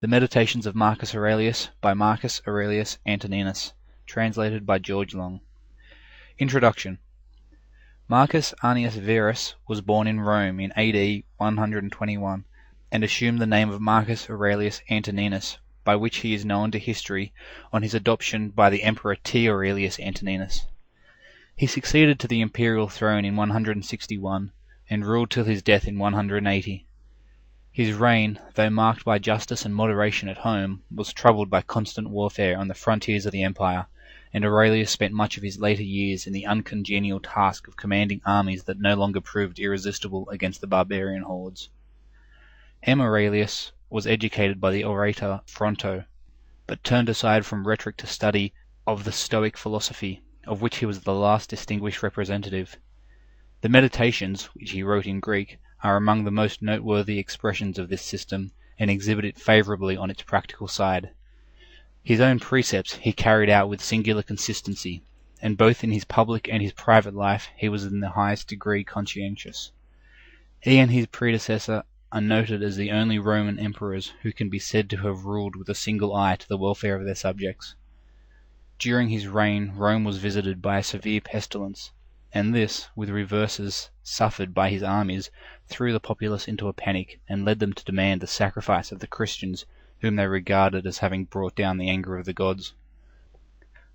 The Meditations of Marcus Aurelius by Marcus Aurelius Antoninus, translated by George Long. Introduction. Marcus Annius Verus was born in Rome in AD 121, and assumed the name of Marcus Aurelius Antoninus, by which he is known to history on his adoption by the Emperor T. Aurelius Antoninus. He succeeded to the imperial throne in 161, and ruled till his death in 180. His reign, though marked by justice and moderation at home, was troubled by constant warfare on the frontiers of the empire, and Aurelius spent much of his later years in the uncongenial task of commanding armies that no longer proved irresistible against the barbarian hordes. M. Aurelius was educated by the orator Fronto, but turned aside from rhetoric to study of the Stoic philosophy, of which he was the last distinguished representative. The Meditations, which he wrote in Greek, are among the most noteworthy expressions of this system, and exhibit it favourably on its practical side. His own precepts he carried out with singular consistency, and both in his public and his private life he was in the highest degree conscientious. He and his predecessor are noted as the only Roman emperors who can be said to have ruled with a single eye to the welfare of their subjects. During his reign Rome was visited by a severe pestilence, and this, with reverses suffered by his armies, threw the populace into a panic, and led them to demand the sacrifice of the Christians, whom they regarded as having brought down the anger of the gods.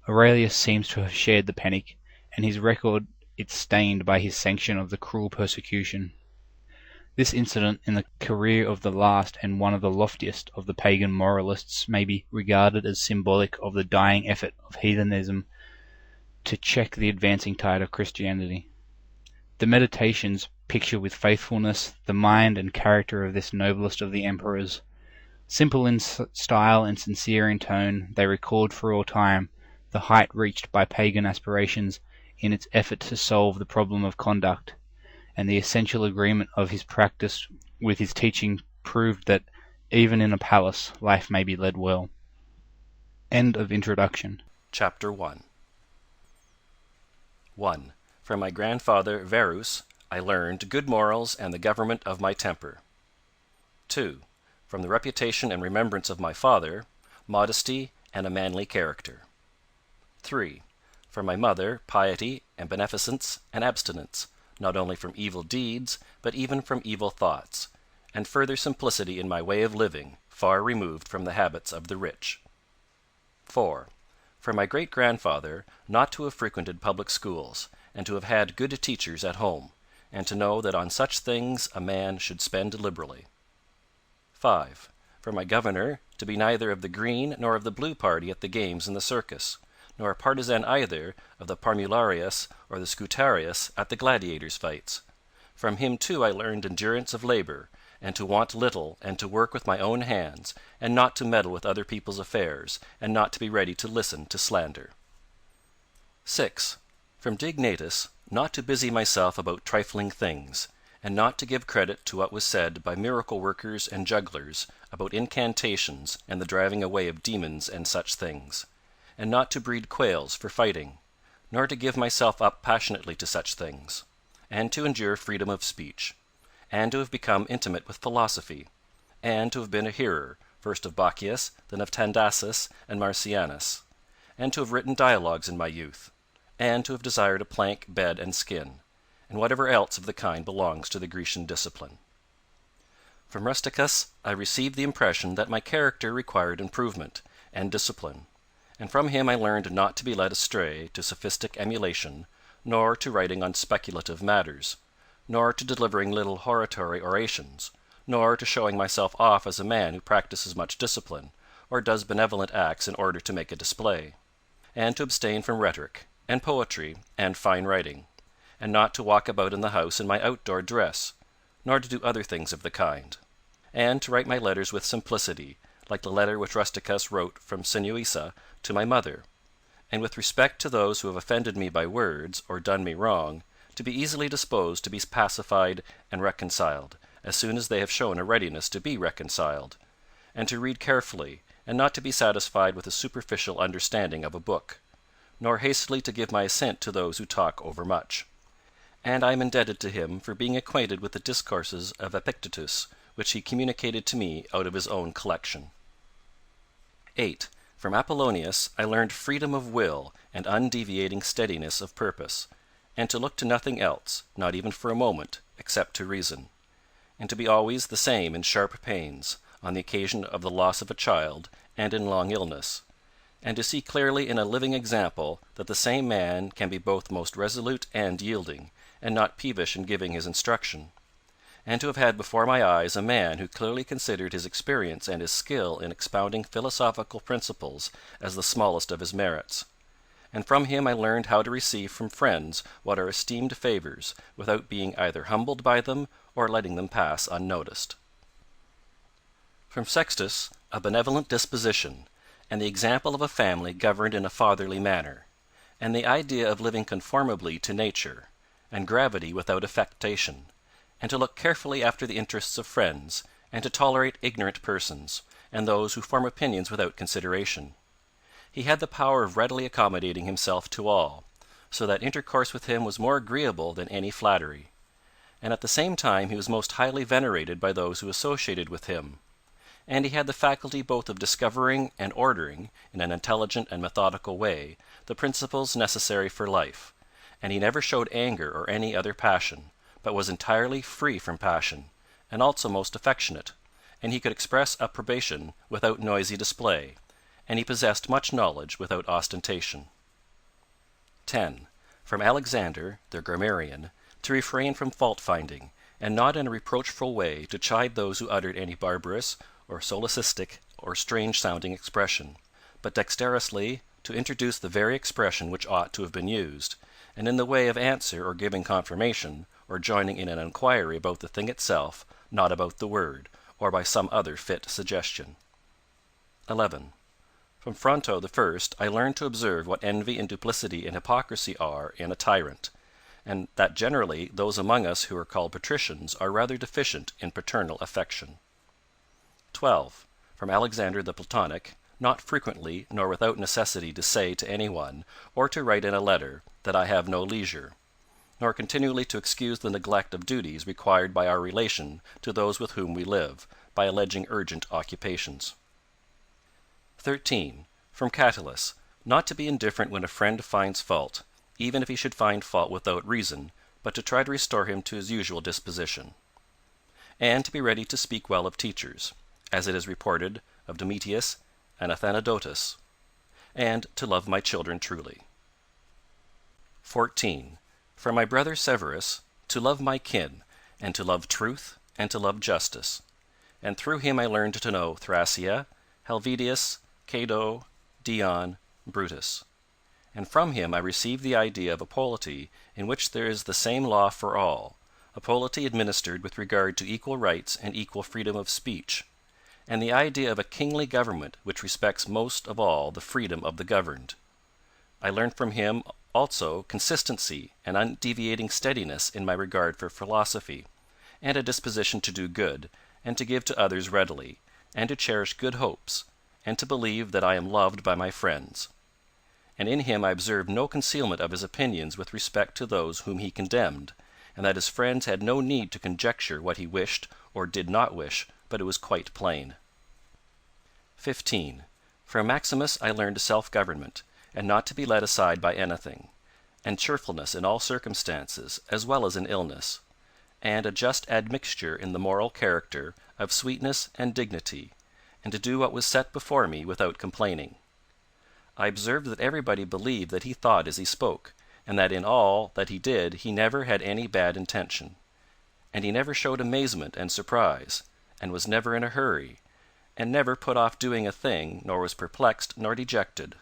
Aurelius seems to have shared the panic, and his record is stained by his sanction of the cruel persecution. This incident in the career of the last and one of the loftiest of the pagan moralists may be regarded as symbolic of the dying effort of heathenism to check the advancing tide of Christianity. The Meditations picture with faithfulness the mind and character of this noblest of the emperors. Simple in style and sincere in tone, they record for all time the height reached by pagan aspirations in its effort to solve the problem of conduct, and the essential agreement of his practice with his teaching proved that even in a palace life may be led well. End of introduction. Chapter 1. 1. From my grandfather Verus I learned good morals and the government of my temper. 2. From the reputation and remembrance of my father, modesty and a manly character. 3. From my mother, piety and beneficence and abstinence, not only from evil deeds, but even from evil thoughts, and further simplicity in my way of living, far removed from the habits of the rich. 4. From my great-grandfather not to have frequented public schools, and to have had good teachers at home, and to know that on such things a man should spend liberally. 5. From my governor to be neither of the green nor of the blue party at the games and the circus, nor a partisan either of the Parmularius or the Scutarius at the gladiators' fights. From him too I learned endurance of labour, and to want little, and to work with my own hands, and not to meddle with other people's affairs, and not to be ready to listen to slander. 6. From Dignatus not to busy myself about trifling things, and not to give credit to what was said by miracle workers and jugglers about incantations and the driving away of demons and such things, and not to breed quails for fighting, nor to give myself up passionately to such things, and to endure freedom of speech, and to have become intimate with philosophy, and to have been a hearer, first of Bacchius, then of Tandasus and Marcianus, and to have written dialogues in my youth, and to have desired a plank, bed, and skin, and whatever else of the kind belongs to the Grecian discipline. From Rusticus I received the impression that my character required improvement and discipline, and from him I learned not to be led astray to sophistic emulation, nor to writing on speculative matters, nor to delivering little hortatory orations, nor to showing myself off as a man who practises much discipline, or does benevolent acts in order to make a display, and to abstain from rhetoric, and poetry, and fine writing, and not to walk about in the house in my outdoor dress, nor to do other things of the kind, and to write my letters with simplicity, like the letter which Rusticus wrote from Sinuessa to my mother, and with respect to those who have offended me by words, or done me wrong, to be easily disposed to be pacified and reconciled, as soon as they have shown a readiness to be reconciled, and to read carefully, and not to be satisfied with a superficial understanding of a book, nor hastily to give my assent to those who talk overmuch. And I am indebted to him for being acquainted with the discourses of Epictetus, which he communicated to me out of his own collection. 8. From Apollonius I learned freedom of will and undeviating steadiness of purpose, and to look to nothing else, not even for a moment, except to reason, and to be always the same in sharp pains, on the occasion of the loss of a child, and in long illness, and to see clearly in a living example that the same man can be both most resolute and yielding, and not peevish in giving his instruction, and to have had before my eyes a man who clearly considered his experience and his skill in expounding philosophical principles as the smallest of his merits. And from him I learned how to receive from friends what are esteemed favors, without being either humbled by them or letting them pass unnoticed. From Sextus, a benevolent disposition, and the example of a family governed in a fatherly manner, and the idea of living conformably to nature, and gravity without affectation, and to look carefully after the interests of friends, and to tolerate ignorant persons, and those who form opinions without consideration. He had the power of readily accommodating himself to all, so that intercourse with him was more agreeable than any flattery, and at the same time he was most highly venerated by those who associated with him, and he had the faculty both of discovering and ordering, in an intelligent and methodical way, the principles necessary for life, and he never showed anger or any other passion, but was entirely free from passion, and also most affectionate, and he could express approbation without noisy display, and he possessed much knowledge without ostentation. 10. From Alexander, the grammarian, to refrain from fault-finding, and not in a reproachful way to chide those who uttered any barbarous, or solecistic, or strange-sounding expression, but dexterously to introduce the very expression which ought to have been used, and in the way of answer or giving confirmation, or joining in an inquiry about the thing itself, not about the word, or by some other fit suggestion. 11. From Fronto the first I learned to observe what envy and duplicity and hypocrisy are in a tyrant, and that generally those among us who are called patricians are rather deficient in paternal affection. 12. From Alexander the Platonic, not frequently nor without necessity to say to any one, or to write in a letter, that I have no leisure, nor continually to excuse the neglect of duties required by our relation to those with whom we live, by alleging urgent occupations. 13. From Catullus, not to be indifferent when a friend finds fault, even if he should find fault without reason, but to try to restore him to his usual disposition, and to be ready to speak well of teachers, as it is reported of Domitius and Athenodotus, and to love my children truly. 14. From my brother Severus, to love my kin, and to love truth, and to love justice, and through him I learned to know Thrasea, Helvidius, Cato, Dion, Brutus, and from him I received the idea of a polity in which there is the same law for all, a polity administered with regard to equal rights and equal freedom of speech, and the idea of a kingly government which respects most of all the freedom of the governed. I learned from him also consistency and undeviating steadiness in my regard for philosophy, and a disposition to do good, and to give to others readily, and to cherish good hopes, and to believe that I am loved by my friends. And in him I observed no concealment of his opinions with respect to those whom he condemned, and that his friends had no need to conjecture what he wished or did not wish, but it was quite plain. 15. From Maximus I learned self-government, and not to be led aside by anything, and cheerfulness in all circumstances, as well as in illness, and a just admixture in the moral character of sweetness and dignity, and to do what was set before me without complaining. I observed that everybody believed that he thought as he spoke, and that in all that he did he never had any bad intention, and he never showed amazement and surprise, and was never in a hurry, and never put off doing a thing, nor was perplexed nor dejected,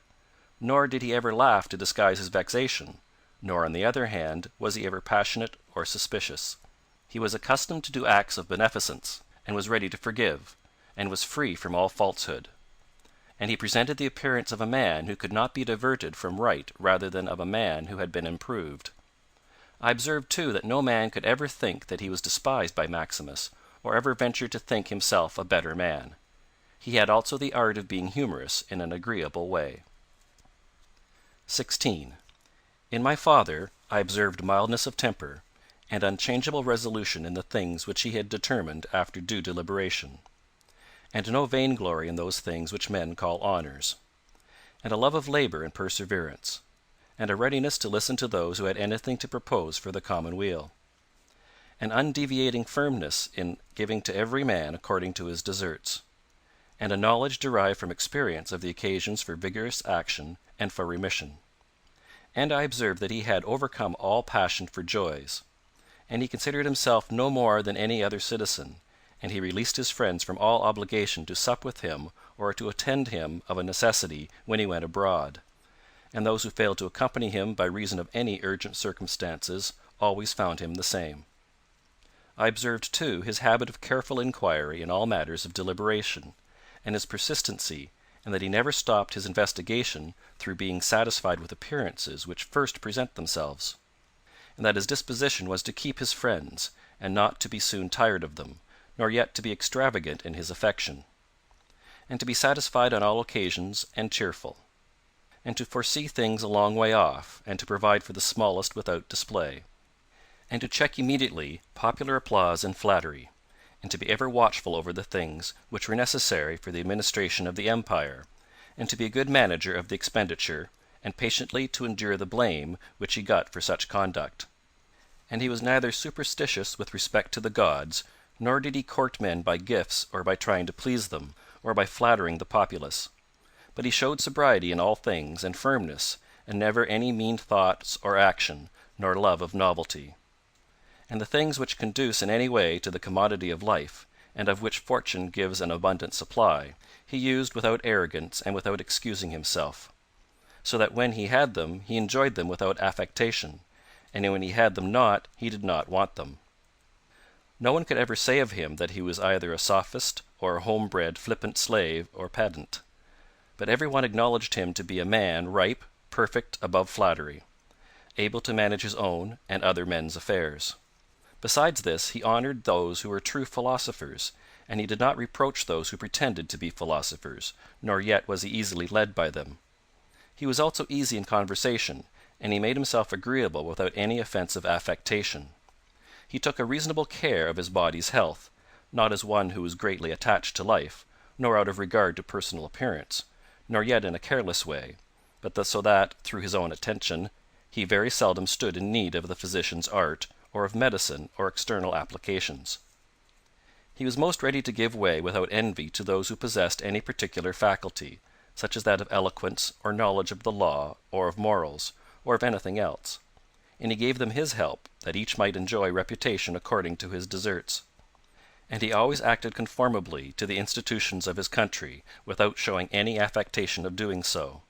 nor did he ever laugh to disguise his vexation, nor on the other hand was he ever passionate or suspicious. He was accustomed to do acts of beneficence, and was ready to forgive, and was free from all falsehood, and he presented the appearance of a man who could not be diverted from right rather than of a man who had been improved. I observed too that no man could ever think that he was despised by Maximus, or ever venture to think himself a better man. He had also the art of being humorous in an agreeable way. 16. In my father I observed mildness of temper, and unchangeable resolution in the things which he had determined after due deliberation. and no vainglory in those things which men call honours, and a love of labour and perseverance, and a readiness to listen to those who had anything to propose for the common weal, an undeviating firmness in giving to every man according to his deserts, and a knowledge derived from experience of the occasions for vigorous action and for remission. And I observed that he had overcome all passion for joys, and he considered himself no more than any other citizen, and he released his friends from all obligation to sup with him or to attend him of a necessity when he went abroad, and those who failed to accompany him by reason of any urgent circumstances always found him the same. I observed, too, his habit of careful inquiry in all matters of deliberation, and his persistency, and that he never stopped his investigation through being satisfied with appearances which first present themselves, and that his disposition was to keep his friends, and not to be soon tired of them, nor yet to be extravagant in his affection, and to be satisfied on all occasions and cheerful, and to foresee things a long way off, and to provide for the smallest without display, and to check immediately popular applause and flattery, and to be ever watchful over the things which were necessary for the administration of the empire, and to be a good manager of the expenditure, and patiently to endure the blame which he got for such conduct. And he was neither superstitious with respect to the gods, nor did he court men by gifts or by trying to please them, or by flattering the populace, but he showed sobriety in all things, and firmness, and never any mean thoughts or action, nor love of novelty. And the things which conduce in any way to the commodity of life, and of which fortune gives an abundant supply, he used without arrogance and without excusing himself, so that when he had them he enjoyed them without affectation, and when he had them not he did not want them. No one could ever say of him that he was either a sophist or a home-bred flippant slave or pedant, but every one acknowledged him to be a man ripe, perfect, above flattery, able to manage his own and other men's affairs. Besides this, he honoured those who were true philosophers, and he did not reproach those who pretended to be philosophers, nor yet was he easily led by them. He was also easy in conversation, and he made himself agreeable without any offensive affectation. He took a reasonable care of his body's health, not as one who was greatly attached to life, nor out of regard to personal appearance, nor yet in a careless way, but so that, through his own attention, he very seldom stood in need of the physician's art, or of medicine or external applications. He was most ready to give way without envy to those who possessed any particular faculty, such as that of eloquence, or knowledge of the law, or of morals, or of anything else, and he gave them his help, that each might enjoy reputation according to his deserts. And he always acted conformably to the institutions of his country, without showing any affectation of doing so.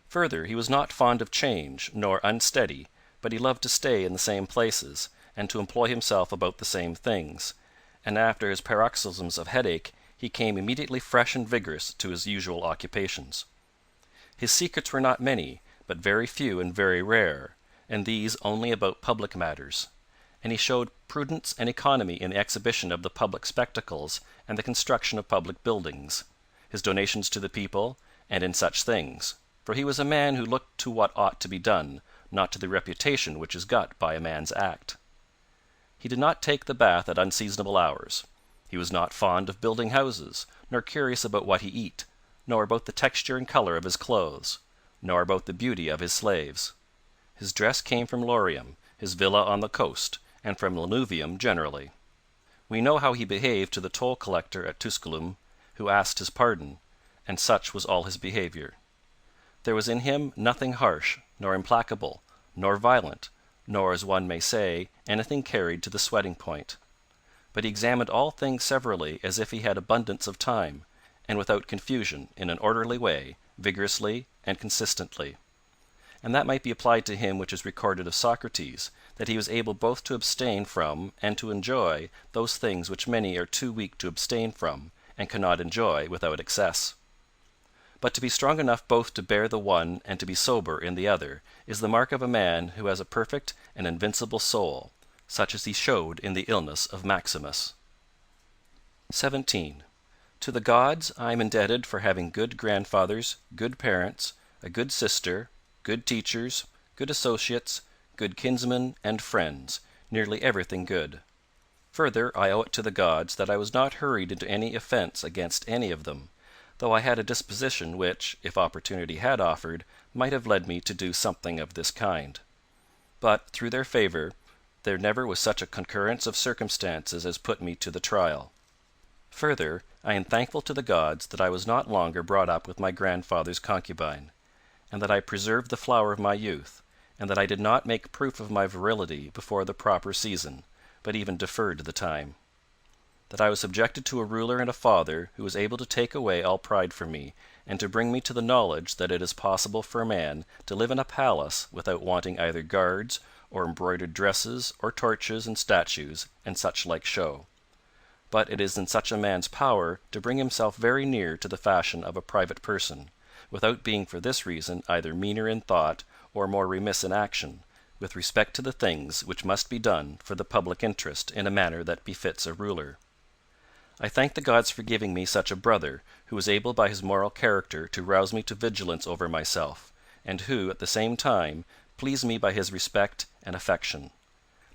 Further, he was not fond of change, nor unsteady, but he loved to stay in the same places, and to employ himself about the same things, and after his paroxysms of headache he came immediately fresh and vigorous to his usual occupations. His secrets were not many, but very few and very rare, and these only about public matters, and he showed prudence and economy in the exhibition of the public spectacles and the construction of public buildings, his donations to the people, and in such things, for he was a man who looked to what ought to be done, not to the reputation which is got by a man's act. He did not take the bath at unseasonable hours. He was not fond of building houses, nor curious about what he eat, nor about the texture and colour of his clothes, nor about the beauty of his slaves. His dress came from Lorium, his villa on the coast, and from Lanuvium generally. We know how he behaved to the toll collector at Tusculum, who asked his pardon, and such was all his behaviour. There was in him nothing harsh, nor implacable, nor violent, nor, as one may say, anything carried to the sweating point. But he examined all things severally as if he had abundance of time, and without confusion, in an orderly way, vigorously and consistently. And that might be applied to him which is recorded of Socrates, that he was able both to abstain from and to enjoy those things which many are too weak to abstain from, and cannot enjoy without excess. But to be strong enough both to bear the one and to be sober in the other is the mark of a man who has a perfect and invincible soul, such as he showed in the illness of Maximus. 17. To the gods I am indebted for having good grandfathers, good parents, a good sister, good teachers, good associates, good kinsmen and friends, nearly everything good. Further, I owe it to the gods that I was not hurried into any offence against any of them, though I had a disposition which, if opportunity had offered, might have led me to do something of this kind. But, through their favour, there never was such a concurrence of circumstances as put me to the trial. Further, I am thankful to the gods that I was not longer brought up with my grandfather's concubine, and that I preserved the flower of my youth, and that I did not make proof of my virility before the proper season, but even deferred the time. That I was subjected to a ruler and a father who was able to take away all pride from me, and to bring me to the knowledge that it is possible for a man to live in a palace without wanting either guards, or embroidered dresses, or torches and statues, and such like show. But it is in such a man's power to bring himself very near to the fashion of a private person, without being for this reason either meaner in thought or more remiss in action, with respect to the things which must be done for the public interest in a manner that befits a ruler. I thank the gods for giving me such a brother, who was able by his moral character to rouse me to vigilance over myself, and who, at the same time, pleased me by his respect and affection.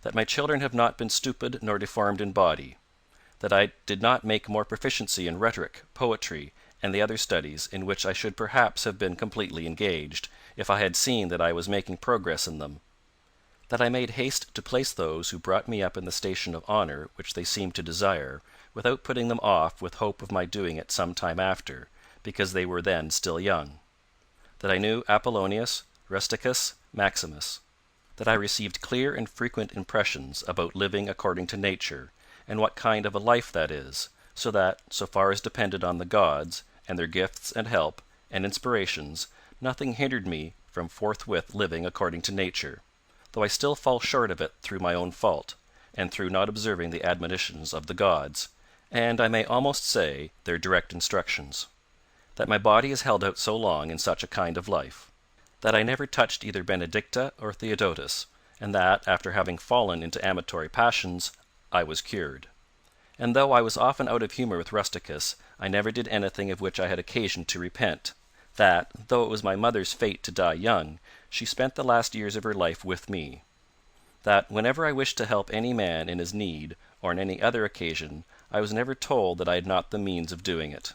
That my children have not been stupid nor deformed in body. That I did not make more proficiency in rhetoric, poetry, and the other studies in which I should perhaps have been completely engaged, if I had seen that I was making progress in them. That I made haste to place those who brought me up in the station of honour which they seemed to desire, without putting them off with hope of my doing it some time after, because they were then still young. That I knew Apollonius, Rusticus, Maximus. That I received clear and frequent impressions about living according to nature, and what kind of a life that is, so that, so far as depended on the gods, and their gifts and help, and inspirations, nothing hindered me from forthwith living according to nature, though I still fall short of it through my own fault, and through not observing the admonitions of the gods, and I may almost say their direct instructions. That my body is held out so long in such a kind of life. That I never touched either Benedicta or Theodotus, and that, after having fallen into amatory passions, I was cured. And though I was often out of humour with Rusticus, I never did anything of which I had occasion to repent. That, though it was my mother's fate to die young, she spent the last years of her life with me. That, whenever I wished to help any man in his need, or on any other occasion, I was never told that I had not the means of doing it.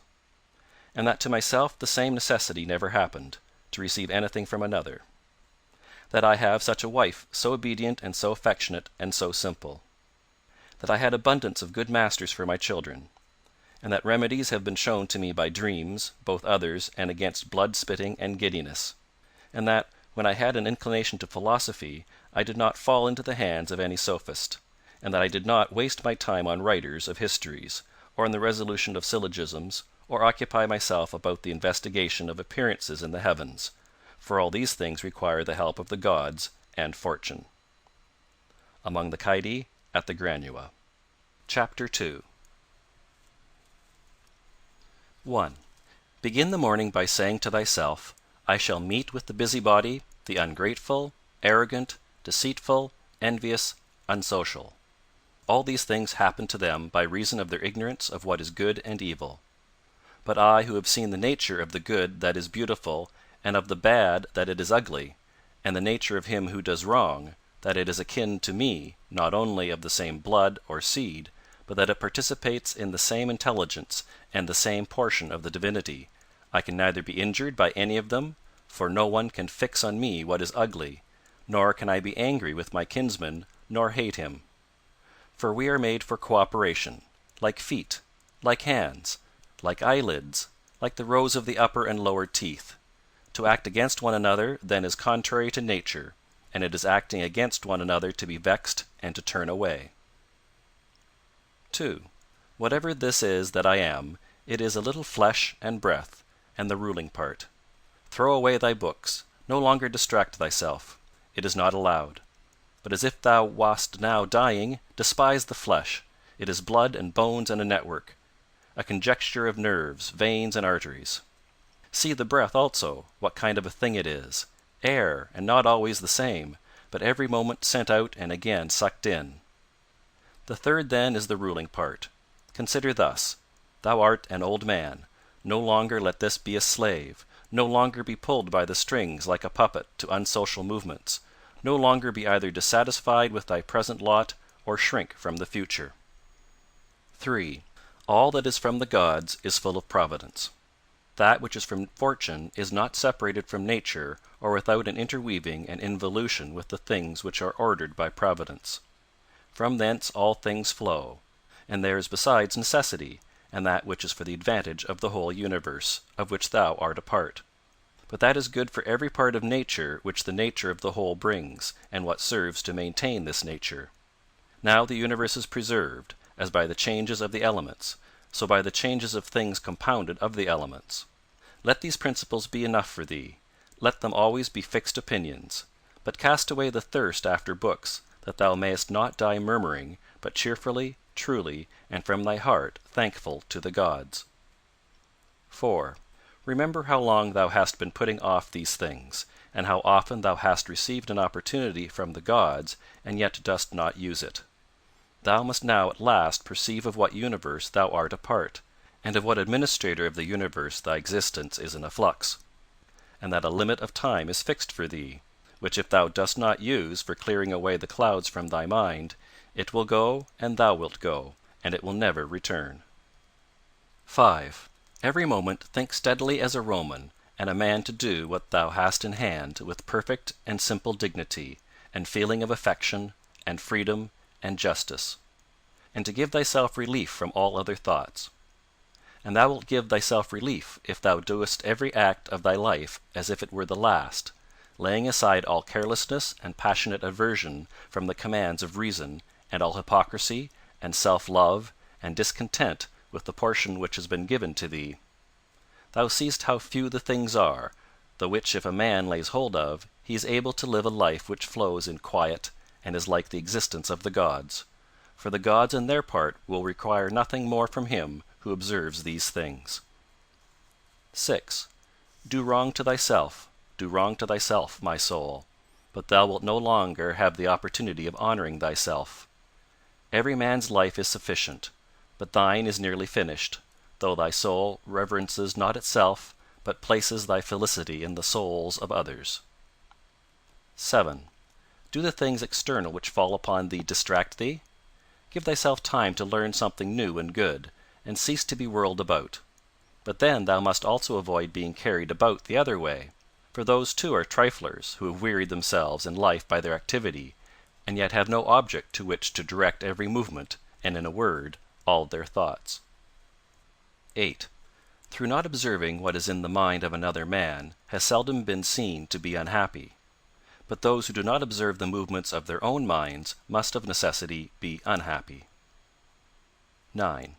And that to myself the same necessity never happened, to receive anything from another. That I have such a wife, so obedient and so affectionate and so simple. That I had abundance of good masters for my children. And that remedies have been shown to me by dreams, both others and against blood spitting and giddiness. And that, when I had an inclination to philosophy, I did not fall into the hands of any sophist, and that I did not waste my time on writers of histories, or on the resolution of syllogisms, or occupy myself about the investigation of appearances in the heavens, for all these things require the help of the gods and fortune. Among the Caedi at the Granua. Chapter 2. 1. Begin the morning by saying to thyself, I shall meet with the busybody, the ungrateful, arrogant, deceitful, envious, unsocial. All these things happen to them by reason of their ignorance of what is good and evil. But I who have seen the nature of the good that is beautiful, and of the bad that it is ugly, and the nature of him who does wrong, that it is akin to me, not only of the same blood or seed, but that it participates in the same intelligence and the same portion of the divinity, I can neither be injured by any of them, for no one can fix on me what is ugly, nor can I be angry with my kinsman, nor hate him. For we are made for cooperation, like feet, like hands, like eyelids, like the rows of the upper and lower teeth. To act against one another then is contrary to nature, and it is acting against one another to be vexed and to turn away. 2. Whatever this is that I am, it is a little flesh and breath, and the ruling part. Throw away thy books, no longer distract thyself. It is not allowed. But as if thou wast now dying, despise the flesh. It is blood and bones and a network, a conjecture of nerves, veins, and arteries. See the breath also, what kind of a thing it is, air, and not always the same, but every moment sent out and again sucked in. The third then is the ruling part. Consider thus: thou art an old man, no longer let this be a slave, no longer be pulled by the strings like a puppet to unsocial movements, no longer be either dissatisfied with thy present lot or shrink from the future. 3. All that is from the gods is full of providence. That which is from fortune is not separated from nature or without an interweaving and involution with the things which are ordered by providence. From thence all things flow, and there is besides necessity, and that which is for the advantage of the whole universe, of which thou art a part. But that is good for every part of nature which the nature of the whole brings, and what serves to maintain this nature. Now the universe is preserved, as by the changes of the elements, so by the changes of things compounded of the elements. Let these principles be enough for thee. Let them always be fixed opinions. But cast away the thirst after books, that thou mayest not die murmuring, but cheerfully, truly, and from thy heart thankful to the gods. 4. Remember how long thou hast been putting off these things, and how often thou hast received an opportunity from the gods, and yet dost not use it. Thou must now at last perceive of what universe thou art a part, and of what administrator of the universe thy existence is in a flux, and that a limit of time is fixed for thee, which if thou dost not use for clearing away the clouds from thy mind, it will go, and thou wilt go, and it will never return. 5. Every moment think steadily as a Roman, and a man to do what thou hast in hand with perfect and simple dignity, and feeling of affection, and freedom, and justice, and to give thyself relief from all other thoughts. And thou wilt give thyself relief if thou doest every act of thy life as if it were the last, laying aside all carelessness and passionate aversion from the commands of reason, and all hypocrisy, and self-love, and discontent with the portion which has been given to thee. Thou seest how few the things are, the which if a man lays hold of, he is able to live a life which flows in quiet, and is like the existence of the gods. For the gods in their part will require nothing more from him who observes these things. 6. Do wrong to thyself, my soul, but thou wilt no longer have the opportunity of honoring thyself. Every man's life is sufficient, but thine is nearly finished, though thy soul reverences not itself, but places thy felicity in the souls of others. 7. Do the things external which fall upon thee distract thee? Give thyself time to learn something new and good, and cease to be whirled about. But then thou must also avoid being carried about the other way, for those too are triflers who have wearied themselves in life by their activity, and yet have no object to which to direct every movement, and in a word, all their thoughts. 8. Through not observing what is in the mind of another man, has seldom been seen to be unhappy. But those who do not observe the movements of their own minds must of necessity be unhappy. 9.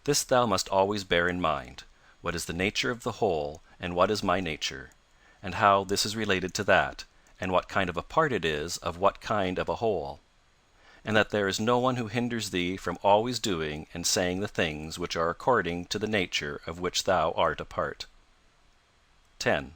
This thou must always bear in mind, what is the nature of the whole, and what is my nature, and how this is related to that, and what kind of a part it is of what kind of a whole, and that there is no one who hinders thee from always doing and saying the things which are according to the nature of which thou art a part. 10.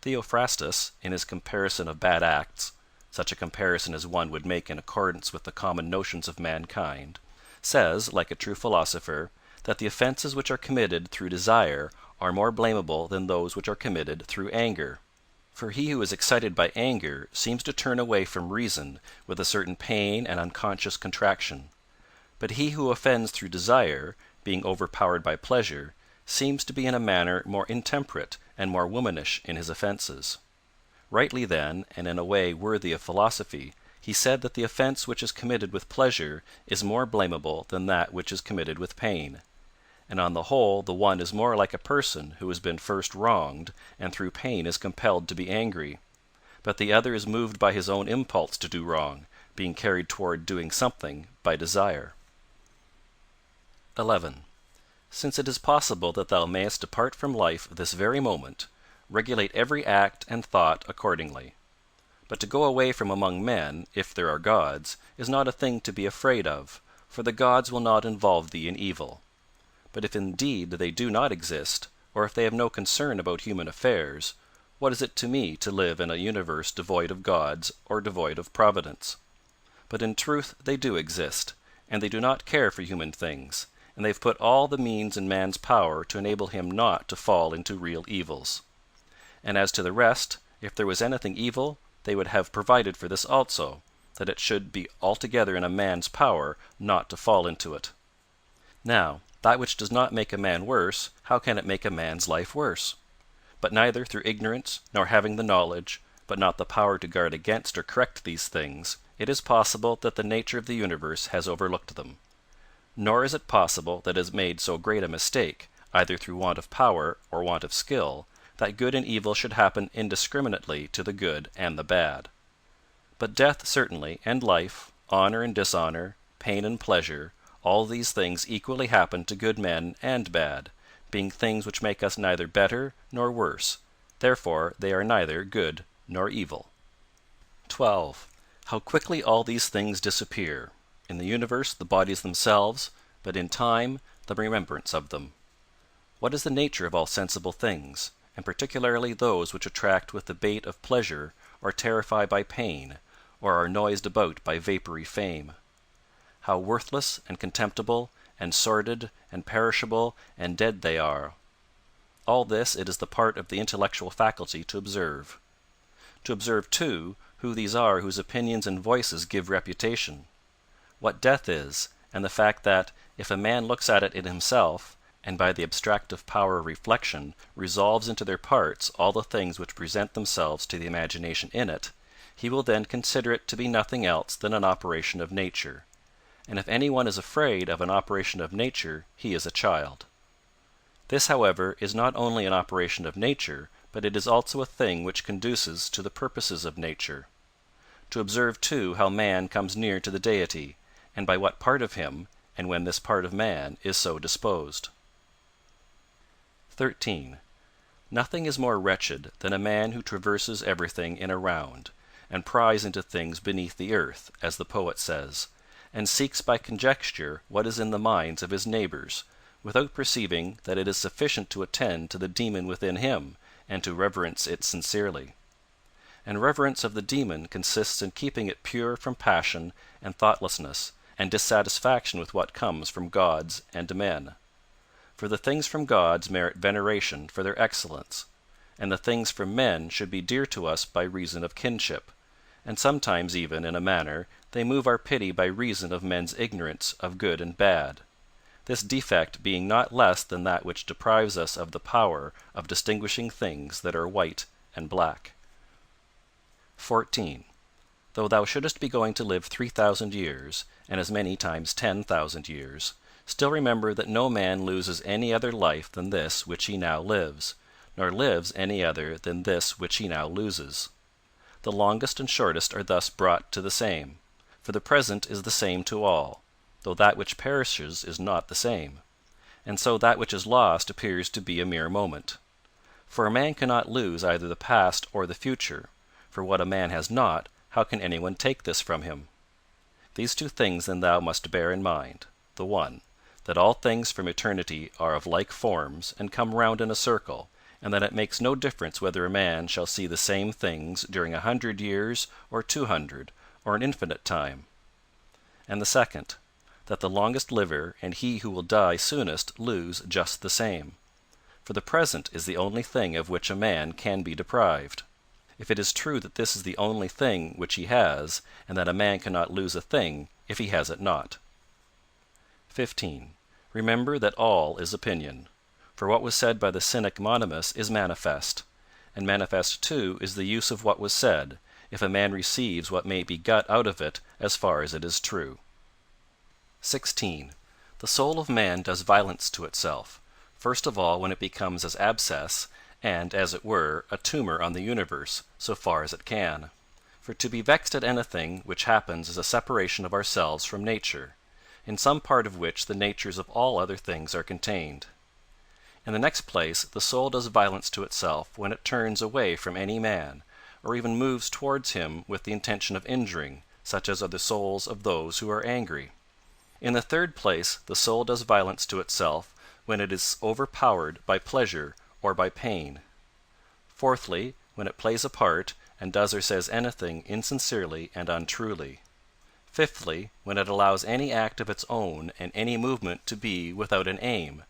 Theophrastus, in his comparison of bad acts, such a comparison as one would make in accordance with the common notions of mankind, says, like a true philosopher, that the offences which are committed through desire are more blamable than those which are committed through anger. For he who is excited by anger seems to turn away from reason with a certain pain and unconscious contraction, but he who offends through desire, being overpowered by pleasure, seems to be in a manner more intemperate and more womanish in his offences. Rightly then, and in a way worthy of philosophy, he said that the offence which is committed with pleasure is more blamable than that which is committed with pain. And on the whole the one is more like a person who has been first wronged, and through pain is compelled to be angry. But the other is moved by his own impulse to do wrong, being carried toward doing something by desire. 11. Since it is possible that thou mayest depart from life this very moment, regulate every act and thought accordingly. But to go away from among men, if there are gods, is not a thing to be afraid of, for the gods will not involve thee in evil. But if indeed they do not exist, or if they have no concern about human affairs, what is it to me to live in a universe devoid of gods or devoid of providence? But in truth they do exist, and they do not care for human things, and they have put all the means in man's power to enable him not to fall into real evils. And as to the rest, if there was anything evil, they would have provided for this also, that it should be altogether in a man's power not to fall into it. Now, that which does not make a man worse, how can it make a man's life worse? But neither through ignorance, nor having the knowledge, but not the power to guard against or correct these things, it is possible that the nature of the universe has overlooked them. Nor is it possible that it has made so great a mistake, either through want of power or want of skill, that good and evil should happen indiscriminately to the good and the bad. But death certainly, and life, honor and dishonor, pain and pleasure, all these things equally happen to good men and bad, being things which make us neither better nor worse. Therefore they are neither good nor evil. 12. How quickly all these things disappear. In the universe the bodies themselves, but in time the remembrance of them. What is the nature of all sensible things, and particularly those which attract with the bait of pleasure, or terrify by pain, or are noised about by vapory fame? How worthless and contemptible, and sordid, and perishable, and dead they are! All this it is the part of the intellectual faculty to observe. To observe, too, who these are whose opinions and voices give reputation. What death is, and the fact that, if a man looks at it in himself, and by the abstractive power of reflection resolves into their parts all the things which present themselves to the imagination in it, he will then consider it to be nothing else than an operation of nature. And if any one is afraid of an operation of nature, he is a child. This, however, is not only an operation of nature, but it is also a thing which conduces to the purposes of nature. To observe, too, how man comes near to the Deity, and by what part of him, and when this part of man is so disposed. 13. Nothing is more wretched than a man who traverses everything in a round, and pries into things beneath the earth, as the poet says, and seeks by conjecture what is in the minds of his neighbors, without perceiving that it is sufficient to attend to the demon within him, and to reverence it sincerely. And reverence of the demon consists in keeping it pure from passion and thoughtlessness, and dissatisfaction with what comes from gods and men. For the things from gods merit veneration for their excellence, and the things from men should be dear to us by reason of kinship, and sometimes even, in a manner, they move our pity by reason of men's ignorance of good and bad, this defect being not less than that which deprives us of the power of distinguishing things that are white and black. 14. Though thou shouldest be going to live 3,000 years, and as many times 10,000 years, still remember that no man loses any other life than this which he now lives, nor lives any other than this which he now loses. The longest and shortest are thus brought to the same, for the present is the same to all, though that which perishes is not the same, and so that which is lost appears to be a mere moment. For a man cannot lose either the past or the future, for what a man has not, how can anyone take this from him? These two things then thou must bear in mind: the one, that all things from eternity are of like forms, and come round in a circle, and that it makes no difference whether a man shall see the same things during 100 years, or 200, or an infinite time. And the second, that the longest liver and he who will die soonest lose just the same. For the present is the only thing of which a man can be deprived. If it is true that this is the only thing which he has, and that a man cannot lose a thing if he has it not. 15. Remember that all is opinion. For what was said by the Cynic Monimus is manifest, and manifest too is the use of what was said, if a man receives what may be got out of it as far as it is true. 16. The soul of man does violence to itself, first of all when it becomes as abscess, and, as it were, a tumour on the universe, so far as it can. For to be vexed at anything which happens is a separation of ourselves from nature, in some part of which the natures of all other things are contained. In the next place, the soul does violence to itself when it turns away from any man, or even moves towards him with the intention of injuring, such as are the souls of those who are angry. In the third place, the soul does violence to itself when it is overpowered by pleasure or by pain. Fourthly, when it plays a part, and does or says anything insincerely and untruly. Fifthly, when it allows any act of its own and any movement to be without an aim,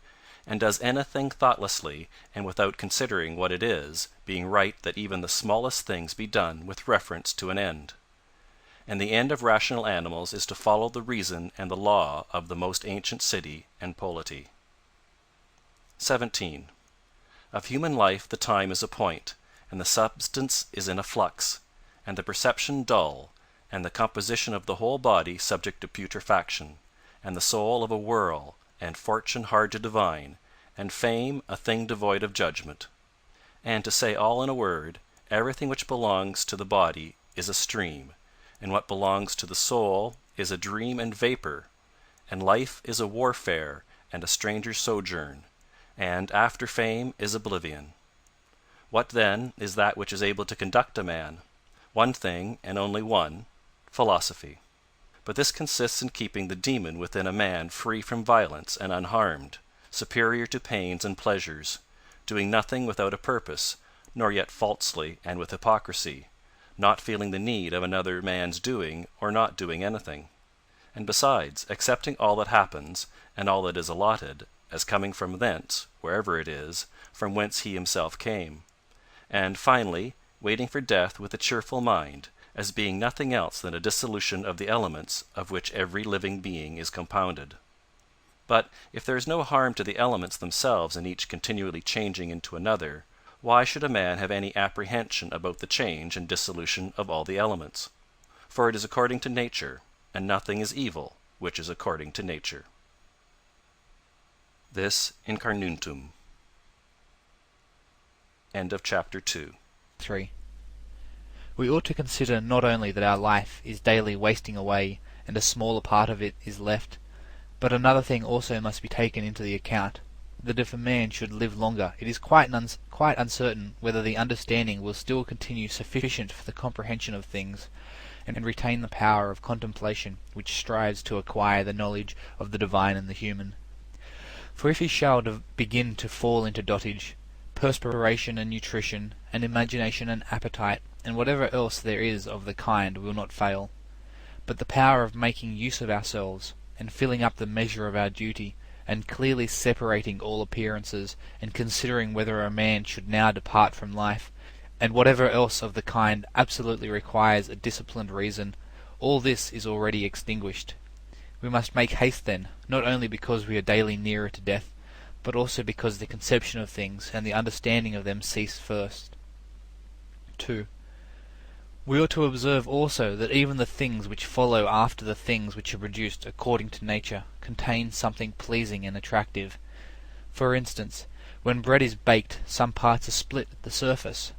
and does anything thoughtlessly and without considering what it is, being right that even the smallest things be done with reference to an end. and the end of rational animals is to follow the reason and the law of the most ancient city and polity. 17. Of human life the time is a point, and the substance is in a flux, and the perception dull, and the composition of the whole body subject to putrefaction, and the soul of a whirl, and fortune hard to divine, and fame a thing devoid of judgment. And to say all in a word, everything which belongs to the body is a stream, and what belongs to the soul is a dream and vapor, and life is a warfare and a stranger's sojourn, and after fame is oblivion. What then is that which is able to conduct a man? One thing, and only one, philosophy. But this consists in keeping the demon within a man free from violence and unharmed, superior to pains and pleasures, doing nothing without a purpose, nor yet falsely and with hypocrisy, not feeling the need of another man's doing or not doing anything, and besides accepting all that happens and all that is allotted as coming from thence, wherever it is, from whence he himself came, and finally waiting for death with a cheerful mind, as being nothing else than a dissolution of the elements of which every living being is compounded. But if there is no harm to the elements themselves in each continually changing into another, why should a man have any apprehension about the change and dissolution of all the elements? For it is according to nature, and nothing is evil which is according to nature. This in Carnuntum. End of chapter 2. 3. We ought to consider not only that our life is daily wasting away, and a smaller part of it is left, but another thing also must be taken into the account, that if a man should live longer, it is quite uncertain whether the understanding will still continue sufficient for the comprehension of things, and retain the power of contemplation which strives to acquire the knowledge of the divine and the human. For if he shall begin to fall into dotage, perspiration and nutrition, and imagination and appetite, and whatever else there is of the kind will not fail. But the power of making use of ourselves, and filling up the measure of our duty, and clearly separating all appearances, and considering whether a man should now depart from life, and whatever else of the kind absolutely requires a disciplined reason, all this is already extinguished. We must make haste then, not only because we are daily nearer to death, but also because the conception of things and the understanding of them cease first. 2. We ought to observe also that even the things which follow after the things which are produced according to nature contain something pleasing and attractive. For instance, when bread is baked, some parts are split at the surface,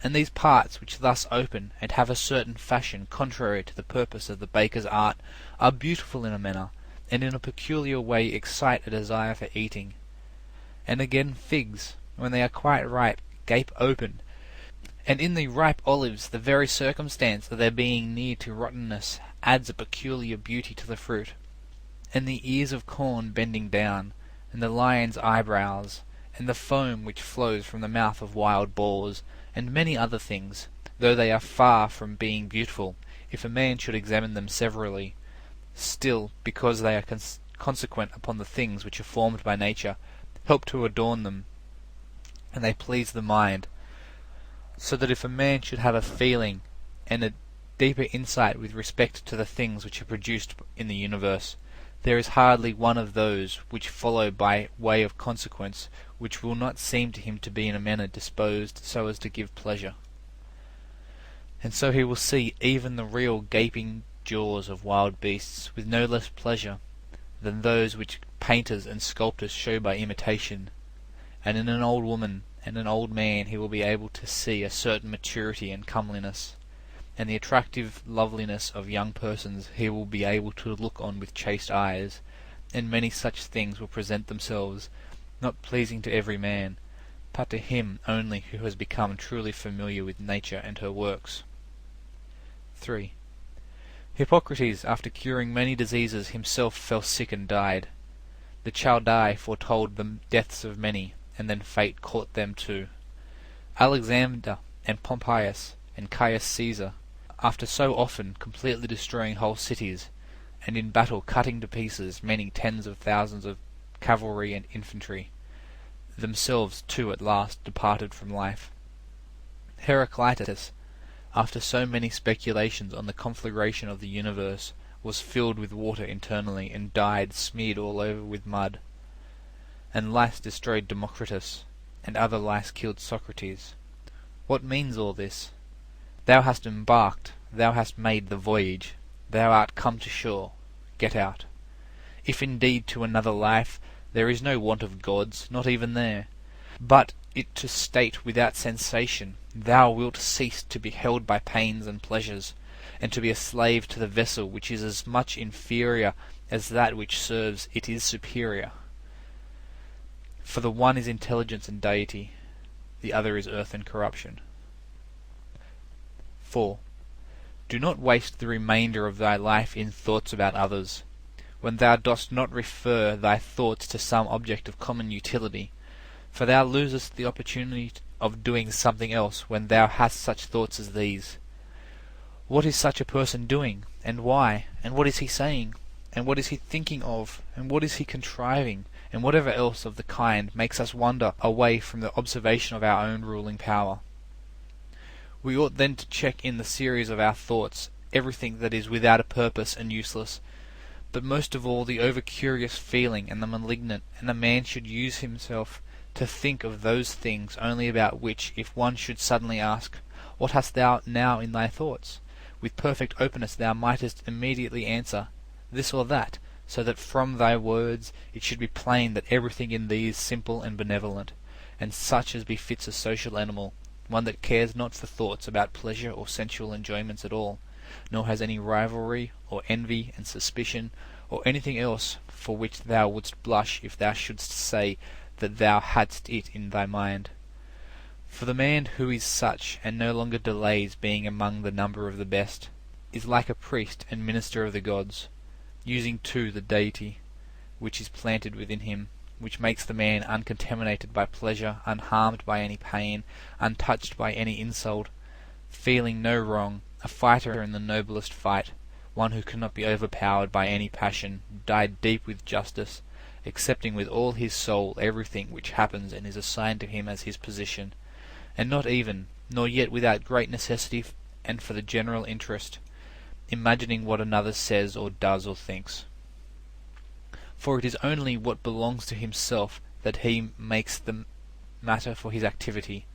and these parts which thus open and have a certain fashion contrary to the purpose of the baker's art are beautiful in a manner, and in a peculiar way excite a desire for eating. And again figs, when they are quite ripe, gape open, and in the ripe olives the very circumstance of their being near to rottenness adds a peculiar beauty to the fruit. And the ears of corn bending down, and the lion's eyebrows, and the foam which flows from the mouth of wild boars, and many other things, though they are far from being beautiful, if a man should examine them severally, still, because they are consequent upon the things which are formed by nature, help to adorn them, and they please the mind, so that if a man should have a feeling and a deeper insight with respect to the things which are produced in the universe, there is hardly one of those which follow by way of consequence which will not seem to him to be in a manner disposed so as to give pleasure. And so he will see even the real gaping jaws of wild beasts with no less pleasure than those which painters and sculptors show by imitation, and in an old woman and an old man he will be able to see a certain maturity and comeliness, and the attractive loveliness of young persons he will be able to look on with chaste eyes, and many such things will present themselves, not pleasing to every man, but to him only who has become truly familiar with nature and her works. 3. Hippocrates, after curing many diseases, himself fell sick and died. The Chaldai foretold the deaths of many, and then fate caught them too. Alexander and Pompeius and Caius Caesar, after so often completely destroying whole cities, and in battle cutting to pieces many tens of thousands of cavalry and infantry, themselves too at last departed from life. Heraclitus, after so many speculations on the conflagration of the universe, was filled with water internally, and died smeared all over with mud. And lice destroyed Democritus, and other lice killed Socrates. What means all this? Thou hast embarked, thou hast made the voyage, thou art come to shore, get out. If indeed to another life there is no want of gods, not even there, but it to state without sensation, thou wilt cease to be held by pains and pleasures, and to be a slave to the vessel which is as much inferior as that which serves it is superior. For the one is intelligence and deity, the other is earth and corruption. 4. Do not waste the remainder of thy life in thoughts about others, when thou dost not refer thy thoughts to some object of common utility, for thou losest the opportunity of doing something else when thou hast such thoughts as these. What is such a person doing, and why, and what is he saying, and what is he thinking of, and what is he contriving, and whatever else of the kind makes us wander away from the observation of our own ruling power. We ought then to check in the series of our thoughts everything that is without a purpose and useless, but most of all the over-curious feeling and the malignant, and a man should use himself to think of those things only about which, if one should suddenly ask, "What hast thou now in thy thoughts?" with perfect openness thou mightest immediately answer, "This or that," so that from thy words it should be plain that everything in thee is simple and benevolent, and such as befits a social animal, one that cares not for thoughts about pleasure or sensual enjoyments at all, nor has any rivalry, or envy and suspicion, or anything else for which thou wouldst blush if thou shouldst say that thou hadst it in thy mind. For the man who is such, and no longer delays being among the number of the best, is like a priest and minister of the gods, using too the deity which is planted within him, which makes the man uncontaminated by pleasure, unharmed by any pain, untouched by any insult, feeling no wrong, a fighter in the noblest fight, one who cannot be overpowered by any passion, dyed deep with justice, accepting with all his soul everything which happens and is assigned to him as his position, and not even, nor yet without great necessity and for the general interest, imagining what another says or does or thinks. For it is only what belongs to himself that he makes the matter for his activity,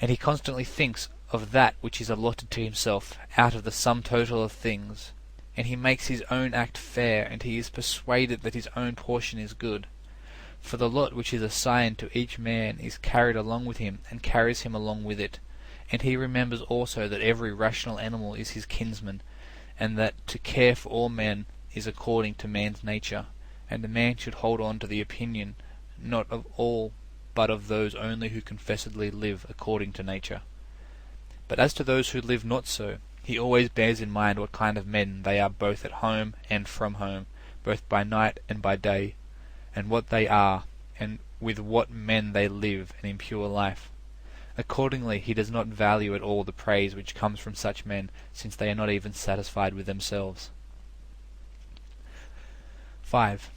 and he constantly thinks of that which is allotted to himself out of the sum total of things, and he makes his own act fair, and he is persuaded that his own portion is good. For the lot which is assigned to each man is carried along with him, and carries him along with it, and he remembers also that every rational animal is his kinsman, and that to care for all men is according to man's nature, and a man should hold on to the opinion, not of all, but of those only who confessedly live according to nature. But as to those who live not so, he always bears in mind what kind of men they are both at home and from home, both by night and by day, and what they are, and with what men they live an impure life. Accordingly he does not value at all the praise which comes from such men, since they are not even satisfied with themselves. 5.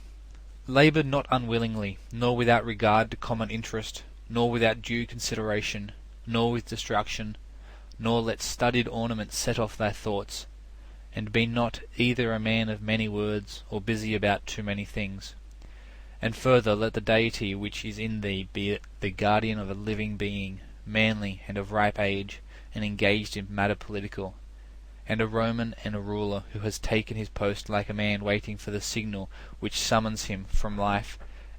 Labour not unwillingly, nor without regard to common interest, nor without due consideration, nor with distraction, nor let studied ornament set off thy thoughts, and be not either a man of many words, or busy about too many things. And further, let the deity which is in thee be the guardian of a living being, manly and of ripe age, and engaged in matter political, and a Roman and a ruler, who has taken his post like a man waiting for the signal which summons him from life,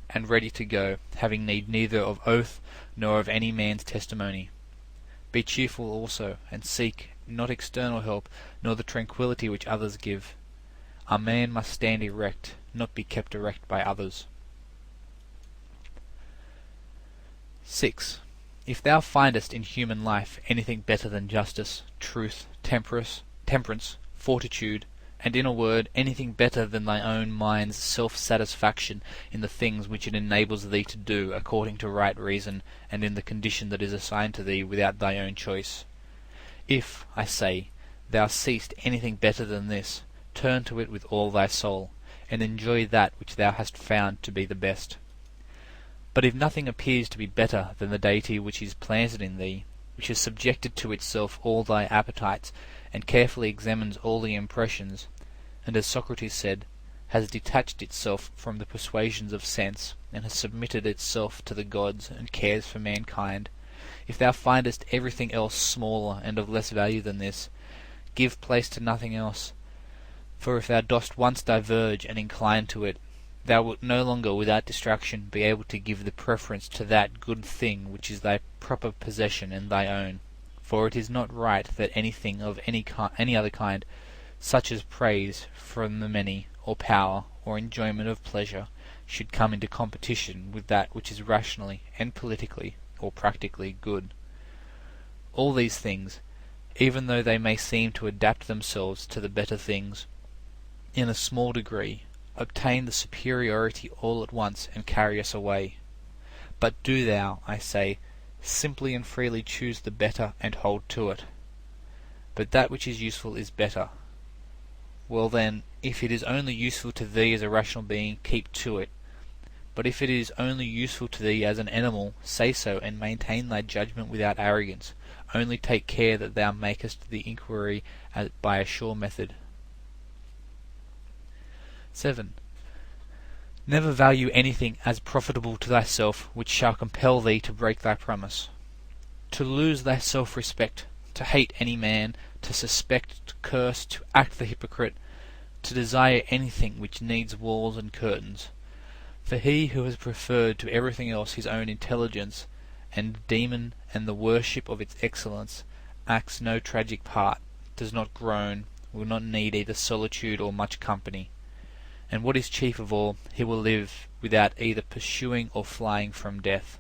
and ready to go, having need neither of oath nor of any man's testimony. Be cheerful also, and seek not external help, nor the tranquillity which others give. A man must stand erect, not be kept erect by others. 6. If thou findest in human life anything better than justice, truth, temperance, fortitude, and in a word, anything better than thy own mind's self-satisfaction in the things which it enables thee to do according to right reason, and in the condition that is assigned to thee without thy own choice. If, I say, thou seest anything better than this, turn to it with all thy soul, and enjoy that which thou hast found to be the best. But if nothing appears to be better than the deity which is planted in thee, which has subjected to itself all thy appetites, and carefully examines all the impressions, and, as Socrates said, has detached itself from the persuasions of sense, and has submitted itself to the gods, and cares for mankind, if thou findest everything else smaller and of less value than this, give place to nothing else. For if thou dost once diverge and incline to it, thou wilt no longer without distraction be able to give the preference to that good thing which is thy proper possession and thy own. For it is not right that anything of any other kind, such as praise from the many, or power, or enjoyment of pleasure, should come into competition with that which is rationally and politically or practically good. All these things, even though they may seem to adapt themselves to the better things, in a small degree, obtain the superiority all at once and carry us away. But do thou, I say, simply and freely choose the better and hold to it. But that which is useful is better. Well then, if it is only useful to thee as a rational being, keep to it. But if it is only useful to thee as an animal, say so, and maintain thy judgment without arrogance. Only take care that thou makest the inquiry by a sure method. 7. Never value anything as profitable to thyself which shall compel thee to break thy promise. To lose thy self-respect, to hate any man, to suspect, to curse, to act the hypocrite, to desire anything which needs walls and curtains. For he who has preferred to everything else his own intelligence and demon and the worship of its excellence, acts no tragic part, does not groan, will not need either solitude or much company. And what is chief of all, he will live without either pursuing or flying from death.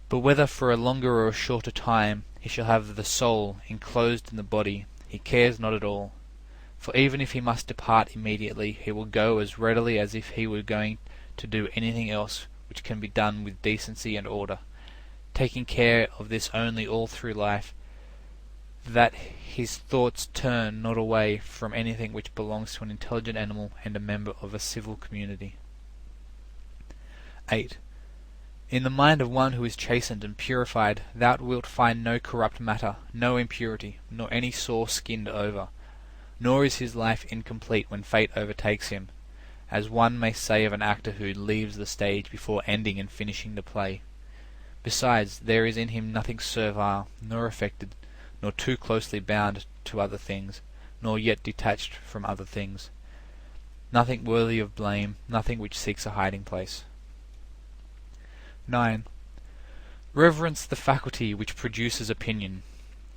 But whether for a longer or a shorter time he shall have the soul enclosed in the body, he cares not at all. For even if he must depart immediately, he will go as readily as if he were going to do anything else which can be done with decency and order, taking care of this only all through life, that his thoughts turn not away from anything which belongs to an intelligent animal and a member of a civil community. 8. In the mind of one who is chastened and purified, thou wilt find no corrupt matter, no impurity, nor any sore-skinned over. Nor is his life incomplete when fate overtakes him, as one may say of an actor who leaves the stage before ending and finishing the play. Besides, there is in him nothing servile, nor affected, nor too closely bound to other things, nor yet detached from other things. Nothing worthy of blame, nothing which seeks a hiding place. 9. Reverence the faculty which produces opinion.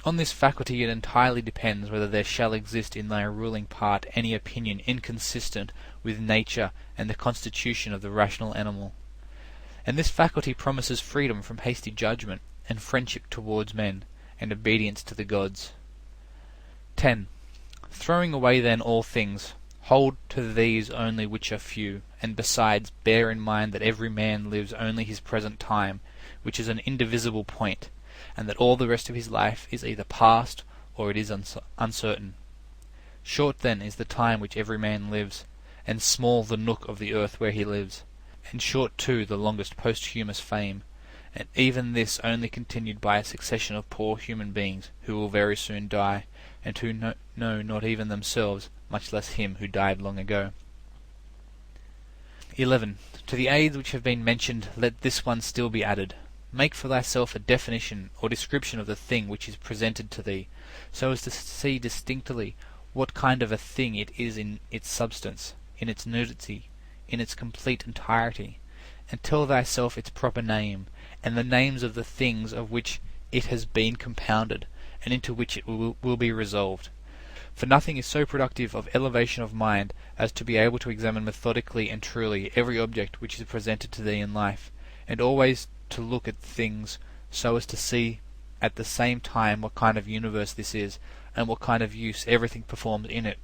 On this faculty it entirely depends whether there shall exist in thy ruling part any opinion inconsistent with nature and the constitution of the rational animal. And this faculty promises freedom from hasty judgment, and friendship towards men, and obedience to the gods. 10. Throwing away then all things, hold to these only which are few, and besides bear in mind that every man lives only his present time, which is an indivisible point, and that all the rest of his life is either past or it is uncertain. Short then is the time which every man lives, and small the nook of the earth where he lives, and short too the longest posthumous fame, and even this only continued by a succession of poor human beings who will very soon die, and who know not even themselves, much less him who died long ago. 11. To the aids which have been mentioned, let this one still be added. Make for thyself a definition or description of the thing which is presented to thee, so as to see distinctly what kind of a thing it is in its substance, in its nudity, in its complete entirety, and tell thyself its proper name, and the names of the things of which it has been compounded, and into which it will be resolved. For nothing is so productive of elevation of mind as to be able to examine methodically and truly every object which is presented to thee in life, and always to look at things so as to see at the same time what kind of universe this is, and what kind of use everything performs in it,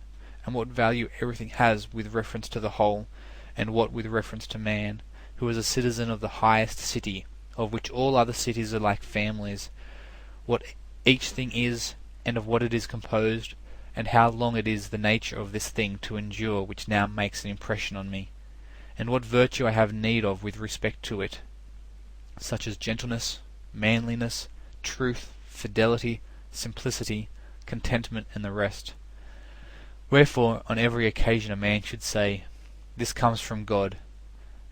and what value everything has with reference to the whole, and what with reference to man, who is a citizen of the highest city, of which all other cities are like families, what each thing is, and of what it is composed, and how long it is the nature of this thing to endure which now makes an impression on me, and what virtue I have need of with respect to it, such as gentleness, manliness, truth, fidelity, simplicity, contentment, and the rest. Wherefore on every occasion a man should say, This comes from God,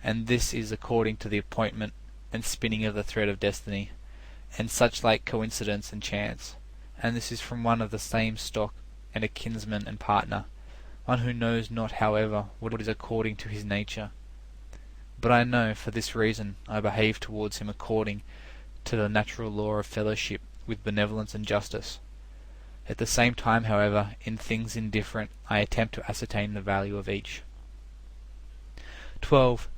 and this is according to the appointment and spinning of the thread of destiny, and such like coincidence and chance, and this is from one of the same stock, and a kinsman and partner, one who knows not however what is according to his nature. But I know for this reason I behave towards him according to the natural law of fellowship with benevolence and justice. At the same time, however, in things indifferent, I attempt to ascertain the value of each. 12.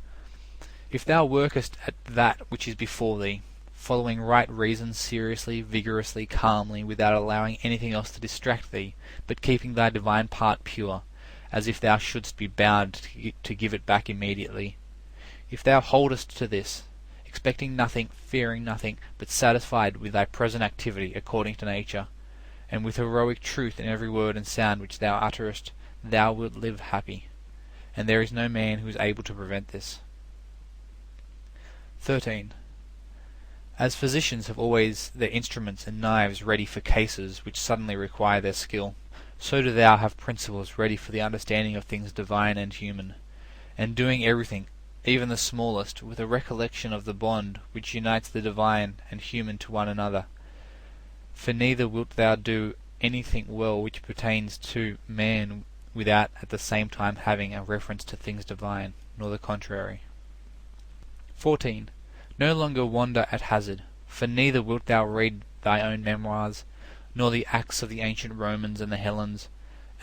If thou workest at that which is before thee, following right reason seriously, vigorously, calmly, without allowing anything else to distract thee, but keeping thy divine part pure, as if thou shouldst be bound to give it back immediately. If thou holdest to this, expecting nothing, fearing nothing, but satisfied with thy present activity according to nature, and with heroic truth in every word and sound which thou utterest, thou wilt live happy, and there is no man who is able to prevent this. 13. As physicians have always their instruments and knives ready for cases which suddenly require their skill, so do thou have principles ready for the understanding of things divine and human, and doing everything, even the smallest, with a recollection of the bond which unites the divine and human to one another. For neither wilt thou do anything well which pertains to man without at the same time having a reference to things divine, nor the contrary. 14. No longer wander at hazard, for neither wilt thou read thy own memoirs, nor the acts of the ancient Romans and the Hellenes,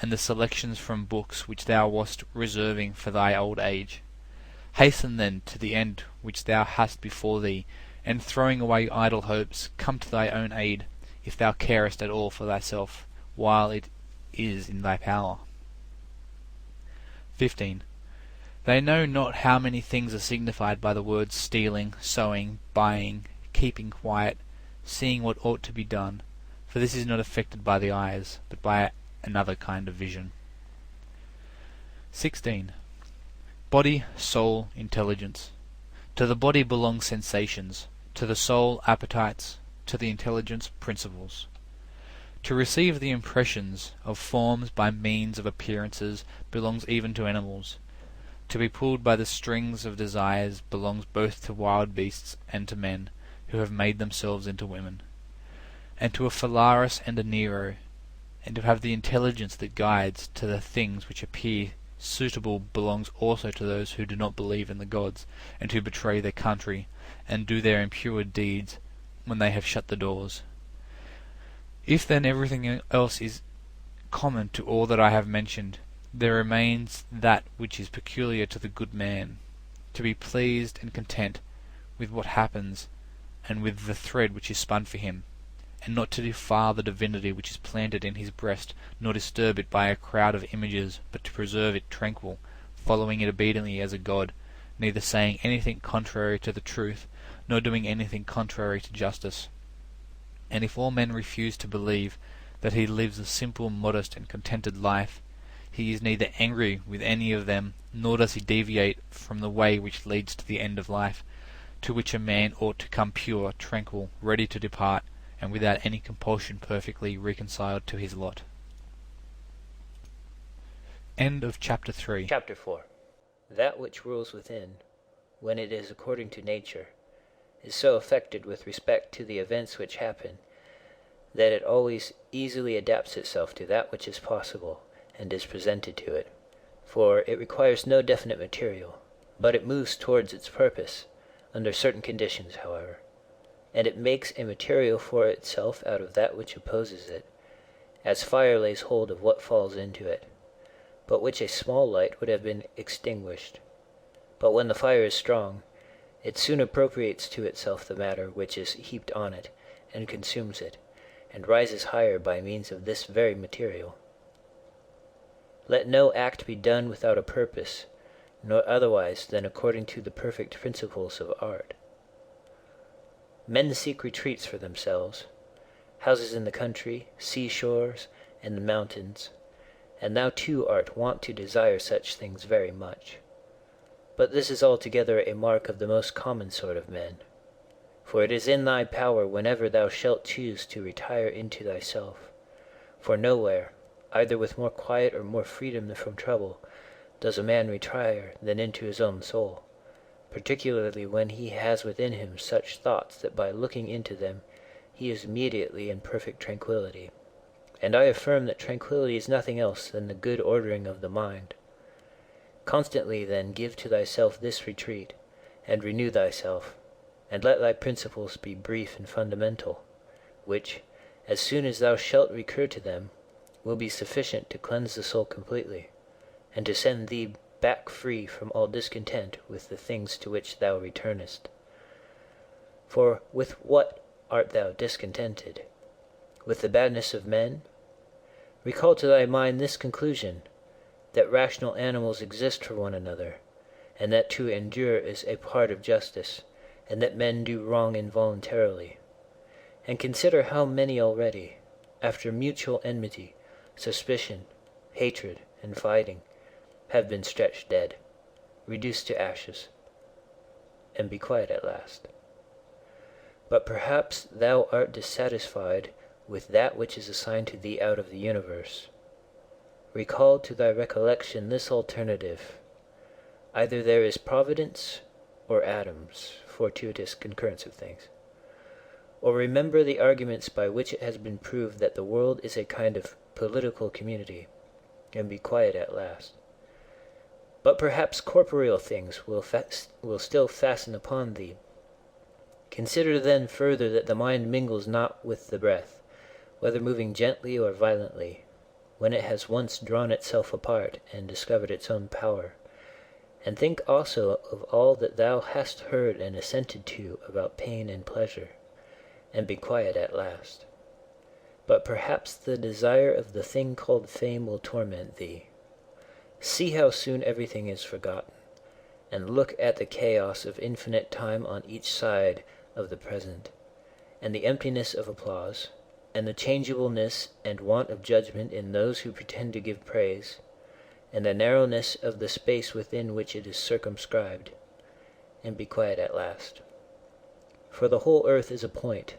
and the selections from books which thou wast reserving for thy old age. Hasten then to the end which thou hast before thee, and throwing away idle hopes, come to thy own aid, if thou carest at all for thyself, while it is in thy power. 15. They know not how many things are signified by the words stealing, sowing, buying, keeping quiet, seeing what ought to be done, for this is not affected by the eyes, but by another kind of vision. 16. Body, soul, intelligence. To the body belong sensations, to the soul appetites, to the intelligence principles. To receive the impressions of forms by means of appearances belongs even to animals. To be pulled by the strings of desires belongs both to wild beasts and to men, who have made themselves into women. And to a Phalaris and a Nero, and to have the intelligence that guides to the things which appear suitable belongs also to those who do not believe in the gods, and who betray their country, and do their impure deeds when they have shut the doors. If then everything else is common to all that I have mentioned, there remains that which is peculiar to the good man, to be pleased and content with what happens and with the thread which is spun for him, and not to defile the divinity which is planted in his breast, nor disturb it by a crowd of images, but to preserve it tranquil, following it obediently as a god, neither saying anything contrary to the truth, nor doing anything contrary to justice. And if all men refuse to believe that he lives a simple, modest, and contented life, he is neither angry with any of them, nor does he deviate from the way which leads to the end of life, to which a man ought to come pure, tranquil, ready to depart, and without any compulsion perfectly reconciled to his lot. End of Chapter 3. Chapter 4. That which rules within, when it is according to nature, is so affected with respect to the events which happen, that it always easily adapts itself to that which is possible and is presented to it, for it requires no definite material, but it moves towards its purpose, under certain conditions, however, and it makes a material for itself out of that which opposes it, as fire lays hold of what falls into it, but which a small light would have been extinguished. But when the fire is strong, it soon appropriates to itself the matter which is heaped on it, and consumes it, and rises higher by means of this very material. Let no act be done without a purpose, nor otherwise than according to the perfect principles of art. Men seek retreats for themselves, houses in the country, seashores, and the mountains, and thou too art wont to desire such things very much. But this is altogether a mark of the most common sort of men. For it is in thy power whenever thou shalt choose to retire into thyself. For nowhere, either with more quiet or more freedom from trouble, does a man retire than into his own soul, particularly when he has within him such thoughts that by looking into them he is immediately in perfect tranquillity. And I affirm that tranquillity is nothing else than the good ordering of the mind. Constantly then give to thyself this retreat, and renew thyself, and let thy principles be brief and fundamental, which, as soon as thou shalt recur to them, will be sufficient to cleanse the soul completely, and to send thee back free from all discontent with the things to which thou returnest. For with what art thou discontented? With the badness of men? Recall to thy mind this conclusion, that rational animals exist for one another, and that to endure is a part of justice, and that men do wrong involuntarily. And consider how many already, after mutual enmity, suspicion, hatred, and fighting, have been stretched dead, reduced to ashes, and be quiet at last. But perhaps thou art dissatisfied with that which is assigned to thee out of the universe. Recall to thy recollection this alternative: either there is providence or atoms, fortuitous concurrence of things. Or remember the arguments by which it has been proved that the world is a kind of political community, and be quiet at last. But perhaps corporeal things will still fasten upon thee. Consider then further that the mind mingles not with the breath, whether moving gently or violently, when it has once drawn itself apart and discovered its own power. And think also of all that thou hast heard and assented to about pain and pleasure, and be quiet at last. But perhaps the desire of the thing called fame will torment thee. See how soon everything is forgotten, and look at the chaos of infinite time on each side of the present, and the emptiness of applause, and the changeableness and want of judgment in those who pretend to give praise, and the narrowness of the space within which it is circumscribed, and be quiet at last. For the whole earth is a point,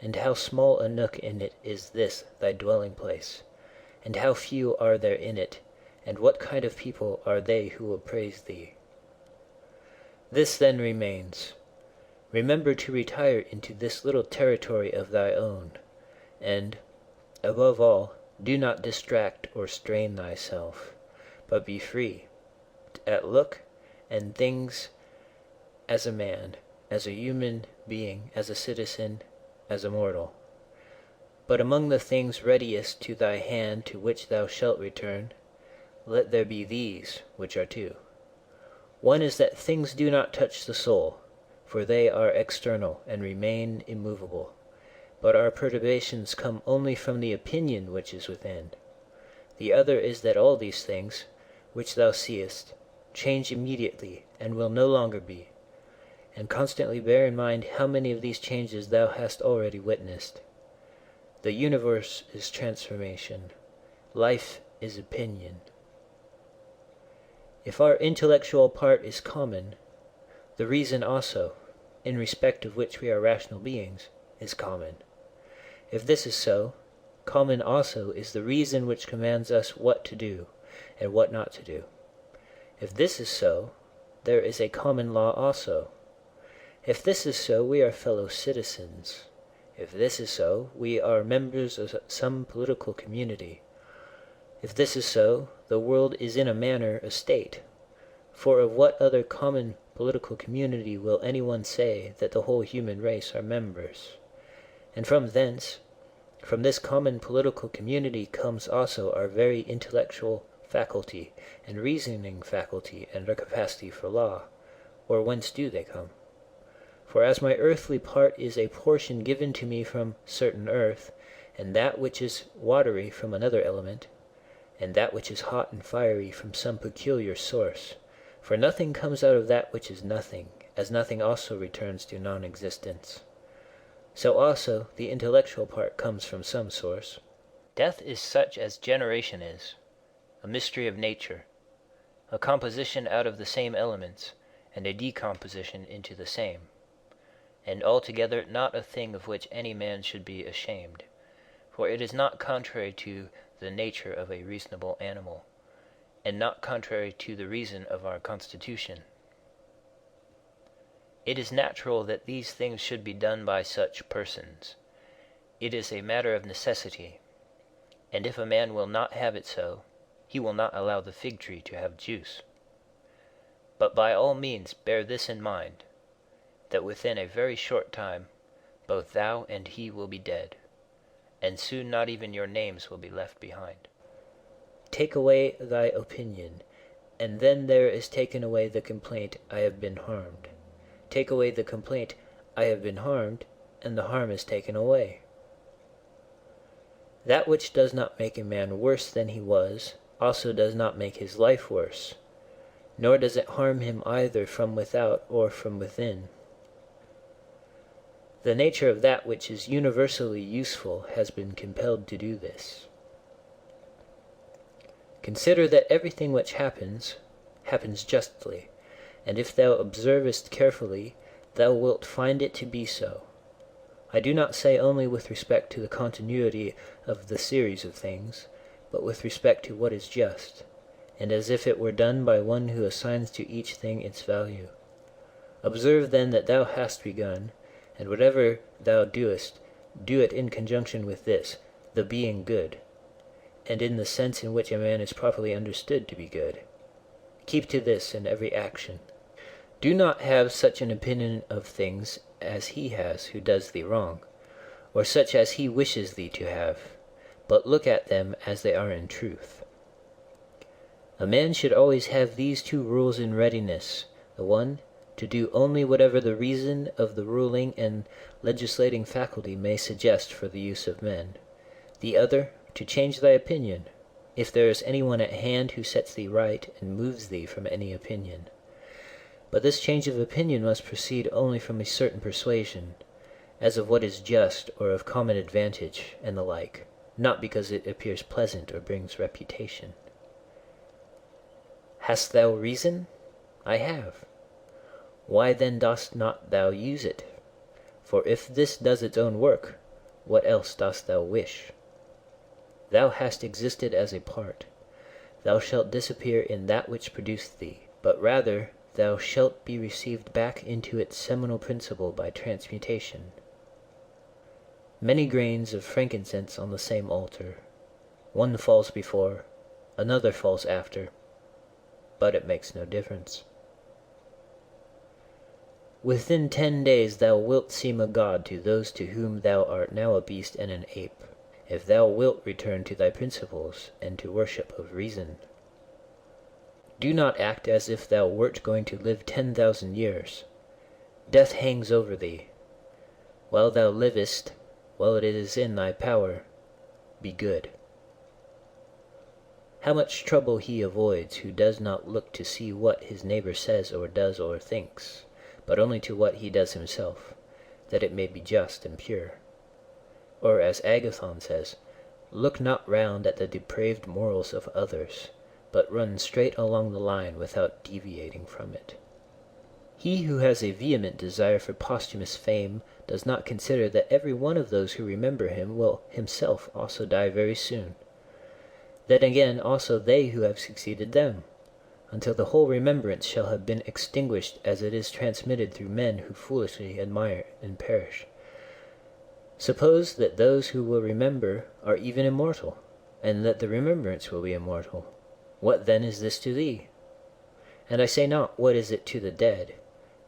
and how small a nook in it is this thy dwelling place, and how few are there in it, and what kind of people are they who will praise thee? This then remains. Remember to retire into this little territory of thy own, and, above all, do not distract or strain thyself, but be free, at look and things as a man, as a human being, as a citizen, as a mortal. But among the things readiest to thy hand to which thou shalt return, let there be these, which are two. One is that things do not touch the soul, for they are external and remain immovable, but our perturbations come only from the opinion which is within. The other is that all these things, which thou seest, change immediately and will no longer be, and constantly bear in mind how many of these changes thou hast already witnessed. The universe is transformation. Life is opinion. If our intellectual part is common, the reason also, in respect of which we are rational beings, is common. If this is so, common also is the reason which commands us what to do and what not to do. If this is so, there is a common law also. If this is so, we are fellow citizens. If this is so, we are members of some political community. If this is so, the world is in a manner a state. For of what other common political community will anyone say that the whole human race are members? And from thence, from this common political community comes also our very intellectual faculty and reasoning faculty and our capacity for law. Or whence do they come? For as my earthly part is a portion given to me from certain earth, and that which is watery from another element, and that which is hot and fiery from some peculiar source, for nothing comes out of that which is nothing, as nothing also returns to non-existence. So also the intellectual part comes from some source. Death is such as generation is, a mystery of nature, a composition out of the same elements, and a decomposition into the same. and altogether not a thing of which any man should be ashamed. For it is not contrary to the nature of a reasonable animal, and not contrary to the reason of our constitution. It is natural that these things should be done by such persons. It is a matter of necessity, and if a man will not have it so, he will not allow the fig tree to have juice. But by all means bear this in mind, that within a very short time both thou and he will be dead, and soon not even your names will be left behind. Take away thy opinion, and then there is taken away the complaint, I have been harmed. Take away the complaint, I have been harmed, and the harm is taken away. That which does not make a man worse than he was, also does not make his life worse, nor does it harm him either from without or from within. The nature of that which is universally useful has been compelled to do this. Consider that everything which happens, happens justly, and if thou observest carefully, thou wilt find it to be so. I do not say only with respect to the continuity of the series of things, but with respect to what is just, and as if it were done by one who assigns to each thing its value. Observe then that thou hast begun, and whatever thou doest, do it in conjunction with this, the being good, and in the sense in which a man is properly understood to be good. Keep to this in every action. Do not have such an opinion of things as he has who does thee wrong, or such as he wishes thee to have, but look at them as they are in truth. A man should always have these two rules in readiness: the one, to do only whatever the reason of the ruling and legislating faculty may suggest for the use of men; the other, to change thy opinion, if there is anyone at hand who sets thee right and moves thee from any opinion. But this change of opinion must proceed only from a certain persuasion, as of what is just or of common advantage, and the like, not because it appears pleasant or brings reputation. Hast thou reason? I have. Why then dost not thou use it? For if this does its own work, what else dost thou wish? Thou hast existed as a part. Thou shalt disappear in that which produced thee, but rather thou shalt be received back into its seminal principle by transmutation. Many grains of frankincense on the same altar. One falls before, another falls after, but it makes no difference. Within 10 days thou wilt seem a god to those to whom thou art now a beast and an ape, if thou wilt return to thy principles and to worship of reason. Do not act as if thou wert going to live 10,000 years. Death hangs over thee. While thou livest, while it is in thy power, be good. How much trouble he avoids who does not look to see what his neighbor says or does or thinks, but only to what he does himself, that it may be just and pure. Or as Agathon says, look not round at the depraved morals of others, but run straight along the line without deviating from it. He who has a vehement desire for posthumous fame does not consider that every one of those who remember him will himself also die very soon. Then again also they who have succeeded them, until the whole remembrance shall have been extinguished as it is transmitted through men who foolishly admire and perish. Suppose that those who will remember are even immortal, and that the remembrance will be immortal. What then is this to thee? And I say not, what is it to the dead,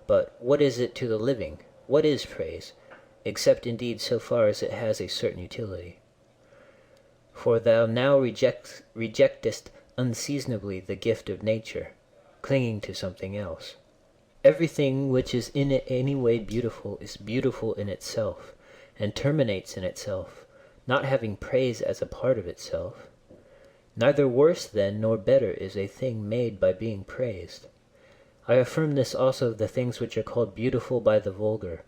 but what is it to the living? What is praise, except indeed so far as it has a certain utility? For thou now rejectest unseasonably the gift of nature, clinging to something else. Everything which is in any way beautiful is beautiful in itself, and terminates in itself, not having praise as a part of itself. Neither worse then nor better is a thing made by being praised. I affirm this also of the things which are called beautiful by the vulgar,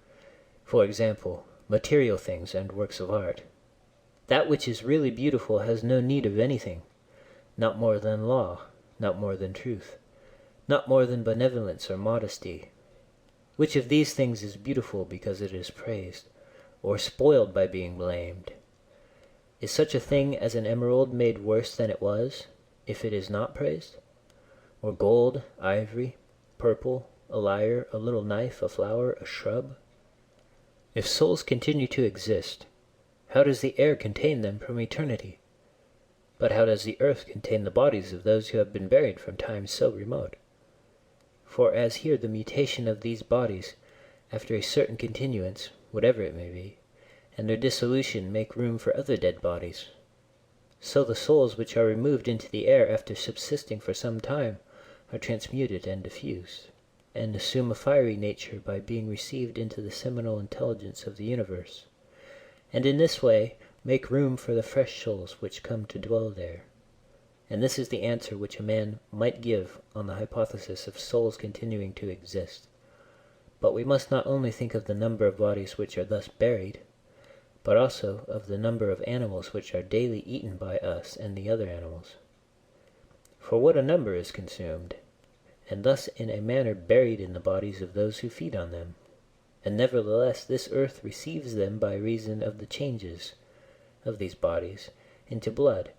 for example, material things and works of art. That which is really beautiful has no need of anything, not more than law, not more than truth, not more than benevolence or modesty. Which of these things is beautiful because it is praised, or spoiled by being blamed? Is such a thing as an emerald made worse than it was, if it is not praised? Or gold, ivory, purple, a lyre, a little knife, a flower, a shrub? If souls continue to exist, how does the air contain them from eternity? But how does the earth contain the bodies of those who have been buried from times so remote? For as here the mutation of these bodies, after a certain continuance, whatever it may be, and their dissolution make room for other dead bodies, so the souls which are removed into the air after subsisting for some time are transmuted and diffused, and assume a fiery nature by being received into the seminal intelligence of the universe, and in this way make room for the fresh souls which come to dwell there. And this is the answer which a man might give on the hypothesis of souls continuing to exist. But we must not only think of the number of bodies which are thus buried, but also of the number of animals which are daily eaten by us and the other animals. For what a number is consumed, and thus in a manner buried in the bodies of those who feed on them. And nevertheless this earth receives them by reason of the changes of these bodies into blood,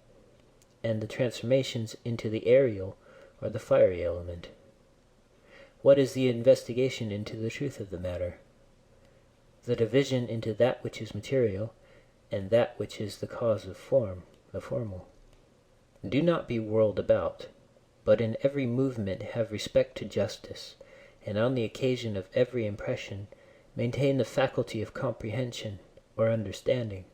and the transformations into the aerial or the fiery element. What is the investigation into the truth of the matter? The division into that which is material, and that which is the cause of form, the formal. Do not be whirled about, but in every movement have respect to justice, and on the occasion of every impression maintain the faculty of comprehension or understanding.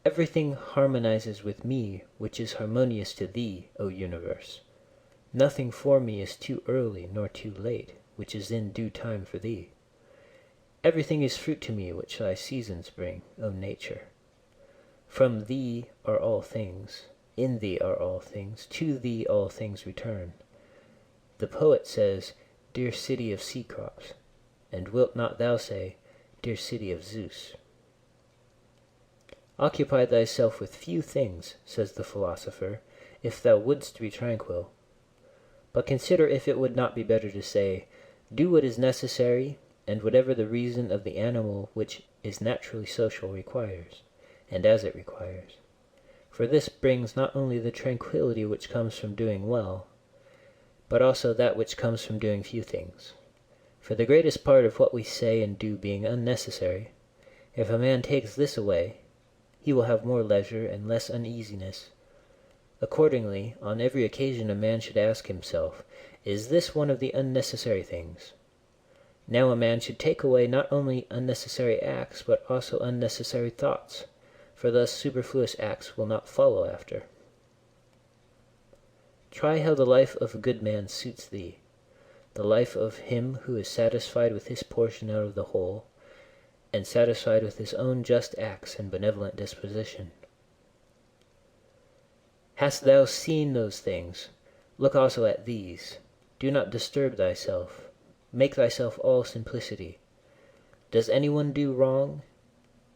Everything harmonizes with me which is harmonious to thee, O universe. Nothing for me is too early nor too late, which is in due time for thee. Everything is fruit to me which thy seasons bring, O nature. From thee are all things, in thee are all things, to thee all things return. The poet says, dear city of sea crops, and wilt not thou say, dear city of Zeus? Occupy thyself with few things, says the philosopher, if thou wouldst be tranquil. But consider if it would not be better to say, do what is necessary, and whatever the reason of the animal which is naturally social requires, and as it requires. For this brings not only the tranquility which comes from doing well, but also that which comes from doing few things. For the greatest part of what we say and do being unnecessary, if a man takes this away, he will have more leisure and less uneasiness. Accordingly, on every occasion a man should ask himself, is this one of the unnecessary things? Now a man should take away not only unnecessary acts, but also unnecessary thoughts, for thus superfluous acts will not follow after. Try how the life of a good man suits thee, the life of him who is satisfied with his portion out of the whole, and satisfied with his own just acts and benevolent disposition. Hast thou seen those things? Look also at these. Do not disturb thyself. Make thyself all simplicity. Does anyone do wrong?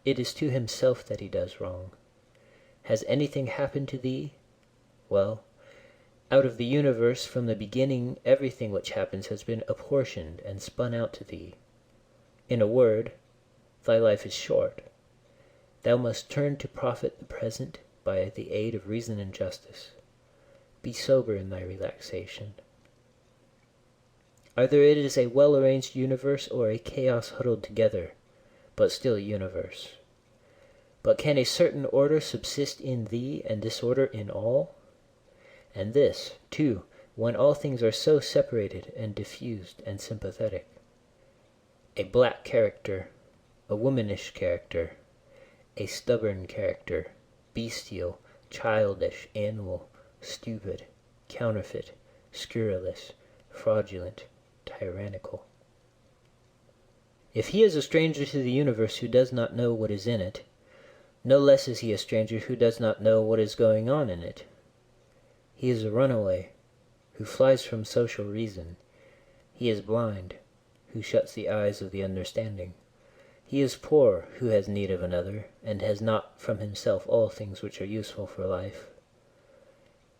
It is to himself that he does wrong. Has anything happened to thee? Well, out of the universe from the beginning everything which happens has been apportioned and spun out to thee. In a word, thy life is short. Thou must turn to profit the present by the aid of reason and justice. Be sober in thy relaxation. Either it is a well-arranged universe or a chaos huddled together, but still a universe. But can a certain order subsist in thee and disorder in all? And this, too, when all things are so separated and diffused and sympathetic. A black character, a womanish character, a stubborn character, bestial, childish, animal, stupid, counterfeit, scurrilous, fraudulent, tyrannical. If he is a stranger to the universe who does not know what is in it, no less is he a stranger who does not know what is going on in it. He is a runaway who flies from social reason. He is blind who shuts the eyes of the understanding. He is poor who has need of another, and has not from himself all things which are useful for life.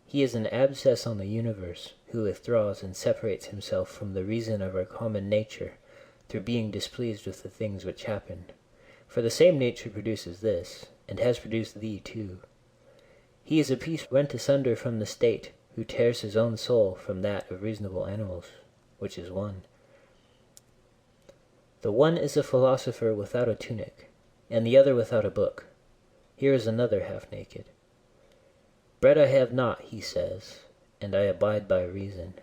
He is an abscess on the universe, who withdraws and separates himself from the reason of our common nature, through being displeased with the things which happen. For the same nature produces this, and has produced thee too. He is a piece rent asunder from the state, who tears his own soul from that of reasonable animals, which is one. The one is a philosopher without a tunic, and the other without a book. Here is another half naked. Bread I have not, he says, and I abide by reason,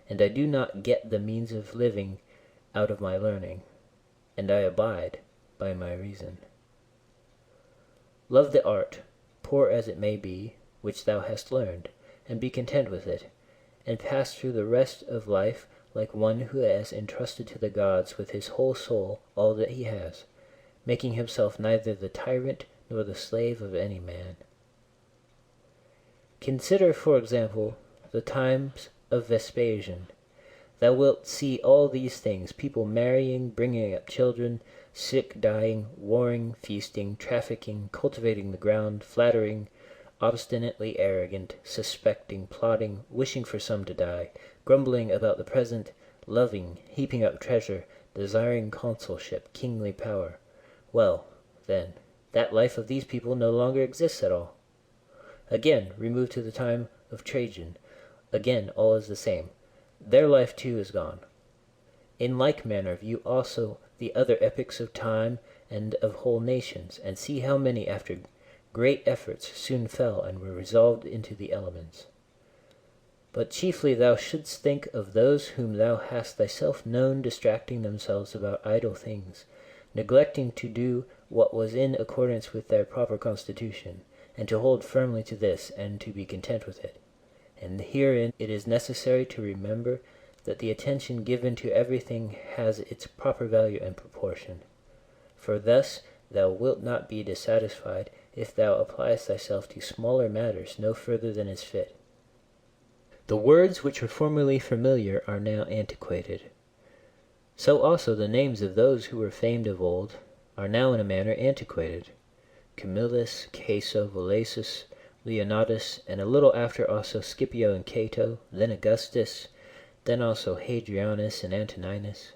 and I do not get the means of living out of my learning, and I abide by my reason. Love the art, poor as it may be, which thou hast learned, and be content with it, and pass through the rest of life like one who has entrusted to the gods with his whole soul all that he has, making himself neither the tyrant nor the slave of any man. Consider, for example, the times of Vespasian. Thou wilt see all these things, people marrying, bringing up children, sick, dying, warring, feasting, trafficking, cultivating the ground, flattering, obstinately arrogant, suspecting, plotting, wishing for some to die, grumbling about the present, loving, heaping up treasure, desiring consulship, kingly power. Well, then, that life of these people no longer exists at all. Again, remove to the time of Trajan. Again, all is the same. Their life too is gone. In like manner view also the other epochs of time and of whole nations, and see how many after great efforts soon fell and were resolved into the elements. But chiefly thou shouldst think of those whom thou hast thyself known distracting themselves about idle things, neglecting to do what was in accordance with their proper constitution, and to hold firmly to this, and to be content with it. And herein it is necessary to remember that the attention given to everything has its proper value and proportion. For thus thou wilt not be dissatisfied if thou appliest thyself to smaller matters no further than is fit. The words which were formerly familiar are now antiquated. So also the names of those who were famed of old are now in a manner antiquated. Camillus, Caeso, Valesius, Leonatus, and a little after also Scipio and Cato, then Augustus, then also Hadrianus and Antoninus.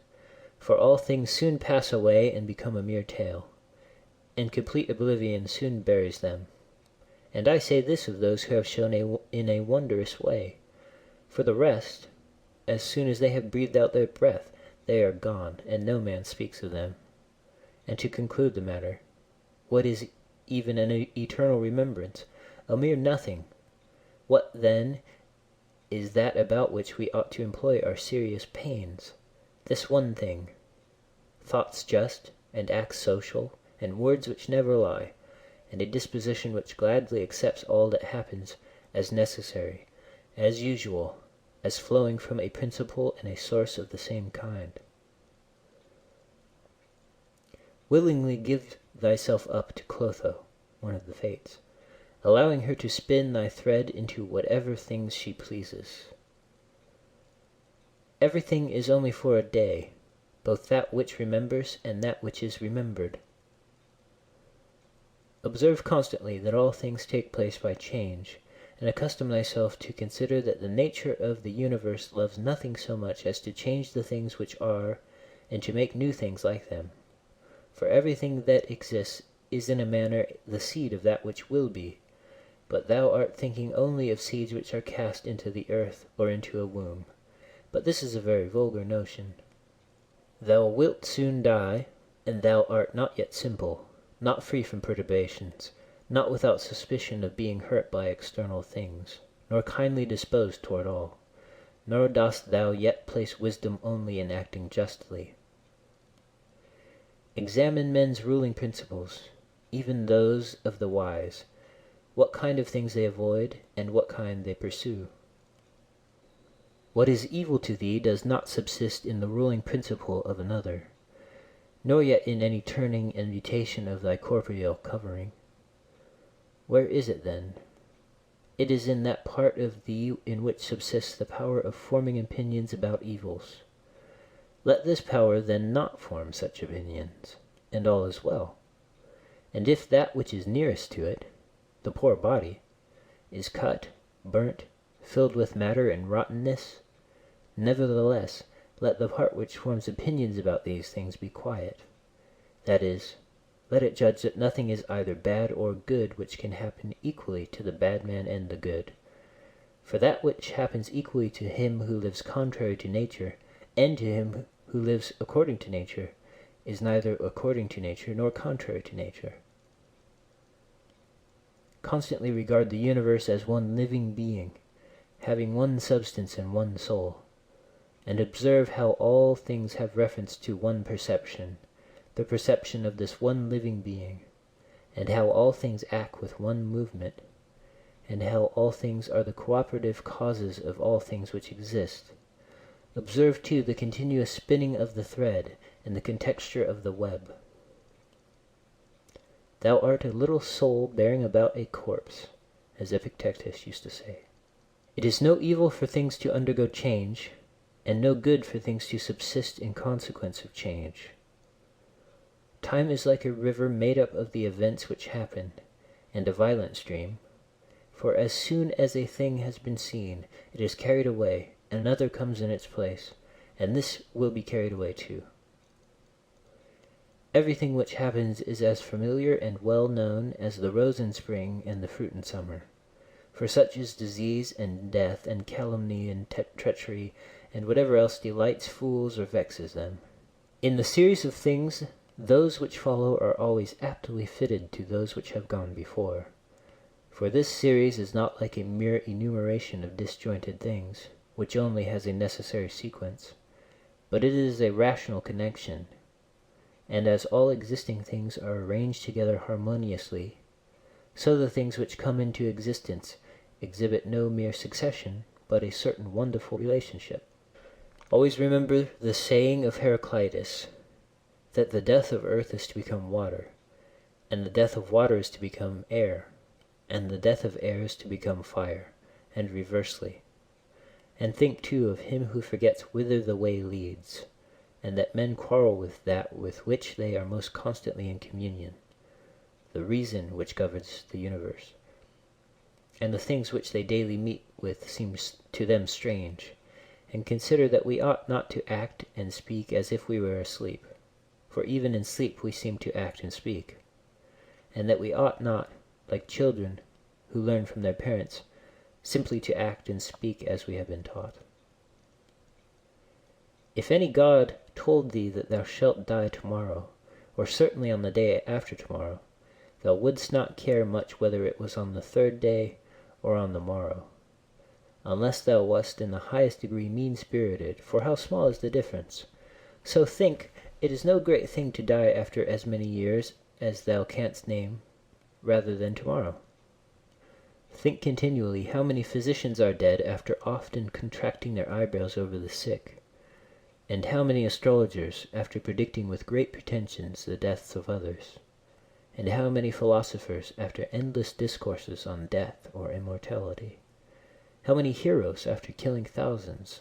For all things soon pass away and become a mere tale, and complete oblivion soon buries them. And I say this of those who have shown in a wondrous way. For the rest, as soon as they have breathed out their breath, they are gone, and no man speaks of them. And to conclude the matter, what is even an eternal remembrance? A mere nothing. What, then, is that about which we ought to employ our serious pains? This one thing: thoughts just, and acts social, and words which never lie, and a disposition which gladly accepts all that happens as necessary, as usual, as flowing from a principle and a source of the same kind. Willingly give thyself up to Clotho, one of the Fates, allowing her to spin thy thread into whatever things she pleases. Everything is only for a day, both that which remembers and that which is remembered. Observe constantly that all things take place by change, and accustom thyself to consider that the nature of the universe loves nothing so much as to change the things which are, and to make new things like them. For everything that exists is in a manner the seed of that which will be, but thou art thinking only of seeds which are cast into the earth or into a womb. But this is a very vulgar notion. Thou wilt soon die, and thou art not yet simple, not free from perturbations, not without suspicion of being hurt by external things, nor kindly disposed toward all, nor dost thou yet place wisdom only in acting justly. Examine men's ruling principles, even those of the wise, what kind of things they avoid, and what kind they pursue. What is evil to thee does not subsist in the ruling principle of another, nor yet in any turning and mutation of thy corporeal covering. Where is it then? It is in that part of thee in which subsists the power of forming opinions about evils. Let this power then not form such opinions, and all is well. And if that which is nearest to it, the poor body, is cut, burnt, filled with matter and rottenness, nevertheless let the part which forms opinions about these things be quiet. That is, let it judge that nothing is either bad or good which can happen equally to the bad man and the good. For that which happens equally to him who lives contrary to nature, and to him who lives according to nature, is neither according to nature nor contrary to nature. Constantly regard the universe as one living being, having one substance and one soul, and observe how all things have reference to one perception, the perception of this one living being, and how all things act with one movement, and how all things are the cooperative causes of all things which exist. Observe, too, the continuous spinning of the thread and the contexture of the web. Thou art a little soul bearing about a corpse, as Epictetus used to say. It is no evil for things to undergo change, and no good for things to subsist in consequence of change. Time is like a river made up of the events which happen, and a violent stream, for as soon as a thing has been seen, it is carried away, and another comes in its place, and this will be carried away too. Everything which happens is as familiar and well known as the rose in spring and the fruit in summer. For such is disease and death and calumny and treachery and whatever else delights fools or vexes them. In the series of things, those which follow are always aptly fitted to those which have gone before. For this series is not like a mere enumeration of disjointed things, which only has a necessary sequence, but it is a rational connection. And as all existing things are arranged together harmoniously, so the things which come into existence exhibit no mere succession, but a certain wonderful relationship. Always remember the saying of Heraclitus, that the death of earth is to become water, and the death of water is to become air, and the death of air is to become fire, and reversely. And think too of him who forgets whither the way leads, and that men quarrel with that with which they are most constantly in communion, the reason which governs the universe. And the things which they daily meet with seem to them strange, and consider that we ought not to act and speak as if we were asleep, for even in sleep we seem to act and speak, and that we ought not, like children who learn from their parents, simply to act and speak as we have been taught. If any god told thee that thou shalt die tomorrow, or certainly on the day after tomorrow, thou wouldst not care much whether it was on the third day or on the morrow, unless thou wast in the highest degree mean-spirited, for how small is the difference? So think, it is no great thing to die after as many years as thou canst name, rather than tomorrow. Think continually how many physicians are dead after often contracting their eyebrows over the sick, and how many astrologers after predicting with great pretensions the deaths of others, and how many philosophers after endless discourses on death or immortality, how many heroes after killing thousands,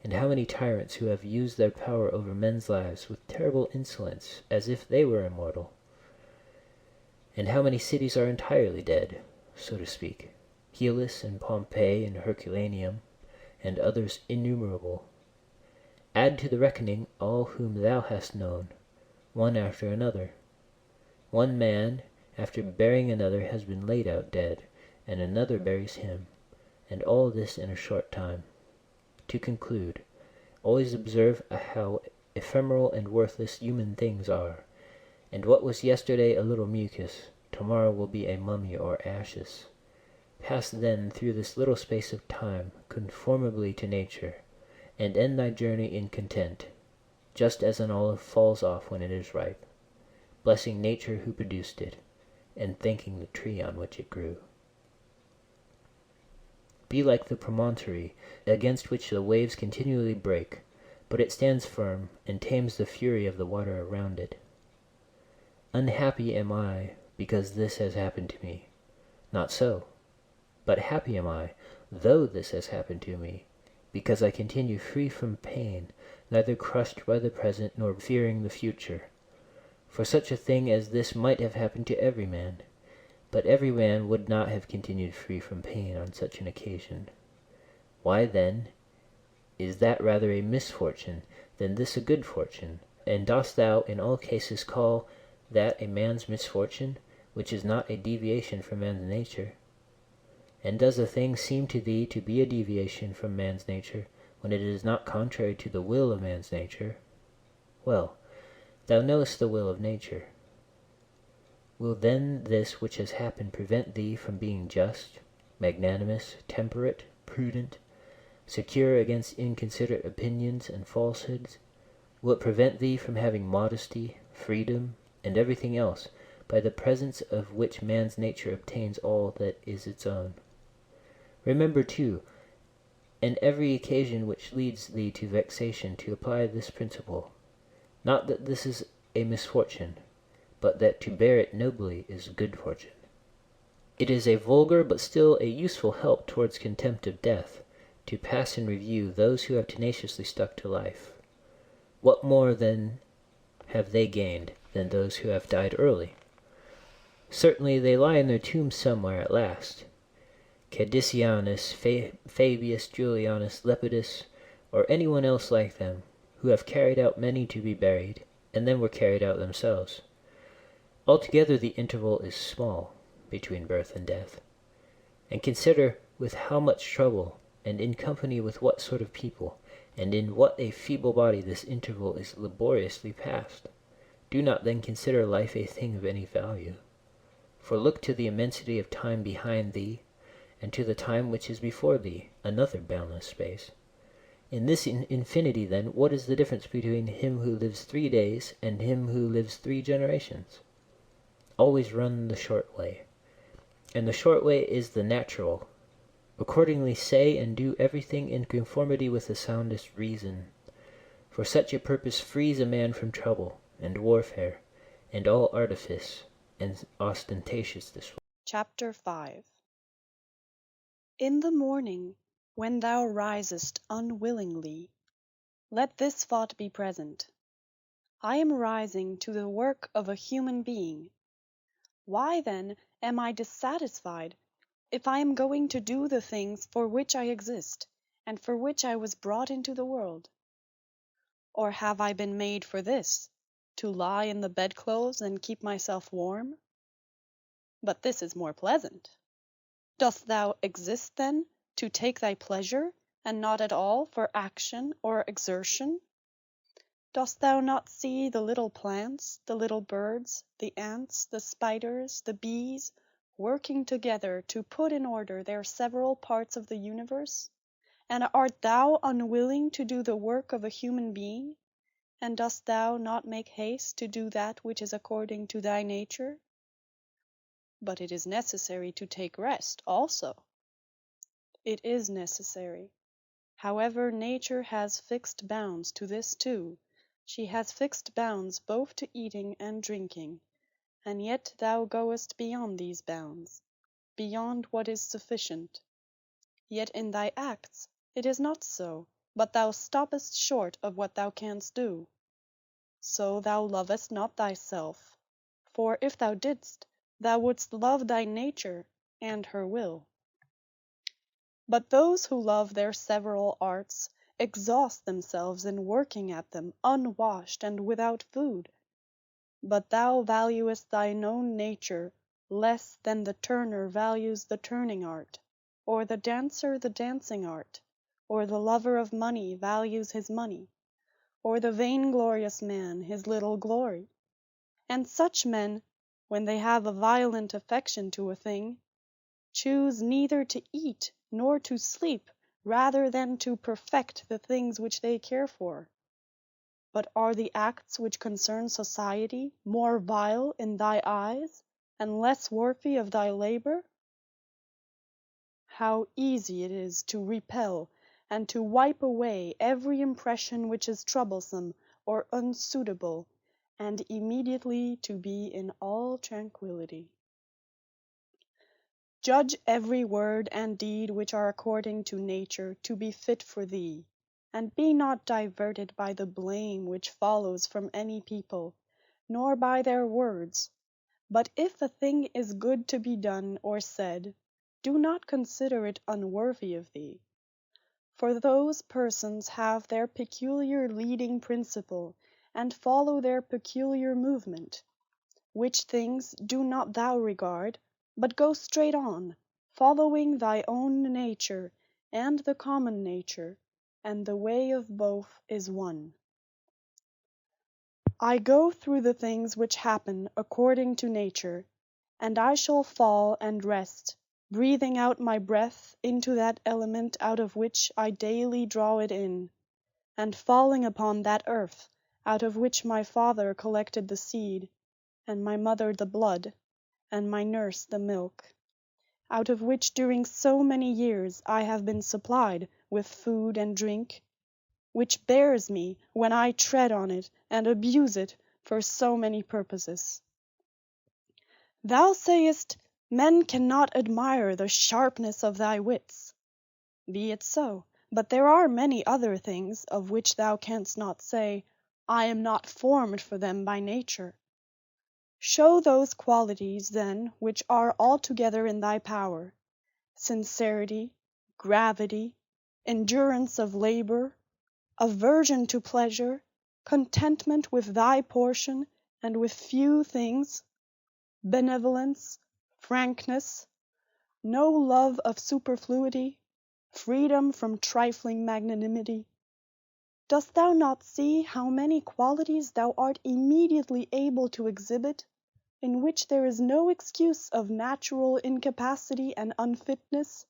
and how many tyrants who have used their power over men's lives with terrible insolence as if they were immortal, and how many cities are entirely dead, so to speak, Hellas and Pompeii and Herculaneum, and others innumerable. Add to the reckoning all whom thou hast known, one after another. One man, after burying another, has been laid out dead, and another buries him, and all this in a short time. To conclude, always observe how ephemeral and worthless human things are, and what was yesterday a little mucus, tomorrow will be a mummy or ashes. Pass then through this little space of time conformably to nature, and end thy journey in content, just as an olive falls off when it is ripe, blessing nature who produced it, and thanking the tree on which it grew. Be like the promontory against which the waves continually break, but it stands firm and tames the fury of the water around it. Unhappy am I because this has happened to me. Not so, but happy am I, though this has happened to me, because I continue free from pain, neither crushed by the present nor fearing the future. For such a thing as this might have happened to every man, but every man would not have continued free from pain on such an occasion. Why then, is that rather a misfortune than this a good fortune? And dost thou in all cases call that a man's misfortune, which is not a deviation from man's nature? And does a thing seem to thee to be a deviation from man's nature, when it is not contrary to the will of man's nature? Well, thou knowest the will of nature. Will then this which has happened prevent thee from being just, magnanimous, temperate, prudent, secure against inconsiderate opinions and falsehoods? Will it prevent thee from having modesty, freedom, and everything else, by the presence of which man's nature obtains all that is its own? Remember, too, and every occasion which leads thee to vexation, to apply this principle, not that this is a misfortune, but that to bear it nobly is good fortune. It is a vulgar but still a useful help towards contempt of death, to pass in review those who have tenaciously stuck to life. What more then have they gained than those who have died early? Certainly they lie in their tombs somewhere at last. Cadicianus, Fabius Julianus Lepidus, or anyone else like them, who have carried out many to be buried, and then were carried out themselves. Altogether the interval is small between birth and death. And consider with how much trouble, and in company with what sort of people, and in what a feeble body this interval is laboriously passed. Do not then consider life a thing of any value. For look to the immensity of time behind thee, and to the time which is before thee, another boundless space. In this infinity, then, what is the difference between him who lives 3 days and him who lives 3 generations? Always run the short way, and the short way is the natural. Accordingly say and do everything in conformity with the soundest reason, for such a purpose frees a man from trouble, and warfare, and all artifice, and ostentatious display. Chapter 5. In the morning, when thou risest unwillingly, let this thought be present: I am rising to the work of a human being. Why then am I dissatisfied if I am going to do the things for which I exist, and for which I was brought into the world? Or have I been made for this, to lie in the bedclothes and keep myself warm? But this is more pleasant. Dost thou exist, then, to take thy pleasure, and not at all for action or exertion? Dost thou not see the little plants, the little birds, the ants, the spiders, the bees, working together to put in order their several parts of the universe? And art thou unwilling to do the work of a human being? And dost thou not make haste to do that which is according to thy nature? But it is necessary to take rest also. It is necessary. However, nature has fixed bounds to this too. She has fixed bounds both to eating and drinking, and yet thou goest beyond these bounds, beyond what is sufficient. Yet in thy acts it is not so, but thou stoppest short of what thou canst do. So thou lovest not thyself, for if thou didst, thou wouldst love thy nature and her will. But those who love their several arts exhaust themselves in working at them unwashed and without food. But thou valuest thine own nature less than the turner values the turning art, or the dancer the dancing art, or the lover of money values his money, or the vainglorious man his little glory. And such men, when they have a violent affection to a thing, choose neither to eat nor to sleep rather than to perfect the things which they care for. But are the acts which concern society more vile in thy eyes, and less worthy of thy labor? How easy it is to repel and to wipe away every impression which is troublesome or unsuitable, and immediately to be in all tranquillity. Judge every word and deed which are according to nature to be fit for thee, and be not diverted by the blame which follows from any people, nor by their words. But if a thing is good to be done or said, do not consider it unworthy of thee. For those persons have their peculiar leading principle, and follow their peculiar movement, which things do not thou regard, but go straight on, following thy own nature, and the common nature, and the way of both is one. I go through the things which happen according to nature, and I shall fall and rest, breathing out my breath into that element out of which I daily draw it in, and falling upon that earth out of which my father collected the seed, and my mother the blood, and my nurse the milk, out of which during so many years I have been supplied with food and drink, which bears me when I tread on it and abuse it for so many purposes. Thou sayest, men cannot admire the sharpness of thy wits. Be it so, but there are many other things of which thou canst not say, I am not formed for them by nature. Show those qualities, then, which are altogether in thy power: sincerity, gravity, endurance of labor, aversion to pleasure, contentment with thy portion and with few things, benevolence, frankness, no love of superfluity, freedom from trifling magnanimity. Dost thou not see how many qualities thou art immediately able to exhibit, in which there is no excuse of natural incapacity and unfitness,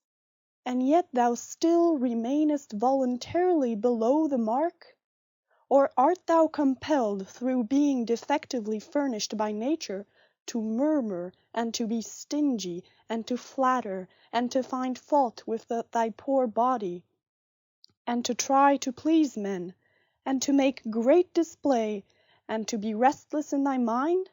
and yet thou still remainest voluntarily below the mark? Or art thou compelled, through being defectively furnished by nature, to murmur, and to be stingy, and to flatter, and to find fault with thy poor body, and to try to please men, and to make great display, and to be restless in thy mind?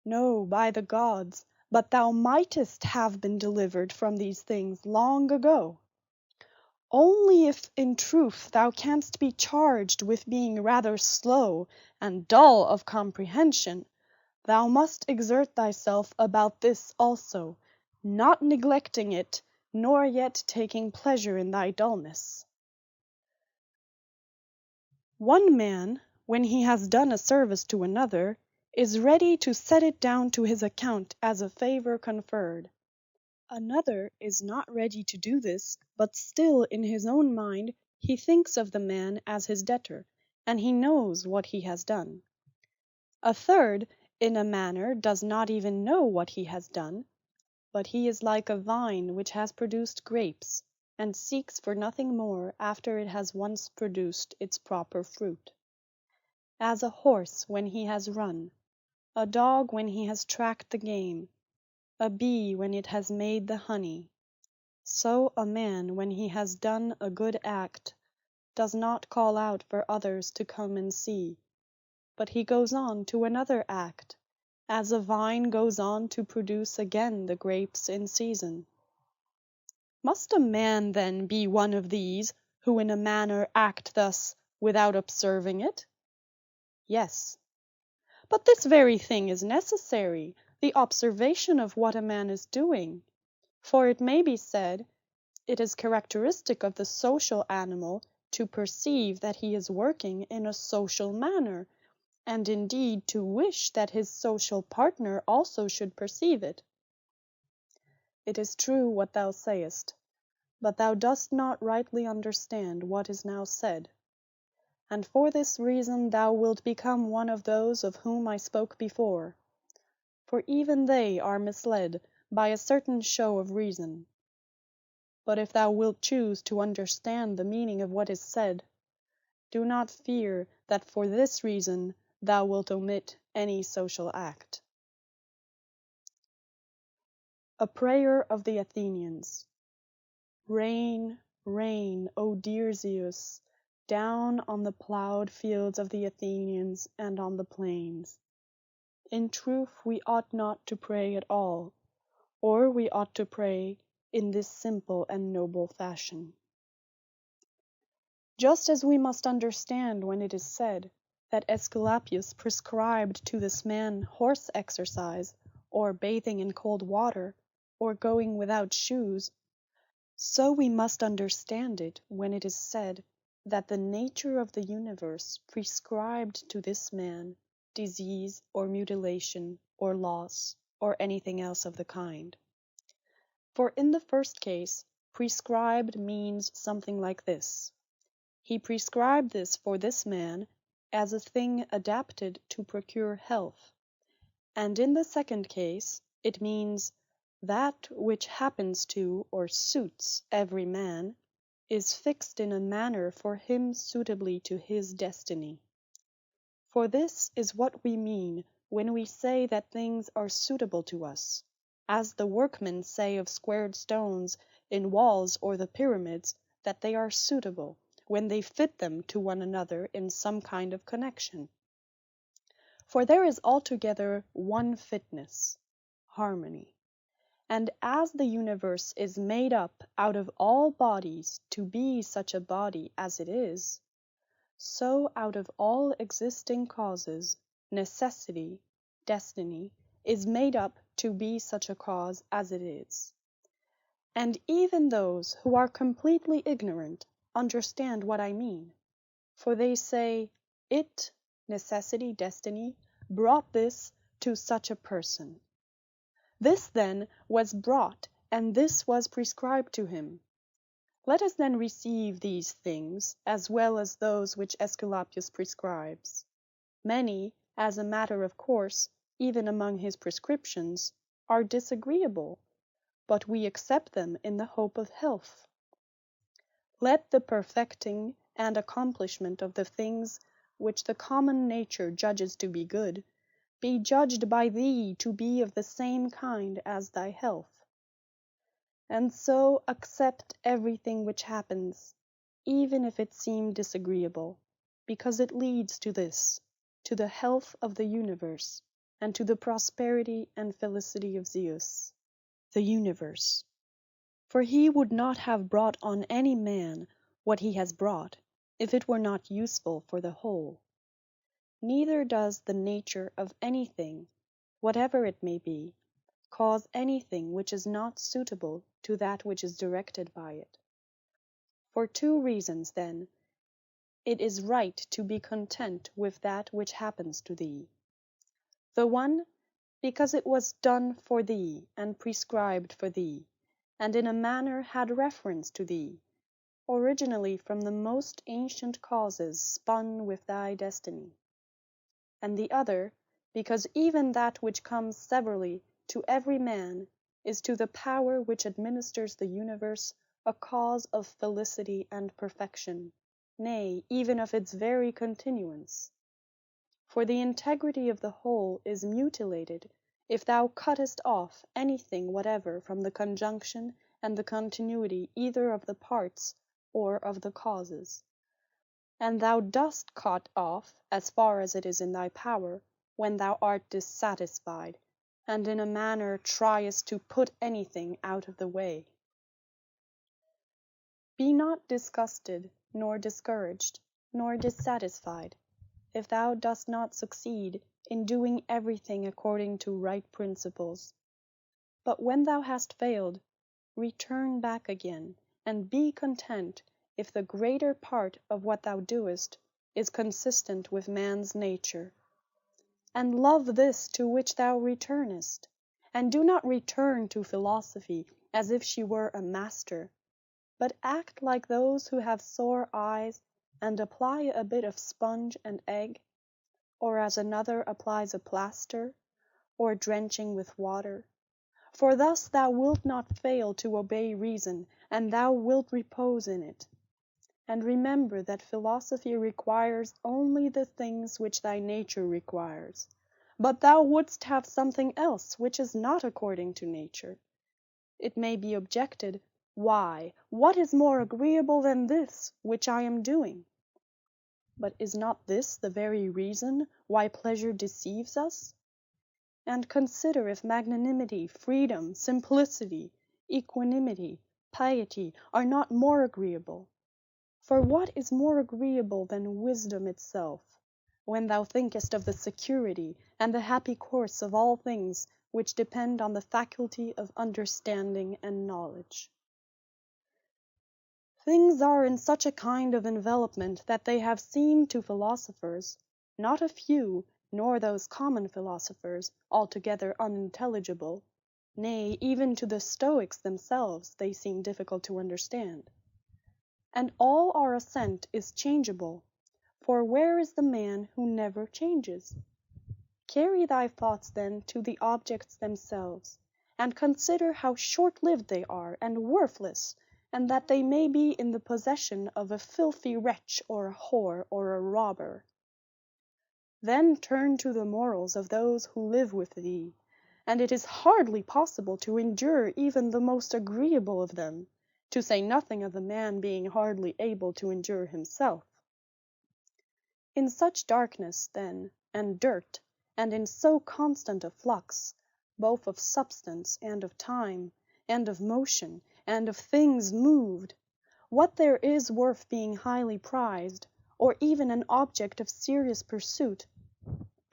No, by the gods, but thou mightest have been delivered from these things long ago. Only if in truth thou canst be charged with being rather slow and dull of comprehension, thou must exert thyself about this also, not neglecting it, nor yet taking pleasure in thy dullness. One man, when he has done a service to another, is ready to set it down to his account as a favor conferred. Another is not ready to do this, but still in his own mind he thinks of the man as his debtor, and he knows what he has done. A third, in a manner, does not even know what he has done, but he is like a vine which has produced grapes, and seeks for nothing more after it has once produced its proper fruit. As a horse when he has run, a dog when he has tracked the game, a bee when it has made the honey, so a man when he has done a good act does not call out for others to come and see, but he goes on to another act, as a vine goes on to produce again the grapes in season. Must a man then be one of these, who in a manner act thus without observing it? Yes. But this very thing is necessary, the observation of what a man is doing. For it may be said, it is characteristic of the social animal to perceive that he is working in a social manner, and indeed to wish that his social partner also should perceive it. It is true what thou sayest, but thou dost not rightly understand what is now said, and for this reason thou wilt become one of those of whom I spoke before, for even they are misled by a certain show of reason. But if thou wilt choose to understand the meaning of what is said, do not fear that for this reason thou wilt omit any social act. A prayer of the Athenians. Rain, rain, O dear Zeus, down on the ploughed fields of the Athenians and on the plains. In truth we ought not to pray at all, or we ought to pray in this simple and noble fashion. Just as we must understand when it is said that Aesculapius prescribed to this man horse exercise, or bathing in cold water, or going without shoes, So we must understand it when it is said that the nature of the universe prescribed to this man disease or mutilation or loss or anything else of the kind. For in the first case, prescribed means something like this: he prescribed this for this man as a thing adapted to procure health. And in the second case, it means that which happens to or suits every man is fixed in a manner for him suitably to his destiny. For this is what we mean when we say that things are suitable to us, as the workmen say of squared stones in walls or the pyramids that they are suitable, when they fit them to one another in some kind of connection. For there is altogether one fitness, harmony. And as the universe is made up out of all bodies to be such a body as it is, so out of all existing causes, necessity, destiny, is made up to be such a cause as it is. And even those who are completely ignorant understand what I mean, for they say, it, necessity, destiny, brought this to such a person. This then was brought, and this was prescribed to him. Let us then receive these things, as well as those which Aesculapius prescribes. Many, as a matter of course, even among his prescriptions, are disagreeable, but we accept them in the hope of health. Let the perfecting and accomplishment of the things which the common nature judges to be good, be judged by thee to be of the same kind as thy health. And so accept everything which happens, even if it seem disagreeable, because it leads to this, to the health of the universe, and to the prosperity and felicity of Zeus. The universe. For he would not have brought on any man what he has brought, if it were not useful for the whole. Neither does the nature of anything, whatever it may be, cause anything which is not suitable to that which is directed by it. For two reasons, then, it is right to be content with that which happens to thee. The one, because it was done for thee, and prescribed for thee, and in a manner had reference to thee, originally from the most ancient causes spun with thy destiny. And the other, because even that which comes severally to every man is to the power which administers the universe a cause of felicity and perfection, nay, even of its very continuance. For the integrity of the whole is mutilated if thou cuttest off anything whatever from the conjunction and the continuity either of the parts or of the causes. And thou dost cut off, as far as it is in thy power, when thou art dissatisfied, and in a manner triest to put anything out of the way. Be not disgusted, nor discouraged, nor dissatisfied, if thou dost not succeed in doing everything according to right principles. But when thou hast failed, return back again, and be content if the greater part of what thou doest is consistent with man's nature. And love this to which thou returnest, and do not return to philosophy as if she were a master, but act like those who have sore eyes and apply a bit of sponge and egg, or as another applies a plaster, or drenching with water. For thus thou wilt not fail to obey reason, and thou wilt repose in it. And remember that philosophy requires only the things which thy nature requires. But thou wouldst have something else which is not according to nature. It may be objected, Why, what is more agreeable than this which I am doing? But is not this the very reason why pleasure deceives us? And consider if magnanimity, freedom, simplicity, equanimity, piety are not more agreeable. For what is more agreeable than wisdom itself, when thou thinkest of the security and the happy course of all things which depend on the faculty of understanding and knowledge? Things are in such a kind of envelopment that they have seemed to philosophers, not a few, nor those common philosophers, altogether unintelligible; nay, even to the Stoics themselves they seem difficult to understand. And all our assent is changeable, for where is the man who never changes? Carry thy thoughts then to the objects themselves, and consider how short-lived they are, and worthless, and that they may be in the possession of a filthy wretch, or a whore, or a robber. Then turn to the morals of those who live with thee, and it is hardly possible to endure even the most agreeable of them, to say nothing of the man being hardly able to endure himself. In such darkness, then, and dirt, and in so constant a flux, both of substance, and of time, and of motion, and of things moved, what there is worth being highly prized, or even an object of serious pursuit,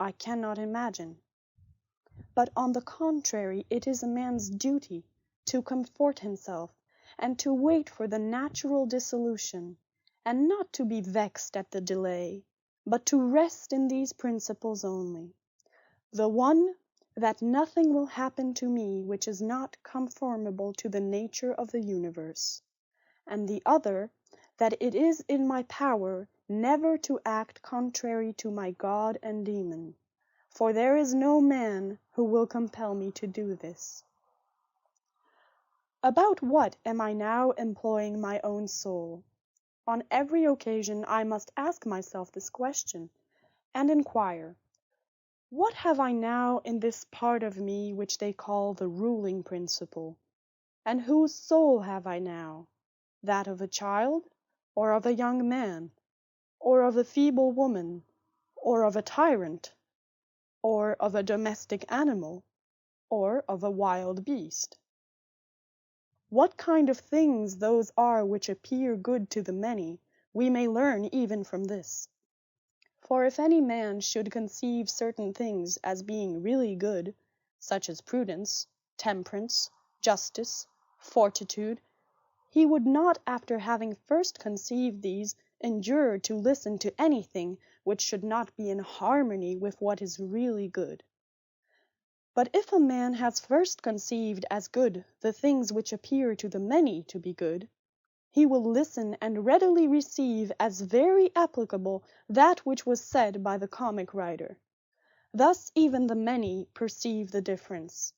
I cannot imagine. But on the contrary, it is a man's duty to comfort himself, and to wait for the natural dissolution, and not to be vexed at the delay, but to rest in these principles only: the one, that nothing will happen to me which is not conformable to the nature of the universe; and the other, that it is in my power never to act contrary to my God and Daemon, for there is no man who will compel me to do this. About what am I now employing my own soul? On every occasion I must ask myself this question, and inquire, what have I now in this part of me which they call the ruling principle? And whose soul have I now? That of a child, or of a young man, or of a feeble woman, or of a tyrant, or of a domestic animal, or of a wild beast? What kind of things those are which appear good to the many, we may learn even from this. For if any man should conceive certain things as being really good, such as prudence, temperance, justice, fortitude, he would not, after having first conceived these, endure to listen to anything which should not be in harmony with what is really good. But if a man has first conceived as good the things which appear to the many to be good, he will listen and readily receive as very applicable that which was said by the comic writer. Thus even the many perceive the difference.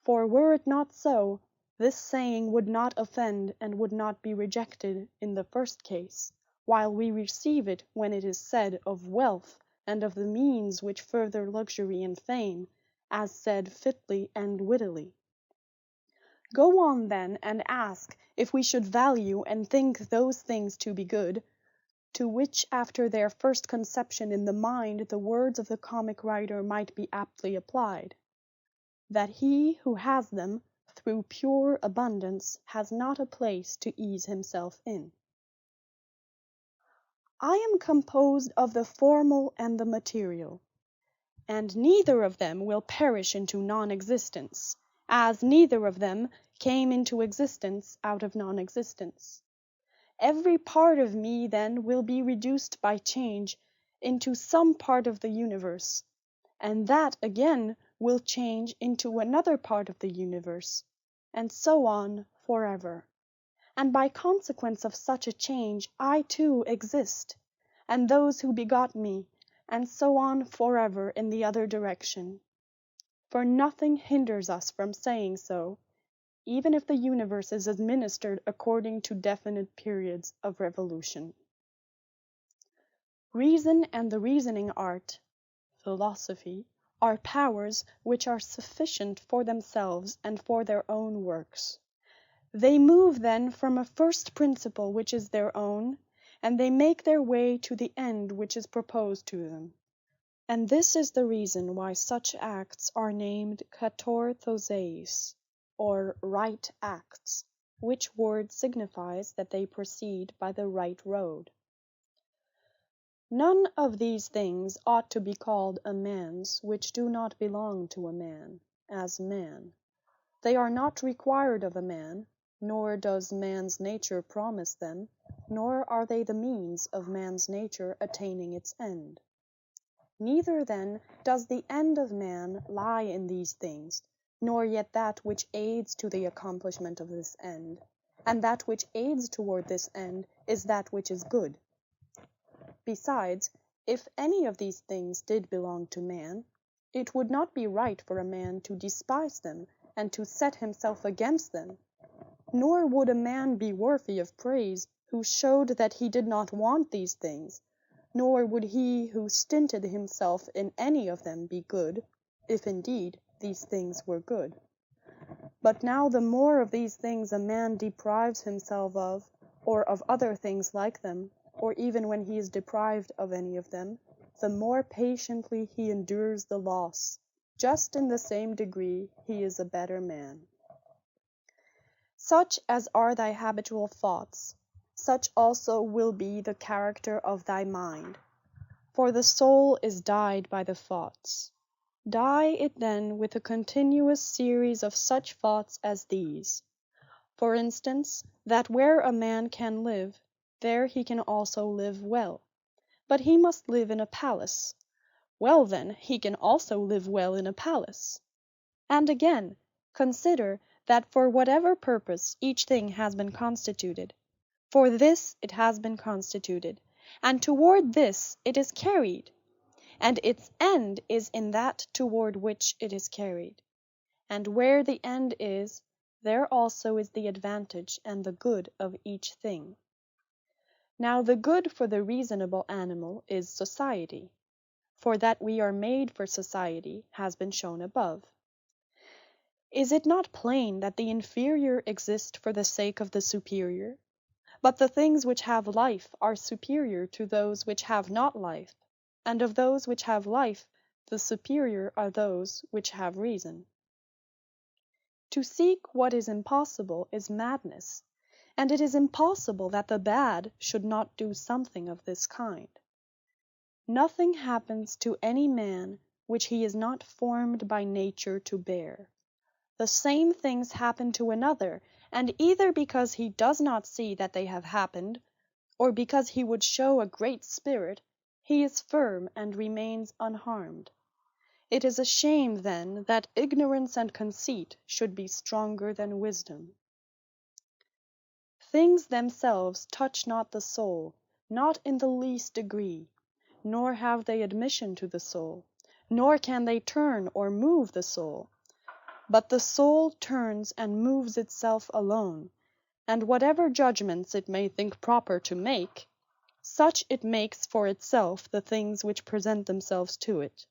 For were it not so, this saying would not offend and would not be rejected in the first case, while we receive it when it is said of wealth, and of the means which further luxury and fame, as said fitly and wittily. Go on then, and ask if we should value and think those things to be good, to which after their first conception in the mind the words of the comic writer might be aptly applied: that he who has them through pure abundance has not a place to ease himself in. I am composed of the formal and the material, and neither of them will perish into non-existence, as neither of them came into existence out of non-existence. Every part of me then will be reduced by change into some part of the universe, and that again will change into another part of the universe, and so on forever. And by consequence of such a change I too exist, and those who begot me, and so on forever in the other direction. For nothing hinders us from saying so, even if the universe is administered according to definite periods of revolution. Reason and the reasoning art, philosophy, are powers which are sufficient for themselves and for their own works. They move then from a first principle which is their own, and they make their way to the end which is proposed to them. And this is the reason why such acts are named katorthoseis, or right acts, which word signifies that they proceed by the right road. None of these things ought to be called a man's which do not belong to a man, as man. They are not required of a man, nor does man's nature promise them, nor are they the means of man's nature attaining its end. Neither then does the end of man lie in these things, nor yet that which aids to the accomplishment of this end, and that which aids toward this end is that which is good. Besides, if any of these things did belong to man, it would not be right for a man to despise them and to set himself against them, nor would a man be worthy of praise who showed that he did not want these things, nor would he who stinted himself in any of them be good, if indeed these things were good. But now the more of these things a man deprives himself of, or of other things like them, or even when he is deprived of any of them, the more patiently he endures the loss, just in the same degree he is a better man. Such as are thy habitual thoughts, such also will be the character of thy mind. For the soul is dyed by the thoughts. Dye it then with a continuous series of such thoughts as these. For instance, that where a man can live, there he can also live well. But he must live in a palace. Well then, he can also live well in a palace. And again, consider that for whatever purpose each thing has been constituted, for this it has been constituted, and toward this it is carried, and its end is in that toward which it is carried. And where the end is, there also is the advantage and the good of each thing. Now the good for the reasonable animal is society, for that we are made for society has been shown above. Is it not plain that the inferior exist for the sake of the superior? But the things which have life are superior to those which have not life, and of those which have life, the superior are those which have reason. To seek what is impossible is madness, and it is impossible that the bad should not do something of this kind. Nothing happens to any man which he is not formed by nature to bear. The same things happen to another, and either because he does not see that they have happened, or because he would show a great spirit, he is firm and remains unharmed. It is a shame, then, that ignorance and conceit should be stronger than wisdom. Things themselves touch not the soul, not in the least degree, nor have they admission to the soul, nor can they turn or move the soul. But the soul turns and moves itself alone, and whatever judgments it may think proper to make, such it makes for itself the things which present themselves to it.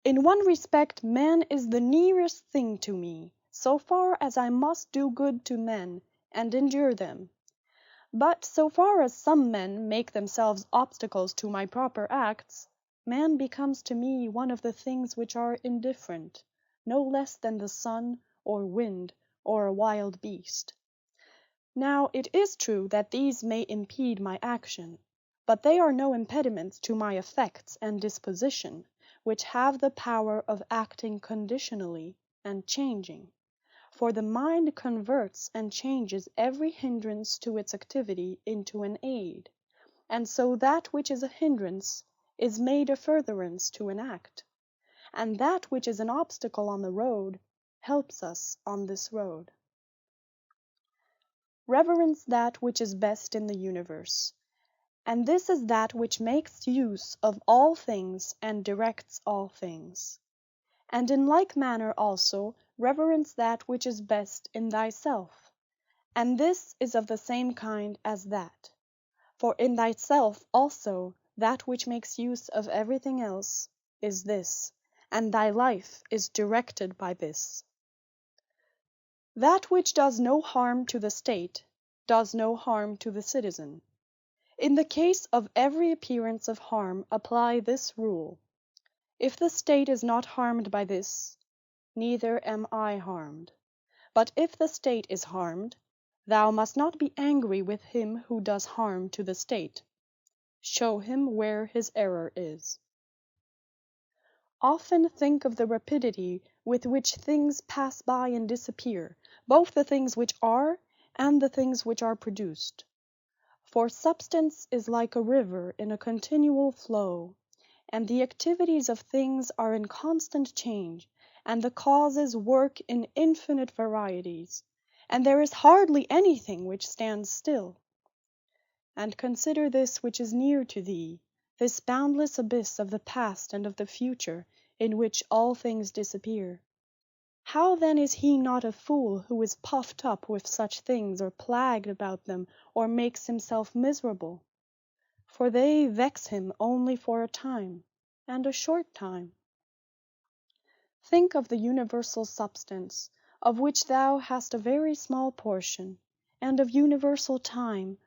In one respect man is the nearest thing to me, so far as I must do good to men, and endure them. But so far as some men make themselves obstacles to my proper acts, man becomes to me one of the things which are indifferent, no less than the sun, or wind, or a wild beast. Now it is true that these may impede my action, but they are no impediments to my affects and disposition, which have the power of acting conditionally and changing. For the mind converts and changes every hindrance to its activity into an aid, and so that which is a hindrance is made a furtherance to an act, and that which is an obstacle on the road helps us on this road. Reverence that which is best in the universe, and this is that which makes use of all things and directs all things. And in like manner also reverence that which is best in thyself, and this is of the same kind as that. For in thyself also that which makes use of everything else is this, and thy life is directed by this. That which does no harm to the state does no harm to the citizen. In the case of every appearance of harm apply this rule: if the state is not harmed by this, neither am I harmed. But if the state is harmed, thou must not be angry with him who does harm to the state. Show him where his error is. Often think of the rapidity with which things pass by and disappear, both the things which are and the things which are produced. For substance is like a river in a continual flow, and the activities of things are in constant change, and the causes work in infinite varieties, and there is hardly anything which stands still. And consider this which is near to thee, this boundless abyss of the past and of the future, in which all things disappear. How then is he not a fool who is puffed up with such things, or plagued about them, or makes himself miserable? For they vex him only for a time, and a short time. Think of the universal substance, of which thou hast a very small portion, and of universal time,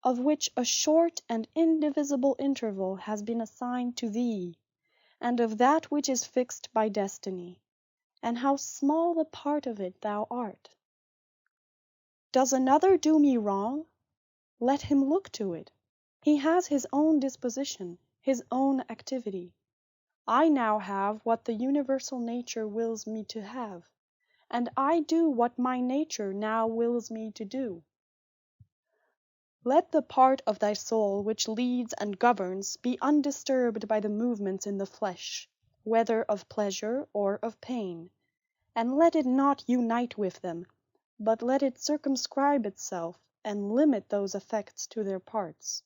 of which a short and indivisible interval has been assigned to thee, and of that which is fixed by destiny, and how small a part of it thou art. Does another do me wrong? Let him look to it. He has his own disposition, his own activity. I now have what the universal nature wills me to have, and I do what my nature now wills me to do. Let the part of thy soul which leads and governs be undisturbed by the movements in the flesh, whether of pleasure or of pain, and let it not unite with them, but let it circumscribe itself, and limit those effects to their parts.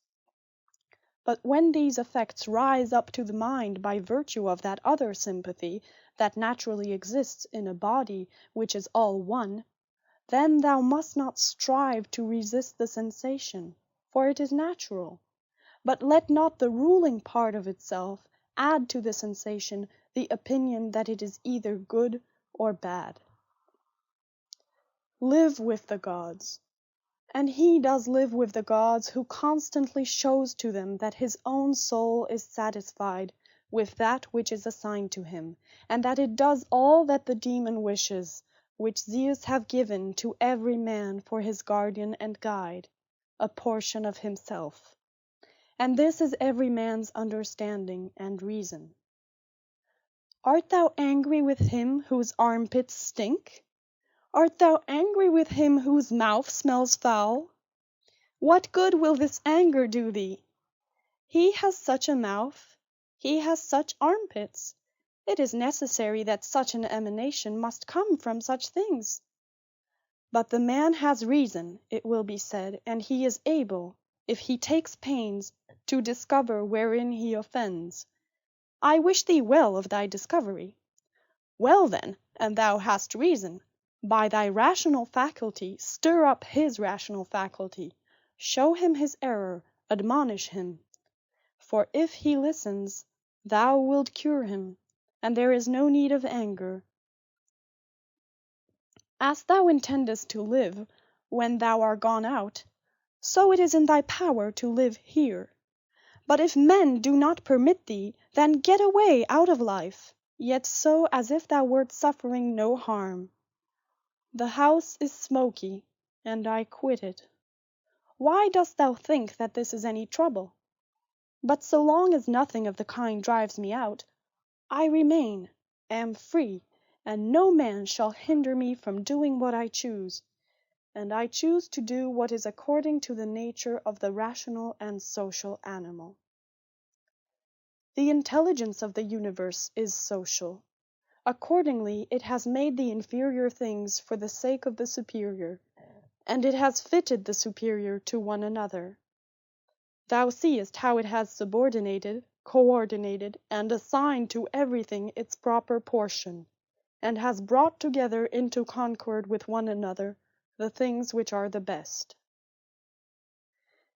But when these effects rise up to the mind by virtue of that other sympathy that naturally exists in a body which is all one, then thou must not strive to resist the sensation, for it is natural, but let not the ruling part of itself add to the sensation the opinion that it is either good or bad. Live with the gods. And he does live with the gods who constantly shows to them that his own soul is satisfied with that which is assigned to him, and that it does all that the demon wishes, which Zeus have given to every man for his guardian and guide, a portion of himself. And this is every man's understanding and reason. Art thou angry with him whose armpits stink? Art thou angry with him whose mouth smells foul? What good will this anger do thee? He has such a mouth, he has such armpits. It is necessary that such an emanation must come from such things. But the man has reason, it will be said, and he is able, if he takes pains, to discover wherein he offends. I wish thee well of thy discovery. Well then, and thou hast reason, by thy rational faculty stir up his rational faculty, show him his error, admonish him. For if he listens, thou wilt cure him, and there is no need of anger. As thou intendest to live when thou art gone out, so it is in thy power to live here. But if men do not permit thee, then get away out of life, yet so as if thou wert suffering no harm. The house is smoky, and I quit it. Why dost thou think that this is any trouble? But so long as nothing of the kind drives me out, I remain, am free, and no man shall hinder me from doing what I choose, and I choose to do what is according to the nature of the rational and social animal. The intelligence of the universe is social. Accordingly, it has made the inferior things for the sake of the superior, and it has fitted the superior to one another. Thou seest how it has subordinated, coordinated, and assigned to everything its proper portion, and has brought together into concord with one another the things which are the best.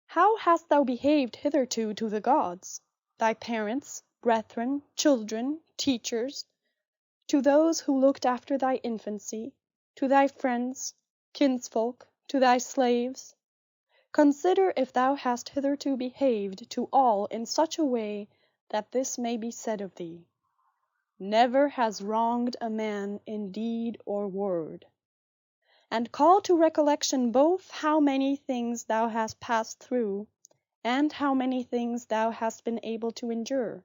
How hast thou behaved hitherto to the gods, thy parents, brethren, children, teachers, to those who looked after thy infancy, to thy friends, kinsfolk, to thy slaves? Consider if thou hast hitherto behaved to all in such a way that this may be said of thee, Never has wronged a man in deed or word. And call to recollection both how many things thou hast passed through, and how many things thou hast been able to endure,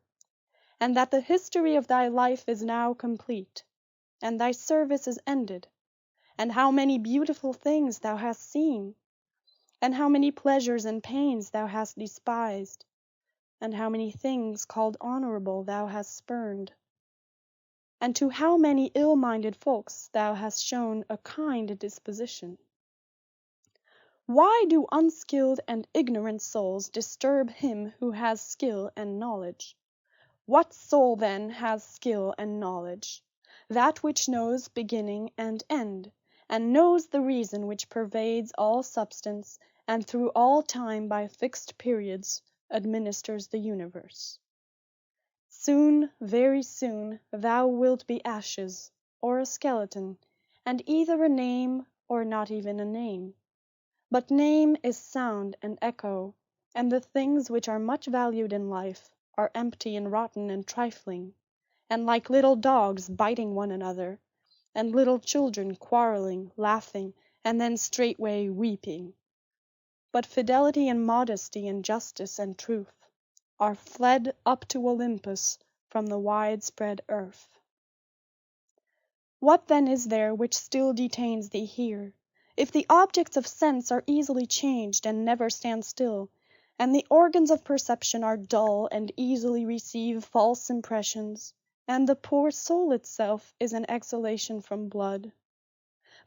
and that the history of thy life is now complete. and thy service is ended, and how many beautiful things thou hast seen, and how many pleasures and pains thou hast despised, and how many things called honorable thou hast spurned, and to how many ill-minded folks thou hast shown a kind disposition. Why do unskilled and ignorant souls disturb him who has skill and knowledge? What soul then has skill and knowledge? That which knows beginning and end, and knows the reason which pervades all substance, and through all time by fixed periods administers the universe. Soon, very soon, thou wilt be ashes, or a skeleton, and either a name or not even a name. But name is sound and echo, and the things which are much valued in life are empty and rotten and trifling, and like little dogs biting one another, and little children quarreling, laughing, and then straightway weeping. But fidelity and modesty and justice and truth are fled up to Olympus from the widespread earth. What then is there which still detains thee here? If the objects of sense are easily changed and never stand still, and the organs of perception are dull and easily receive false impressions, and the poor soul itself is an exhalation from blood.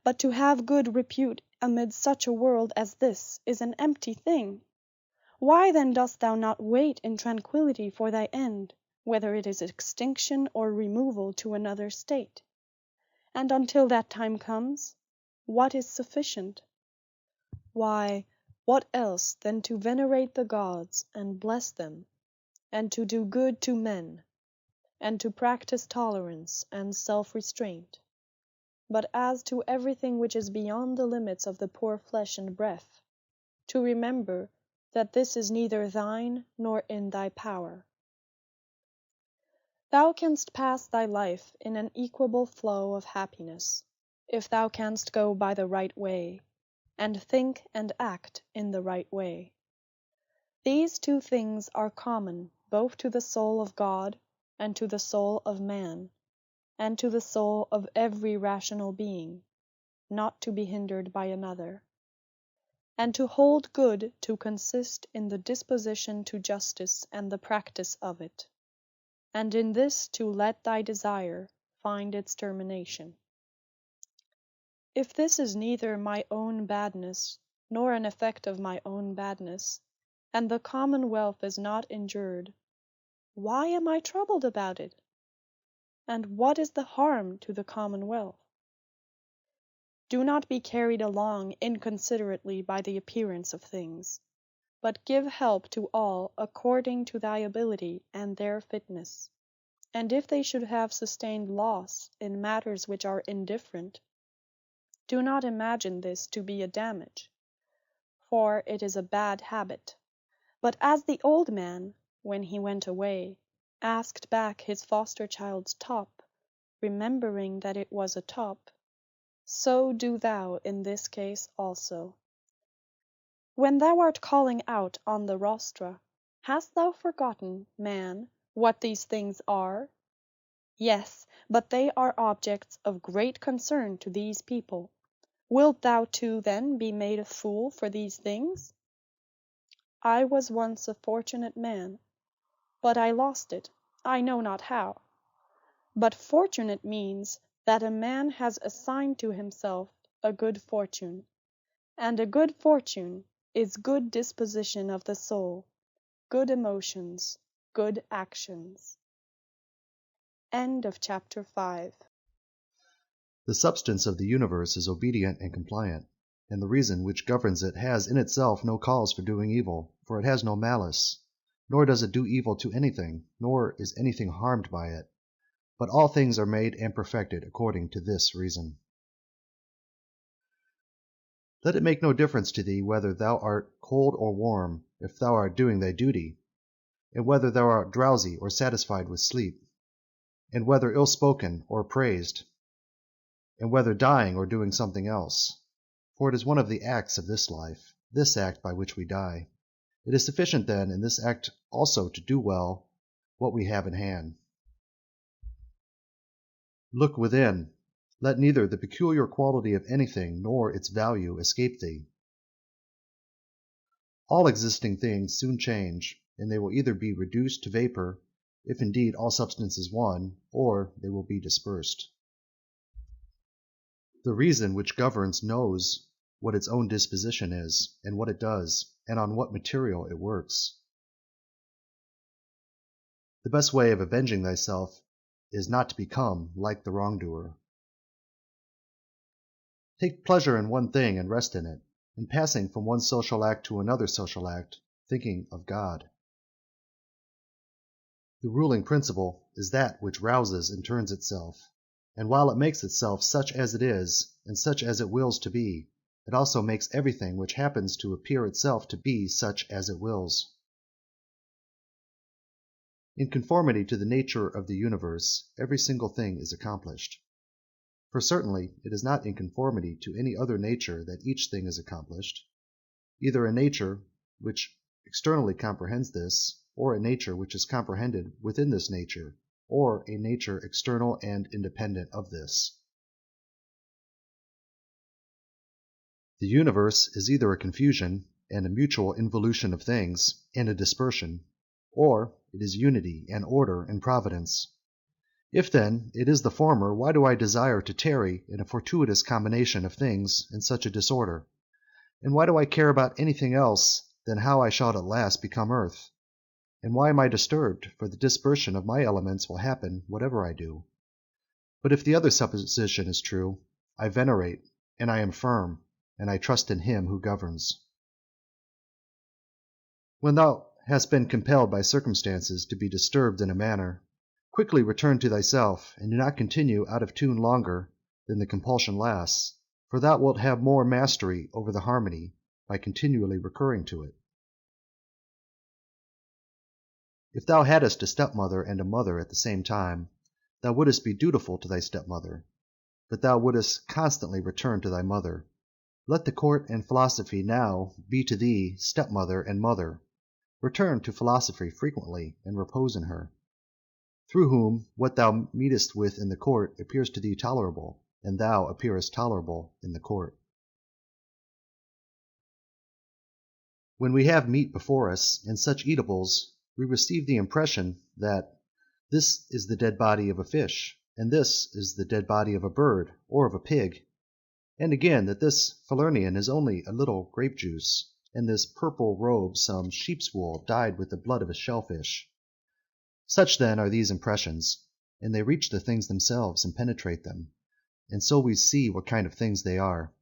But to have good repute amid such a world as this is an empty thing. Why then dost thou not wait in tranquillity for thy end, whether it is extinction or removal to another state? And until that time comes, what is sufficient? Why, what else than to venerate the gods and bless them, and to do good to men, and to practice tolerance and self-restraint? But as to everything which is beyond the limits of the poor flesh and breath, to remember that this is neither thine nor in thy power. Thou canst pass thy life in an equable flow of happiness, if thou canst go by the right way, and think and act in the right way. These two things are common both to the soul of God and to the soul of man, and to the soul of every rational being, not to be hindered by another. And to hold good to consist in the disposition to justice and the practice of it, and in this to let thy desire find its termination. If this is neither my own badness, nor an effect of my own badness, and the commonwealth is not injured, why am I troubled about it? And what is the harm to the commonwealth? Do not be carried along inconsiderately by the appearance of things, but give help to all according to thy ability and their fitness. And if they should have sustained loss in matters which are indifferent, do not imagine this to be a damage, for it is a bad habit. But as the old man, when he went away, asked back his foster child's top, remembering that it was a top, so do thou in this case also. When thou art calling out on the rostra, hast thou forgotten, man, what these things are? Yes, but they are objects of great concern to these people. Wilt thou too then be made a fool for these things? I was once a fortunate man, but I lost it, I know not how. But fortunate means that a man has assigned to himself a good fortune, and a good fortune is good disposition of the soul, good emotions, good actions. End of chapter 5. The substance of the universe is obedient and compliant, and the reason which governs it has in itself no cause for doing evil, for it has no malice, nor does it do evil to anything, nor is anything harmed by it. But all things are made and perfected according to this reason. Let it make no difference to thee whether thou art cold or warm, if thou art doing thy duty, and whether thou art drowsy or satisfied with sleep, and whether ill-spoken or praised, and whether dying or doing something else. For it is one of the acts of this life, this act by which we die. It is sufficient then in this act also to do well what we have in hand. Look within, Let neither the peculiar quality of anything nor its value escape thee. All existing things soon change, and they will either be reduced to vapor, if indeed all substance is one, or they will be dispersed. The reason which governs knows what its own disposition is, and what it does, and on what material it works. The best way of avenging thyself is not to become like the wrongdoer. Take pleasure in one thing and rest in it, in passing from one social act to another social act, thinking of God. The ruling principle is that which rouses and turns itself, and while it makes itself such as it is, and such as it wills to be, it also makes everything which happens to appear itself to be such as it wills. In conformity to the nature of the universe, every single thing is accomplished. For certainly it is not in conformity to any other nature that each thing is accomplished, either a nature which externally comprehends this, or a nature which is comprehended within this nature, or a nature external and independent of this. The universe is either a confusion and a mutual involution of things, and a dispersion, or it is unity and order and providence. If then it is the former, why do I desire to tarry in a fortuitous combination of things in such a disorder? And why do I care about anything else than how I shall at last become earth? And why am I disturbed? For the dispersion of my elements will happen whatever I do. But if the other supposition is true, I venerate, and I am firm, and I trust in him who governs. When thou hast been compelled by circumstances to be disturbed in a manner, quickly return to thyself, and do not continue out of tune longer than the compulsion lasts, for thou wilt have more mastery over the harmony by continually recurring to it. If thou hadst a stepmother and a mother at the same time, thou wouldst be dutiful to thy stepmother, but thou wouldst constantly return to thy mother. Let the court and philosophy now be to thee stepmother and mother. Return to philosophy frequently, and repose in her, through whom what thou meetest with in the court appears to thee tolerable, and thou appearest tolerable in the court. When we have meat before us, and such eatables, we receive the impression that this is the dead body of a fish, and this is the dead body of a bird or of a pig, and again that this Falernian is only a little grape juice, and this purple robe some sheep's wool dyed with the blood of a shellfish. Such then are these impressions, and they reach the things themselves and penetrate them, and so we see what kind of things they are.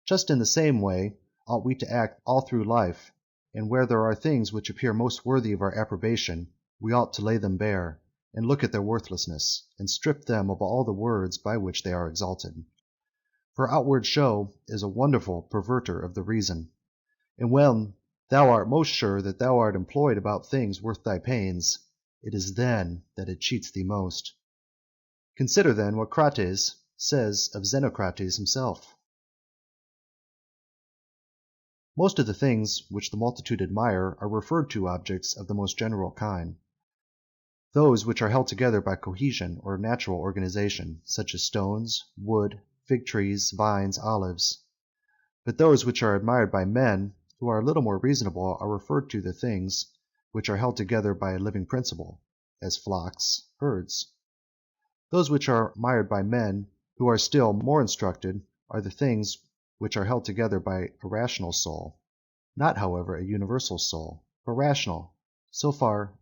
Just in the same way ought we to act all through life, and where there are things which appear most worthy of our approbation, we ought to lay them bare, and look at their worthlessness, and strip them of all the words by which they are exalted. For outward show is a wonderful perverter of the reason, and when thou art most sure that thou art employed about things worth thy pains, it is then that it cheats thee most. Consider then what Crates says of Xenocrates himself. Most of the things which the multitude admire are referred to objects of the most general kind, those which are held together by cohesion or natural organization, such as stones, wood, fig trees, vines, olives. But those which are admired by men who are a little more reasonable are referred to the things which are held together by a living principle, as flocks, herds. Those which are admired by men who are still more instructed are the things which are held together by a rational soul, not however a universal soul, but rational, so far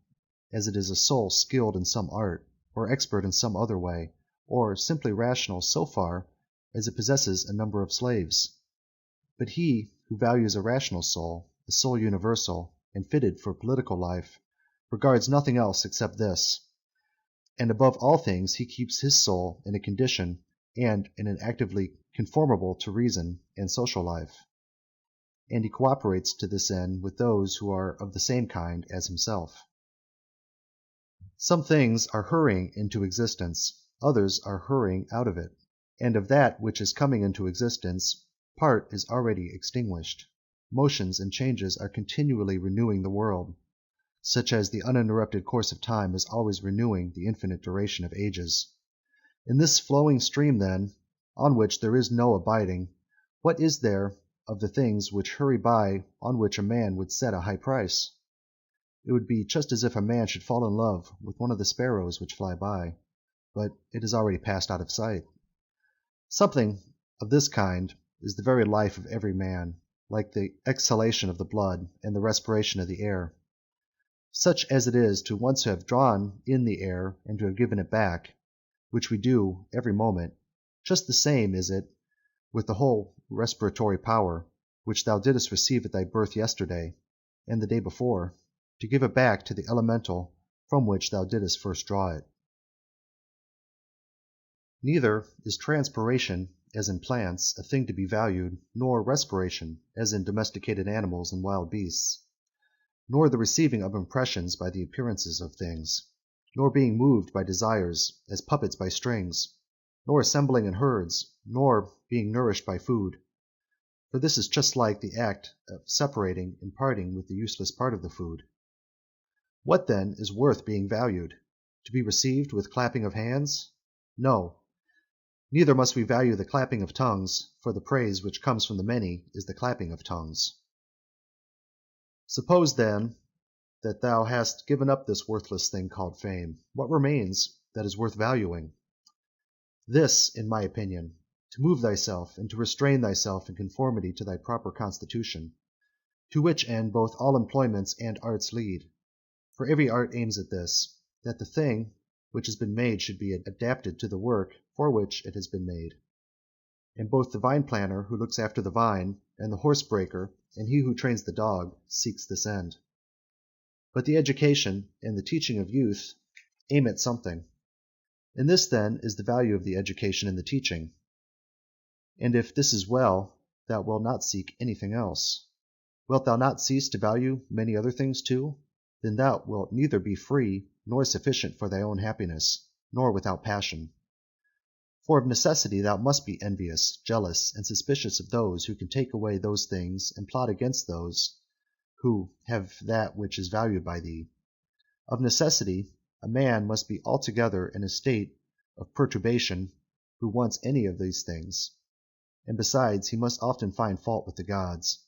as it is a soul skilled in some art, or expert in some other way, or simply rational so far as it possesses a number of slaves. But he who values a rational soul, a soul universal, and fitted for political life, regards nothing else except this, and above all things he keeps his soul in a condition and in an actively conformable to reason and social life, and he cooperates to this end with those who are of the same kind as himself. Some things are hurrying into existence, others are hurrying out of it, and of that which is coming into existence, part is already extinguished. Motions and changes are continually renewing the world, such as the uninterrupted course of time is always renewing the infinite duration of ages. In this flowing stream, then, on which there is no abiding, what is there of the things which hurry by on which a man would set a high price? It would be just as if a man should fall in love with one of the sparrows which fly by, but it has already passed out of sight. Something of this kind is the very life of every man, like the exhalation of the blood and the respiration of the air. Such as it is to once have drawn in the air and to have given it back, which we do every moment, just the same is it with the whole respiratory power, which thou didst receive at thy birth yesterday, and the day before, to give it back to the elemental from which thou didst first draw it. Neither is transpiration, as in plants, a thing to be valued, nor respiration, as in domesticated animals and wild beasts, nor the receiving of impressions by the appearances of things, nor being moved by desires, as puppets by strings, nor assembling in herds, nor being nourished by food. For this is just like the act of separating and parting with the useless part of the food. What, then, is worth being valued? To be received with clapping of hands? No. Neither must we value the clapping of tongues, for the praise which comes from the many is the clapping of tongues. Suppose, then, that thou hast given up this worthless thing called fame. What remains that is worth valuing? This, in my opinion, to move thyself and to restrain thyself in conformity to thy proper constitution, to which end both all employments and arts lead. For every art aims at this, that the thing which has been made should be adapted to the work for which it has been made. And both the vine planter who looks after the vine, and the horse breaker, and he who trains the dog, seeks this end. But the education and the teaching of youth aim at something. And this, then, is the value of the education and the teaching. And if this is well, thou wilt not seek anything else. Wilt thou not cease to value many other things too? Then thou wilt neither be free nor sufficient for thy own happiness, nor without passion. For of necessity thou must be envious, jealous, and suspicious of those who can take away those things and plot against those who have that which is valued by thee. Of necessity a man must be altogether in a state of perturbation who wants any of these things, and besides he must often find fault with the gods.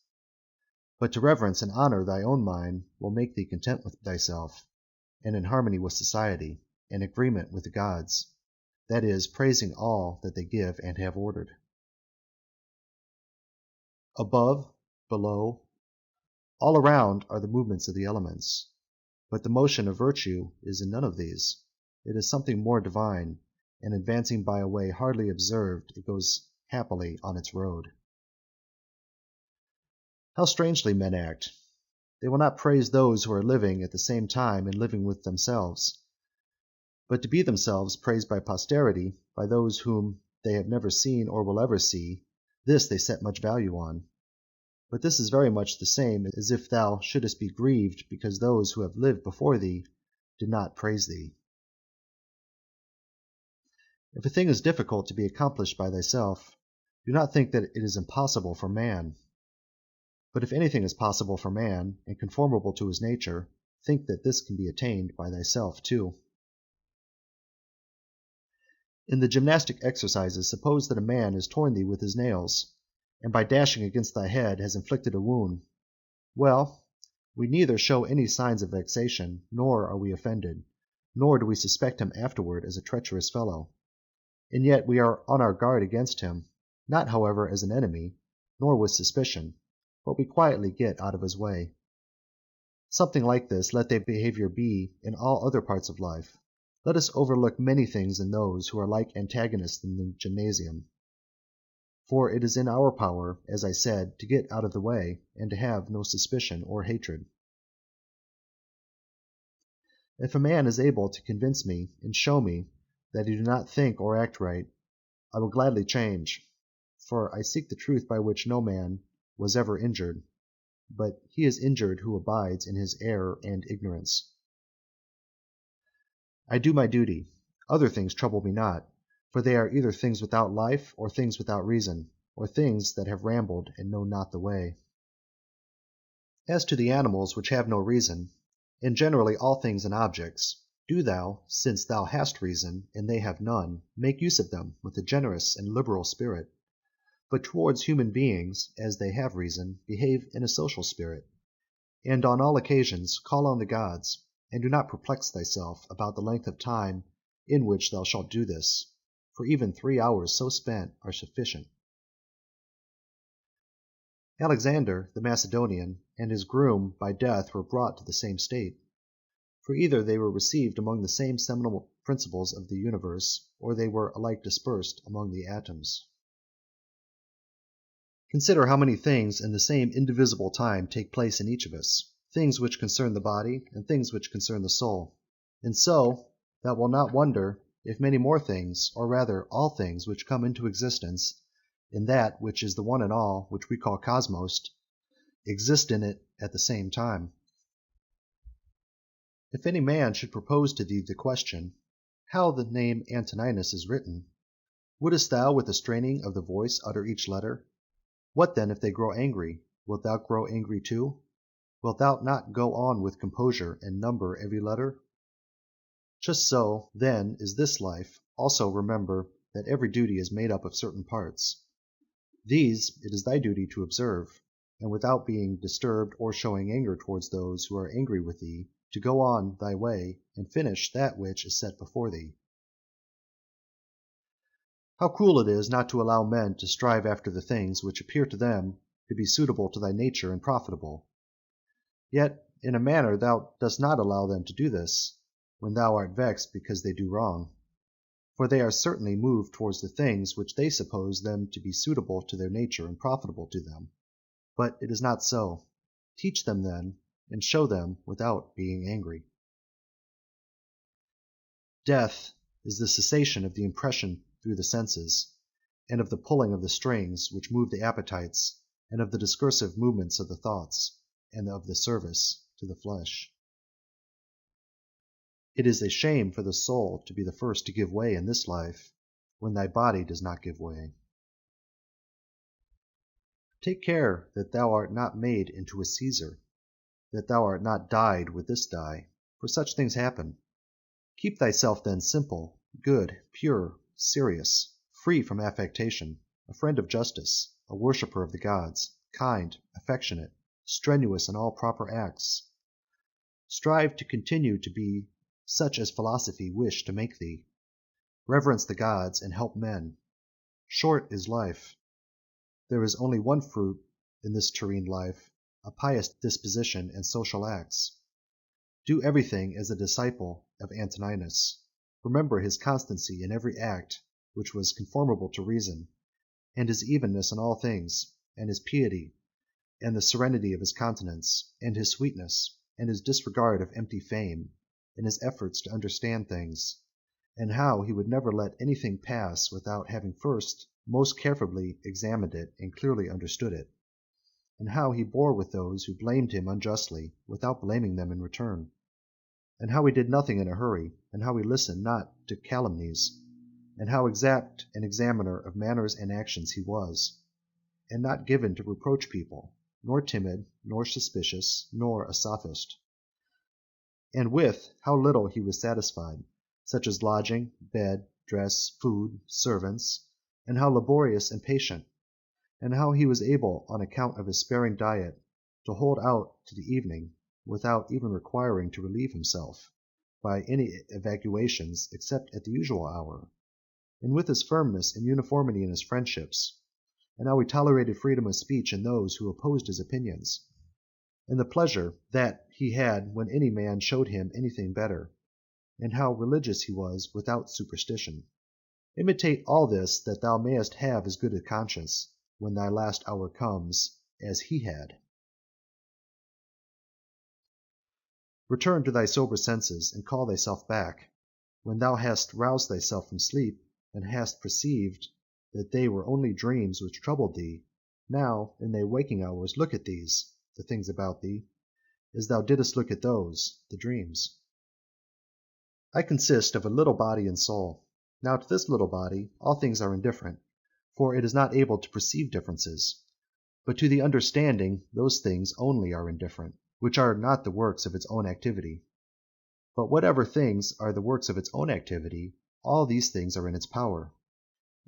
But to reverence and honor thy own mind will make thee content with thyself, and in harmony with society, and agreement with the gods, that is, praising all that they give and have ordered. Above, below, all around are the movements of the elements, but the motion of virtue is in none of these. It is something more divine, and advancing by a way hardly observed, it goes happily on its road. How strangely men act! They will not praise those who are living at the same time and living with themselves, but to be themselves praised by posterity, by those whom they have never seen or will ever see, this they set much value on. But this is very much the same as if thou shouldest be grieved because those who have lived before thee did not praise thee. If a thing is difficult to be accomplished by thyself, do not think that it is impossible for man. But if anything is possible for man, and conformable to his nature, think that this can be attained by thyself too. In the gymnastic exercises, suppose that a man has torn thee with his nails, and by dashing against thy head has inflicted a wound. Well, we neither show any signs of vexation, nor are we offended, nor do we suspect him afterward as a treacherous fellow. And yet we are on our guard against him, not however as an enemy, nor with suspicion, but we quietly get out of his way. Something like this let their behavior be in all other parts of life. Let us overlook many things in those who are like antagonists in the gymnasium. For it is in our power, as I said, to get out of the way, and to have no suspicion or hatred. If a man is able to convince me and show me that I do not think or act right, I will gladly change, for I seek the truth by which no man was ever injured, but he is injured who abides in his error and ignorance. I do my duty. Other things trouble me not, for they are either things without life, or things without reason, or things that have rambled and know not the way. As to the animals which have no reason, and generally all things and objects, Do thou, since thou hast reason, and they have none, make use of them with a generous and liberal spirit. But towards human beings, as they have reason, behave in a social spirit. And on all occasions call on the gods, and do not perplex thyself about the length of time in which thou shalt do this, for even 3 hours so spent are sufficient. Alexander the Macedonian and his groom by death were brought to the same state. For either they were received among the same seminal principles of the universe, or they were alike dispersed among the atoms. Consider how many things in the same indivisible time take place in each of us, things which concern the body, and things which concern the soul. And so, thou wilt not wonder if many more things, or rather all things which come into existence in that which is the one and all, which we call cosmos, exist in it at the same time. If any man should propose to thee the question, how the name Antoninus is written, wouldest thou with a straining of the voice utter each letter? What then if they grow angry? Wilt thou grow angry too? Wilt thou not go on with composure and number every letter? Just so, then, is this life. Also remember that every duty is made up of certain parts. These it is thy duty to observe, and without being disturbed or showing anger towards those who are angry with thee, to go on thy way and finish that which is set before thee. How cruel it is not to allow men to strive after the things which appear to them to be suitable to thy nature and profitable. Yet in a manner thou dost not allow them to do this, when thou art vexed because they do wrong. For they are certainly moved towards the things which they suppose them to be suitable to their nature and profitable to them. But it is not so. Teach them then, and show them without being angry. Death is the cessation of the impression through the senses, and of the pulling of the strings which move the appetites, and of the discursive movements of the thoughts, and of the service to the flesh. It is a shame for the soul to be the first to give way in this life, when thy body does not give way. Take care that thou art not made into a Caesar, that thou art not dyed with this dye, for such things happen. Keep thyself then simple, good, pure, serious, free from affectation, a friend of justice, a worshipper of the gods, kind, affectionate, strenuous in all proper acts. Strive to continue to be such as philosophy wished to make thee. Reverence the gods and help men. Short is life. There is only one fruit in this terrene life, a pious disposition and social acts. Do everything as a disciple of Antoninus. Remember his constancy in every act which was conformable to reason, and his evenness in all things, and his piety, and the serenity of his countenance, and his sweetness, and his disregard of empty fame, and his efforts to understand things, and how he would never let anything pass without having first most carefully examined it and clearly understood it, and how he bore with those who blamed him unjustly without blaming them in return, and how he did nothing in a hurry, and how he listened not to calumnies, and how exact an examiner of manners and actions he was, and not given to reproach people, nor timid, nor suspicious, nor a sophist. And with how little he was satisfied, such as lodging, bed, dress, food, servants, and how laborious and patient, and how he was able, on account of his sparing diet, to hold out to the evening, without even requiring to relieve himself by any evacuations except at the usual hour, and with his firmness and uniformity in his friendships, and how he tolerated freedom of speech in those who opposed his opinions, and the pleasure that he had when any man showed him anything better, and how religious he was without superstition. Imitate all this, that thou mayest have as good a conscience, when thy last hour comes, as he had. Return to thy sober senses, and call thyself back. When thou hast roused thyself from sleep, and hast perceived that they were only dreams which troubled thee, now, in thy waking hours, look at these, the things about thee, as thou didst look at those, the dreams. I consist of a little body and soul. Now to this little body all things are indifferent, for it is not able to perceive differences. But to the understanding those things only are indifferent, which are not the works of its own activity. But whatever things are the works of its own activity, all these things are in its power.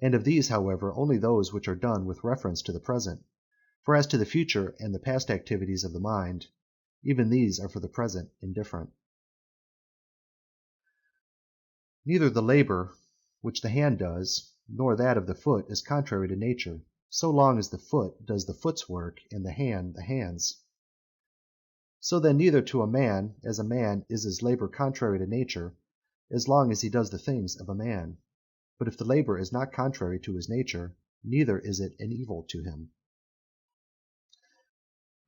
And of these, however, only those which are done with reference to the present. For as to the future and the past activities of the mind, even these are for the present indifferent. Neither the labor which the hand does, nor that of the foot is contrary to nature, so long as the foot does the foot's work, and the hand the hand's. So then neither to a man is his labor contrary to nature, as long as he does the things of a man. But if the labor is not contrary to his nature, neither is it an evil to him.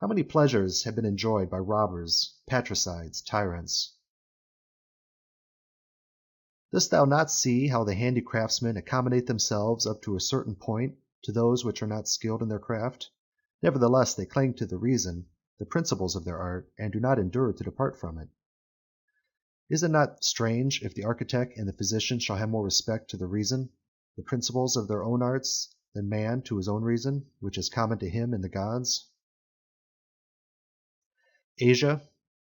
How many pleasures have been enjoyed by robbers, patricides, tyrants? Dost thou not see how the handicraftsmen accommodate themselves up to a certain point to those which are not skilled in their craft? Nevertheless they cling to the reason, the principles of their art, and do not endure to depart from it. Is it not strange if the architect and the physician shall have more respect to the reason, the principles of their own arts, than man to his own reason, which is common to him and the gods? Asia,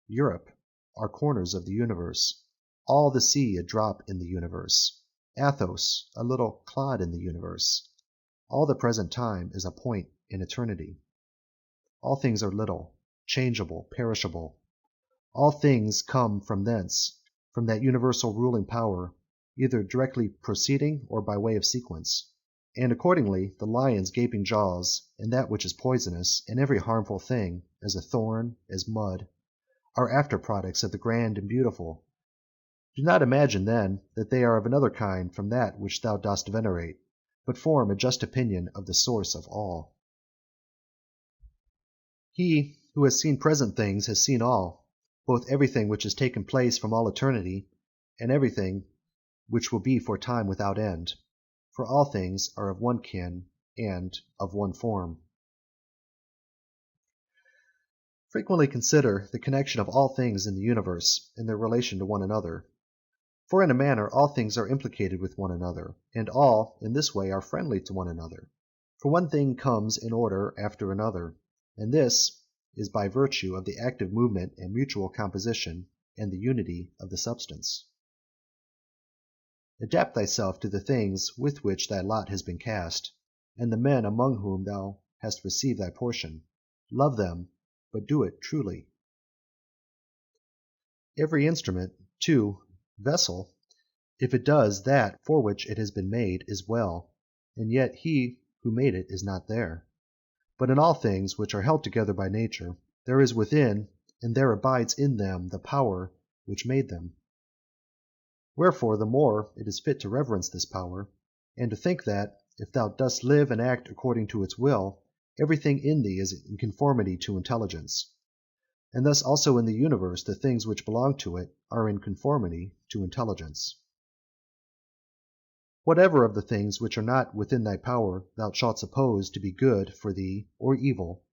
Europe, are corners of the universe. All the sea a drop in the universe. Athos, a little clod in the universe. All the present time is a point in eternity. All things are little, changeable, perishable. All things come from thence, from that universal ruling power, either directly proceeding or by way of sequence. And accordingly the lion's gaping jaws, and that which is poisonous, and every harmful thing, as a thorn, as mud, are after products of the grand and beautiful. Do not imagine, then, that they are of another kind from that which thou dost venerate, but form a just opinion of the source of all. He who has seen present things has seen all, both everything which has taken place from all eternity, and everything which will be for time without end. For all things are of one kin and of one form. Frequently consider the connection of all things in the universe and their relation to one another. For in a manner all things are implicated with one another, and all, in this way, are friendly to one another. For one thing comes in order after another, and this is by virtue of the active movement and mutual composition and the unity of the substance. Adapt thyself to the things with which thy lot has been cast, and the men among whom thou hast received thy portion. Love them, but do it truly. Every instrument, too, vessel, if it does that for which it has been made, is well, and yet he who made it is not there. But in all things which are held together by nature, there is within, and there abides in them the power which made them. Wherefore the more it is fit to reverence this power, and to think that, if thou dost live and act according to its will, everything in thee is in conformity to intelligence. And thus also in the universe the things which belong to it are in conformity to intelligence. Whatever of the things which are not within thy power thou shalt suppose to be good for thee or evil,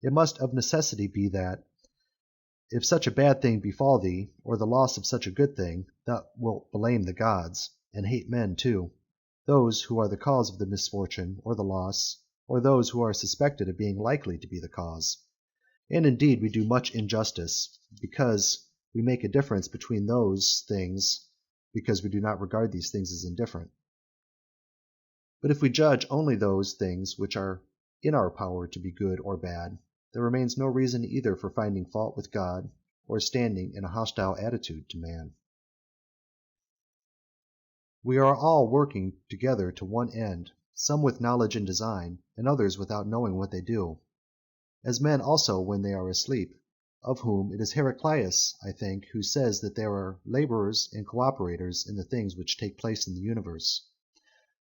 it must of necessity be that, if such a bad thing befall thee, or the loss of such a good thing, thou wilt blame the gods, and hate men too, those who are the cause of the misfortune or the loss, or those who are suspected of being likely to be the cause. And indeed we do much injustice, because we make a difference between those things, because we do not regard these things as indifferent. But if we judge only those things which are in our power to be good or bad, there remains no reason either for finding fault with God or standing in a hostile attitude to man. We are all working together to one end, some with knowledge and design, and others without knowing what they do, as men also when they are asleep, of whom it is Heraclius, I think, who says that there are laborers and cooperators in the things which take place in the universe.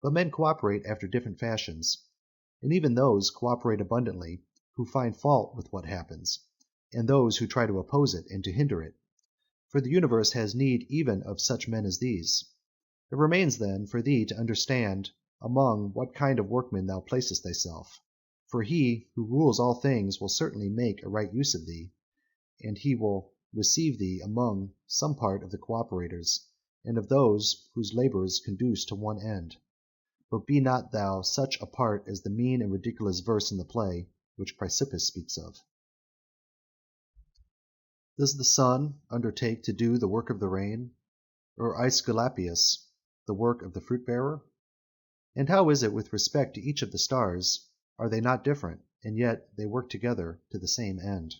But men cooperate after different fashions, and even those cooperate abundantly who find fault with what happens, and those who try to oppose it and to hinder it. For the universe has need even of such men as these. It remains then for thee to understand among what kind of workmen thou placest thyself. For he who rules all things will certainly make a right use of thee, and he will receive thee among some part of the cooperators, and of those whose labours conduce to one end. But be not thou such a part as the mean and ridiculous verse in the play which Chrysippus speaks of. Does the sun undertake to do the work of the rain, or Aesculapius the work of the fruit-bearer? And how is it with respect to each of the stars? Are they not different, and yet they work together to the same end?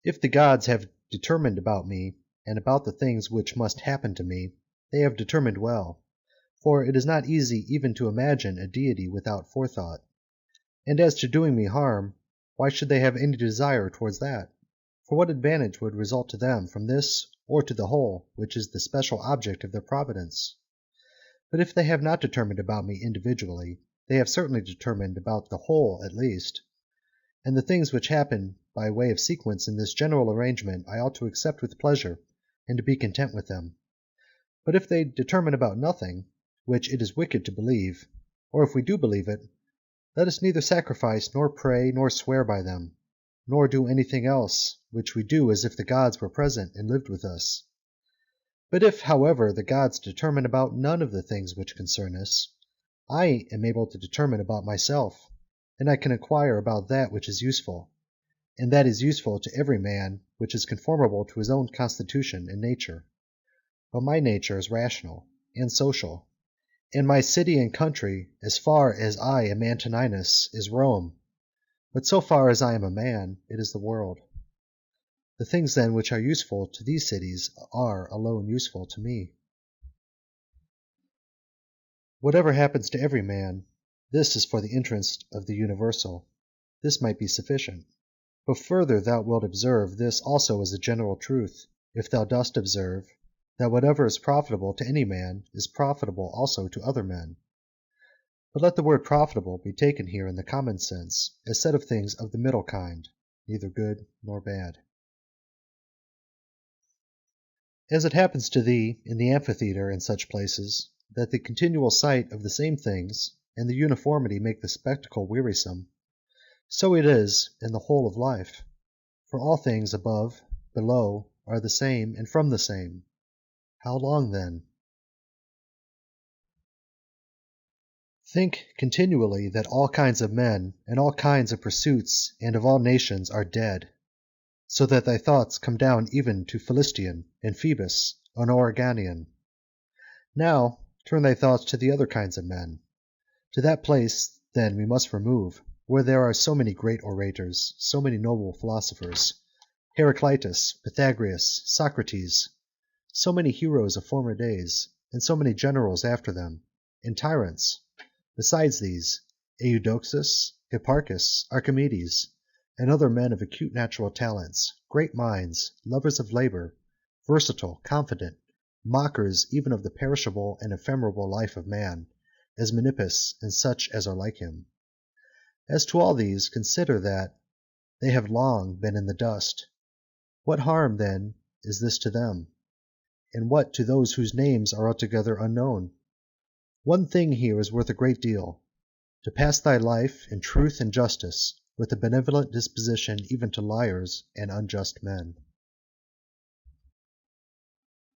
If the gods have determined about me, and about the things which must happen to me, they have determined well, for it is not easy even to imagine a deity without forethought. And as to doing me harm, why should they have any desire towards that? For what advantage would result to them from this or to the whole, which is the special object of their providence? But if they have not determined about me individually, they have certainly determined about the whole at least, and the things which happen by way of sequence in this general arrangement I ought to accept with pleasure and to be content with them. But if they determine about nothing, which it is wicked to believe, or if we do believe it, let us neither sacrifice nor pray nor swear by them, nor do anything else, which we do as if the gods were present and lived with us. But if, however, the gods determine about none of the things which concern us, I am able to determine about myself, and I can inquire about that which is useful, and that is useful to every man which is conformable to his own constitution and nature. But my nature is rational and social, and my city and country, as far as I am Antoninus, is Rome, but so far as I am a man, it is the world. The things then which are useful to these cities are alone useful to me. Whatever happens to every man, this is for the interest of the universal. This might be sufficient. But further thou wilt observe this also as a general truth, if thou dost observe that whatever is profitable to any man is profitable also to other men. But let the word profitable be taken here in the common sense, as said of things of the middle kind, neither good nor bad. As it happens to thee in the amphitheatre and such places, that the continual sight of the same things and the uniformity make the spectacle wearisome, so it is in the whole of life. For all things above, below, are the same and from the same. How long then? Think continually that all kinds of men and all kinds of pursuits and of all nations are dead, so that thy thoughts come down even to Philistion and Phoebus and Oregonian. Now turn thy thoughts to the other kinds of men. To that place then we must remove, where there are so many great orators, so many noble philosophers, Heraclitus, Pythagoras, Socrates, so many heroes of former days, and so many generals after them, and tyrants. Besides these, Eudoxus, Hipparchus, Archimedes, and other men of acute natural talents, great minds, lovers of labour, versatile, confident, mockers even of the perishable and ephemeral life of man, as Menippus and such as are like him. As to all these, consider that they have long been in the dust. What harm, then, is this to them? And what to those whose names are altogether unknown? One thing here is worth a great deal, to pass thy life in truth and justice, with a benevolent disposition even to liars and unjust men.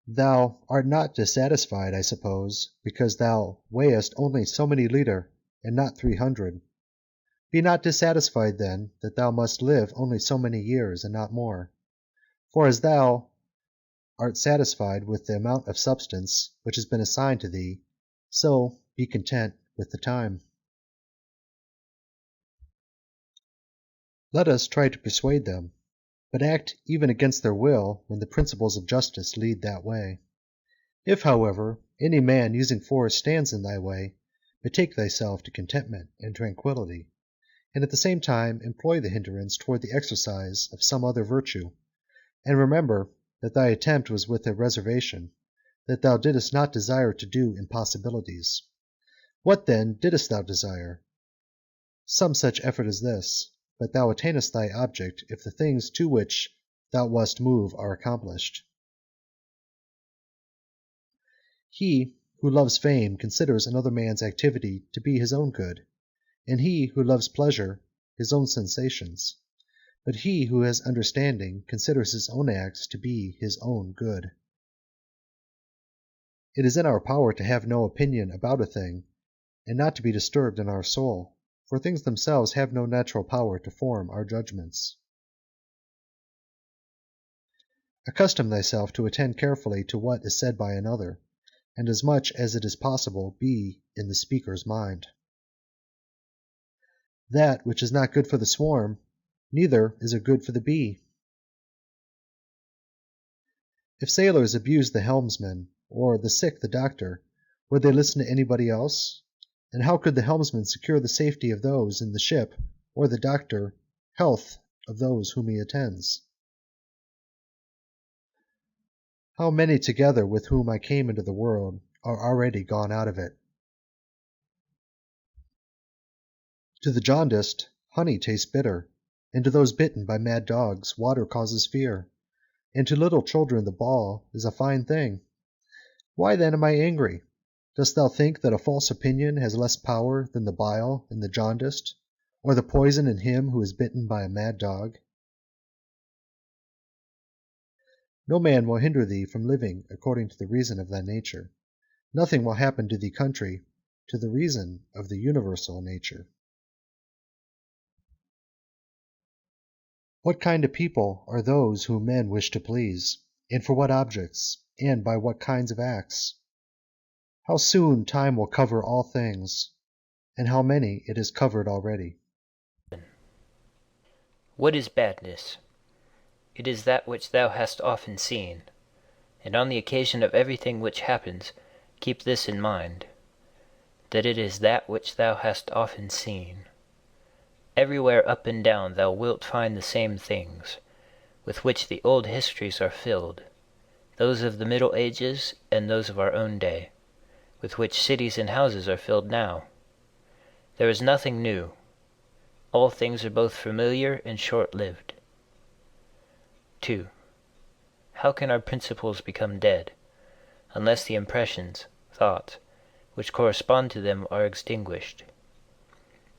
Thou art not dissatisfied, I suppose, because thou weighest only so many liter, and not 300. Be not dissatisfied, then, that thou must live only so many years, and not more. For as thou art satisfied with the amount of substance which has been assigned to thee, so be content with the time. Let us try to persuade them, but act even against their will when the principles of justice lead that way. If, however, any man using force stands in thy way, betake thyself to contentment and tranquillity, and at the same time employ the hindrance toward the exercise of some other virtue, and remember that thy attempt was with a reservation, that thou didst not desire to do impossibilities. What then didst thou desire? Some such effort as this, but thou attainest thy object if the things to which thou wast moved are accomplished. He who loves fame considers another man's activity to be his own good, and he who loves pleasure his own sensations. But he who has understanding considers his own acts to be his own good. It is in our power to have no opinion about a thing, and not to be disturbed in our soul, for things themselves have no natural power to form our judgments. Accustom thyself to attend carefully to what is said by another, and as much as it is possible be in the speaker's mind. That which is not good for the swarm, neither is it good for the bee. If sailors abused the helmsman, or the sick the doctor, would they listen to anybody else? And how could the helmsman secure the safety of those in the ship, or the doctor health of those whom he attends? How many together with whom I came into the world are already gone out of it? To the jaundiced, honey tastes bitter, and to those bitten by mad dogs, water causes fear, and to little children the ball is a fine thing. Why then am I angry? Dost thou think that a false opinion has less power than the bile in the jaundiced, or the poison in him who is bitten by a mad dog? No man will hinder thee from living according to the reason of thy nature. Nothing will happen to thee contrary to the reason of the universal nature. What kind of people are those whom men wish to please, and for what objects, and by what kinds of acts? How soon time will cover all things, and how many it has covered already. What is badness? It is that which thou hast often seen, and on the occasion of everything which happens, keep this in mind, that it is that which thou hast often seen. Everywhere up and down thou wilt find the same things, with which the old histories are filled, those of the Middle Ages and those of our own day, with which cities and houses are filled now. There is nothing new. All things are both familiar and short-lived. 2. How can our principles become dead, unless the impressions, thoughts, which correspond to them are extinguished?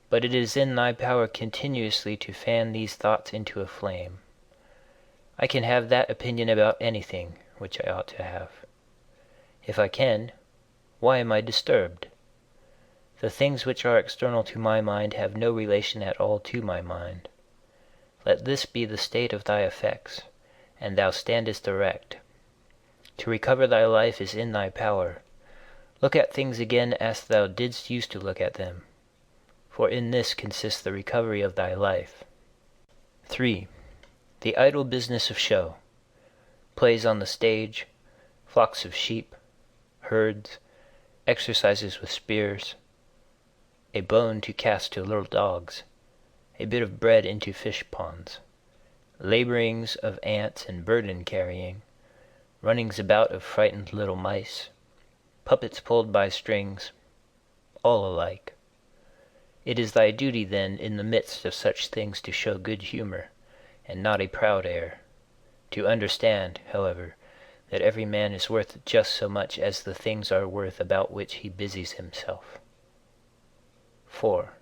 But it is in thy power continuously to fan these thoughts into a flame. I can have that opinion about anything which I ought to have. If I can, why am I disturbed? The things which are external to my mind have no relation at all to my mind. Let this be the state of thy effects, and thou standest erect. To recover thy life is in thy power. Look at things again as thou didst used to look at them, for in this consists the recovery of thy life. 3. The idle business of show, plays on the stage, flocks of sheep, herds, exercises with spears, a bone to cast to little dogs, a bit of bread into fish ponds, laborings of ants and burden carrying, runnings about of frightened little mice, puppets pulled by strings, all alike. It is thy duty then in the midst of such things to show good humor, and not a proud air, to understand, however, that every man is worth just so much as the things are worth about which he busies himself. 4.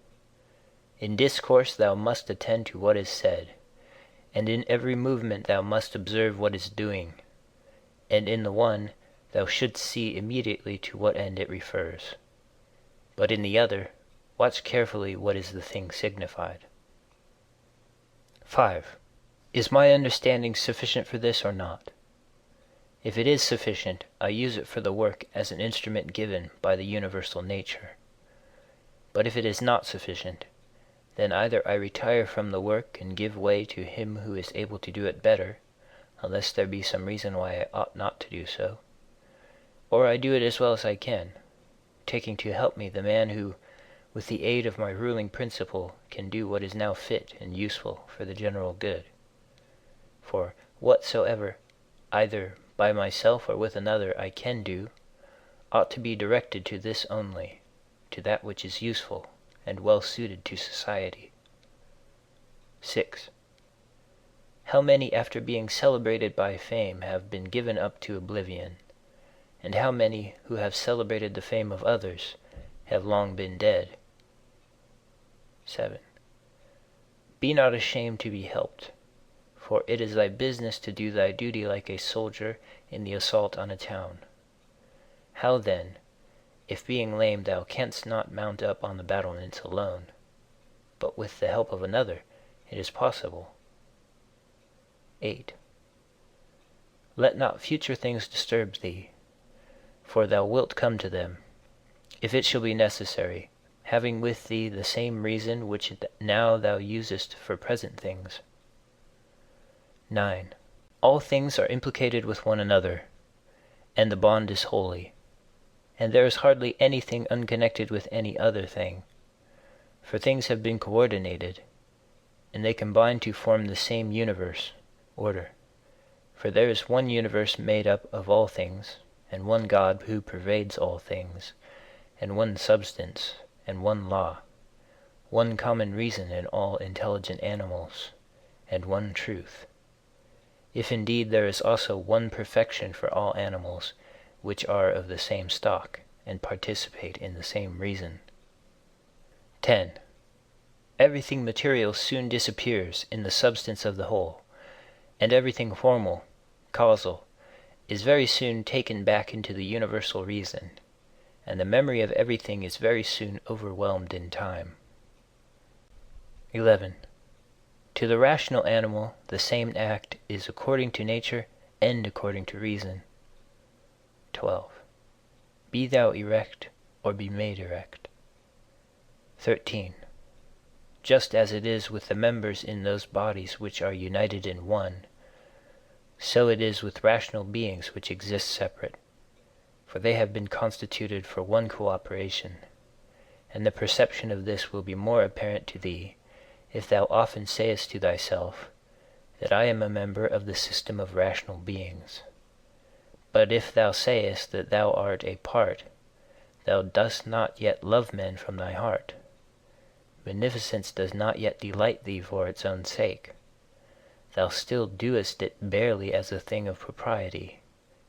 In discourse thou must attend to what is said, and in every movement thou must observe what is doing, and in the one thou shouldst see immediately to what end it refers, but in the other watch carefully what is the thing signified. 5. Is my understanding sufficient for this or not? If it is sufficient, I use it for the work as an instrument given by the universal nature. But if it is not sufficient, then either I retire from the work and give way to him who is able to do it better, unless there be some reason why I ought not to do so, or I do it as well as I can, taking to help me the man who, with the aid of my ruling principle, can do what is now fit and useful for the general good. For whatsoever, either by myself or with another, I can do, ought to be directed to this only, to that which is useful and well suited to society. 6. How many after being celebrated by fame have been given up to oblivion, and how many who have celebrated the fame of others have long been dead? 7. Be not ashamed to be helped, for it is thy business to do thy duty like a soldier in the assault on a town. How then, if being lame thou canst not mount up on the battlements alone, but with the help of another, it is possible? 8. Let not future things disturb thee, for thou wilt come to them, if it shall be necessary, having with thee the same reason which now thou usest for present things. 9. All things are implicated with one another, and the bond is holy, and there is hardly anything unconnected with any other thing, for things have been coordinated, and they combine to form the same universe, order. For there is one universe made up of all things, and one God who pervades all things, and one substance, and one law, one common reason in all intelligent animals, and one truth. If indeed there is also one perfection for all animals, which are of the same stock, and participate in the same reason. 10. Everything material soon disappears in the substance of the whole, and everything formal, causal, is very soon taken back into the universal reason, and the memory of everything is very soon overwhelmed in time. 11. To the rational animal the same act is according to nature and according to reason. 12. Be thou erect, or be made erect. 13. Just as it is with the members in those bodies which are united in one, so it is with rational beings which exist separate, for they have been constituted for one cooperation, and the perception of this will be more apparent to thee, if thou often sayest to thyself, that I am a member of the system of rational beings. But if thou sayest that thou art a part, thou dost not yet love men from thy heart. Beneficence does not yet delight thee for its own sake. Thou still doest it barely as a thing of propriety,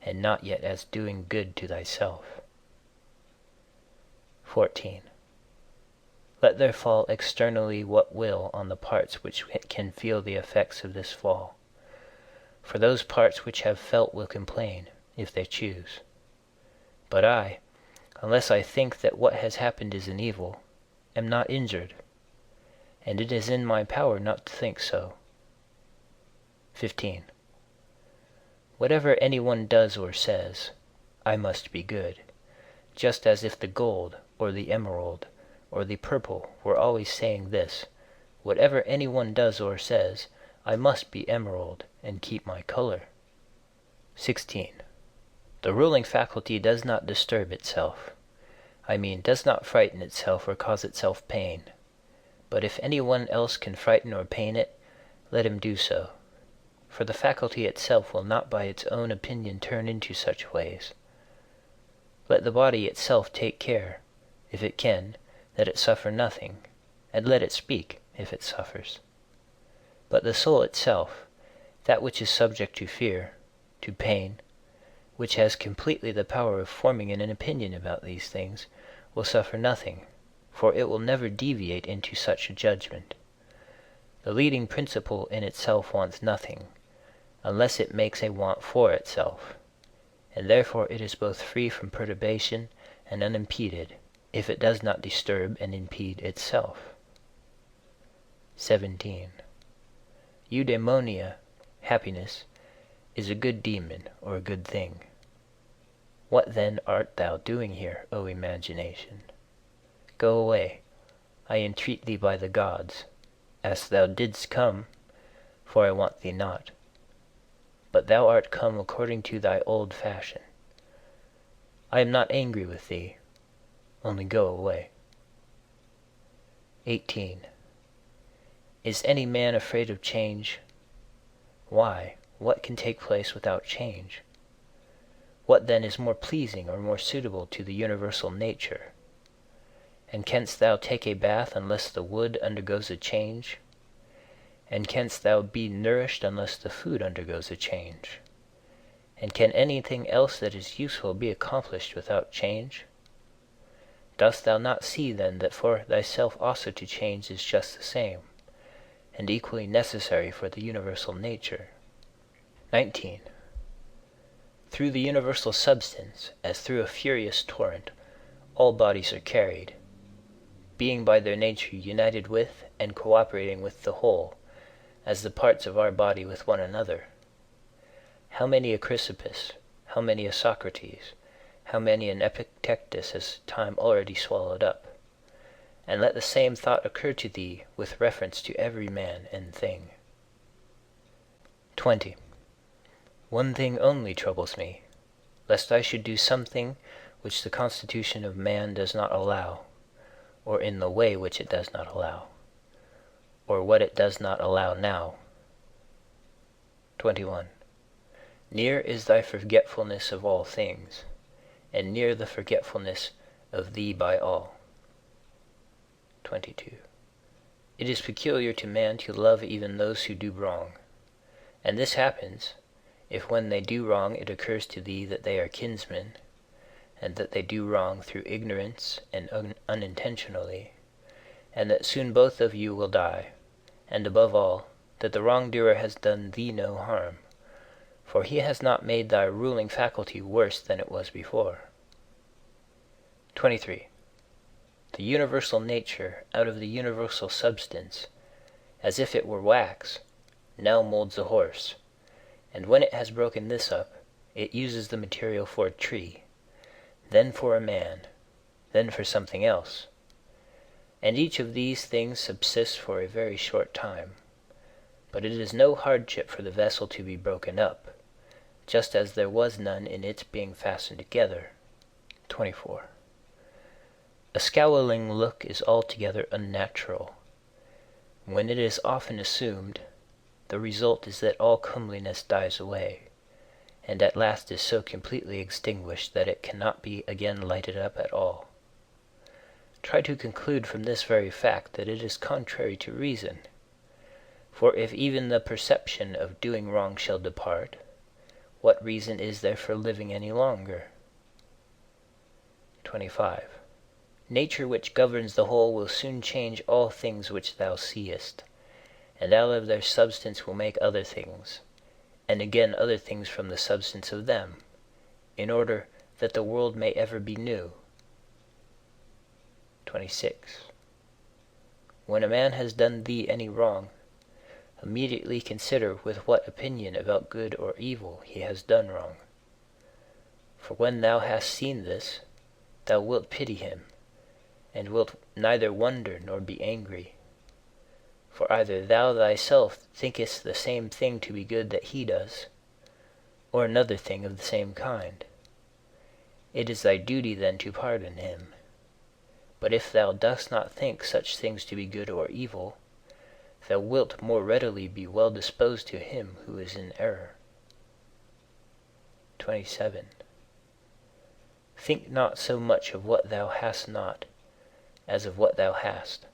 and not yet as doing good to thyself. 14. Let there fall externally what will on the parts which can feel the effects of this fall. For those parts which have felt will complain, if they choose. But I, unless I think that what has happened is an evil, am not injured, and it is in my power not to think so. 15. Whatever anyone does or says, I must be good, just as if the gold, or the emerald, or the purple were always saying this, whatever anyone does or says, I must be emerald, and keep my color. 16. The ruling faculty does not disturb itself. I mean, does not frighten itself or cause itself pain. But if anyone else can frighten or pain it, let him do so. For the faculty itself will not by its own opinion turn into such ways. Let the body itself take care, if it can, that it suffer nothing, and let it speak, if it suffers. But the soul itself, that which is subject to fear, to pain, which has completely the power of forming an opinion about these things, will suffer nothing, for it will never deviate into such a judgment. The leading principle in itself wants nothing, unless it makes a want for itself, and therefore it is both free from perturbation and unimpeded, if it does not disturb and impede itself. 17. Eudaimonia, happiness, is a good demon or a good thing. What then art thou doing here, O imagination? Go away, I entreat thee by the gods, as thou didst come, for I want thee not. But thou art come according to thy old fashion. I am not angry with thee, only go away. 18. Is any man afraid of change? Why, what can take place without change? What then is more pleasing or more suitable to the universal nature? And canst thou take a bath unless the wood undergoes a change? And canst thou be nourished unless the food undergoes a change? And can anything else that is useful be accomplished without change? Dost thou not see then that for thyself also to change is just the same, and equally necessary for the universal nature? 19. Through the universal substance, as through a furious torrent, all bodies are carried, being by their nature united with and cooperating with the whole, as the parts of our body with one another. How many a Chrysippus, how many a Socrates, how many an Epictetus has time already swallowed up? And let the same thought occur to thee with reference to every man and thing. 20. One thing only troubles me, lest I should do something which the constitution of man does not allow, or in the way which it does not allow, or what it does not allow now. 21. Near is thy forgetfulness of all things, and near the forgetfulness of thee by all. 22. It is peculiar to man to love even those who do wrong, and this happens, if when they do wrong it occurs to thee that they are kinsmen, and that they do wrong through ignorance and unintentionally, and that soon both of you will die, and above all, that the wrongdoer has done thee no harm, for he has not made thy ruling faculty worse than it was before. 23. The universal nature out of the universal substance, as if it were wax, now molds a horse, and when it has broken this up, it uses the material for a tree, then for a man, then for something else. And each of these things subsists for a very short time, but it is no hardship for the vessel to be broken up, just as there was none in its being fastened together. 24. A scowling look is altogether unnatural. When it is often assumed, the result is that all comeliness dies away, and at last is so completely extinguished that it cannot be again lighted up at all. Try to conclude from this very fact that it is contrary to reason. For if even the perception of doing wrong shall depart, what reason is there for living any longer? 25. Nature which governs the whole will soon change all things which thou seest, and out of their substance will make other things, and again other things from the substance of them, in order that the world may ever be new. 26. When a man has done thee any wrong, immediately consider with what opinion about good or evil he has done wrong. For when thou hast seen this, thou wilt pity him, and wilt neither wonder nor be angry. For either thou thyself thinkest the same thing to be good that he does, or another thing of the same kind. It is thy duty then to pardon him. But if thou dost not think such things to be good or evil, thou wilt more readily be well disposed to him who is in error. 27. Think not so much of what thou hast not, as of what thou hast.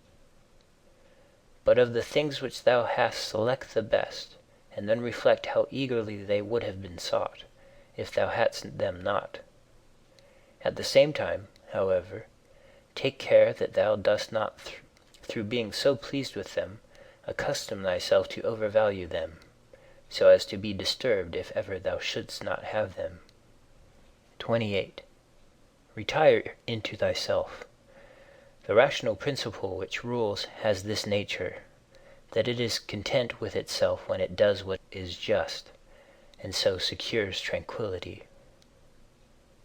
But of the things which thou hast select the best, and then reflect how eagerly they would have been sought, if thou hadst them not. At the same time, however, take care that thou dost not, through being so pleased with them, accustom thyself to overvalue them, so as to be disturbed if ever thou shouldst not have them. 28. Retire into thyself. The rational principle which rules has this nature, that it is content with itself when it does what is just, and so secures tranquility.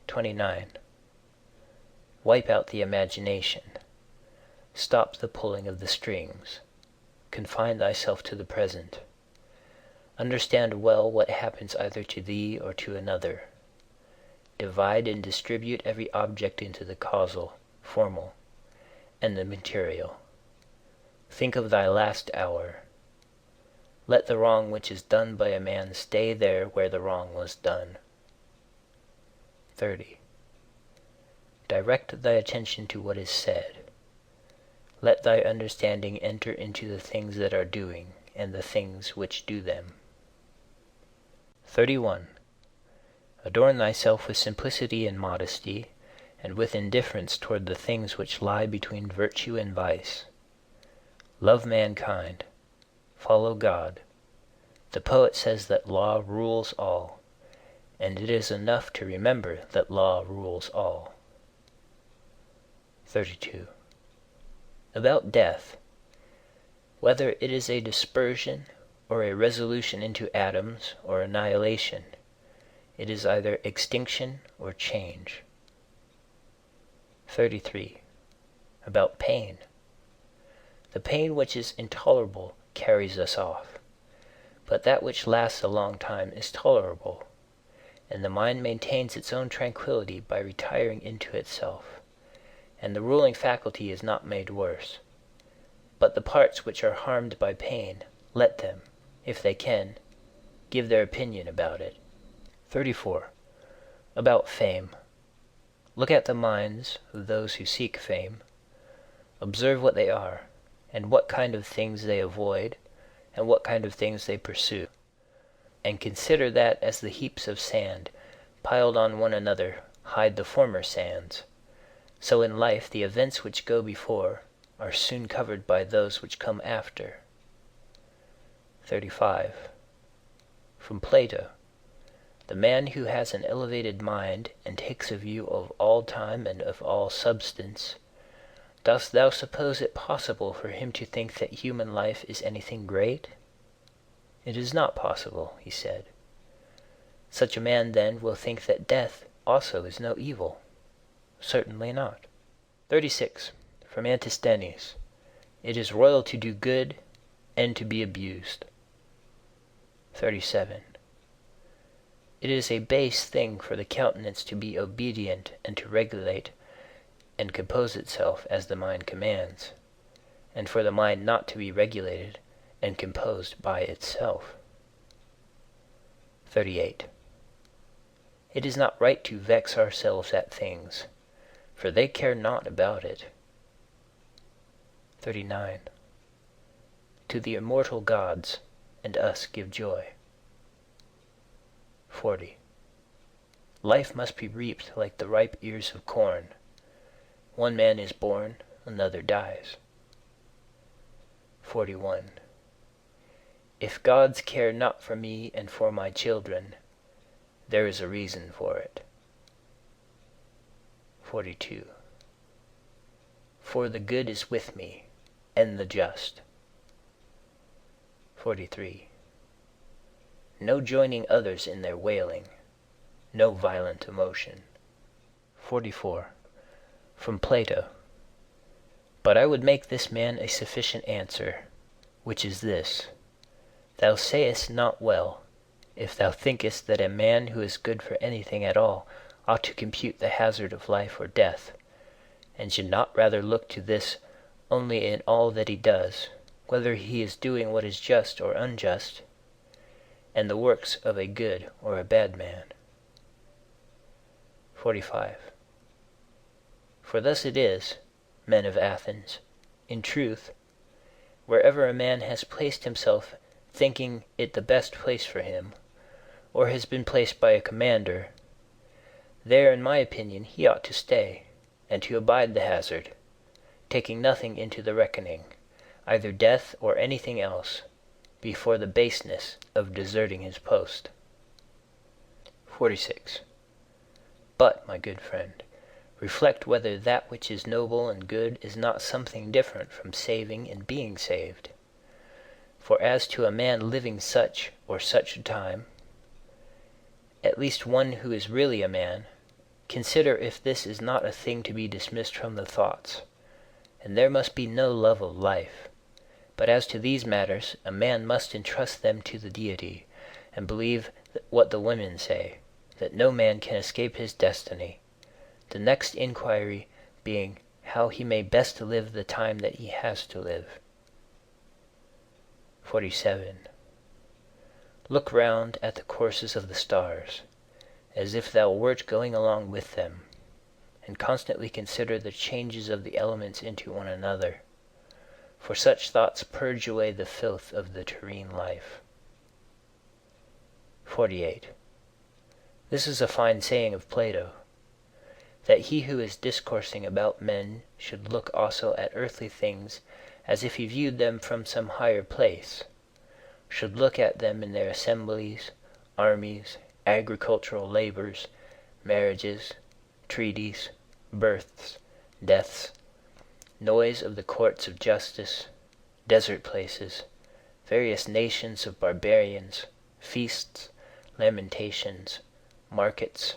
29. Wipe out the imagination. Stop the pulling of the strings. Confine thyself to the present. Understand well what happens either to thee or to another. Divide and distribute every object into the causal, formal, and the material. Think of thy last hour. Let the wrong which is done by a man stay there where the wrong was done. 30. Direct thy attention to what is said. Let thy understanding enter into the things that are doing, and the things which do them. 31. Adorn thyself with simplicity and modesty, and with indifference toward the things which lie between virtue and vice. Love mankind. Follow God. The poet says that law rules all, and it is enough to remember that law rules all. 32. About death. Whether it is a dispersion, or a resolution into atoms, or annihilation, It is either extinction or change. 33. About pain. The pain which is intolerable carries us off, but that which lasts a long time is tolerable, and the mind maintains its own tranquillity by retiring into itself, and the ruling faculty is not made worse. But the parts which are harmed by pain, let them, if they can, give their opinion about it. 34. About fame. Look at the minds of those who seek fame. Observe what they are, and what kind of things they avoid, and what kind of things they pursue. And consider that as the heaps of sand, piled on one another, hide the former sands, so in life the events which go before are soon covered by those which come after. 35. From Plato. The man who has an elevated mind and takes a view of all time and of all substance, dost thou suppose it possible for him to think that human life is anything great? It is not possible, he said. Such a man then will think that death also is no evil. Certainly not. 36. From Antisthenes. It is royal to do good and to be abused. 37. It is a base thing for the countenance to be obedient and to regulate and compose itself as the mind commands, and for the mind not to be regulated and composed by itself. 38. It is not right to vex ourselves at things, for they care not about it. 39. To the immortal gods and us give joy. 40. Life must be reaped like the ripe ears of corn. One man is born, another dies. 41. If gods care not for me and for my children, there is a reason for it. 42. For the good is with me, and the just. 43. No joining others in their wailing, no violent emotion. 44. From Plato. But I would make this man a sufficient answer, which is this: Thou sayest not well, if thou thinkest that a man who is good for anything at all ought to compute the hazard of life or death, and should not rather look to this only in all that he does, whether he is doing what is just or unjust, and the works of a good or a bad man. 45. For thus it is, men of Athens, in truth, wherever a man has placed himself thinking it the best place for him, or has been placed by a commander, there, in my opinion, he ought to stay, and to abide the hazard, taking nothing into the reckoning, either death or anything else, before the baseness of deserting his post. 46. But, my good friend, reflect whether that which is noble and good is not something different from saving and being saved. For as to a man living such or such a time, at least one who is really a man, consider if this is not a thing to be dismissed from the thoughts, and there must be no love of life. But as to these matters, a man must entrust them to the deity, and believe what the women say, that no man can escape his destiny, the next inquiry being how he may best live the time that he has to live. 47. Look round at the courses of the stars, as if thou wert going along with them, and constantly consider the changes of the elements into one another, for such thoughts purge away the filth of the terrene life. 48. This is a fine saying of Plato, that he who is discoursing about men should look also at earthly things as if he viewed them from some higher place, should look at them in their assemblies, armies, agricultural labors, marriages, treaties, births, deaths, noise of the courts of justice, desert places, various nations of barbarians, feasts, lamentations, markets,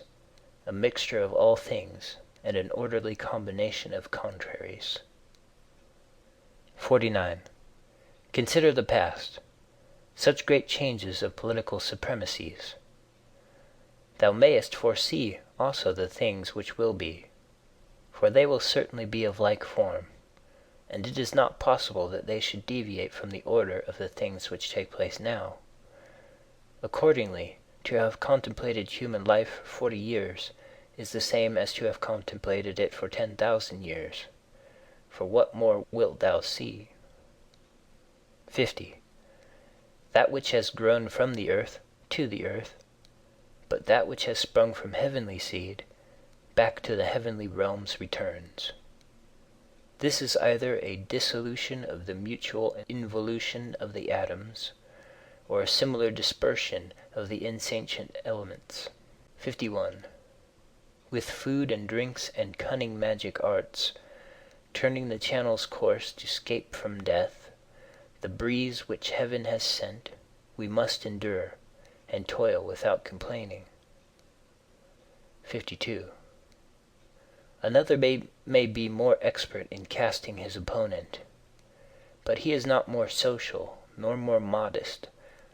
a mixture of all things, and an orderly combination of contraries. 49. Consider the past, such great changes of political supremacies. Thou mayest foresee also the things which will be, for they will certainly be of like form, and it is not possible that they should deviate from the order of the things which take place now. Accordingly, to have contemplated human life for 40 years is the same as to have contemplated it for 10,000 years. For what more wilt thou see? 50. That which has grown from the earth to the earth, but that which has sprung from heavenly seed back to the heavenly realms returns. This is either a dissolution of the mutual involution of the atoms, or a similar dispersion of the insentient elements. 51. With food and drinks and cunning magic arts, turning the channel's course to scape from death, the breeze which heaven has sent, we must endure, and toil without complaining. 52. Another may be more expert in casting his opponent, but he is not more social, nor more modest,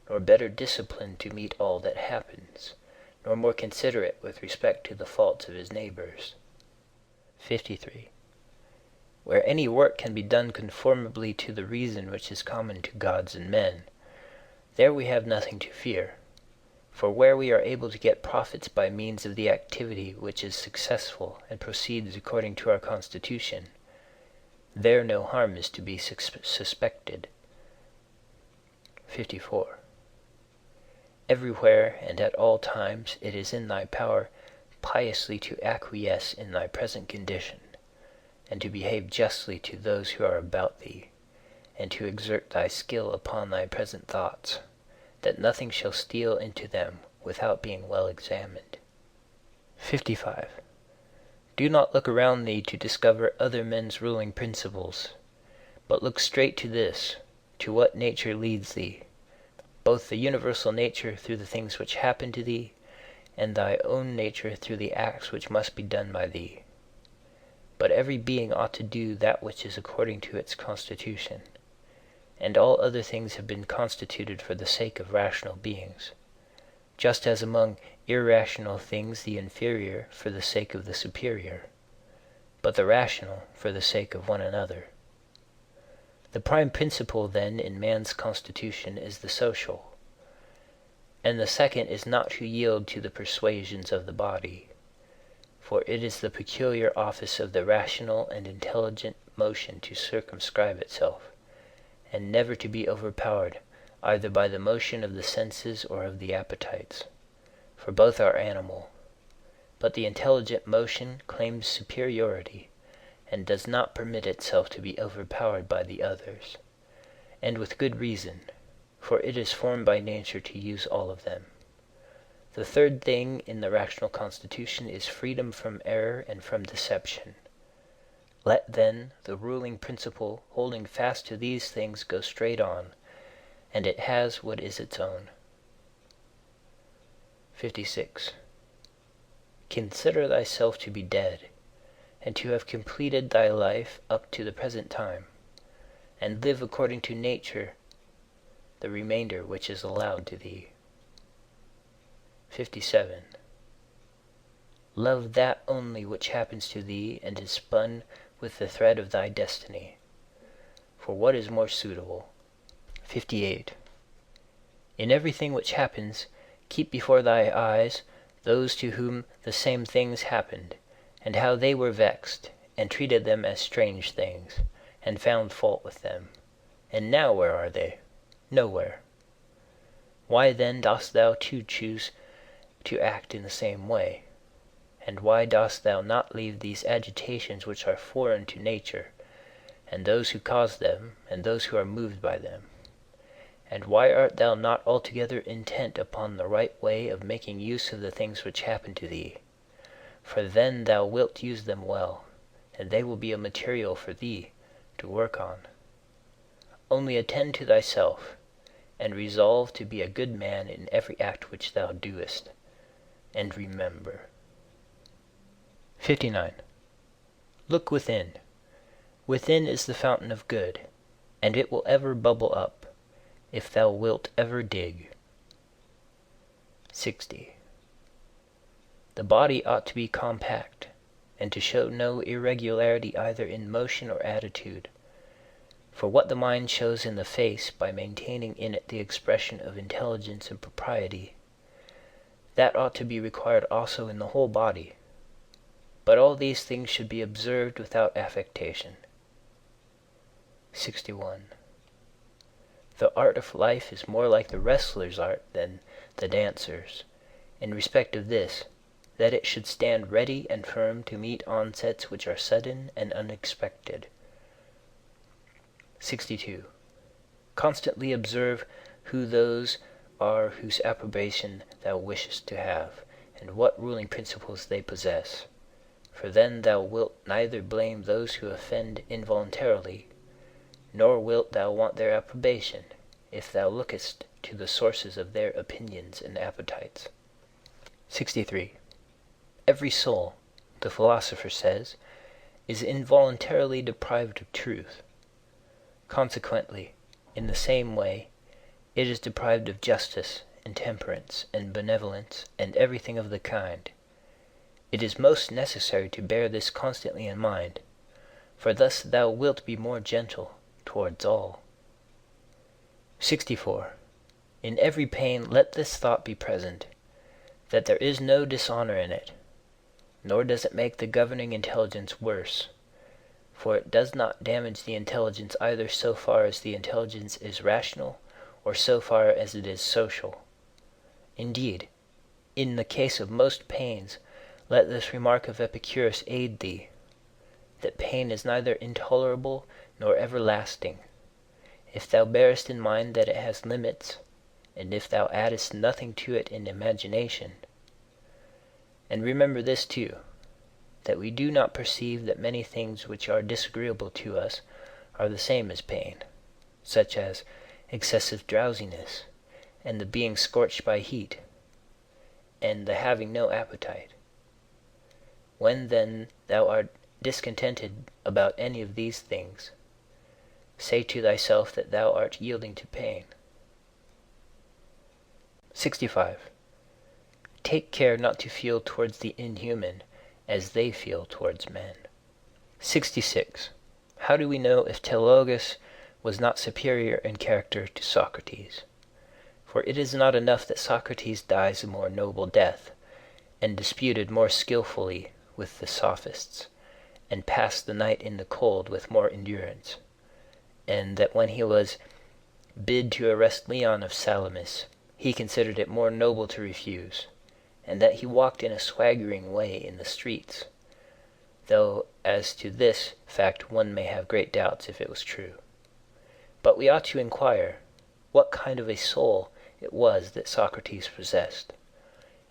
nor better disciplined to meet all that happens, nor more considerate with respect to the faults of his neighbors. 53. Where any work can be done conformably to the reason which is common to gods and men, there we have nothing to fear. For where we are able to get profits by means of the activity which is successful and proceeds according to our constitution, there no harm is to be suspected. 54. Everywhere and at all times it is in thy power piously to acquiesce in thy present condition, and to behave justly to those who are about thee, and to exert thy skill upon thy present thoughts, that nothing shall steal into them without being well examined. 55. Do not look around thee to discover other men's ruling principles, but look straight to this, to what nature leads thee, both the universal nature through the things which happen to thee, and thy own nature through the acts which must be done by thee. But every being ought to do that which is according to its constitution, and all other things have been constituted for the sake of rational beings, just as among irrational things the inferior for the sake of the superior, but the rational for the sake of one another. The prime principle, then, in man's constitution is the social, and the second is not to yield to the persuasions of the body, for it is the peculiar office of the rational and intelligent motion to circumscribe itself, and never to be overpowered either by the motion of the senses or of the appetites, for both are animal. But the intelligent motion claims superiority, and does not permit itself to be overpowered by the others, and with good reason, for it is formed by nature to use all of them. The third thing in the rational constitution is freedom from error and from deception. Let, then, the ruling principle holding fast to these things go straight on, and it has what is its own. 56. Consider thyself to be dead, and to have completed thy life up to the present time, and live according to nature the remainder which is allowed to thee. 57. Love that only which happens to thee and is spun with the thread of thy destiny, for what is more suitable? 58. In everything which happens, keep before thy eyes those to whom the same things happened, and how they were vexed, and treated them as strange things, and found fault with them. And now where are they? Nowhere. Why then dost thou too choose to act in the same way? And why dost thou not leave these agitations which are foreign to nature, and those who cause them, and those who are moved by them? And why art thou not altogether intent upon the right way of making use of the things which happen to thee? For then thou wilt use them well, and they will be a material for thee to work on. Only attend to thyself, and resolve to be a good man in every act which thou doest. and remember. 59. Look within. Within is the fountain of good, and it will ever bubble up, if thou wilt ever dig. 60. The body ought to be compact, and to show no irregularity either in motion or attitude. For what the mind shows in the face by maintaining in it the expression of intelligence and propriety, that ought to be required also in the whole body. But all these things should be observed without affectation. 61. The art of life is more like the wrestler's art than the dancer's, in respect of this, that it should stand ready and firm to meet onsets which are sudden and unexpected. 62. Constantly observe who those are whose approbation thou wishest to have, and what ruling principles they possess. For then thou wilt neither blame those who offend involuntarily, nor wilt thou want their approbation, if thou lookest to the sources of their opinions and appetites. 63. Every soul, the philosopher says, is involuntarily deprived of truth. Consequently, in the same way, it is deprived of justice and temperance and benevolence and everything of the kind. It is most necessary to bear this constantly in mind, for thus thou wilt be more gentle towards all. 64. In every pain let this thought be present, that there is no dishonor in it, nor does it make the governing intelligence worse, for it does not damage the intelligence either so far as the intelligence is rational, or so far as it is social. Indeed, in the case of most pains, let this remark of Epicurus aid thee, that pain is neither intolerable nor everlasting, if thou bearest in mind that it has limits, and if thou addest nothing to it in imagination. And remember this too, that we do not perceive that many things which are disagreeable to us are the same as pain, such as excessive drowsiness, and the being scorched by heat, and the having no appetite. When then thou art discontented about any of these things, say to thyself that thou art yielding to pain. 65. Take care not to feel towards the inhuman as they feel towards men. 66. How do we know if Teleologus was not superior in character to Socrates? For it is not enough that Socrates dies a more noble death, and disputed more skillfully with the sophists, and passed the night in the cold with more endurance, and that when he was bid to arrest Leon of Salamis, he considered it more noble to refuse, and that he walked in a swaggering way in the streets, though as to this fact one may have great doubts if it was true. But we ought to inquire what kind of a soul it was that Socrates possessed,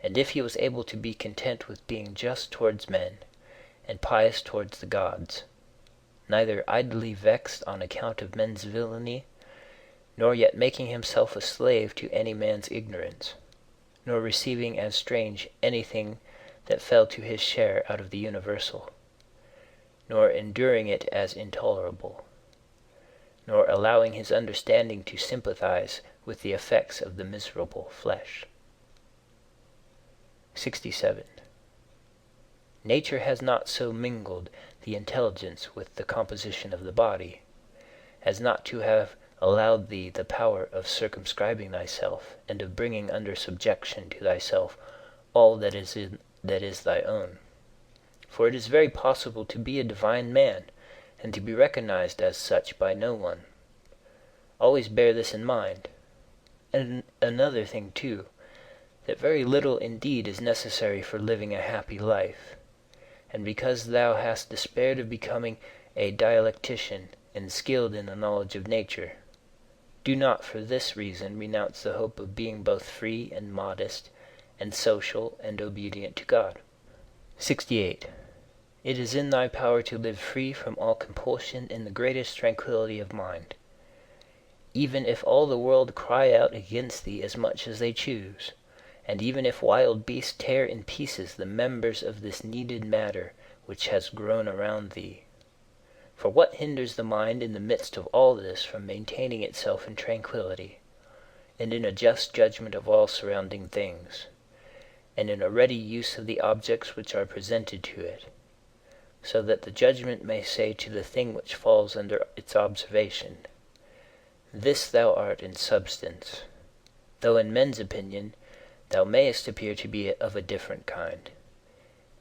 and if he was able to be content with being just towards men, and pious towards the gods, neither idly vexed on account of men's villainy, nor yet making himself a slave to any man's ignorance, nor receiving as strange anything that fell to his share out of the universal, nor enduring it as intolerable, nor allowing his understanding to sympathize with the effects of the miserable flesh. 67. Nature has not so mingled the intelligence with the composition of the body, as not to have allowed thee the power of circumscribing thyself, and of bringing under subjection to thyself all that is thy own. For it is very possible to be a divine man, and to be recognized as such by no one. Always bear this in mind. And another thing too, that very little indeed is necessary for living a happy life, and because thou hast despaired of becoming a dialectician and skilled in the knowledge of nature, do not for this reason renounce the hope of being both free and modest, and social and obedient to God. 68. It is in thy power to live free from all compulsion in the greatest tranquillity of mind, even if all the world cry out against thee as much as they choose, and even if wild beasts tear in pieces the members of this kneaded matter which has grown around thee. For what hinders the mind in the midst of all this from maintaining itself in tranquillity, and in a just judgment of all surrounding things, and in a ready use of the objects which are presented to it, so that the judgment may say to the thing which falls under its observation, This thou art in substance, though in men's opinion thou mayest appear to be of a different kind.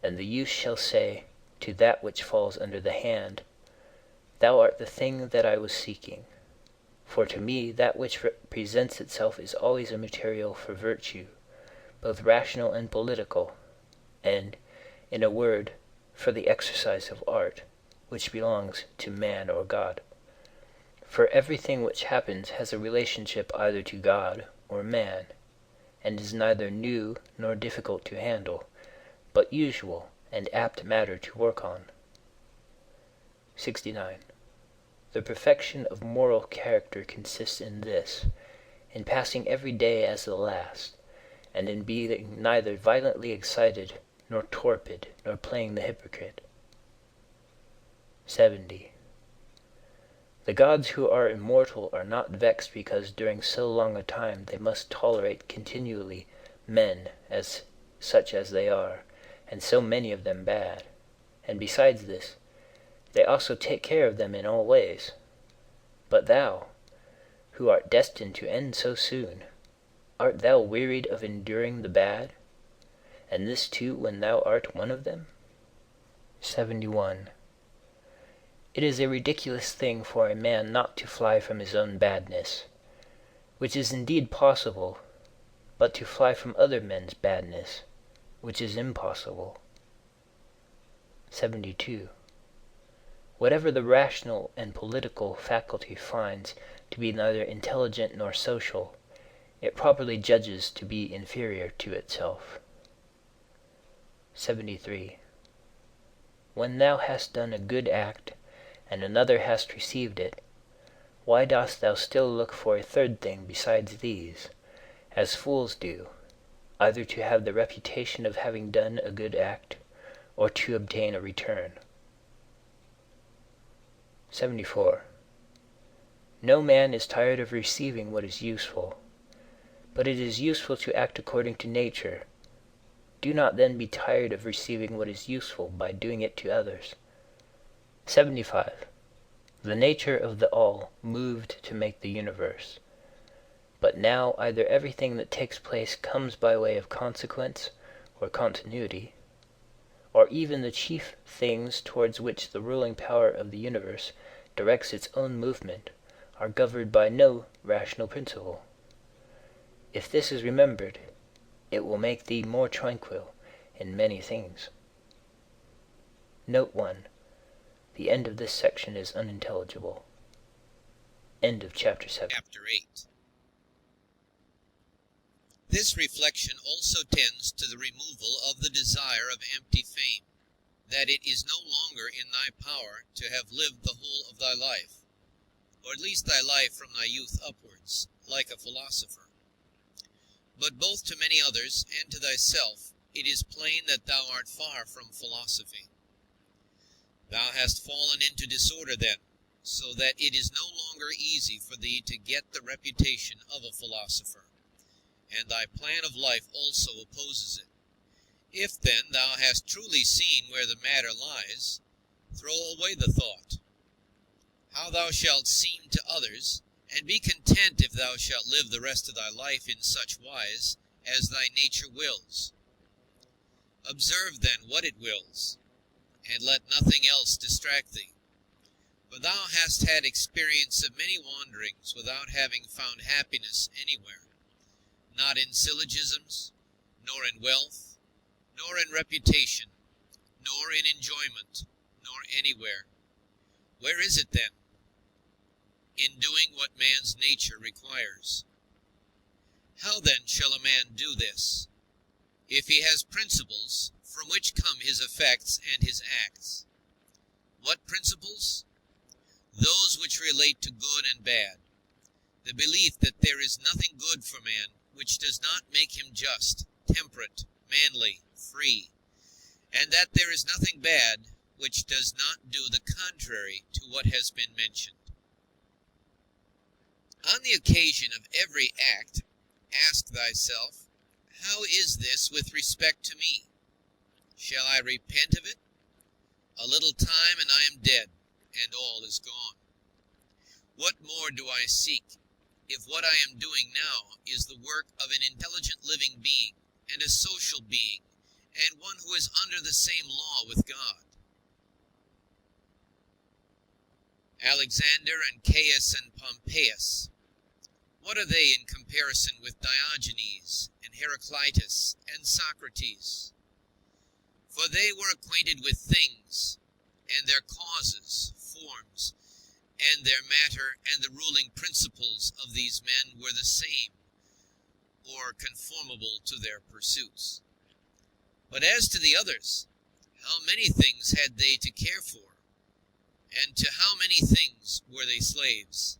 And the youth shall say to that which falls under the hand, Thou art the thing that I was seeking. For to me that which presents itself is always a material for virtue, both rational and political, and, in a word, for the exercise of art, which belongs to man or God. For everything which happens has a relationship either to God or man, and is neither new nor difficult to handle, but usual and apt matter to work on. 69. The perfection of moral character consists in this, in passing every day as the last, and in being neither violently excited, nor torpid, nor playing the hypocrite. 70. The gods who are immortal are not vexed because during so long a time they must tolerate continually men as such as they are, and so many of them bad. And besides this, they also take care of them in all ways. But thou, who art destined to end so soon, art thou wearied of enduring the bad, and this too when thou art one of them? 71. It is a ridiculous thing for a man not to fly from his own badness, which is indeed possible, but to fly from other men's badness, which is impossible. 72. Whatever the rational and political faculty finds to be neither intelligent nor social, it properly judges to be inferior to itself. 73. When thou hast done a good act, and another hast received it, why dost thou still look for a third thing besides these, as fools do, either to have the reputation of having done a good act, or to obtain a return? 74. No man is tired of receiving what is useful, but it is useful to act according to nature. Do not then be tired of receiving what is useful by doing it to others. 75. The nature of the all moved to make the universe. But now either everything that takes place comes by way of consequence or continuity, or even the chief things towards which the ruling power of the universe directs its own movement are governed by no rational principle. If this is remembered, it will make thee more tranquil in many things. Note 1. The end of this section is unintelligible. End of chapter 7. Chapter 8. This reflection also tends to the removal of the desire of empty fame, that it is no longer in thy power to have lived the whole of thy life, or at least thy life from thy youth upwards, like a philosopher. But both to many others and to thyself it is plain that thou art far from philosophy. Thou hast fallen into disorder then, so that it is no longer easy for thee to get the reputation of a philosopher, and thy plan of life also opposes it. If then thou hast truly seen where the matter lies, throw away the thought. How thou shalt seem to others, and be content if thou shalt live the rest of thy life in such wise as thy nature wills. Observe then what it wills, and let nothing else distract thee. For thou hast had experience of many wanderings without having found happiness anywhere, not in syllogisms, nor in wealth, nor in reputation, nor in enjoyment, nor anywhere. Where is it then? In doing what man's nature requires. How then shall a man do this? If he has principles from which come his effects and his acts. What principles? Those which relate to good and bad. The belief that there is nothing good for man which does not make him just, temperate, manly, free, and that there is nothing bad which does not do the contrary to what has been mentioned. On the occasion of every act, ask thyself, how is this with respect to me? Shall I repent of it? A little time and I am dead, and all is gone. What more do I seek, if what I am doing now is the work of an intelligent living being, and a social being, and one who is under the same law with God? Alexander and Caius and Pompeius, what are they in comparison with Diogenes and Heraclitus and Socrates? For they were acquainted with things, and their causes, forms, and their matter, and the ruling principles of these men were the same, or conformable to their pursuits. But as to the others, how many things had they to care for, and to how many things were they slaves?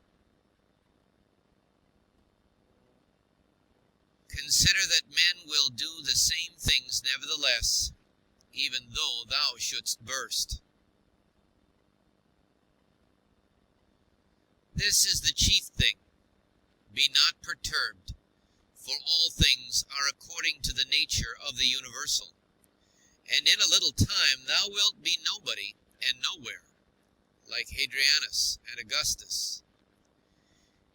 Consider that men will do the same things nevertheless, even though thou shouldst burst. This is the chief thing. Be not perturbed, for all things are according to the nature of the universal. And in a little time thou wilt be nobody and nowhere, like Hadrianus and Augustus.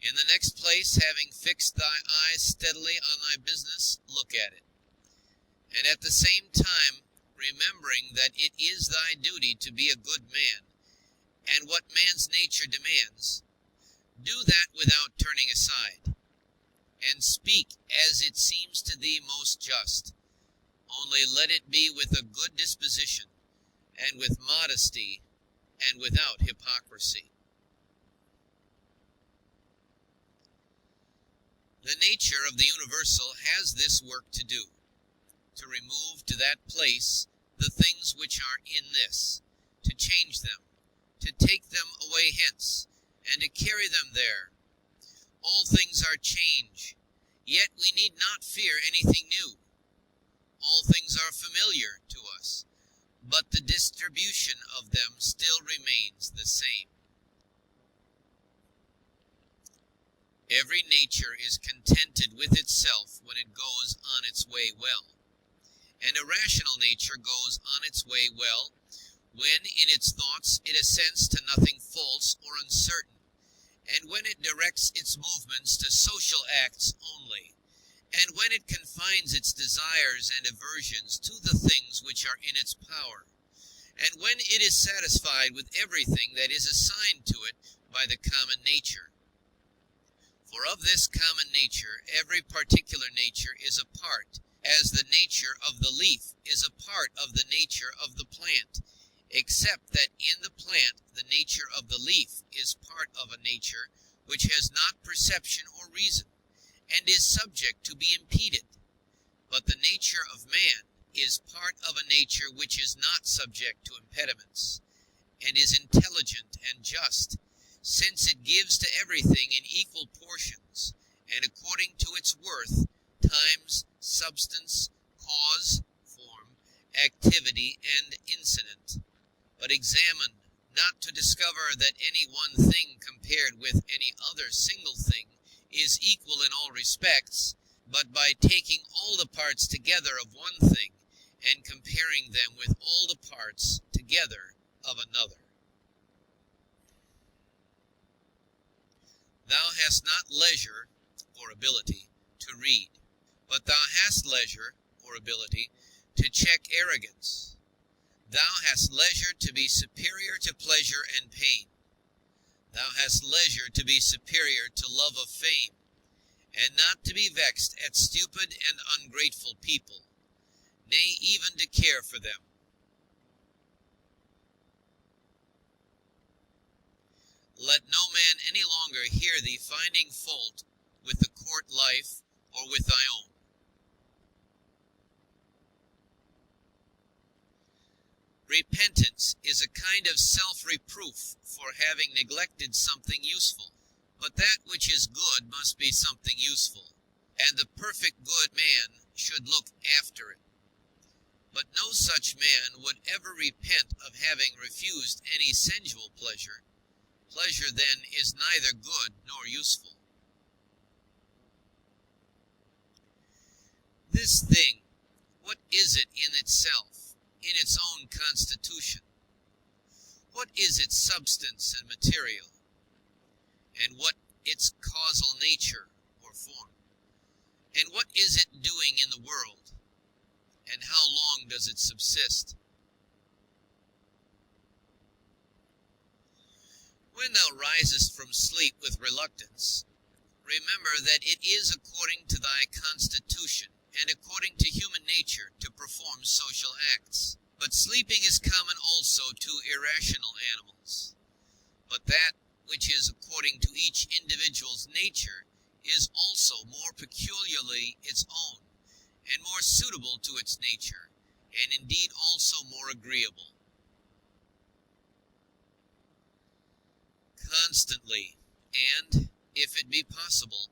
In the next place, having fixed thy eyes steadily on thy business, look at it. And at the same time, remembering that it is thy duty to be a good man, and what man's nature demands, do that without turning aside, and speak as it seems to thee most just, only let it be with a good disposition, and with modesty, and without hypocrisy. The nature of the universal has this work to do, to remove to that place the things which are in this, to change them, to take them away hence, and to carry them there. All things are change, yet we need not fear anything new. All things are familiar to us, but the distribution of them still remains the same. Every nature is contented with itself when it goes on its way well. And a rational nature goes on its way well when in its thoughts it assents to nothing false or uncertain, and when it directs its movements to social acts only, and when it confines its desires and aversions to the things which are in its power, and when it is satisfied with everything that is assigned to it by the common nature. For of this common nature every particular nature is a part, as the nature of the leaf is a part of the nature of the plant, except that in the plant the nature of the leaf is part of a nature which has not perception or reason, and is subject to be impeded. But the nature of man is part of a nature which is not subject to impediments, and is intelligent and just, since it gives to everything in equal portions, and according to its worth, times, substance, cause, form, activity, and incident, but examined not to discover that any one thing compared with any other single thing is equal in all respects, but by taking all the parts together of one thing, and comparing them with all the parts together of another. Thou hast not leisure or ability to read, but thou hast leisure or ability to check arrogance. Thou hast leisure to be superior to pleasure and pain. Thou hast leisure to be superior to love of fame, and not to be vexed at stupid and ungrateful people, nay, even to care for them. Let no man any longer hear thee finding fault with the court life or with thy own. Repentance is a kind of self-reproof for having neglected something useful, but that which is good must be something useful, and the perfect good man should look after it. But no such man would ever repent of having refused any sensual pleasure. Pleasure, then, is neither good nor useful. This thing, what is it in itself, in its own constitution? What is its substance and material? And what its causal nature or form? And what is it doing in the world? And how long does it subsist? When thou risest from sleep with reluctance, remember that it is according to thy constitution and according to human nature to perform social acts. But sleeping is common also to irrational animals. But that which is according to each individual's nature is also more peculiarly its own, and more suitable to its nature, and indeed also more agreeable. Constantly, and, if it be possible,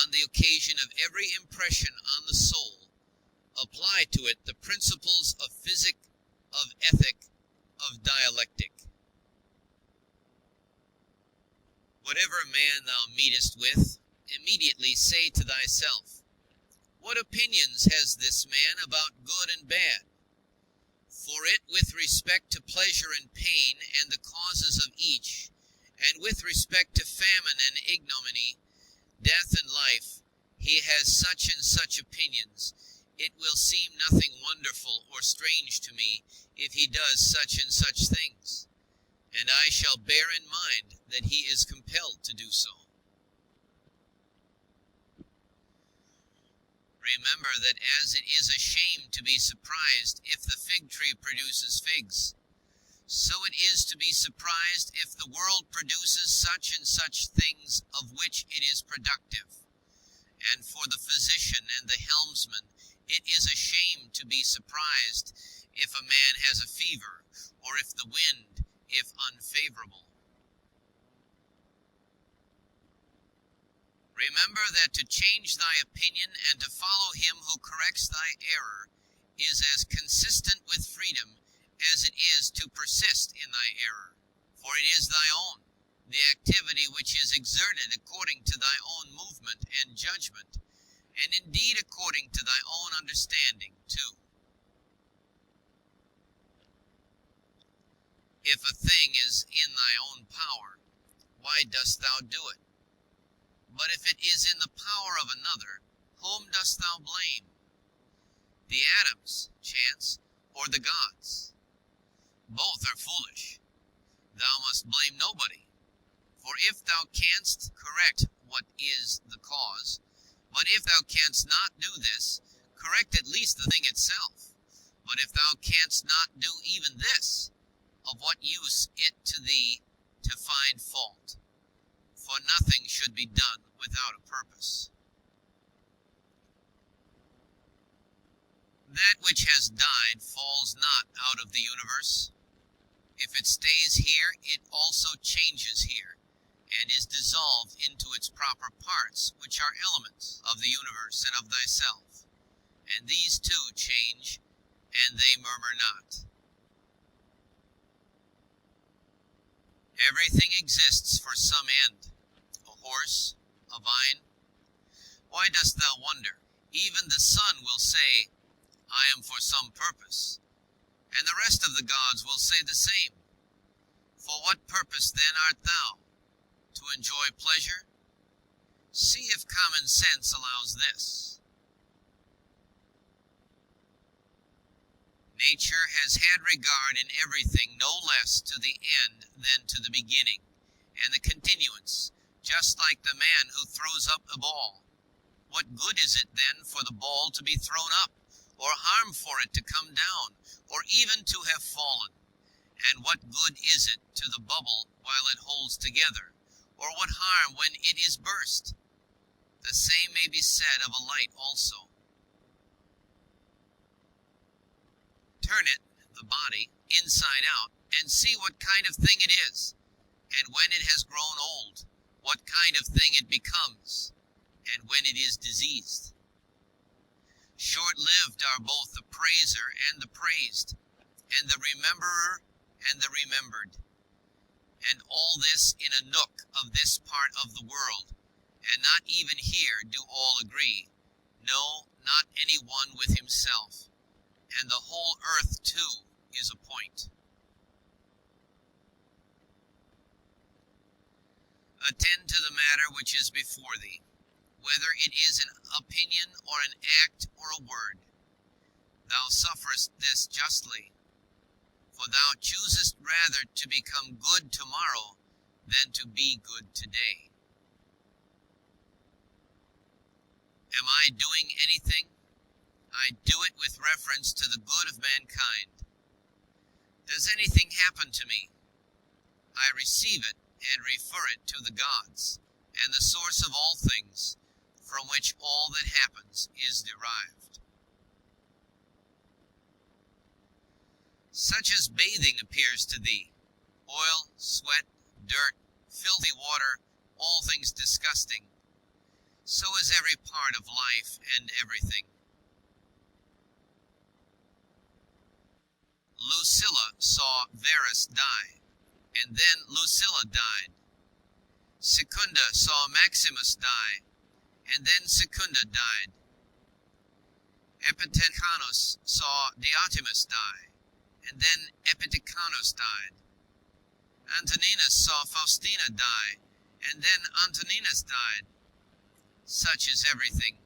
on the occasion of every impression on the soul, apply to it the principles of physic, of ethic, of dialectic. Whatever man thou meetest with, immediately say to thyself, what opinions has this man about good and bad? For it with respect to pleasure and pain and the causes of each, and with respect to famine and ignominy, death and life, he has such and such opinions. It will seem nothing wonderful or strange to me if he does such and such things, and I shall bear in mind that he is compelled to do so. Remember that as it is a shame to be surprised if the fig tree produces figs, so it is to be surprised if the world produces such and such things of which it is productive. And for the physician and the helmsman, it is a shame to be surprised if a man has a fever, or if the wind, if unfavorable. Remember that to change thy opinion and to follow him who corrects thy error is as consistent with freedom as it is to persist in thy error. For it is thy own, the activity which is exerted according to thy own movement and judgment, and indeed according to thy own understanding too. If a thing is in thy own power, why dost thou do it? But if it is in the power of another, whom dost thou blame? The atoms, chance, or the gods? Both are foolish. Thou must blame nobody. For if thou canst correct what is the cause, but if thou canst not do this, correct at least the thing itself. But if thou canst not do even this, of what use it to thee to find fault? For nothing should be done without a purpose. That which has died falls not out of the universe. If it stays here, it also changes here, and is dissolved into its proper parts, which are elements of the universe and of thyself. And these too change, and they murmur not. Everything exists for some end, a horse, a vine. Why dost thou wonder? Even the sun will say, I am for some purpose, and the rest of the gods will say the same. For what purpose then art thou? To enjoy pleasure? See if common sense allows this. Nature has had regard in everything no less to the end than to the beginning, and the continuance, just like the man who throws up a ball. What good is it then for the ball to be thrown up, or harm for it to come down, or even to have fallen? And what good is it to the bubble while it holds together, or what harm when it is burst? The same may be said of a light also. Turn it, the body, inside out, and see what kind of thing it is, and when it has grown old, what kind of thing it becomes, and when it is diseased. Short-lived are both the praiser and the praised, and the rememberer and the remembered. And all this in a nook of this part of the world, and not even here do all agree, no, not any one with himself, and the whole earth too is a point. Attend to the matter which is before thee, whether it is an opinion or an act or a word. Thou sufferest this justly, for thou choosest rather to become good tomorrow than to be good today. Am I doing anything? I do it with reference to the good of mankind. Does anything happen to me? I receive it and refer it to the gods, and the source of all things, from which all that happens is derived. Such as bathing appears to thee, oil, sweat, dirt, filthy water, all things disgusting, so is every part of life and everything. Lucilla saw Verus die, and then Lucilla died. Secunda saw Maximus die, and then Secunda died. Epictetus saw Diotimus die, and then Epictetus died. Antoninus saw Faustina die, and then Antoninus died. Such is everything.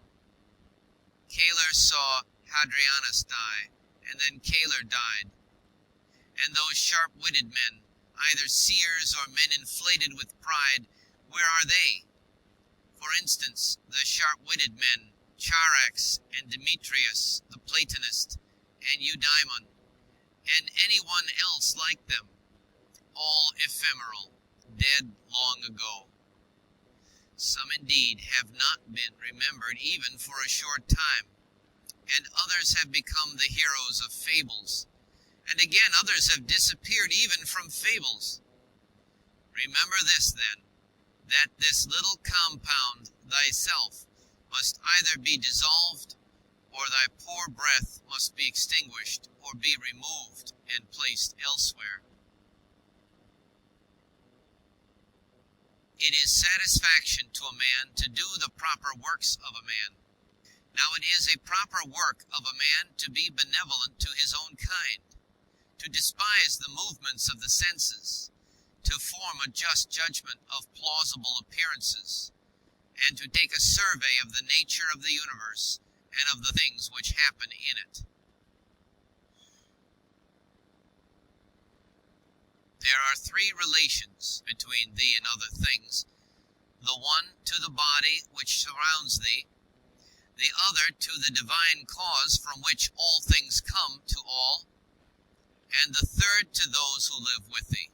Caelus saw Hadrianus die, and then Caelus died. And those sharp-witted men, either seers or men inflated with pride, where are they? For instance, the sharp-witted men, Charax and Demetrius, the Platonist, and Eudaimon, and anyone else like them, all ephemeral, dead long ago. Some indeed have not been remembered even for a short time, and others have become the heroes of fables, and again others have disappeared even from fables. Remember this, then, that this little compound, thyself, must either be dissolved, or thy poor breath must be extinguished, or be removed and placed elsewhere. It is satisfaction to a man to do the proper works of a man. Now it is a proper work of a man to be benevolent to his own kind, to despise the movements of the senses, to form a just judgment of plausible appearances, and to take a survey of the nature of the universe and of the things which happen in it. There are three relations between thee and other things, the one to the body which surrounds thee, the other to the divine cause from which all things come to all, and the third to those who live with thee.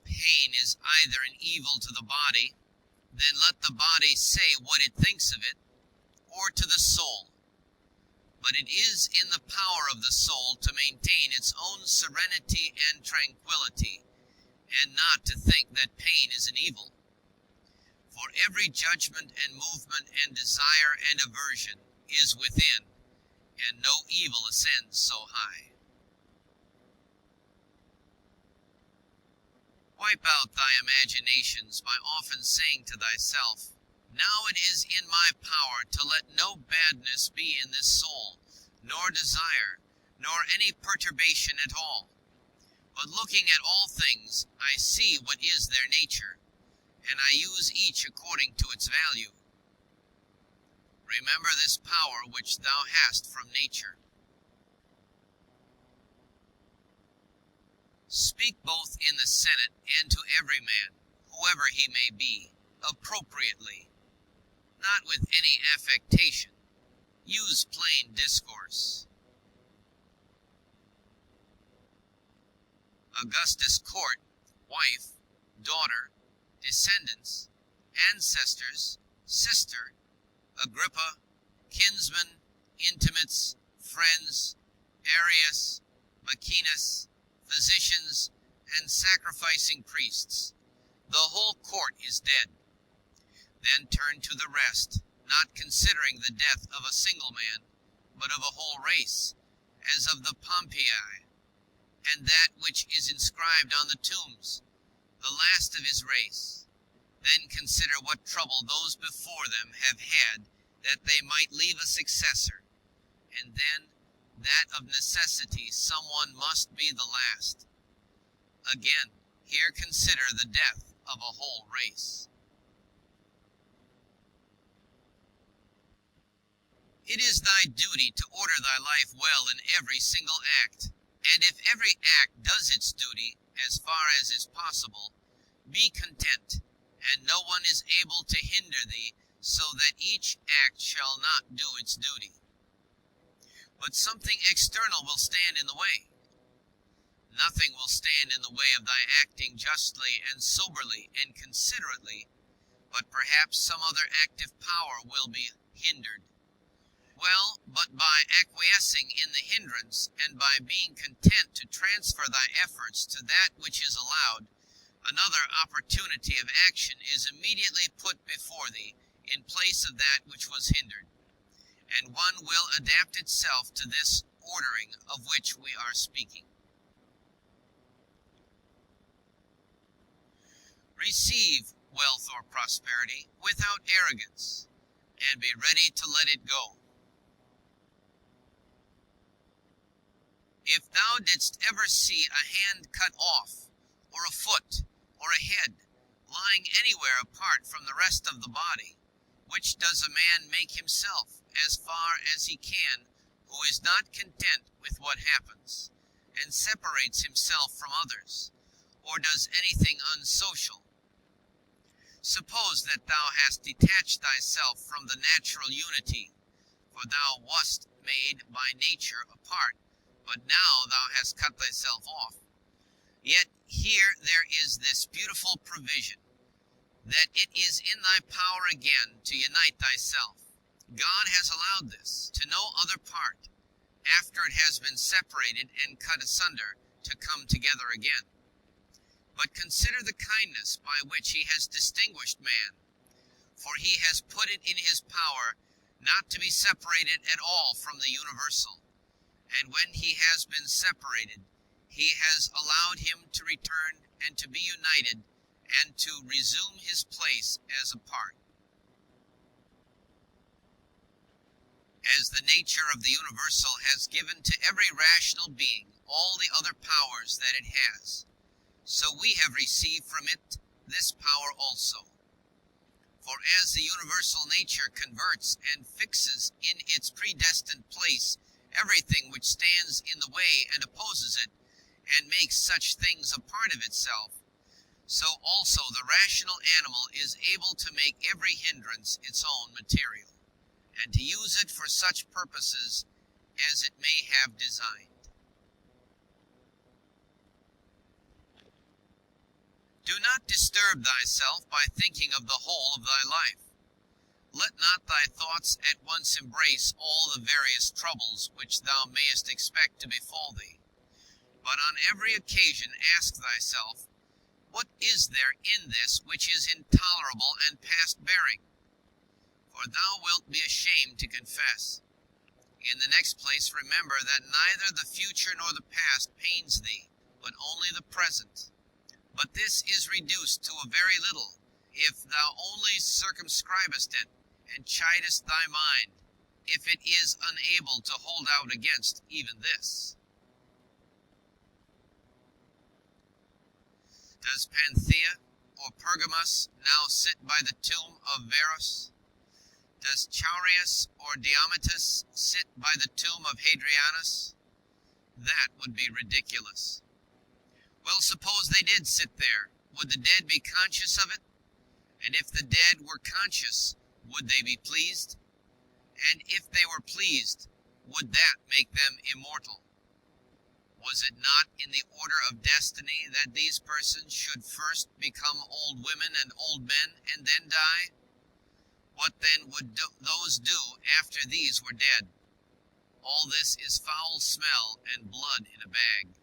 Pain is either an evil to the body, then let the body say what it thinks of it, or to the soul. But it is in the power of the soul to maintain its own serenity and tranquility, and not to think that pain is an evil. For every judgment and movement and desire and aversion is within, and no evil ascends so high. Wipe out thy imaginations by often saying to thyself, now it is in my power to let no badness be in this soul, nor desire, nor any perturbation at all. But looking at all things, I see what is their nature, and I use each according to its value. Remember this power which thou hast from nature. Speak both in the Senate and to every man, whoever he may be, appropriately, not with any affectation. Use plain discourse. Augustus' court, wife, daughter, descendants, ancestors, sister, Agrippa, kinsmen, intimates, friends, Arius, Maecenas, physicians, and sacrificing priests. The whole court is dead. Then turn to the rest, not considering the death of a single man, but of a whole race, as of the Pompei, and that which is inscribed on the tombs, the last of his race. Then consider what trouble those before them have had, that they might leave a successor, and then that of necessity someone must be the last. Again, here consider the death of a whole race. It is thy duty to order thy life well in every single act, and if every act does its duty, as far as is possible, be content, and no one is able to hinder thee, so that each act shall not do its duty. But something external will stand in the way. Nothing will stand in the way of thy acting justly and soberly and considerately, but perhaps some other active power will be hindered. Well, but by acquiescing in the hindrance, and by being content to transfer thy efforts to that which is allowed, another opportunity of action is immediately put before thee in place of that which was hindered, and one will adapt itself to this ordering of which we are speaking. Receive wealth or prosperity without arrogance, and be ready to let it go. If thou didst ever see a hand cut off, or a foot, or a head, lying anywhere apart from the rest of the body, which does a man make himself, as far as he can, who is not content with what happens, and separates himself from others, or does anything unsocial? Suppose that thou hast detached thyself from the natural unity, for thou wast made by nature apart, but now thou hast cut thyself off. Yet here there is this beautiful provision, that it is in thy power again to unite thyself. God has allowed this to no other part, after it has been separated and cut asunder, to come together again. But consider the kindness by which he has distinguished man, for he has put it in his power not to be separated at all from the universal, and when he has been separated, he has allowed him to return and to be united, and to resume his place as a part. As the nature of the universal has given to every rational being all the other powers that it has, so we have received from it this power also. For as the universal nature converts and fixes in its predestined place everything which stands in the way and opposes it, and makes such things a part of itself, so also the rational animal is able to make every hindrance its own material, and to use it for such purposes as it may have designed. Do not disturb thyself by thinking of the whole of thy life. Let not thy thoughts at once embrace all the various troubles which thou mayest expect to befall thee, but on every occasion ask thyself, what is there in this which is intolerable and past bearing? For thou wilt be ashamed to confess. In the next place, remember that neither the future nor the past pains thee, but only the present. But this is reduced to a very little, if thou only circumscribest it, and chidest thy mind, if it is unable to hold out against even this. Does Panthea or Pergamus now sit by the tomb of Varus? Does Chaurias or Diometus sit by the tomb of Hadrianus? That would be ridiculous. Well, suppose they did sit there. Would the dead be conscious of it? And if the dead were conscious, would they be pleased? And if they were pleased, would that make them immortal? Was it not in the order of destiny that these persons should first become old women and old men, and then die? What then would those do after these were dead? All this is foul smell and blood in a bag.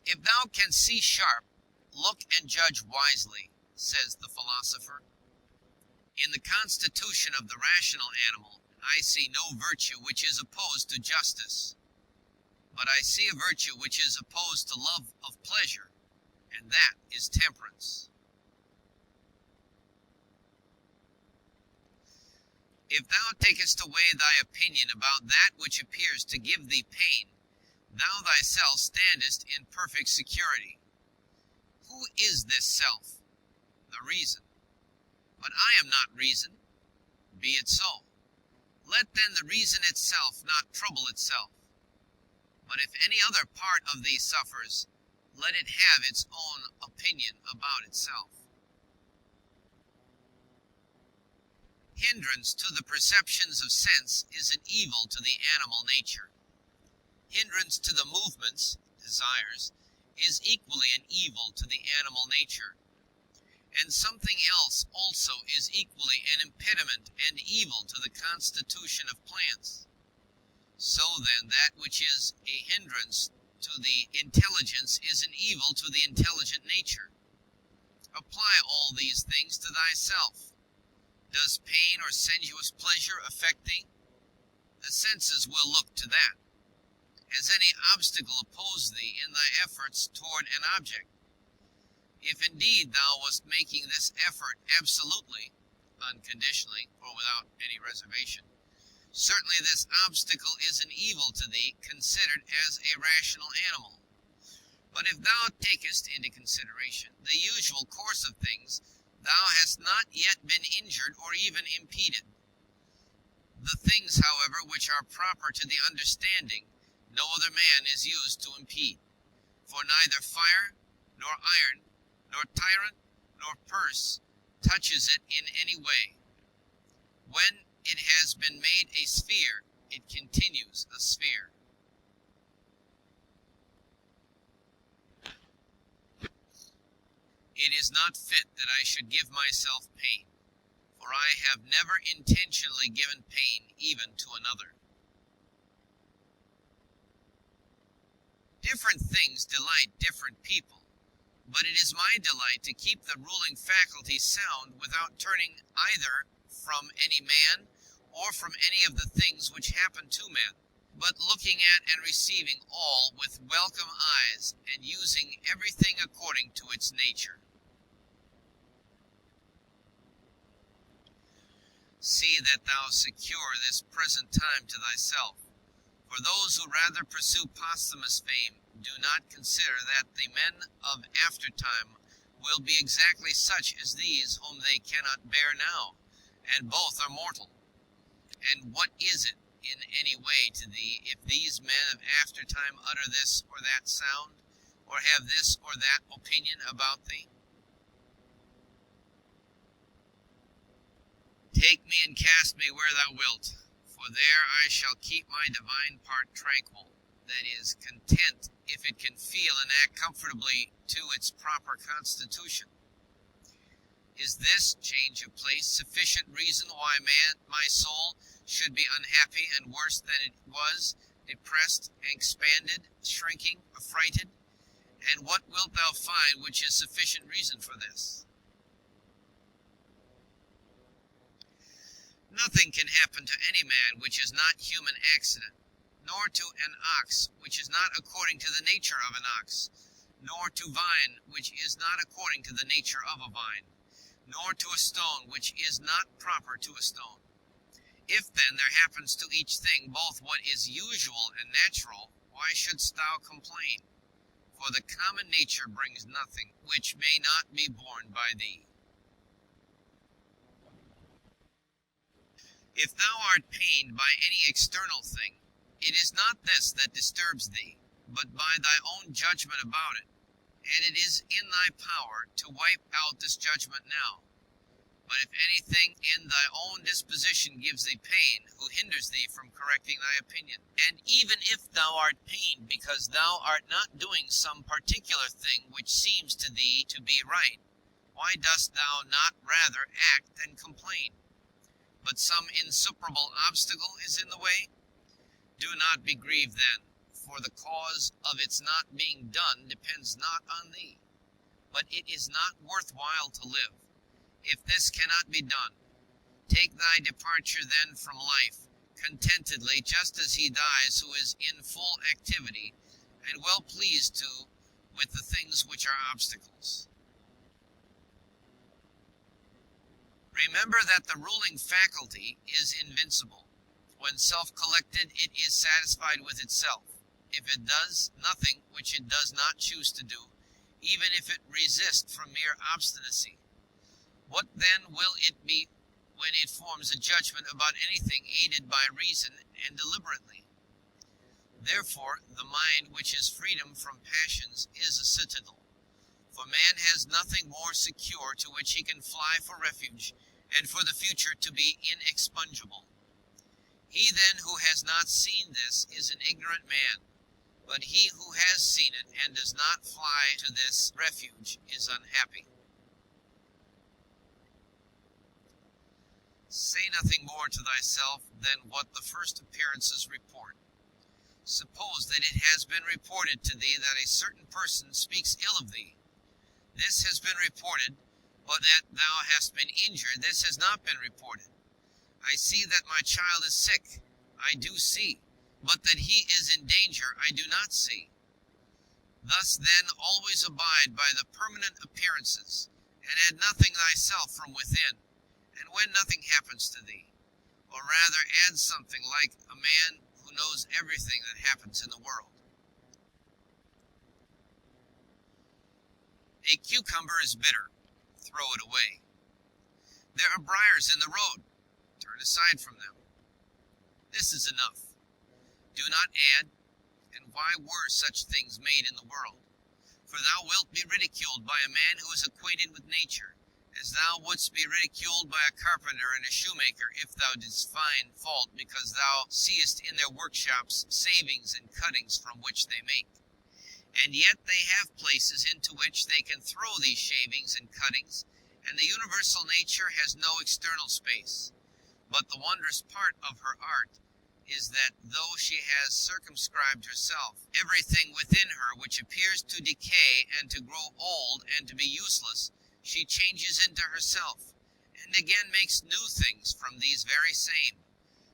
If thou canst see sharp, look and judge wisely. says the philosopher. In the constitution of the rational animal, I see no virtue which is opposed to justice, but I see a virtue which is opposed to love of pleasure, and that is temperance. If thou takest away thy opinion about that which appears to give thee pain, thou thyself standest in perfect security. Who is this self? The reason. But I am not reason. Be it so. Let then the reason itself not trouble itself. But if any other part of thee suffers, let it have its own opinion about itself. Hindrance to the perceptions of sense is an evil to the animal nature. Hindrance to the movements, desires, is equally an evil to the animal nature. And something else also is equally an impediment and evil to the constitution of plants. So then that which is a hindrance to the intelligence is an evil to the intelligent nature. Apply all these things to thyself. Does pain or sensuous pleasure affect thee? The senses will look to that. Has any obstacle opposed thee in thy efforts toward an object? If indeed thou wast making this effort absolutely, unconditionally, or without any reservation, certainly this obstacle is an evil to thee considered as a rational animal. But if thou takest into consideration the usual course of things, thou hast not yet been injured or even impeded. The things, however, which are proper to the understanding, no other man is used to impede. For neither fire, nor iron, nor tyrant, nor purse touches it in any way. When it has been made a sphere, it continues a sphere. It is not fit that I should give myself pain, for I have never intentionally given pain even to another. Different things delight different people, but it is my delight to keep the ruling faculty sound without turning either from any man or from any of the things which happen to men, but looking at and receiving all with welcome eyes and using everything according to its nature. See that thou secure this present time to thyself. For those who rather pursue posthumous fame do not consider that the men of aftertime will be exactly such as these whom they cannot bear now, and both are mortal. And what is it in any way to thee if these men of aftertime utter this or that sound, or have this or that opinion about thee? Take me and cast me where thou wilt, for there I shall keep my divine part tranquil, that is, content if it can feel and act comfortably to its proper constitution. Is this change of place sufficient reason why my soul should be unhappy and worse than it was, depressed, expanded, shrinking, affrighted? And what wilt thou find which is sufficient reason for this? Nothing can happen to any man which is not human accident, nor to an ox which is not according to the nature of an ox, nor to vine which is not according to the nature of a vine, nor to a stone which is not proper to a stone. If then there happens to each thing both what is usual and natural, why shouldst thou complain? For the common nature brings nothing which may not be borne by thee. If thou art pained by any external thing, it is not this that disturbs thee, but by thy own judgment about it, and it is in thy power to wipe out this judgment now. But if anything in thy own disposition gives thee pain, who hinders thee from correcting thy opinion? And even if thou art pained because thou art not doing some particular thing which seems to thee to be right, why dost thou not rather act than complain? But some insuperable obstacle is in the way? Do not be grieved then, for the cause of its not being done depends not on thee. but it is not worth while to live. If this cannot be done, take thy departure then from life, contentedly, just as he dies who is in full activity, and well pleased too with the things which are obstacles. Remember that the ruling faculty is invincible. When self-collected, it is satisfied with itself. If it does nothing which it does not choose to do, even if it resist from mere obstinacy, what then will it be when it forms a judgment about anything aided by reason and deliberately? Therefore, the mind which is freedom from passions is a citadel. For man has nothing more secure to which he can fly for refuge, and for the future to be inexpugnable. He then who has not seen this is an ignorant man, but he who has seen it and does not fly to this refuge is unhappy. Say nothing more to thyself than what the first appearances report. Suppose that it has been reported to thee that a certain person speaks ill of thee. This has been reported, but that thou hast been injured, this has not been reported. I see that my child is sick, I do see, but that he is in danger, I do not see. Thus then always abide by the permanent appearances, and add nothing thyself from within, and when nothing happens to thee, or rather add something like a man who knows everything that happens in the world. A cucumber is bitter, throw it away. There are briars in the road, turn aside from them. This is enough. Do not add, and why were such things made in the world? For thou wilt be ridiculed by a man who is acquainted with nature, as thou wouldst be ridiculed by a carpenter and a shoemaker if thou didst find fault because thou seest in their workshops savings and cuttings from which they make. And yet they have places into which they can throw these shavings and cuttings, and the universal nature has no external space. But the wondrous part of her art is that though she has circumscribed herself, everything within her which appears to decay and to grow old and to be useless, she changes into herself, and again makes new things from these very same,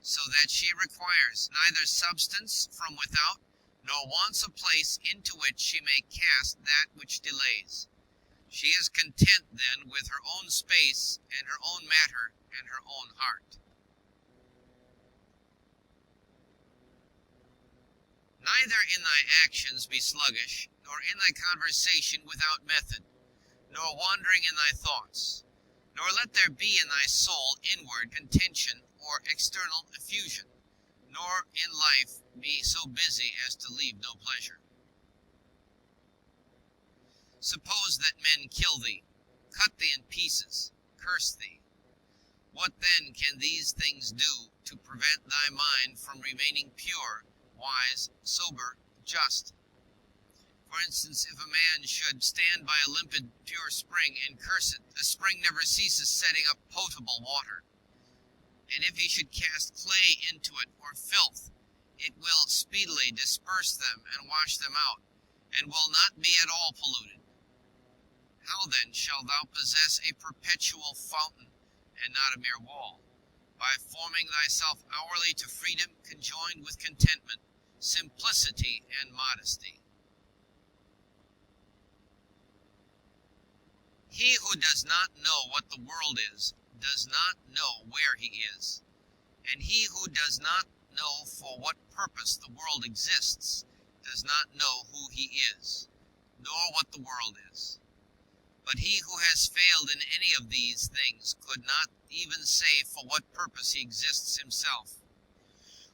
so that she requires neither substance from without, nor wants a place into which she may cast that which delays. She is content then with her own space, and her own matter, and her own heart. Neither in thy actions be sluggish, nor in thy conversation without method, nor wandering in thy thoughts, nor let there be in thy soul inward contention or external effusion, nor in life be so busy as to leave no pleasure. Suppose that men kill thee, cut thee in pieces, curse thee. What then can these things do to prevent thy mind from remaining pure, wise, sober, just? For instance, if a man should stand by a limpid, pure spring and curse it, the spring never ceases setting up potable water. And if he should cast clay into it, or filth, it will speedily disperse them and wash them out, and will not be at all polluted. How then shalt thou possess a perpetual fountain, and not a mere wall? By forming thyself hourly to freedom conjoined with contentment, simplicity, and modesty. He who does not know what the world is, does not know where he is. And he who does not know for what purpose the world exists, does not know who he is, nor what the world is. But he who has failed in any of these things could not even say for what purpose he exists himself.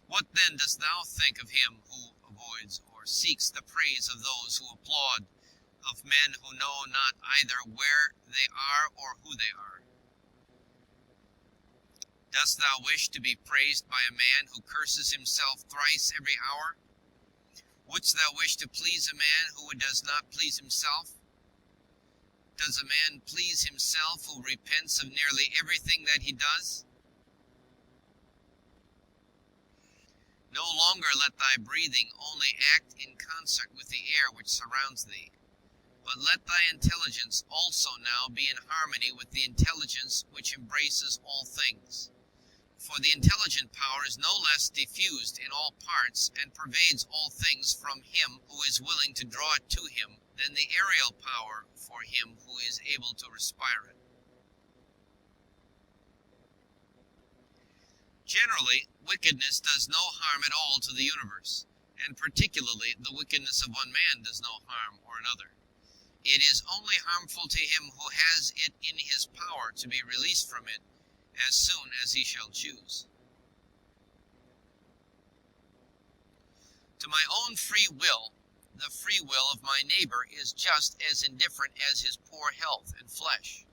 What then dost thou think of him who avoids or seeks the praise of those who applaud, of men who know not either where they are or who they are? Dost thou wish to be praised by a man who curses himself thrice every hour? Wouldst thou wish to please a man who does not please himself? Does a man please himself who repents of nearly everything that he does? No longer let thy breathing only act in concert with the air which surrounds thee. But let thy intelligence also now be in harmony with the intelligence which embraces all things. For the intelligent power is no less diffused in all parts, and pervades all things from him who is willing to draw it to him, than the aerial power for him who is able to respire it. Generally, wickedness does no harm at all to the universe, and particularly the wickedness of one man does no harm or another. It is only harmful to him who has it in his power to be released from it as soon as he shall choose. To my own free will, the free will of my neighbor is just as indifferent as his poor health and flesh.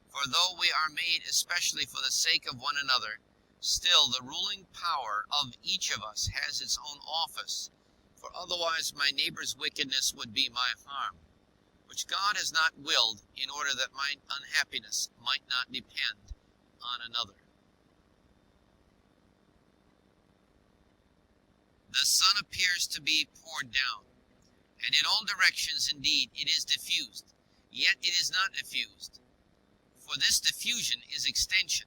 For though we are made especially for the sake of one another, still the ruling power of each of us has its own office, for otherwise my neighbor's wickedness would be my harm, which God has not willed, in order that my unhappiness might not depend on another. The sun appears to be poured down, and in all directions indeed it is diffused, yet it is not diffused. For this diffusion is extension.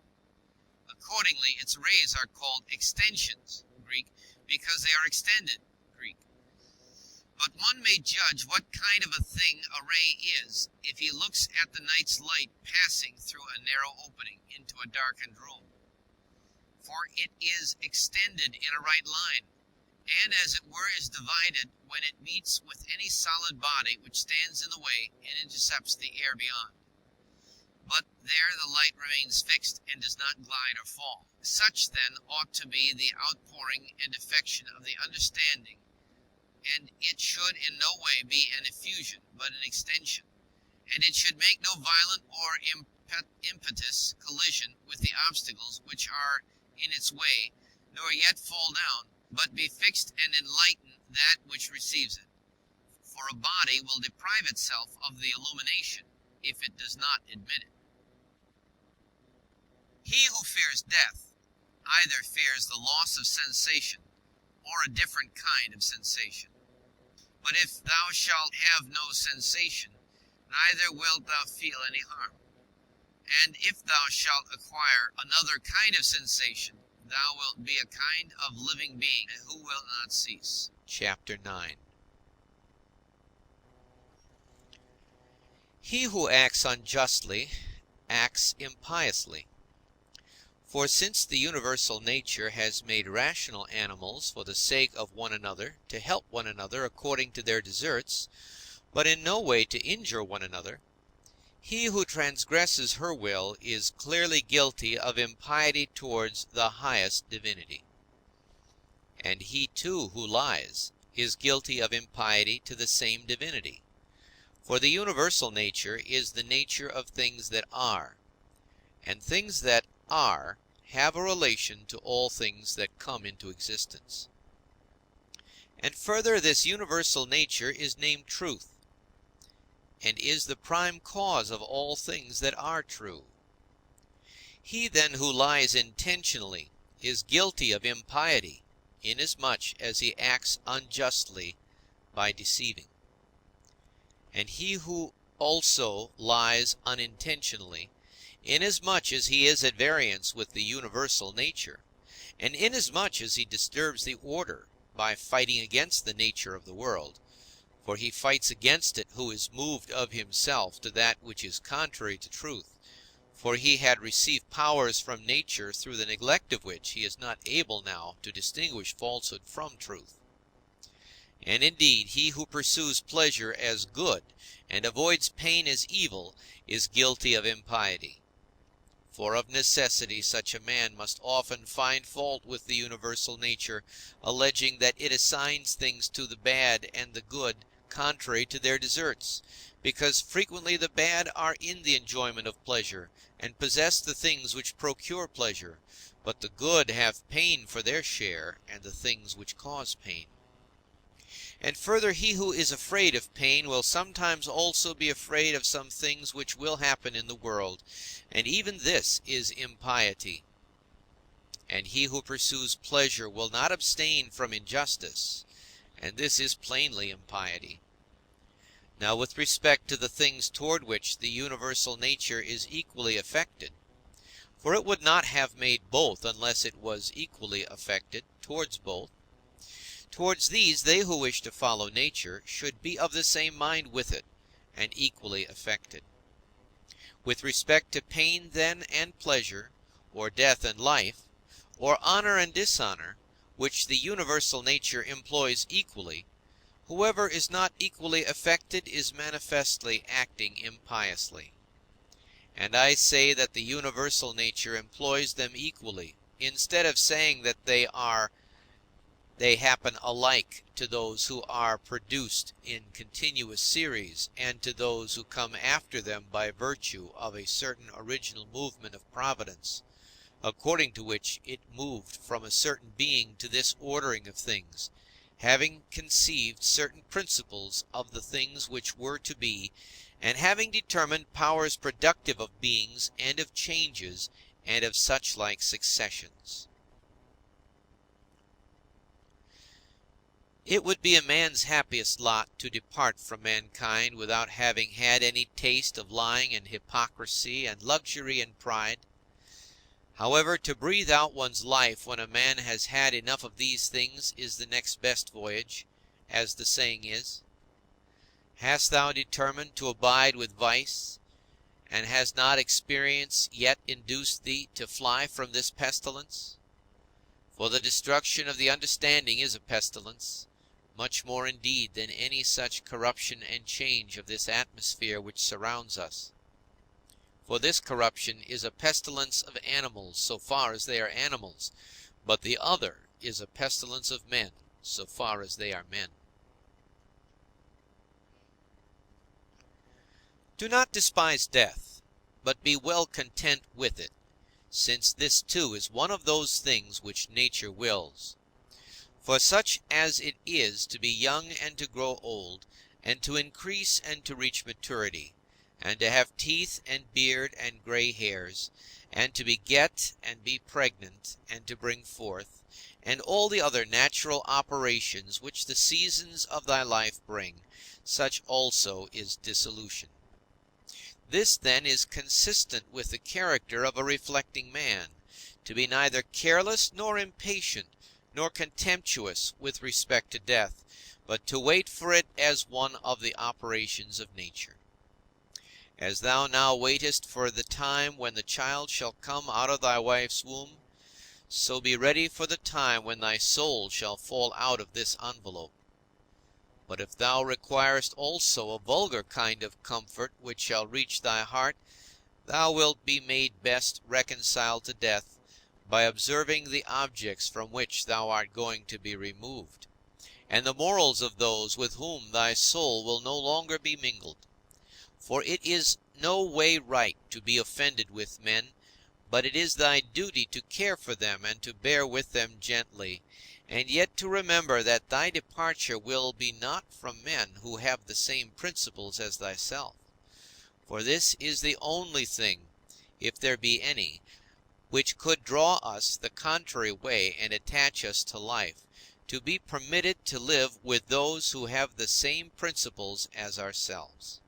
Accordingly its rays are called extensions, Greek, because they are extended, Greek. But one may judge what kind of a thing a ray is if he looks at the night's light passing through a narrow opening into a darkened room. For it is extended in a right line, and as it were is divided when it meets with any solid body which stands in the way and intercepts the air beyond. But there the light remains fixed and does not glide or fall. Such then ought to be the outpouring and affection of the understanding, and it should in no way be an effusion, but an extension. And it should make no violent or impetuous collision with the obstacles which are in its way, nor yet fall down, but be fixed and enlighten that which receives it. For a body will deprive itself of the illumination if it does not admit it. He who fears death either fears the loss of sensation or a different kind of sensation. But if thou shalt have no sensation, neither wilt thou feel any harm. And if thou shalt acquire another kind of sensation, thou wilt be a kind of living being who will not cease. Chapter 9. He who acts unjustly acts impiously. For since the universal nature has made rational animals for the sake of one another, to help one another according to their deserts, but in no way to injure one another, he who transgresses her will is clearly guilty of impiety towards the highest divinity. And he too who lies is guilty of impiety to the same divinity. For the universal nature is the nature of things that are, and things that are have a relation to all things that come into existence. And further, this universal nature is named truth, and is the prime cause of all things that are true. He then who lies intentionally is guilty of impiety, inasmuch as he acts unjustly by deceiving. And he who also lies unintentionally, inasmuch as he is at variance with the universal nature, and inasmuch as he disturbs the order by fighting against the nature of the world, for he fights against it who is moved of himself to that which is contrary to truth, for he had received powers from nature through the neglect of which he is not able now to distinguish falsehood from truth. And indeed he who pursues pleasure as good and avoids pain as evil is guilty of impiety. For of necessity such a man must often find fault with the universal nature, alleging that it assigns things to the bad and the good contrary to their deserts, because frequently the bad are in the enjoyment of pleasure, and possess the things which procure pleasure, but the good have pain for their share, and the things which cause pain. And further, he who is afraid of pain will sometimes also be afraid of some things which will happen in the world, and even this is impiety. And he who pursues pleasure will not abstain from injustice, and this is plainly impiety. Now with respect to the things toward which the universal nature is equally affected, for it would not have made both unless it was equally affected towards both, towards these they who wish to follow nature should be of the same mind with it, and equally affected. With respect to pain, then, and pleasure, or death and life, or honor and dishonor, which the universal nature employs equally, whoever is not equally affected is manifestly acting impiously. And I say that the universal nature employs them equally, instead of saying that they happen alike to those who are produced in continuous series, and to those who come after them by virtue of a certain original movement of Providence, according to which it moved from a certain being to this ordering of things, having conceived certain principles of the things which were to be, and having determined powers productive of beings and of changes and of such like successions. It would be a man's happiest lot to depart from mankind without having had any taste of lying and hypocrisy and luxury and pride. However, to breathe out one's life when a man has had enough of these things is the next best voyage, as the saying is. Hast thou determined to abide with vice, and has not experience yet induced thee to fly from this pestilence? For the destruction of the understanding is a pestilence, much more indeed than any such corruption and change of this atmosphere which surrounds us. For this corruption is a pestilence of animals, so far as they are animals, but the other is a pestilence of men, so far as they are men. Do not despise death, but be well content with it, since this too is one of those things which nature wills. For such as it is to be young and to grow old, and to increase and to reach maturity, and to have teeth and beard and gray hairs, and to beget and be pregnant, and to bring forth, and all the other natural operations which the seasons of thy life bring, such also is dissolution. This, then, is consistent with the character of a reflecting man, to be neither careless nor impatient, nor contemptuous with respect to death, but to wait for it as one of the operations of nature. As thou now waitest for the time when the child shall come out of thy wife's womb, so be ready for the time when thy soul shall fall out of this envelope. But if thou requirest also a vulgar kind of comfort which shall reach thy heart, thou wilt be made best reconciled to death by observing the objects from which thou art going to be removed, and the morals of those with whom thy soul will no longer be mingled. For it is no way right to be offended with men, but it is thy duty to care for them and to bear with them gently, and yet to remember that thy departure will be not from men who have the same principles as thyself. For this is the only thing, if there be any, which could draw us the contrary way and attach us to life, to be permitted to live with those who have the same principles as ourselves.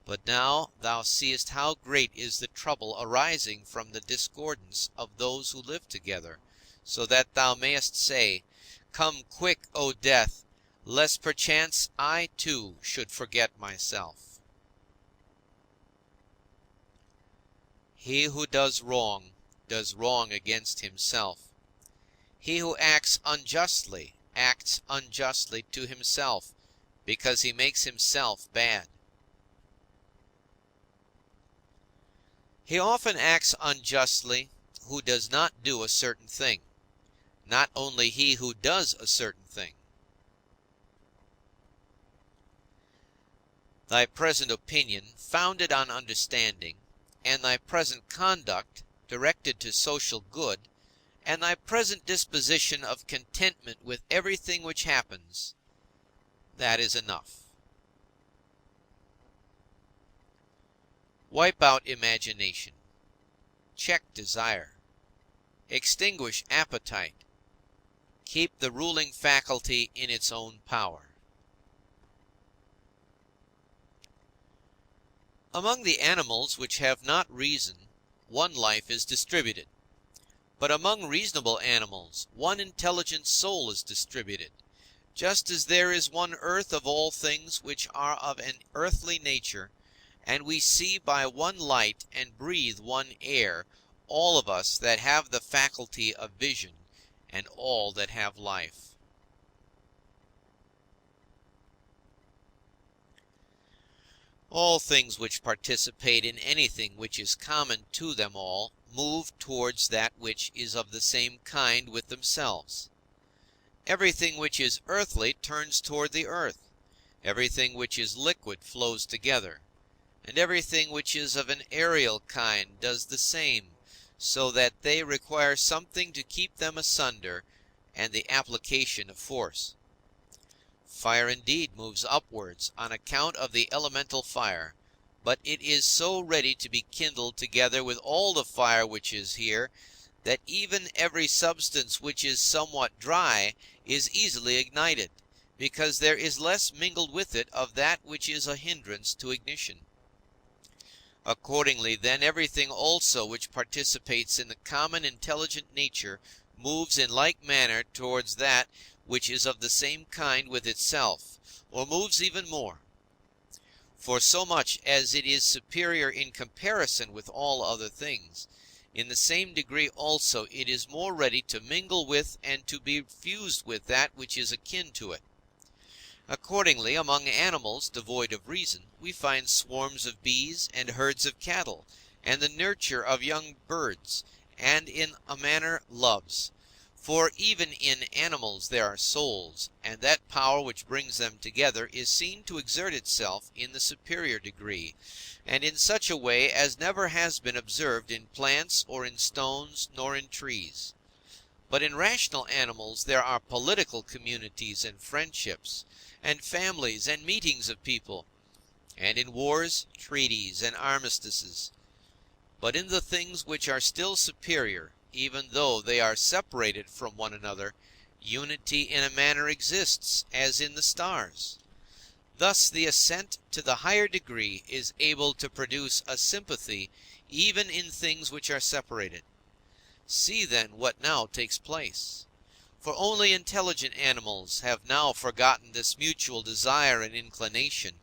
But now thou seest how great is the trouble arising from the discordance of those who live together, so that thou mayest say, Come quick, O death, lest perchance I too should forget myself. He who does wrong against himself. He who acts unjustly to himself, because he makes himself bad. He often acts unjustly who does not do a certain thing, not only he who does a certain thing. Thy present opinion, founded on understanding, and thy present conduct, directed to social good, and thy present disposition of contentment with everything which happens, that is enough. Wipe out imagination, check desire, extinguish appetite, keep the ruling faculty in its own power. Among the animals which have not reason, one life is distributed. But among reasonable animals, one intelligent soul is distributed, just as there is one earth of all things which are of an earthly nature, and we see by one light and breathe one air, all of us that have the faculty of vision, and all that have life. All things which participate in anything which is common to them all move towards that which is of the same kind with themselves. Everything which is earthly turns toward the earth, everything which is liquid flows together, and everything which is of an aerial kind does the same, so that they require something to keep them asunder, and the application of force. Fire indeed moves upwards on account of the elemental fire, but it is so ready to be kindled together with all the fire which is here, that even every substance which is somewhat dry is easily ignited, because there is less mingled with it of that which is a hindrance to ignition. Accordingly, then, everything also which participates in the common intelligent nature moves in like manner towards that which is of the same kind with itself, or moves even more. For so much as it is superior in comparison with all other things, in the same degree also it is more ready to mingle with and to be fused with that which is akin to it. Accordingly, among animals devoid of reason, we find swarms of bees and herds of cattle, and the nurture of young birds, and in a manner loves. For even in animals there are souls, and that power which brings them together is seen to exert itself in the superior degree, and in such a way as never has been observed in plants or in stones nor in trees. But in rational animals there are political communities and friendships, and families and meetings of people, and in wars, treaties, and armistices. But in the things which are still superior, even though they are separated from one another, unity in a manner exists, as in the stars. Thus the ascent to the higher degree is able to produce a sympathy even in things which are separated. See then what now takes place. For only intelligent animals have now forgotten this mutual desire and inclination,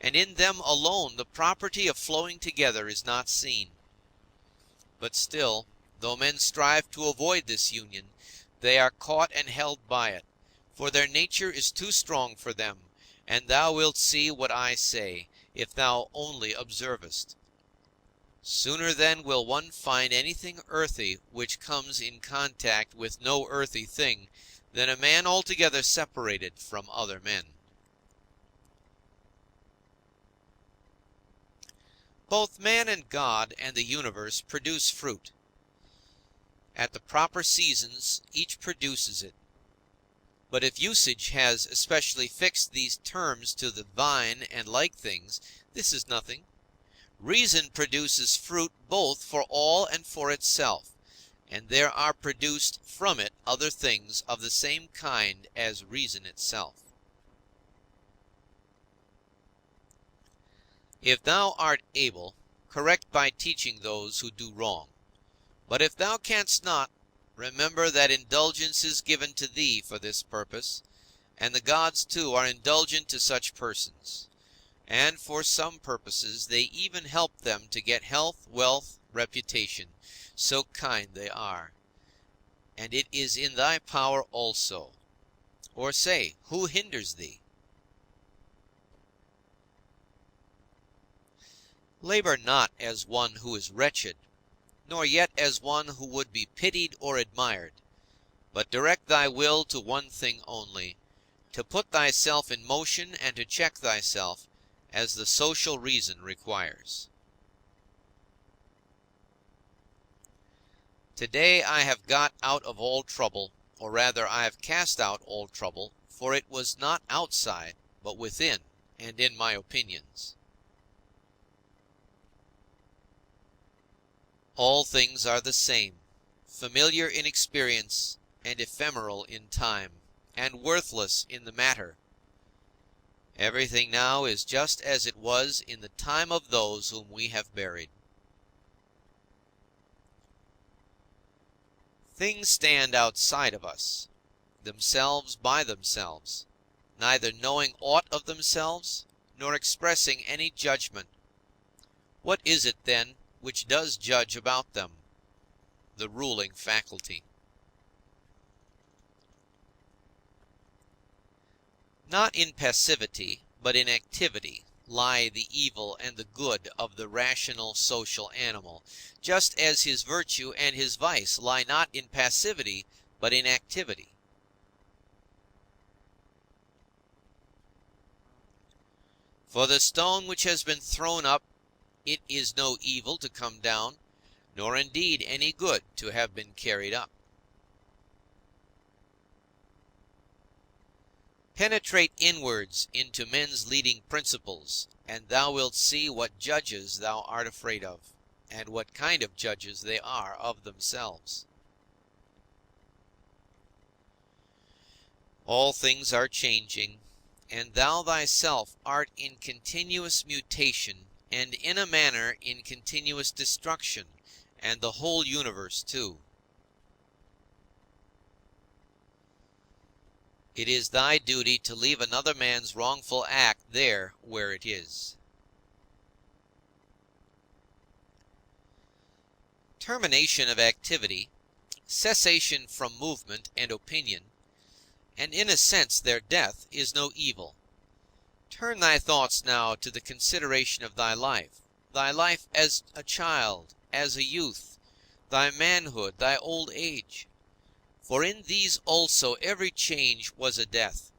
and in them alone the property of flowing together is not seen. But still, though men strive to avoid this union, they are caught and held by it, for their nature is too strong for them, and thou wilt see what I say, if thou only observest. Sooner then will one find anything earthy which comes in contact with no earthy thing, than a man altogether separated from other men. Both man and God and the universe produce fruit. At the proper seasons each produces it. But if usage has especially fixed these terms to the vine and like things, this is nothing. Reason produces fruit both for all and for itself, and there are produced from it other things of the same kind as reason itself. If thou art able, correct by teaching those who do wrong. But if thou canst not, remember that indulgence is given to thee for this purpose, and the gods too are indulgent to such persons. And for some purposes they even help them to get health, wealth, reputation, so kind they are. And it is in thy power also. Or say, who hinders thee? Labor not as one who is wretched, nor yet as one who would be pitied or admired, but direct thy will to one thing only, to put thyself in motion and to check thyself, as the social reason requires. Today I have got out of all trouble, or rather I have cast out all trouble, for it was not outside, but within, and in my opinions. All things are the same, familiar in experience, and ephemeral in time, and worthless in the matter. Everything now is just as it was in the time of those whom we have buried. Things stand outside of us, themselves by themselves, neither knowing aught of themselves, nor expressing any judgment. What is it, then, which does judge about them? The ruling faculty. Not in passivity, but in activity, lie the evil and the good of the rational social animal, just as his virtue and his vice lie not in passivity, but in activity. For the stone which has been thrown up, it is no evil to come down, nor indeed any good to have been carried up. Penetrate inwards into men's leading principles, and thou wilt see what judges thou art afraid of, and what kind of judges they are of themselves. All things are changing, and thou thyself art in continuous mutation, and in a manner in continuous destruction, and the whole universe too. It is thy duty to leave another man's wrongful act there where it is. Termination of activity, cessation from movement and opinion, and in a sense their death, is no evil. Turn thy thoughts now to the consideration of thy life as a child, as a youth, thy manhood, thy old age. For in these also every change was a death.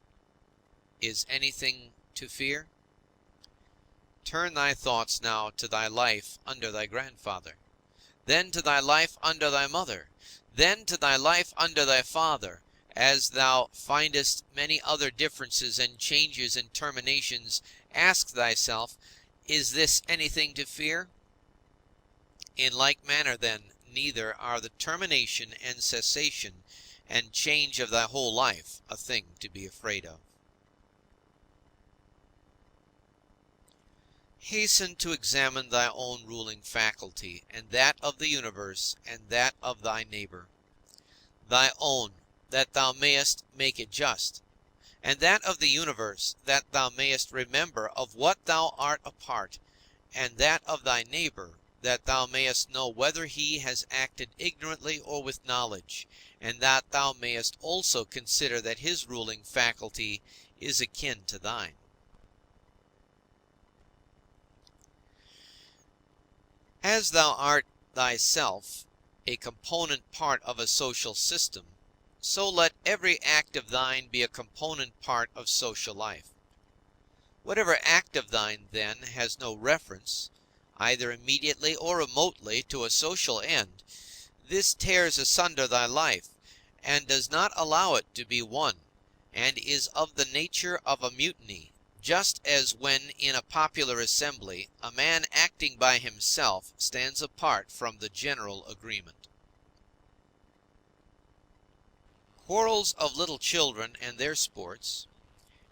Is anything to fear? Turn thy thoughts now to thy life under thy grandfather, then to thy life under thy mother, then to thy life under thy father. As thou findest many other differences and changes and terminations, ask thyself, is this anything to fear? In like manner, then, neither are the termination and cessation and change of thy whole life a thing to be afraid of. Hasten to examine thy own ruling faculty, and that of the universe, and that of thy neighbor. Thy own, that thou mayest make it just, and that of the universe, that thou mayest remember of what thou art a part, and that of thy neighbor, that thou mayest know whether he has acted ignorantly or with knowledge, and that thou mayest also consider that his ruling faculty is akin to thine. As thou art thyself a component part of a social system, so let every act of thine be a component part of social life. Whatever act of thine, then, has no reference, either immediately or remotely, to a social end, this tears asunder thy life, and does not allow it to be one, and is of the nature of a mutiny, just as when in a popular assembly a man acting by himself stands apart from the general agreement. Quarrels of little children and their sports,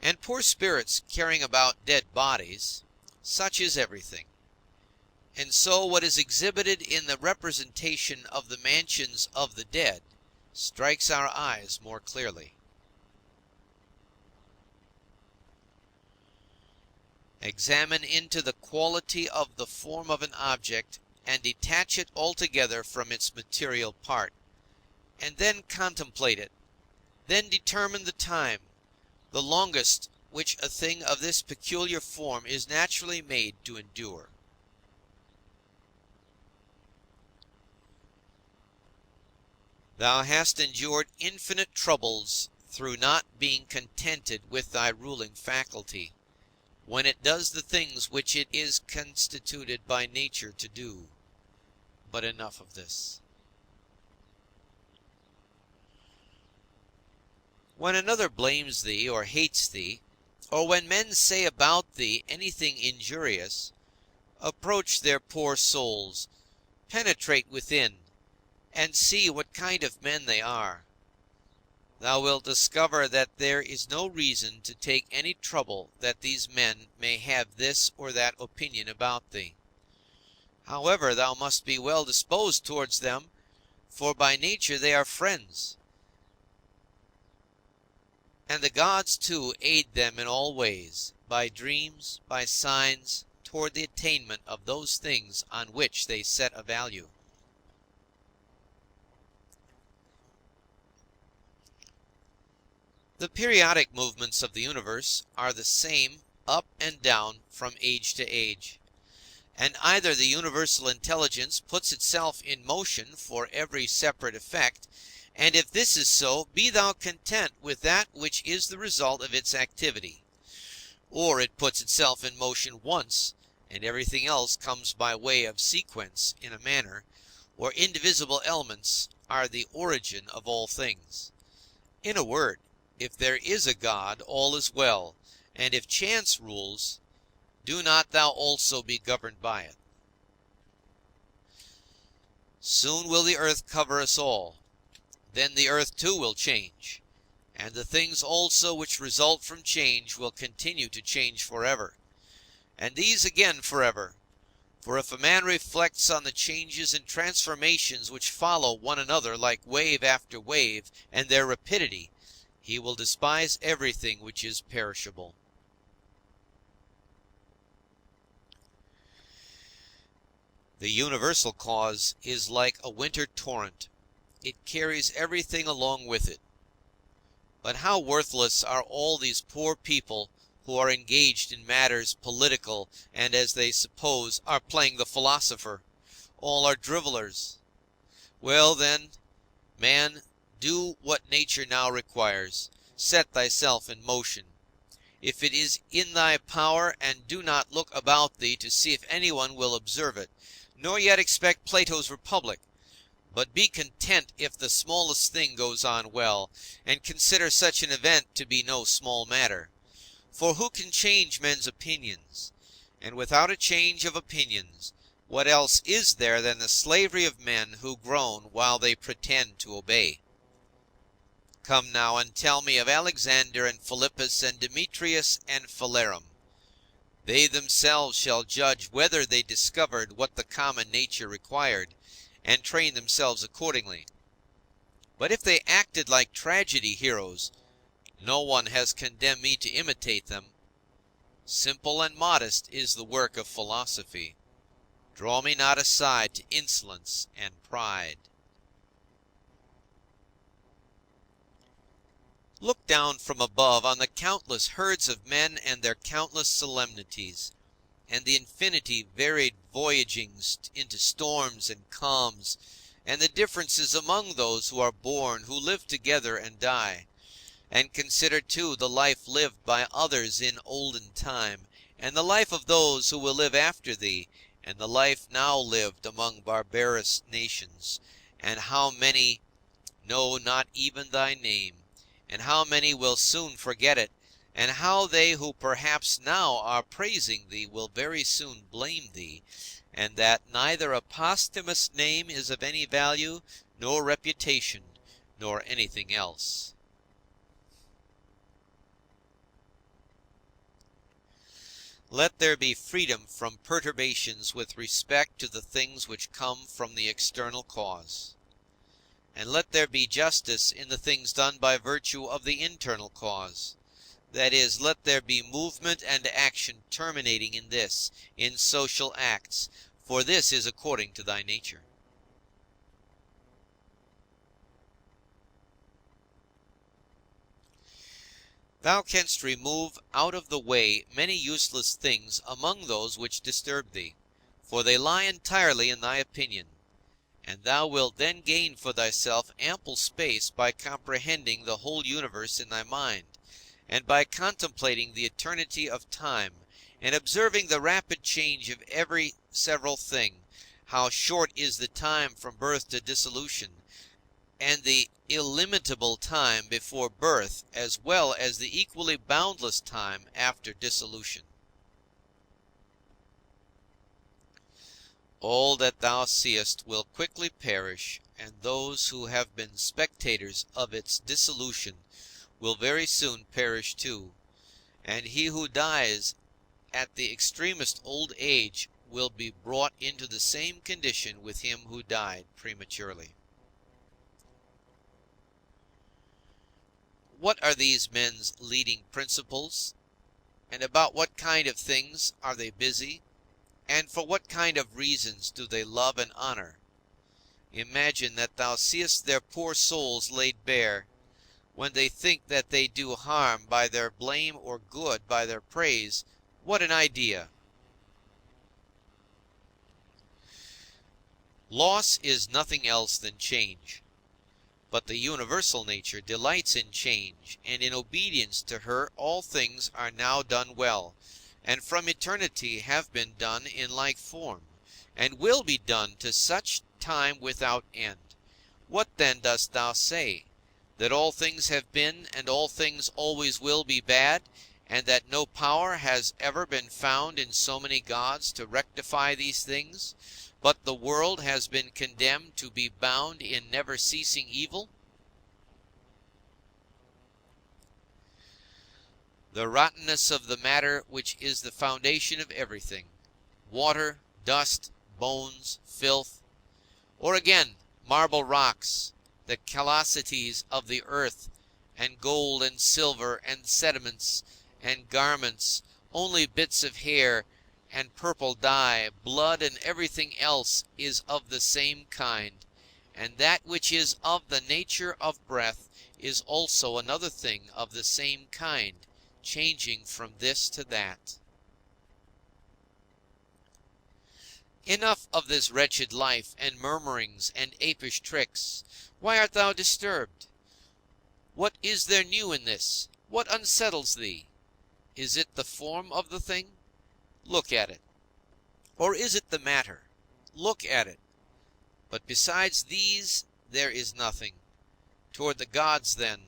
and poor spirits carrying about dead bodies, such is everything. And so what is exhibited in the representation of the mansions of the dead strikes our eyes more clearly. Examine into the quality of the form of an object, and detach it altogether from its material part, and then contemplate it. Then determine the time, the longest which a thing of this peculiar form is naturally made to endure. Thou hast endured infinite troubles through not being contented with thy ruling faculty, when it does the things which it is constituted by nature to do. But enough of this. When another blames thee or hates thee, or when men say about thee anything injurious, approach their poor souls, penetrate within, and see what kind of men they are. thou wilt discover that there is no reason to take any trouble that these men may have this or that opinion about thee. However, thou must be well disposed towards them, for by nature they are friends, and the gods too aid them in all ways, by dreams, by signs, toward the attainment of those things on which they set a value. The periodic movements of the universe are the same up and down from age to age, and either the universal intelligence puts itself in motion for every separate effect, and if this is so, be thou content with that which is the result of its activity, or it puts itself in motion once, and everything else comes by way of sequence in a manner, where indivisible elements are the origin of all things. In a word, if there is a God, all is well, and if chance rules, do not thou also be governed by it. Soon will the earth cover us all. Then the earth too will change, and the things also which result from change will continue to change forever, and these again forever. For if a man reflects on the changes and transformations which follow one another like wave after wave, and their rapidity, he will despise everything which is perishable. The universal cause is like a winter torrent. It carries everything along with it. But how worthless are all these poor people who are engaged in matters political, and, as they suppose, are playing the philosopher. All are drivellers. Well, then, man, do what nature now requires. Set thyself in motion, if it is in thy power, and do not look about thee to see if anyone will observe it, nor yet expect Plato's Republic. But be content if the smallest thing goes on well, and consider such an event to be no small matter. For who can change men's opinions? And without a change of opinions, what else is there than the slavery of men who groan while they pretend to obey? Come now and tell me of Alexander and Philippus and Demetrius and Phalerum. They themselves shall judge whether they discovered what the common nature required, and train themselves accordingly. But if they acted like tragedy heroes, no one has condemned me to imitate them. Simple and modest is the work of philosophy. Draw me not aside to insolence and pride. Look down from above on the countless herds of men and their countless solemnities, and the infinity varied voyagings into storms and calms, and the differences among those who are born, who live together and die. And consider too the life lived by others in olden time, and the life of those who will live after thee, and the life now lived among barbarous nations, and how many know not even thy name, and how many will soon forget it, and how they who perhaps now are praising thee will very soon blame thee, and that neither a posthumous name is of any value, nor reputation, nor anything else. Let there be freedom from perturbations with respect to the things which come from the external cause. And let there be justice in the things done by virtue of the internal cause. That is, let there be movement and action terminating in this, in social acts, for this is according to thy nature. Thou canst remove out of the way many useless things among those which disturb thee, for they lie entirely in thy opinion. And thou wilt then gain for thyself ample space by comprehending the whole universe in thy mind, and by contemplating the eternity of time, and observing the rapid change of every several thing, how short is the time from birth to dissolution, and the illimitable time before birth, as well as the equally boundless time after dissolution. all that thou seest will quickly perish, and those who have been spectators of its dissolution will very soon perish too, and he who dies at the extremest old age will be brought into the same condition with him who died prematurely. What are these men's leading principles, and about what kind of things are they busy, and for what kind of reasons do they love and honor? Imagine that thou seest their poor souls laid bare, when they think that they do harm by their blame or good by their praise. What an idea! Loss is nothing else than change. But the universal nature delights in change, and in obedience to her all things are now done well, and from eternity have been done in like form, and will be done to such time without end. What then dost thou say? That all things have been, and all things always will be bad, and that no power has ever been found in so many gods to rectify these things, but the world has been condemned to be bound in never-ceasing evil? The rottenness of the matter which is the foundation of everything, water, dust, bones, filth, or again marble rocks, the callosities of the earth, and gold and silver and sediments and garments, only bits of hair and purple dye, blood and everything else is of the same kind, and that which is of the nature of breath is also another thing of the same kind, changing from this to that. Enough of this wretched life, and murmurings, and apish tricks. Why art thou disturbed? What is there new in this? What unsettles thee? Is it the form of the thing? Look at it. Or is it the matter? Look at it. But besides these there is nothing. Toward the gods, then,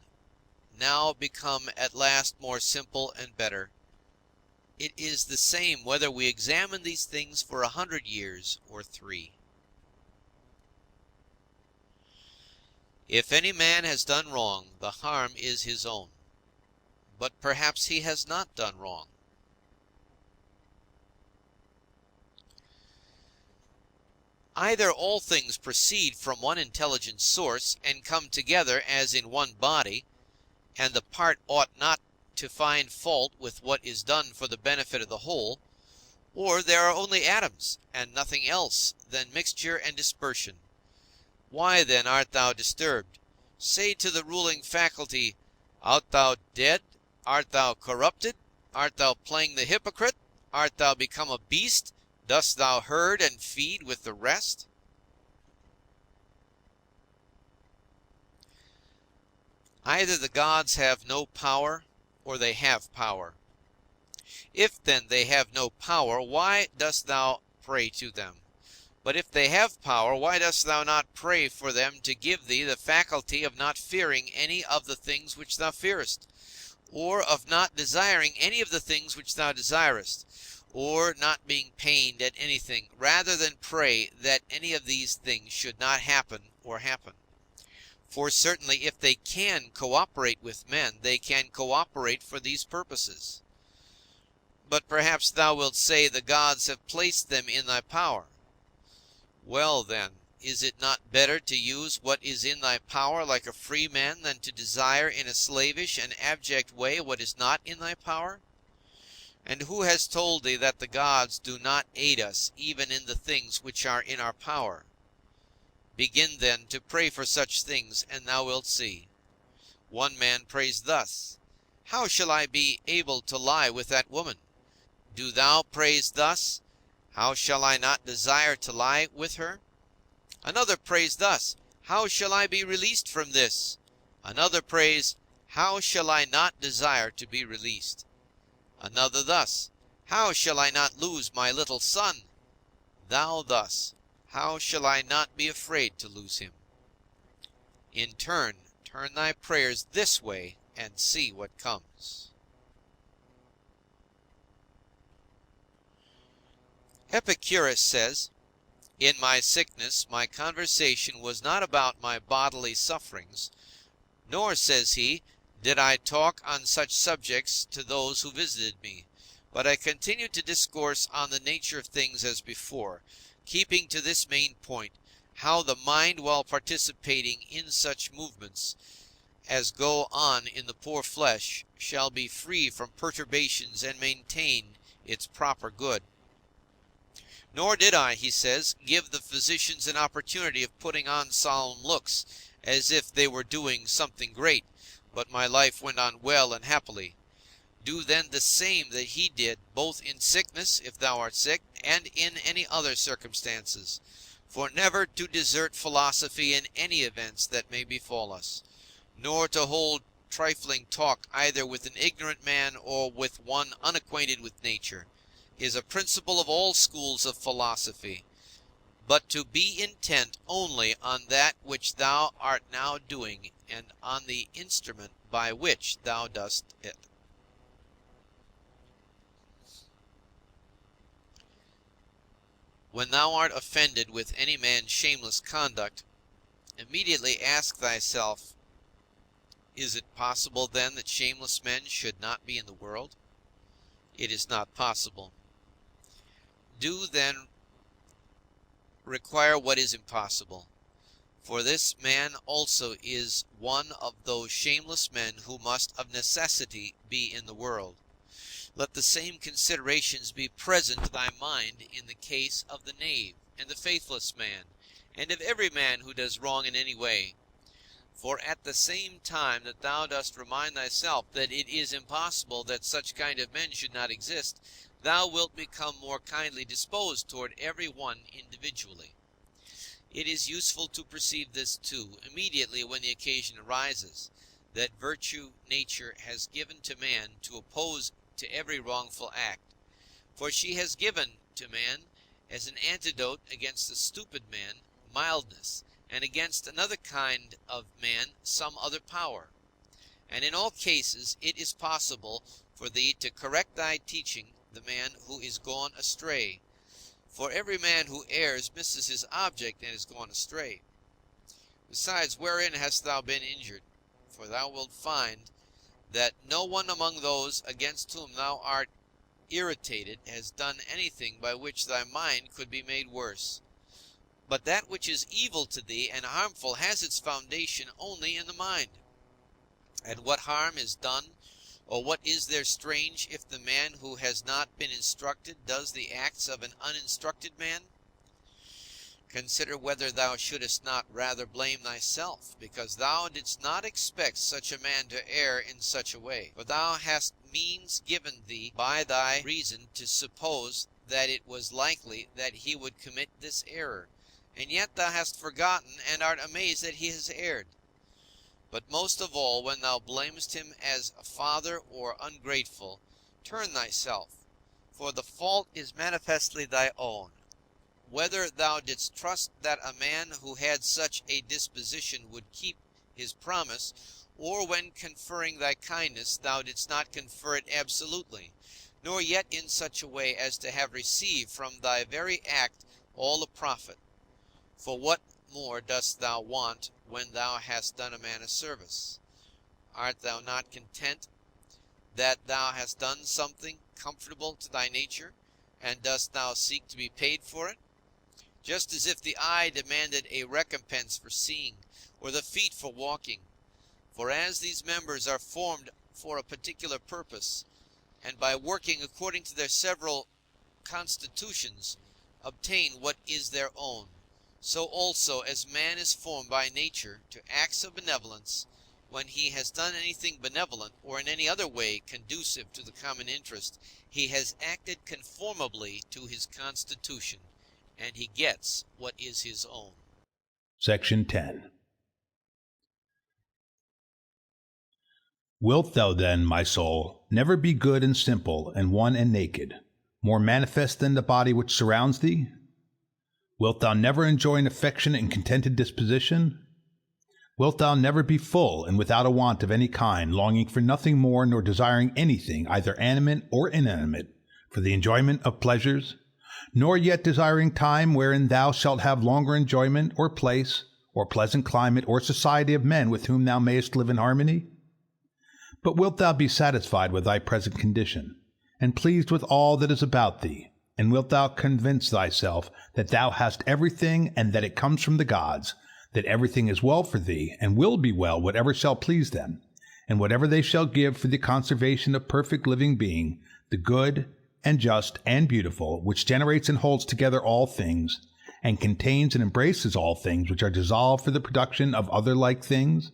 now become at last more simple and better, it is the same whether we examine these things for 100 years or 3. If any man has done wrong, the harm is his own. But perhaps he has not done wrong. Either all things proceed from one intelligent source, and come together as in one body, and the part ought not to find fault with what is done for the benefit of the whole, or there are only atoms, and nothing else than mixture and dispersion. Why then art thou disturbed? Say to the ruling faculty, art thou dead? Art thou corrupted? Art thou playing the hypocrite? Art thou become a beast? Dost thou herd and feed with the rest? Either the gods have no power, or they have power. If then they have no power, why dost thou pray to them? But if they have power, why dost thou not pray for them to give thee the faculty of not fearing any of the things which thou fearest, or of not desiring any of the things which thou desirest, or not being pained at anything, rather than pray that any of these things should not happen or happen? For certainly if they can cooperate with men, they can cooperate for these purposes. But perhaps thou wilt say the gods have placed them in thy power. Well then, is it not better to use what is in thy power like a free man than to desire in a slavish and abject way what is not in thy power? And who has told thee that the gods do not aid us even in the things which are in our power? Begin then to pray for such things, and thou wilt see. One man prays thus: how shall I be able to lie with that woman? Do thou praise thus: how shall I not desire to lie with her? Another prays thus: how shall I be released from this? Another prays: how shall I not desire to be released? Another thus: how shall I not lose my little son? Thou thus: how shall I not be afraid to lose him? In turn thy prayers this way, and see what comes. Epicurus says, In my sickness, my conversation was not about my bodily sufferings, nor, says he, did I talk on such subjects to those who visited me, but I continued to discourse on the nature of things as before, keeping to this main point, how the mind, while participating in such movements as go on in the poor flesh, shall be free from perturbations and maintain its proper good. Nor did I, he says, give the physicians an opportunity of putting on solemn looks, as if they were doing something great, but my life went on well and happily. Do then the same that he did, both in sickness, if thou art sick, and in any other circumstances. For never to desert philosophy in any events that may befall us, nor to hold trifling talk either with an ignorant man or with one unacquainted with nature, is a principle of all schools of philosophy, but to be intent only on that which thou art now doing, and on the instrument by which thou dost it. When thou art offended with any man's shameless conduct, immediately ask thyself, is it possible then that shameless men should not be in the world? It is not possible. Do then require what is impossible, for this man also is one of those shameless men who must of necessity be in the world. Let the same considerations be present to thy mind in the case of the knave, and the faithless man, and of every man who does wrong in any way. For at the same time that thou dost remind thyself that it is impossible that such kind of men should not exist, thou wilt become more kindly disposed toward every one individually. It is useful to perceive this too, immediately when the occasion arises, that virtue nature has given to man to oppose to every wrongful act. For she has given to man, as an antidote against the stupid man, mildness, and against another kind of man some other power. And in all cases it is possible for thee to correct thy teaching the man who is gone astray. For every man who errs misses his object and is gone astray. Besides, wherein hast thou been injured? For thou wilt find that no one among those against whom thou art irritated has done anything by which thy mind could be made worse. But that which is evil to thee and harmful has its foundation only in the mind. And what harm is done, or what is there strange, if the man who has not been instructed does the acts of an uninstructed man? Consider whether thou shouldest not rather blame thyself, because thou didst not expect such a man to err in such a way. For thou hast means given thee by thy reason to suppose that it was likely that he would commit this error, and yet thou hast forgotten and art amazed that he has erred. But most of all, when thou blamest him as a father or ungrateful, turn thyself, for the fault is manifestly thy own. Whether thou didst trust that a man who had such a disposition would keep his promise, or when conferring thy kindness thou didst not confer it absolutely, nor yet in such a way as to have received from thy very act all the profit. For what more dost thou want when thou hast done a man a service? Art thou not content that thou hast done something comfortable to thy nature, and dost thou seek to be paid for it? Just as if the eye demanded a recompense for seeing, or the feet for walking. For as these members are formed for a particular purpose, and by working according to their several constitutions obtain what is their own, so also as man is formed by nature to acts of benevolence, when he has done anything benevolent, or in any other way conducive to the common interest, he has acted conformably to his constitution, and he gets what is his own. Section 10. Wilt thou then, my soul, never be good and simple, and one and naked, more manifest than the body which surrounds thee? Wilt thou never enjoy an affectionate and contented disposition? Wilt thou never be full and without a want of any kind, longing for nothing more, nor desiring anything, either animate or inanimate, for the enjoyment of pleasures? nor yet desiring time wherein thou shalt have longer enjoyment, or place, or pleasant climate, or society of men with whom thou mayest live in harmony? But wilt thou be satisfied with thy present condition, and pleased with all that is about thee? And wilt thou convince thyself that thou hast everything, and that it comes from the gods, that everything is well for thee, and will be well whatever shall please them, and whatever they shall give for the conservation of perfect living being, the good, and just, and beautiful, which generates and holds together all things, and contains and embraces all things which are dissolved for the production of other like things?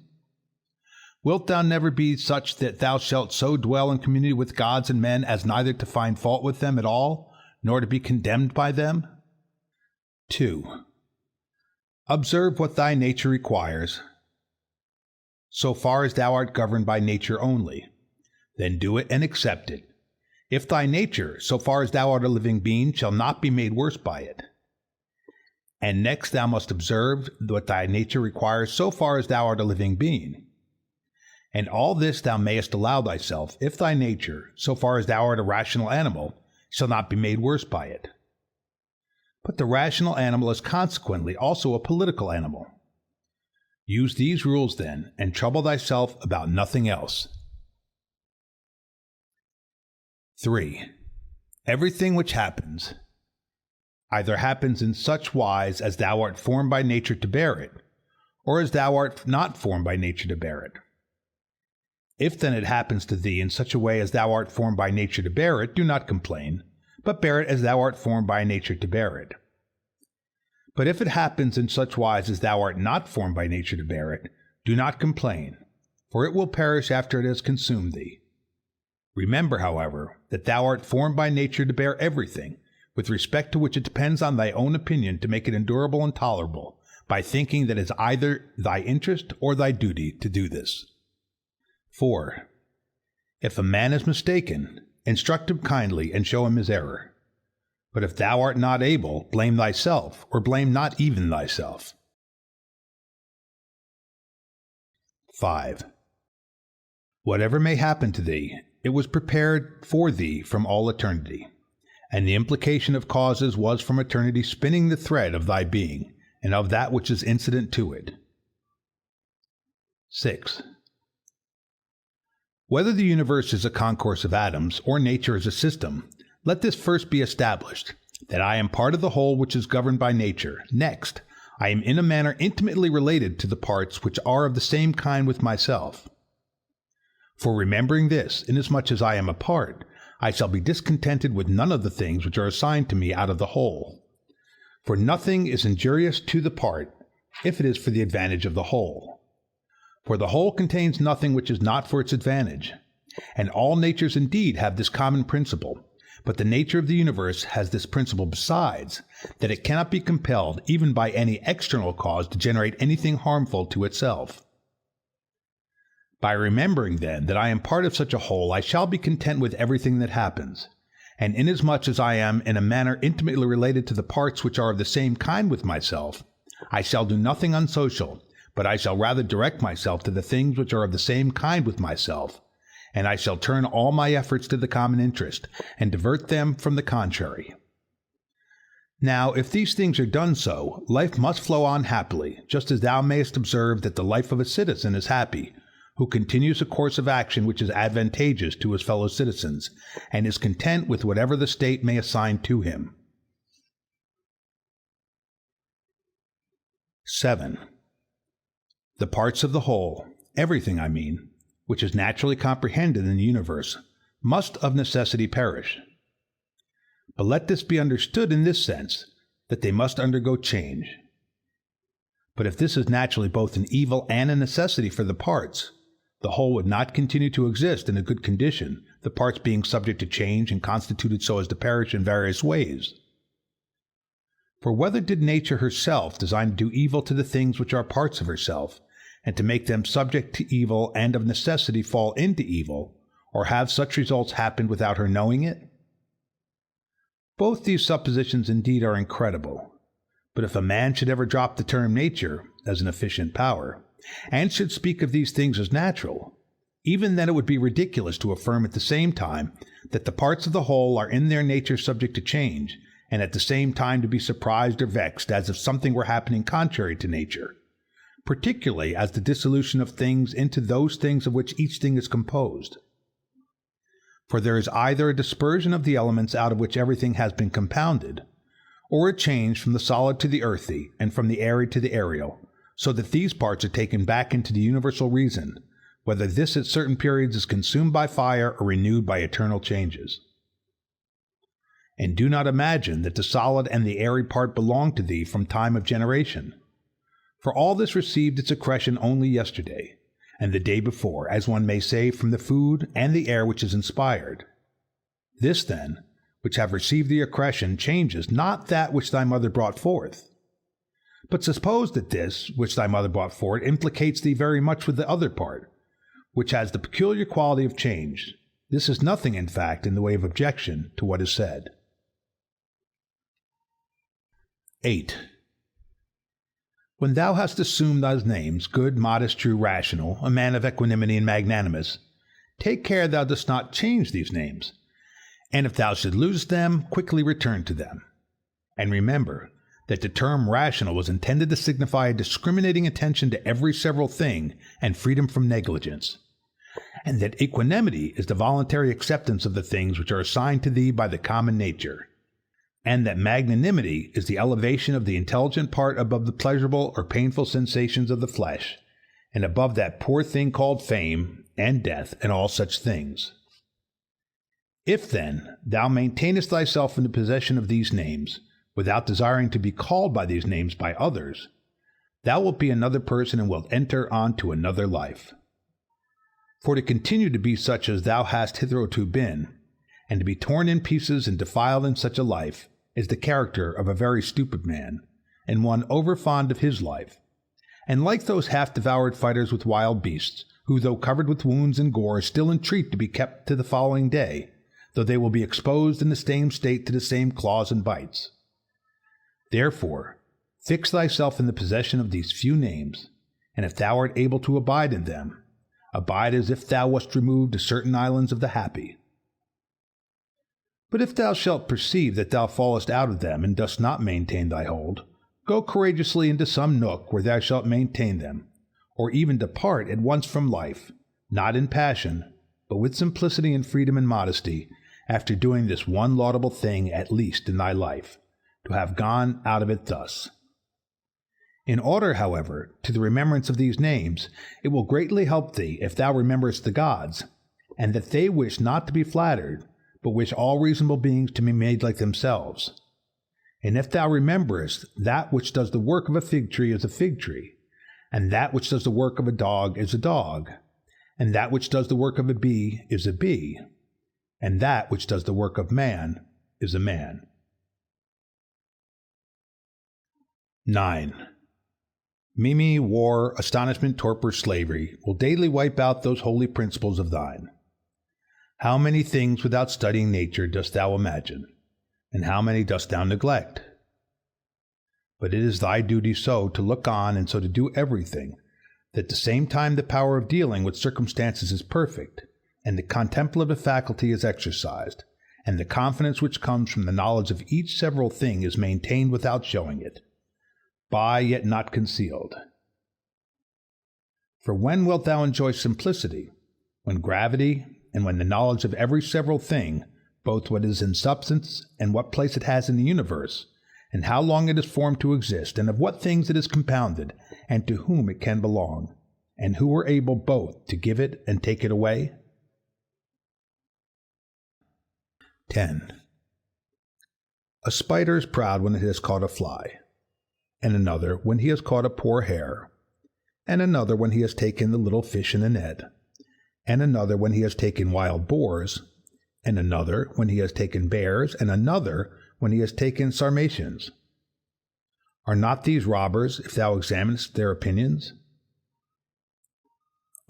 Wilt thou never be such that thou shalt so dwell in community with gods and men as neither to find fault with them at all, nor to be condemned by them? 2. Observe what thy nature requires, so far as thou art governed by nature only. Then do it and accept it. If thy nature, so far as thou art a living being, shall not be made worse by it. And next thou must observe what thy nature requires so far as thou art a living being. And all this thou mayest allow thyself, if thy nature, so far as thou art a rational animal, shall not be made worse by it. But the rational animal is consequently also a political animal. Use these rules then, and trouble thyself about nothing else. 3. Everything which happens, either happens in such wise as thou art formed by nature to bear it, or as thou art not formed by nature to bear it. If then it happens to thee in such a way as thou art formed by nature to bear it, do not complain, but bear it as thou art formed by nature to bear it. But if it happens in such wise as thou art not formed by nature to bear it, do not complain, for it will perish after it has consumed thee. Remember, however, that thou art formed by nature to bear everything, with respect to which it depends on thy own opinion to make it endurable and tolerable, by thinking that it is either thy interest or thy duty to do this. 4. If a man is mistaken, instruct him kindly and show him his error. But if thou art not able, blame thyself, or blame not even thyself. 5. Whatever may happen to thee, it was prepared for thee from all eternity, and the implication of causes was from eternity spinning the thread of thy being, and of that which is incident to it. 6. Whether the universe is a concourse of atoms, or nature is a system, let this first be established, that I am part of the whole which is governed by nature. Next, I am in a manner intimately related to the parts which are of the same kind with myself. For remembering this, inasmuch as I am a part, I shall be discontented with none of the things which are assigned to me out of the whole. For nothing is injurious to the part, if it is for the advantage of the whole. For the whole contains nothing which is not for its advantage. And all natures indeed have this common principle, but the nature of the universe has this principle besides, that it cannot be compelled even by any external cause to generate anything harmful to itself. By remembering, then, that I am part of such a whole, I shall be content with everything that happens, and inasmuch as I am in a manner intimately related to the parts which are of the same kind with myself, I shall do nothing unsocial, but I shall rather direct myself to the things which are of the same kind with myself, and I shall turn all my efforts to the common interest, and divert them from the contrary. Now, if these things are done so, life must flow on happily, just as thou mayest observe that the life of a citizen is happy, who continues a course of action which is advantageous to his fellow citizens, and is content with whatever the state may assign to him. 7. The parts of the whole, everything I mean, which is naturally comprehended in the universe, must of necessity perish. But let this be understood in this sense, that they must undergo change. But if this is naturally both an evil and a necessity for the parts, the whole would not continue to exist in a good condition, the parts being subject to change and constituted so as to perish in various ways. For whether did nature herself design to do evil to the things which are parts of herself, and to make them subject to evil and of necessity fall into evil, or have such results happened without her knowing it? Both these suppositions indeed are incredible, but if a man should ever drop the term nature as an efficient power, and should speak of these things as natural, even then it would be ridiculous to affirm at the same time that the parts of the whole are in their nature subject to change, and at the same time to be surprised or vexed as if something were happening contrary to nature, particularly as the dissolution of things into those things of which each thing is composed. For there is either a dispersion of the elements out of which everything has been compounded, or a change from the solid to the earthy, and from the airy to the aerial, so that these parts are taken back into the universal reason, whether this at certain periods is consumed by fire or renewed by eternal changes. And do not imagine that the solid and the airy part belong to thee from time of generation. For all this received its accretion only yesterday, and the day before, as one may say, from the food and the air which is inspired. This, then, which have received the accretion, changes not that which thy mother brought forth. But suppose that this, which thy mother brought forth, implicates thee very much with the other part, which has the peculiar quality of change. This is nothing, in fact, in the way of objection to what is said. 8. When thou hast assumed those names, good, modest, true, rational, a man of equanimity and magnanimous, take care thou dost not change these names, and if thou should lose them, quickly return to them. And remember that the term rational was intended to signify a discriminating attention to every several thing and freedom from negligence, and that equanimity is the voluntary acceptance of the things which are assigned to thee by the common nature, and that magnanimity is the elevation of the intelligent part above the pleasurable or painful sensations of the flesh, and above that poor thing called fame, and death, and all such things. If, then, thou maintainest thyself in the possession of these names, without desiring to be called by these names by others, thou wilt be another person and wilt enter on to another life. For to continue to be such as thou hast hitherto been, and to be torn in pieces and defiled in such a life, is the character of a very stupid man, and one over-fond of his life, and like those half-devoured fighters with wild beasts, who, though covered with wounds and gore, still entreat to be kept to the following day, though they will be exposed in the same state to the same claws and bites. Therefore, fix thyself in the possession of these few names, and if thou art able to abide in them, abide as if thou wast removed to certain islands of the happy. But if thou shalt perceive that thou fallest out of them and dost not maintain thy hold, go courageously into some nook where thou shalt maintain them, or even depart at once from life, not in passion, but with simplicity and freedom and modesty, after doing this one laudable thing at least in thy life, to have gone out of it thus. In order, however, to the remembrance of these names, it will greatly help thee if thou rememberest the gods, and that they wish not to be flattered, but wish all reasonable beings to be made like themselves. And if thou rememberest that which does the work of a fig tree is a fig tree, and that which does the work of a dog is a dog, and that which does the work of a bee is a bee, and that which does the work of man is a man. 9. Mimi, war, astonishment, torpor, slavery will daily wipe out those holy principles of thine. How many things without studying nature dost thou imagine, and how many dost thou neglect? But it is thy duty so to look on and so to do everything, that at the same time the power of dealing with circumstances is perfect, and the contemplative faculty is exercised, and the confidence which comes from the knowledge of each several thing is maintained without showing it, by yet not concealed. For when wilt thou enjoy simplicity? When gravity, and when the knowledge of every several thing, both what is in substance and what place it has in the universe, and how long it is formed to exist, and of what things it is compounded, and to whom it can belong, and who are able both to give it and take it away? 10. A spider is proud when it has caught a fly, and another when he has caught a poor hare, and another when he has taken the little fish in a net, and another when he has taken wild boars, and another when he has taken bears, and another when he has taken sarmatians. Are not these robbers, if thou examinest their opinions?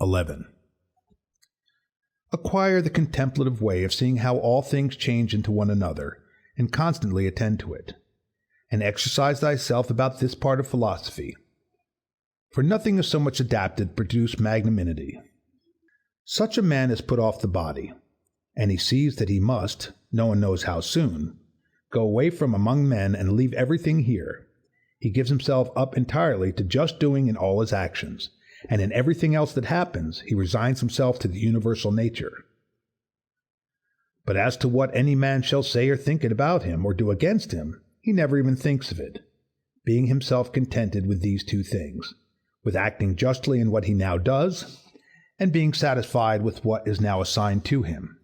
11. Acquire the contemplative way of seeing how all things change into one another, and constantly attend to it, and exercise thyself about this part of philosophy. For nothing is so much adapted to produce magnanimity. Such a man has put off the body, and he sees that he must, no one knows how soon, go away from among men and leave everything here. He gives himself up entirely to just doing in all his actions, and in everything else that happens he resigns himself to the universal nature. But as to what any man shall say or think about him or do against him, he never even thinks of it, being himself contented with these two things, with acting justly in what he now does, and being satisfied with what is now assigned to him.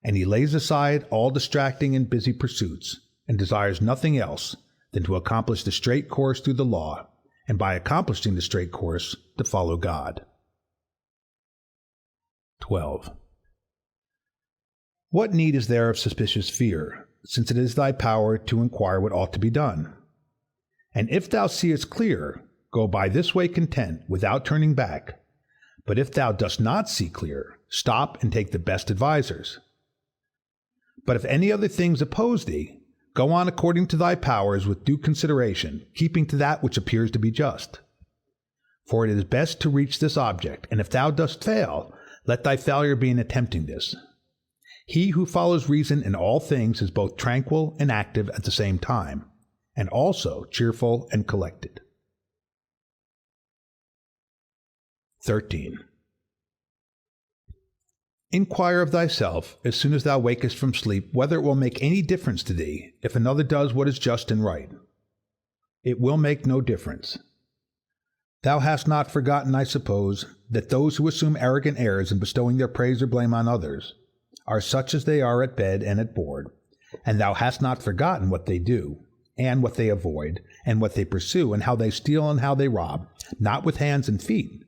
And he lays aside all distracting and busy pursuits, and desires nothing else than to accomplish the straight course through the law, and by accomplishing the straight course to follow God. 12. What need is there of suspicious fear, since it is thy power to inquire what ought to be done? And if thou seest clear, go by this way content, without turning back. But if thou dost not see clear, stop and take the best advisers. But if any other things oppose thee, go on according to thy powers with due consideration, keeping to that which appears to be just. For it is best to reach this object, and if thou dost fail, let thy failure be in attempting this. He who follows reason in all things is both tranquil and active at the same time, and also cheerful and collected. 13. Inquire of thyself, as soon as thou wakest from sleep, whether it will make any difference to thee if another does what is just and right. It will make no difference. Thou hast not forgotten, I suppose, that those who assume arrogant airs in bestowing their praise or blame on others are such as they are at bed and at board, and thou hast not forgotten what they do, and what they avoid, and what they pursue, and how they steal and how they rob, not with hands and feet,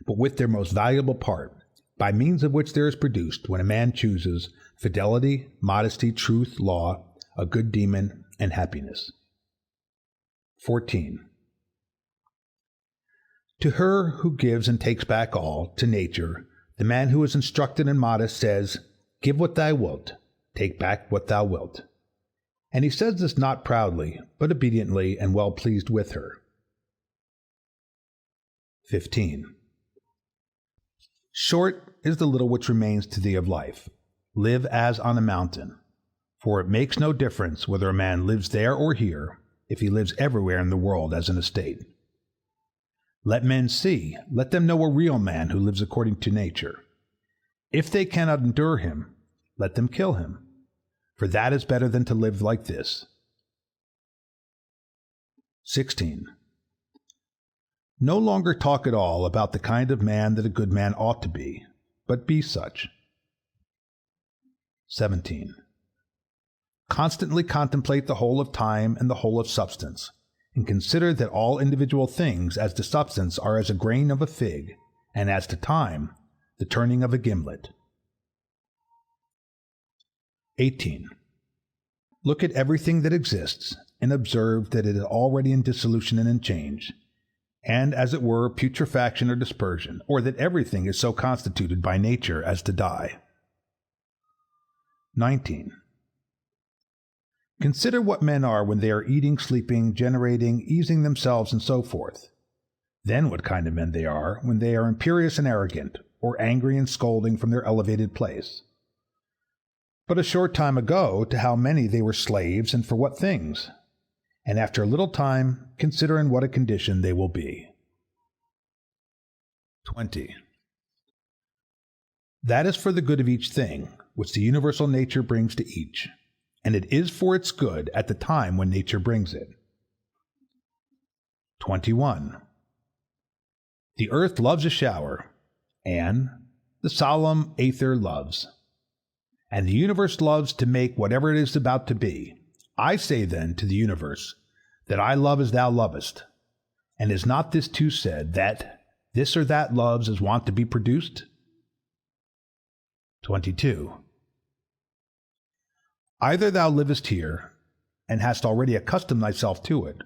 but with their most valuable part, by means of which there is produced, when a man chooses, fidelity, modesty, truth, law, a good demon, and happiness. 14. To her who gives and takes back all, to nature, the man who is instructed and modest says, "Give what thou wilt, take back what thou wilt." And he says this not proudly, but obediently and well pleased with her. 15. Short is the little which remains to thee of life. Live as on a mountain, for it makes no difference whether a man lives there or here, if he lives everywhere in the world as an estate. Let men see, let them know a real man who lives according to nature. If they cannot endure him, let them kill him, for that is better than to live like this. 16. No longer talk at all about the kind of man that a good man ought to be, but be such. 17. Constantly contemplate the whole of time and the whole of substance, and consider that all individual things as to substance are as a grain of a fig, and as to time, the turning of a gimlet. 18. Look at everything that exists, and observe that it is already in dissolution and in change, and as it were putrefaction or dispersion, or that everything is so constituted by nature as to die. 19. Consider what men are when they are eating, sleeping, generating, easing themselves, and so forth. Then what kind of men they are when they are imperious and arrogant, or angry and scolding from their elevated place. But a short time ago, to how many they were slaves, and for what things? And after a little time, consider in what a condition they will be. 20. That is for the good of each thing, which the universal nature brings to each, and it is for its good at the time when nature brings it. 21. The earth loves a shower, and the solemn aether loves, and the universe loves to make whatever it is about to be. I say then to the universe, that I love as thou lovest, and is not this too said, that this or that loves as wont to be produced? 22. Either thou livest here, and hast already accustomed thyself to it,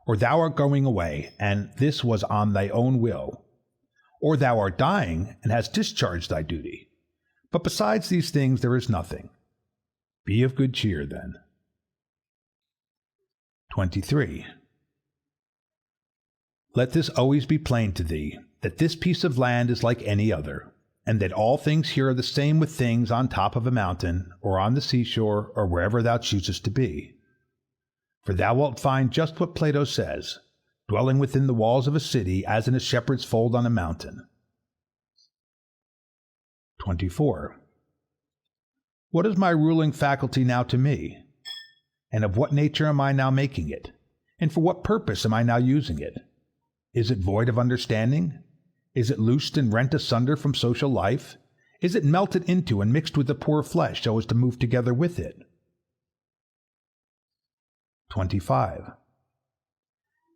or thou art going away, and this was on thy own will, or thou art dying, and hast discharged thy duty. But besides these things there is nothing. Be of good cheer, then. 23. Let this always be plain to thee, that this piece of land is like any other, and that all things here are the same with things on top of a mountain, or on the seashore, or wherever thou choosest to be. For thou wilt find just what Plato says, dwelling within the walls of a city as in a shepherd's fold on a mountain. 24. What is my ruling faculty now to me? And of what nature am I now making it? And for what purpose am I now using it? Is it void of understanding? Is it loosed and rent asunder from social life? Is it melted into and mixed with the poor flesh so as to move together with it? 25.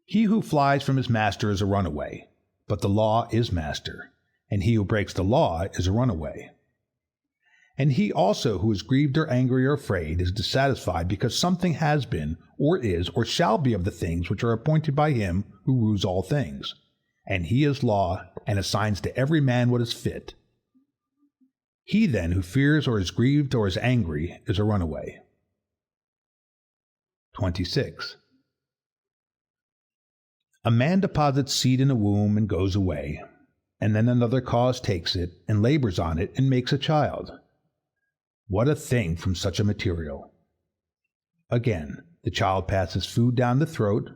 He who flies from his master is a runaway, but the law is master, and he who breaks the law is a runaway. And he also who is grieved or angry or afraid is dissatisfied because something has been, or is, or shall be of the things which are appointed by him who rules all things. And he is law, and assigns to every man what is fit. He then who fears or is grieved or is angry is a runaway. 26. A man deposits seed in a womb and goes away, and then another cause takes it, and labors on it, and makes a child. What a thing from such a material! Again, the child passes food down the throat,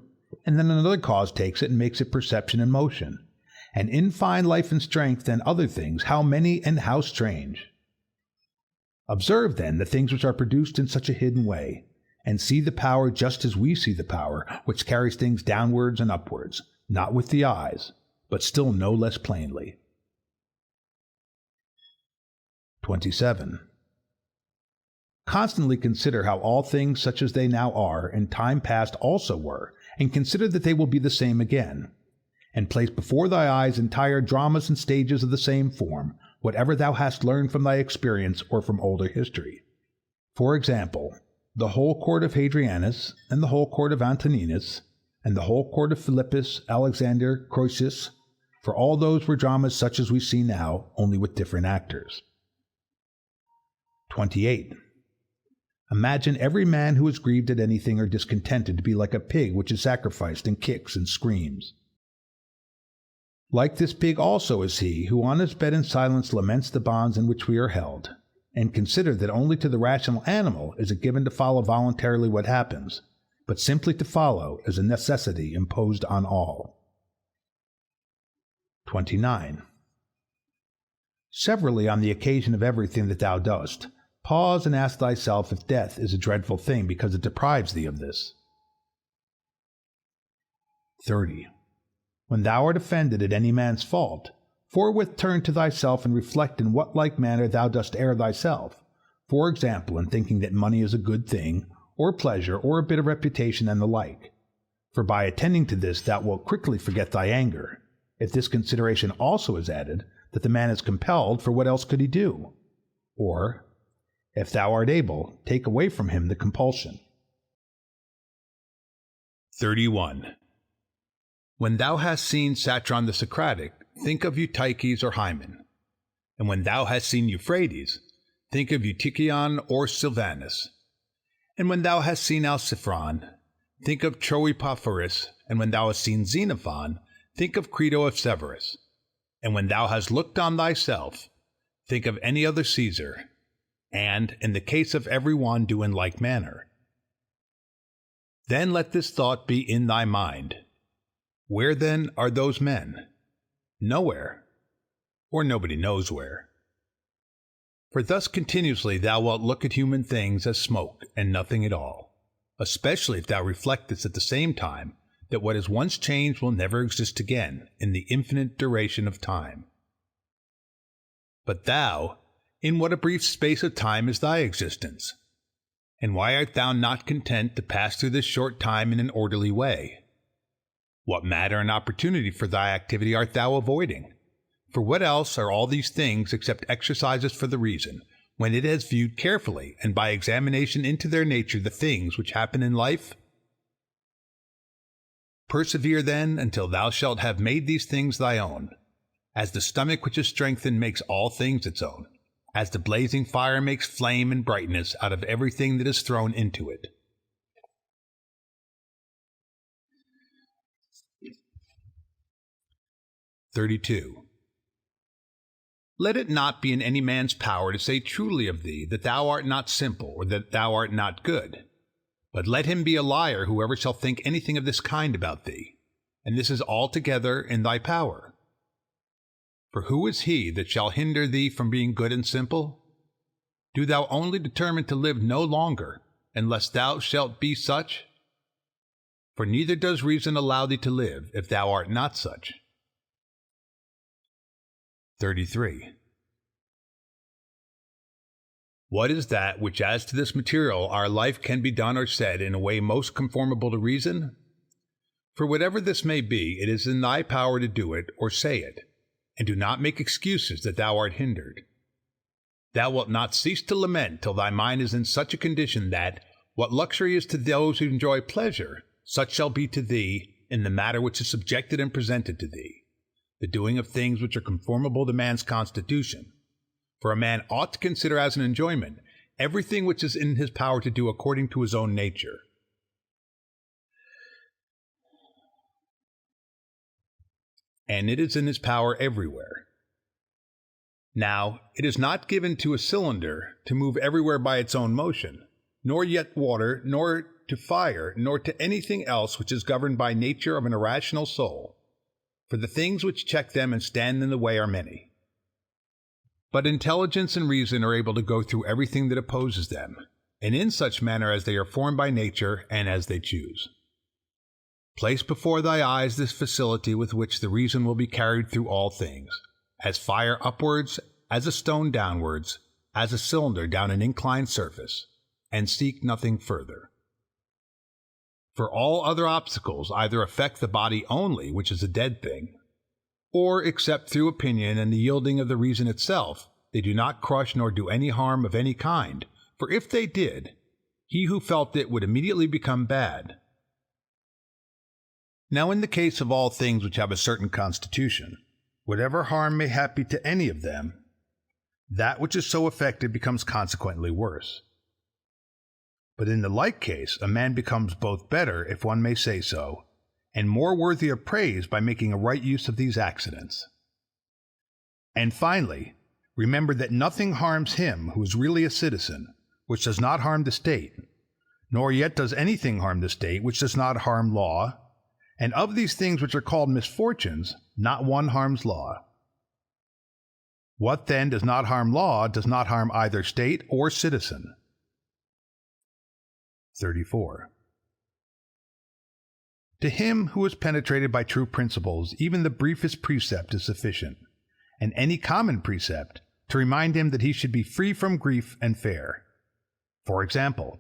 and then another cause takes it and makes it perception and motion. And in fine life and strength and other things, how many and how strange! Observe then the things which are produced in such a hidden way, and see the power just as we see the power, which carries things downwards and upwards, not with the eyes, but still no less plainly. 27. Constantly consider how all things such as they now are in time past also were, and consider that they will be the same again. And place before thy eyes entire dramas and stages of the same form, whatever thou hast learned from thy experience or from older history. For example, the whole court of Hadrianus, and the whole court of Antoninus, and the whole court of Philippus, Alexander, Croesus, for all those were dramas such as we see now, only with different actors. 28. Imagine every man who is grieved at anything or discontented to be like a pig which is sacrificed and kicks and screams. Like this pig also is he who on his bed in silence laments the bonds in which we are held, and consider that only to the rational animal is it given to follow voluntarily what happens, but simply to follow is a necessity imposed on all. 29. Severally on the occasion of everything that thou dost, pause and ask thyself if death is a dreadful thing because it deprives thee of this. 30. When thou art offended at any man's fault, forthwith turn to thyself and reflect in what like manner thou dost err thyself, for example, in thinking that money is a good thing, or pleasure, or a bit of reputation, and the like. For by attending to this thou wilt quickly forget thy anger, if this consideration also is added, that the man is compelled, for what else could he do? Or, if thou art able, take away from him the compulsion. 31. When thou hast seen Satron the Socratic, think of Eutyches or Hymen. And when thou hast seen Euphrates, think of Eutychion or Sylvanus. And when thou hast seen Alciphron, think of Troipophorus. And when thou hast seen Xenophon, think of Crito of Severus. And when thou hast looked on thyself, think of any other Caesar, and, in the case of every one, do in like manner. Then let this thought be in thy mind. Where then are those men? Nowhere, or nobody knows where. For thus continuously thou wilt look at human things as smoke and nothing at all, especially if thou reflectest at the same time that what is once changed will never exist again in the infinite duration of time. But thou, in what a brief space of time is thy existence? And why art thou not content to pass through this short time in an orderly way? What matter and opportunity for thy activity art thou avoiding? For what else are all these things except exercises for the reason, when it has viewed carefully and by examination into their nature the things which happen in life? Persevere then until thou shalt have made these things thy own, as the stomach which is strengthened makes all things its own, as the blazing fire makes flame and brightness out of everything that is thrown into it. 32. Let it not be in any man's power to say truly of thee that thou art not simple, or that thou art not good. But let him be a liar whoever shall think anything of this kind about thee, and this is altogether in thy power. For who is he that shall hinder thee from being good and simple? Do thou only determine to live no longer, unless thou shalt be such? For neither does reason allow thee to live, if thou art not such. 33. What is that which as to this material our life can be done or said in a way most conformable to reason? For whatever this may be, it is in thy power to do it or say it, and do not make excuses that thou art hindered. Thou wilt not cease to lament till thy mind is in such a condition that, what luxury is to those who enjoy pleasure, such shall be to thee in the matter which is subjected and presented to thee, the doing of things which are conformable to man's constitution. For a man ought to consider as an enjoyment everything which is in his power to do according to his own nature. And it is in his power everywhere. Now, it is not given to a cylinder to move everywhere by its own motion, nor yet water, nor to fire, nor to anything else which is governed by nature of an irrational soul. For the things which check them and stand in the way are many. But intelligence and reason are able to go through everything that opposes them, and in such manner as they are formed by nature and as they choose. Place before thy eyes this facility with which the reason will be carried through all things, as fire upwards, as a stone downwards, as a cylinder down an inclined surface, and seek nothing further. For all other obstacles either affect the body only, which is a dead thing, or, except through opinion and the yielding of the reason itself, they do not crush nor do any harm of any kind, for if they did, he who felt it would immediately become bad. Now in the case of all things which have a certain constitution, whatever harm may happen to any of them, that which is so affected becomes consequently worse. But in the like case, a man becomes both better, if one may say so, and more worthy of praise by making a right use of these accidents. And finally, remember that nothing harms him who is really a citizen, which does not harm the state, nor yet does anything harm the state which does not harm law, and of these things which are called misfortunes, not one harms law. What then does not harm law does not harm either state or citizen. 34. To him who is penetrated by true principles, even the briefest precept is sufficient, and any common precept, to remind him that he should be free from grief and fair. For example,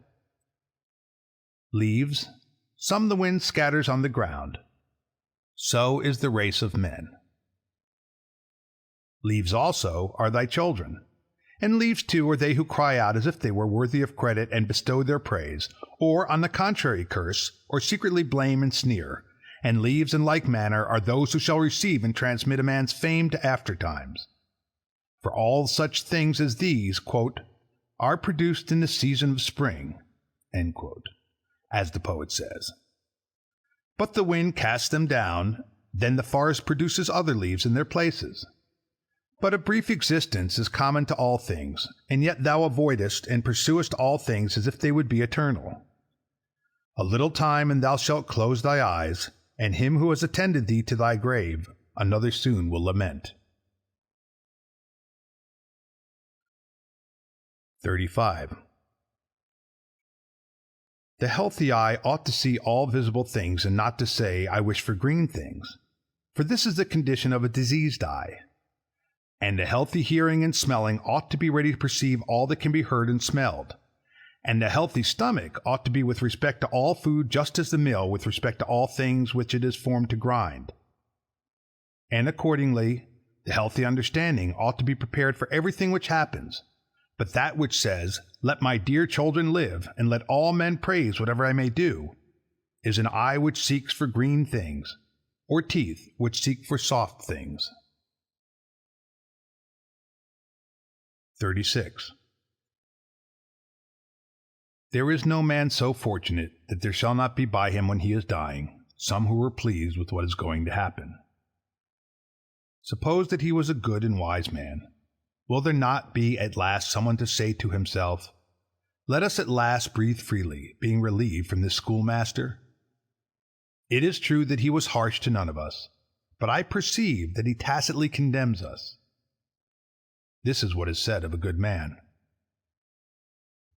leaves, some the wind scatters on the ground. So is the race of men. Leaves also are thy children, and leaves too are they who cry out as if they were worthy of credit and bestow their praise, or on the contrary curse, or secretly blame and sneer. And leaves in like manner are those who shall receive and transmit a man's fame to aftertimes. For all such things as these, quote, are produced in the season of spring, end quote, as the poet says. But the wind casts them down, then the forest produces other leaves in their places. But a brief existence is common to all things, and yet thou avoidest and pursuest all things as if they would be eternal. A little time and thou shalt close thy eyes, and him who has attended thee to thy grave another soon will lament. 35. The healthy eye ought to see all visible things and not to say, I wish for green things, for this is the condition of a diseased eye. And a healthy hearing and smelling ought to be ready to perceive all that can be heard and smelled. And a healthy stomach ought to be with respect to all food just as the mill with respect to all things which it is formed to grind. And accordingly, the healthy understanding ought to be prepared for everything which happens, but that which says, let my dear children live, and let all men praise whatever I may do, is an eye which seeks for green things, or teeth which seek for soft things. 36. There is no man so fortunate that there shall not be by him when he is dying some who are pleased with what is going to happen. Suppose that he was a good and wise man, will there not be at last someone to say to himself, "Let us at last breathe freely, being relieved from this schoolmaster"? It is true that he was harsh to none of us, but I perceive that he tacitly condemns us. This is what is said of a good man.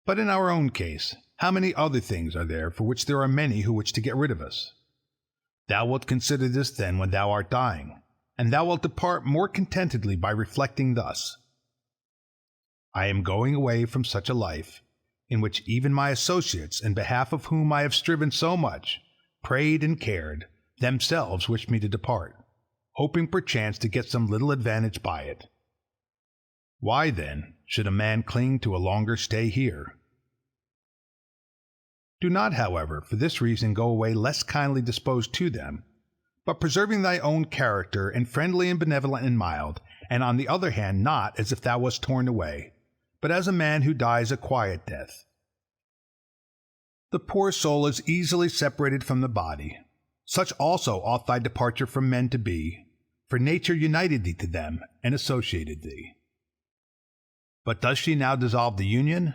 But in our own case, how many other things are there for which there are many who wish to get rid of us? Thou wilt consider this then when thou art dying, and thou wilt depart more contentedly by reflecting thus: I am going away from such a life, in which even my associates, in behalf of whom I have striven so much, prayed and cared, themselves wish me to depart, hoping perchance to get some little advantage by it. Why, then, should a man cling to a longer stay here? Do not, however, for this reason go away less kindly disposed to them, but preserving thy own character, and friendly and benevolent and mild, and on the other hand not as if thou wast torn away, but as a man who dies a quiet death. The poor soul is easily separated from the body. Such also ought thy departure from men to be, for nature united thee to them and associated thee. But does she now dissolve the union?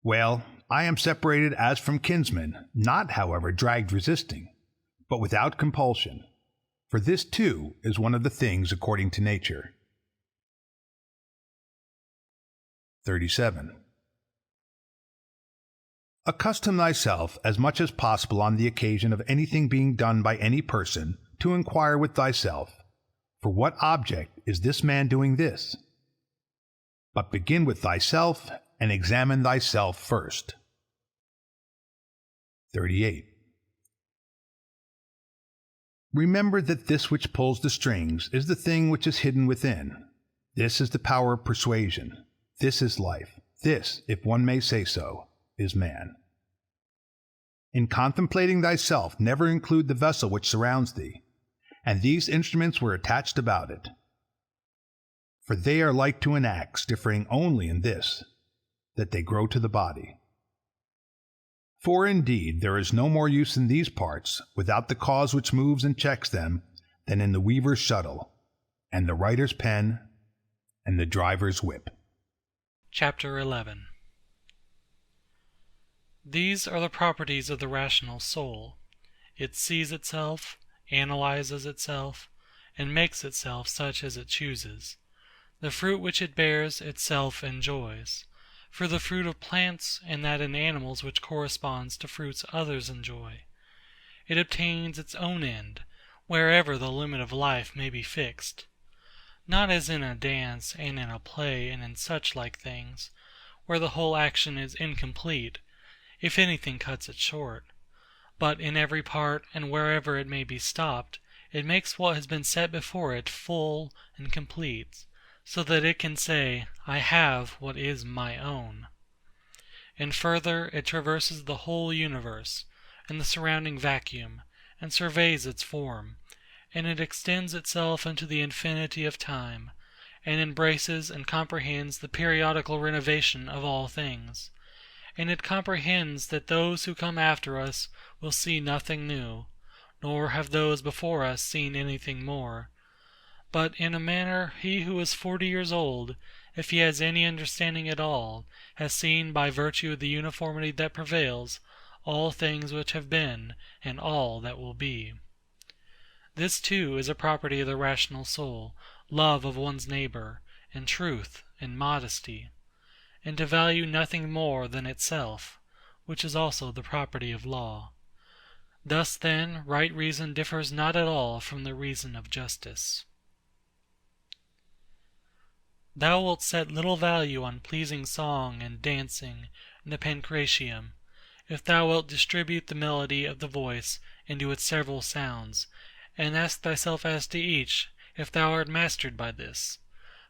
Well, I am separated as from kinsmen, not, however, dragged resisting, but without compulsion, for this too is one of the things according to nature. 37. Accustom thyself as much as possible on the occasion of anything being done by any person to inquire with thyself, for what object is this man doing this? But begin with thyself and examine thyself first. 38. Remember that this which pulls the strings is the thing which is hidden within. This is the power of persuasion. This is life. This, if one may say so, is man. In contemplating thyself, never include the vessel which surrounds thee, and these instruments were attached about it. For they are like to an axe, differing only in this, that they grow to the body. For indeed there is no more use in these parts, without the cause which moves and checks them, than in the weaver's shuttle, and the writer's pen, and the driver's whip. Chapter 11. These are the properties of the rational soul. It sees itself, analyzes itself, and makes itself such as it chooses. The fruit which it bears itself enjoys, for the fruit of plants and that in animals which corresponds to fruits others enjoy. It obtains its own end, wherever the limit of life may be fixed. Not as in a dance and in a play and in such like things, where the whole action is incomplete, if anything cuts it short, but in every part and wherever it may be stopped, it makes what has been set before it full and complete, so that it can say, I have what is my own. And further, it traverses the whole universe, and the surrounding vacuum, and surveys its form, and it extends itself into the infinity of time, and embraces and comprehends the periodical renovation of all things. And it comprehends that those who come after us will see nothing new, nor have those before us seen anything more. But in a manner he who is 40 years old, if he has any understanding at all, has seen by virtue of the uniformity that prevails, all things which have been, and all that will be. This too is a property of the rational soul, love of one's neighbor, and truth, and modesty, and to value nothing more than itself, which is also the property of law. Thus then right reason differs not at all from the reason of justice. Thou wilt set little value on pleasing song and dancing and the pancratium, if thou wilt distribute the melody of the voice into its several sounds, and ask thyself as to each, if thou art mastered by this.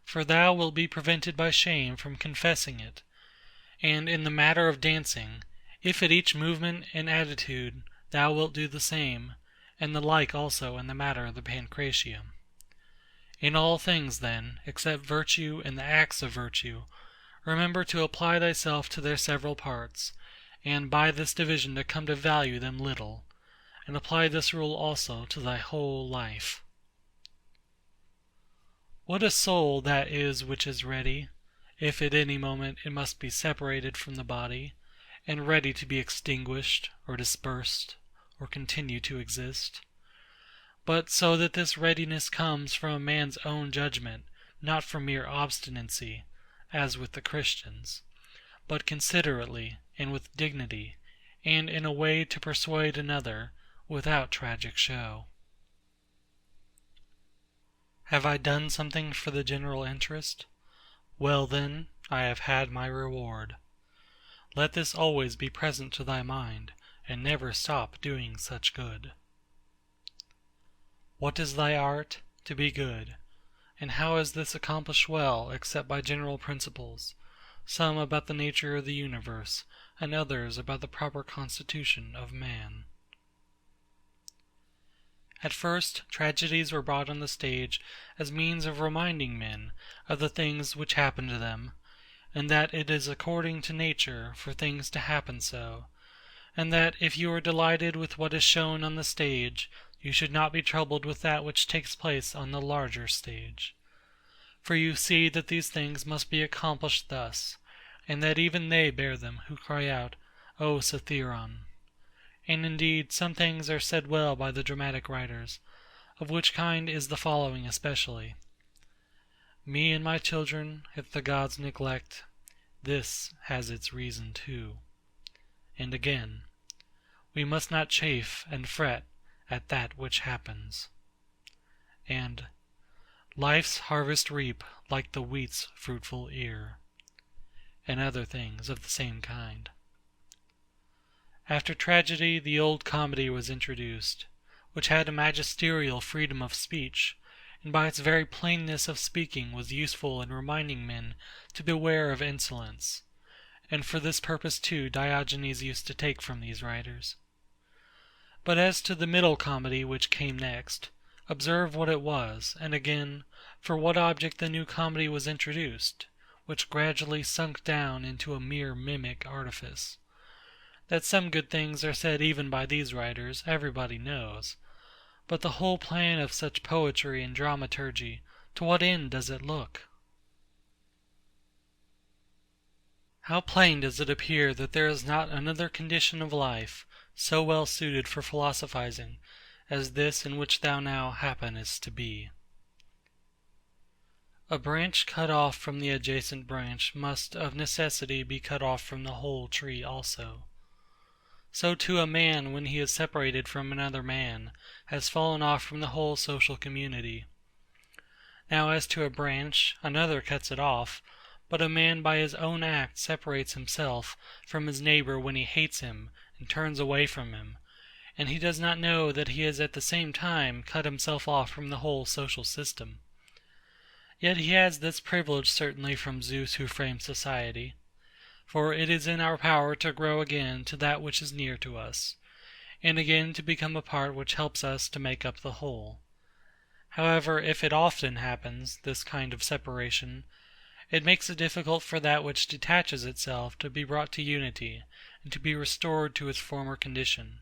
For thou wilt be prevented by shame from confessing it. And in the matter of dancing, if at each movement and attitude thou wilt do the same, and the like also in the matter of the pancratium. In all things, then, except virtue and the acts of virtue, remember to apply thyself to their several parts, and by this division to come to value them little, and apply this rule also to thy whole life. What a soul that is which is ready, if at any moment it must be separated from the body, and ready to be extinguished, or dispersed, or continue to exist! But so that this readiness comes from a man's own judgment, not from mere obstinacy, as with the Christians, but considerately, and with dignity, and in a way to persuade another, without tragic show. Have I done something for the general interest? Well then, I have had my reward. Let this always be present to thy mind, and never stop doing such good. What is thy art? To be good. And how is this accomplished well, except by general principles, some about the nature of the universe, and others about the proper constitution of man? At first, tragedies were brought on the stage as means of reminding men of the things which happen to them, and that it is according to nature for things to happen so, and that if you are delighted with what is shown on the stage, you should not be troubled with that which takes place on the larger stage. For you see that these things must be accomplished thus, and that even they bear them who cry out, O Cithaeron! And indeed some things are said well by the dramatic writers, of which kind is the following especially: Me and my children, if the gods neglect, this has its reason too. And again, we must not chafe and fret at that which happens. And life's harvest reap like the wheat's fruitful ear. And other things of the same kind. After tragedy, the old comedy was introduced, which had a magisterial freedom of speech, and by its very plainness of speaking was useful in reminding men to beware of insolence, and for this purpose too Diogenes used to take from these writers. But as to the middle comedy which came next, observe what it was, and again, for what object the new comedy was introduced, which gradually sunk down into a mere mimic artifice. That some good things are said even by these writers, everybody knows. But the whole plan of such poetry and dramaturgy, to what end does it look? How plain does it appear that there is not another condition of life so well suited for philosophizing as this in which thou now happenest to be. A branch cut off from the adjacent branch must of necessity be cut off from the whole tree also. So too a man, when he is separated from another man, has fallen off from the whole social community. Now as to a branch, another cuts it off, but a man by his own act separates himself from his neighbor when he hates him and turns away from him, and he does not know that he has at the same time cut himself off from the whole social system. Yet he has this privilege certainly from Zeus who framed society. For it is in our power to grow again to that which is near to us, and again to become a part which helps us to make up the whole. However, if it often happens, this kind of separation, it makes it difficult for that which detaches itself to be brought to unity, and to be restored to its former condition.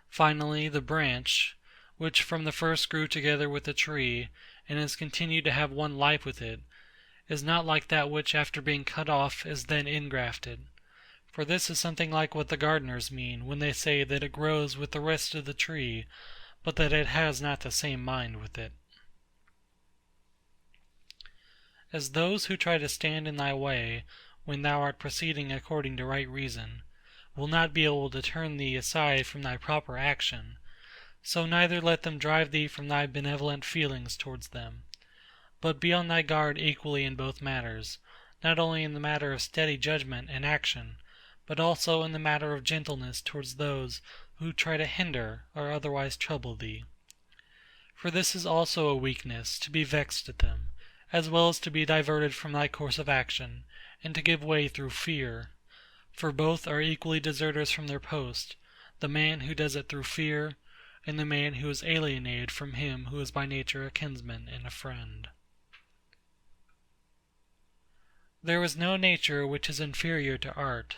Finally, the branch, which from the first grew together with the tree, and has continued to have one life with it, is not like that which after being cut off is then ingrafted. For this is something like what the gardeners mean when they say that it grows with the rest of the tree, but that it has not the same mind with it. As those who try to stand in thy way, when thou art proceeding according to right reason, will not be able to turn thee aside from thy proper action, so neither let them drive thee from thy benevolent feelings towards them. But be on thy guard equally in both matters, not only in the matter of steady judgment and action, but also in the matter of gentleness towards those who try to hinder or otherwise trouble thee. For this is also a weakness, to be vexed at them, as well as to be diverted from thy course of action, and to give way through fear. For both are equally deserters from their post, the man who does it through fear, and the man who is alienated from him who is by nature a kinsman and a friend. There is no nature which is inferior to art,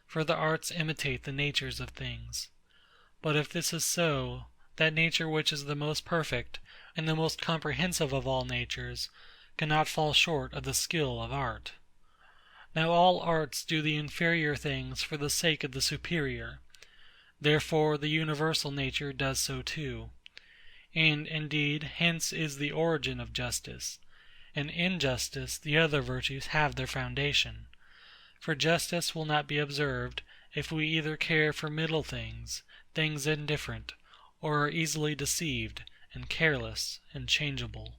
for the arts imitate the natures of things. But if this is so, that nature which is the most perfect and the most comprehensive of all natures, cannot fall short of the skill of art. Now all arts do the inferior things for the sake of the superior. Therefore the universal nature does so too. And, indeed, hence is the origin of justice. And in justice the other virtues have their foundation. For justice will not be observed, if we either care for middle things, things indifferent, or are easily deceived, and careless, and changeable.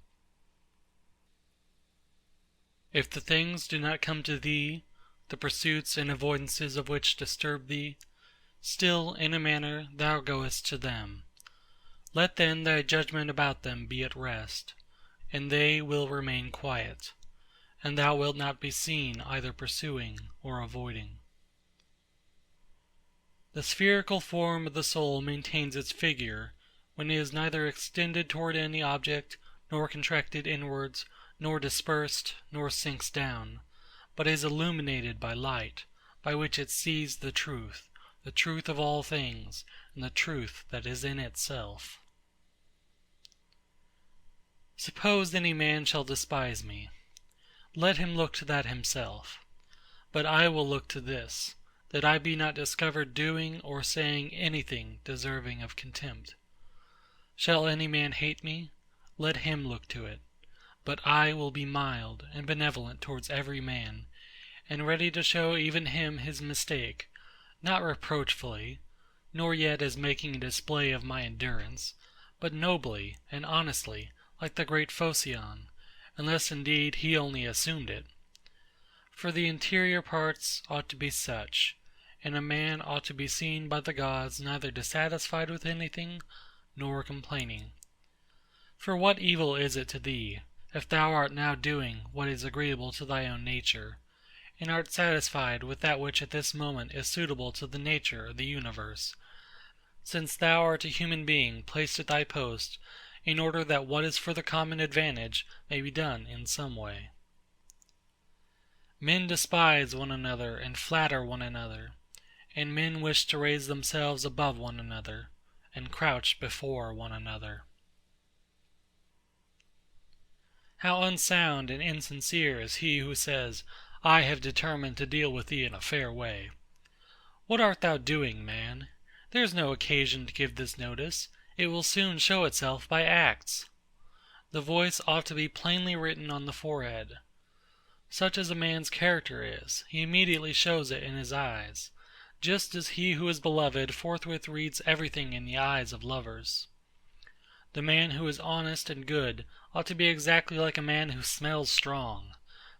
If the things do not come to thee, the pursuits and avoidances of which disturb thee, still, in a manner, thou goest to them. Let then thy judgment about them be at rest, and they will remain quiet, and thou wilt not be seen either pursuing or avoiding. The spherical form of the soul maintains its figure, when it is neither extended toward any object, nor contracted inwards, nor dispersed, nor sinks down, but is illuminated by light, by which it sees the truth of all things, and the truth that is in itself. Suppose any man shall despise me. Let him look to that himself. But I will look to this, that I be not discovered doing or saying anything deserving of contempt. Shall any man hate me? Let him look to it. But I will be mild and benevolent towards every man, and ready to show even him his mistake, not reproachfully, nor yet as making a display of my endurance, but nobly and honestly, like the great Phocion, unless indeed he only assumed it. For the interior parts ought to be such, and a man ought to be seen by the gods neither dissatisfied with anything, nor complaining. For what evil is it to thee, if thou art now doing what is agreeable to thy own nature, and art satisfied with that which at this moment is suitable to the nature of the universe, since thou art a human being placed at thy post, in order that what is for the common advantage may be done in some way? Men despise one another and flatter one another, and men wish to raise themselves above one another, and crouch before one another. How unsound and insincere is he who says, I have determined to deal with thee in a fair way. What art thou doing, man? There is no occasion to give this notice. It will soon show itself by acts. The voice ought to be plainly written on the forehead. Such as a man's character is, he immediately shows it in his eyes, just as he who is beloved forthwith reads everything in the eyes of lovers. The man who is honest and good ought to be exactly like a man who smells strong,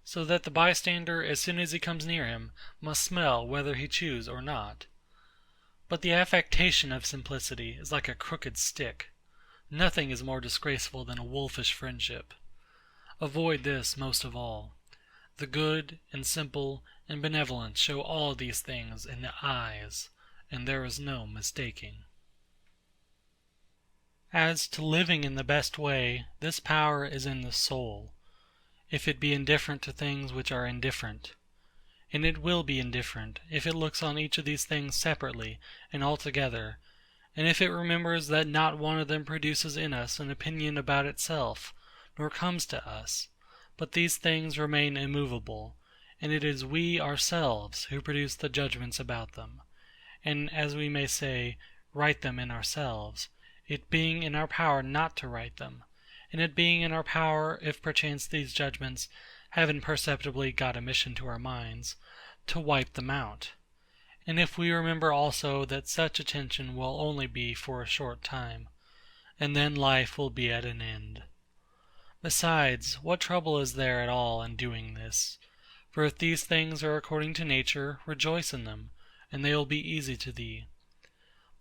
so that the bystander, as soon as he comes near him, must smell whether he choose or not. But the affectation of simplicity is like a crooked stick. Nothing is more disgraceful than a wolfish friendship. Avoid this most of all. The good and simple and benevolent show all these things in the eyes, and there is no mistaking. As to living in the best way, this power is in the soul, if it be indifferent to things which are indifferent. And it will be indifferent, if it looks on each of these things separately and altogether, and if it remembers that not one of them produces in us an opinion about itself, nor comes to us, but these things remain immovable, and it is we ourselves who produce the judgments about them, and, as we may say, write them in ourselves, it being in our power not to write them, and it being in our power, if perchance these judgments have imperceptibly got emission to our minds, to wipe them out. And if we remember also that such attention will only be for a short time, and then life will be at an end. Besides, what trouble is there at all in doing this? For if these things are according to nature, rejoice in them, and they will be easy to thee.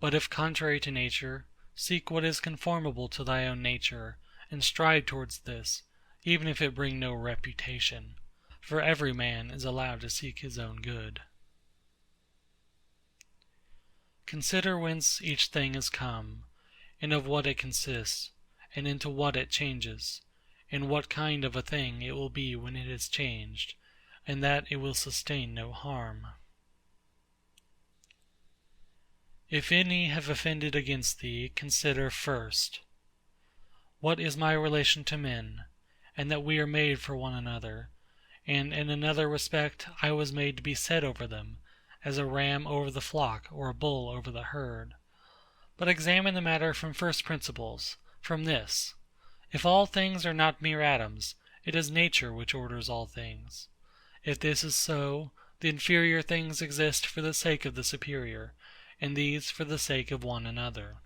But if contrary to nature, seek what is conformable to thy own nature, and strive towards this, even if it bring no reputation. For every man is allowed to seek his own good. Consider whence each thing is come, and of what it consists, and into what it changes, and what kind of a thing it will be when it is changed, and that it will sustain no harm. If any have offended against thee, consider first, what is my relation to men, and that we are made for one another, and in another respect I was made to be set over them, as a ram over the flock or a bull over the herd. But examine the matter from first principles, from this: if all things are not mere atoms, it is nature which orders all things. If this is so, the inferior things exist for the sake of the superior, and these for the sake of one another.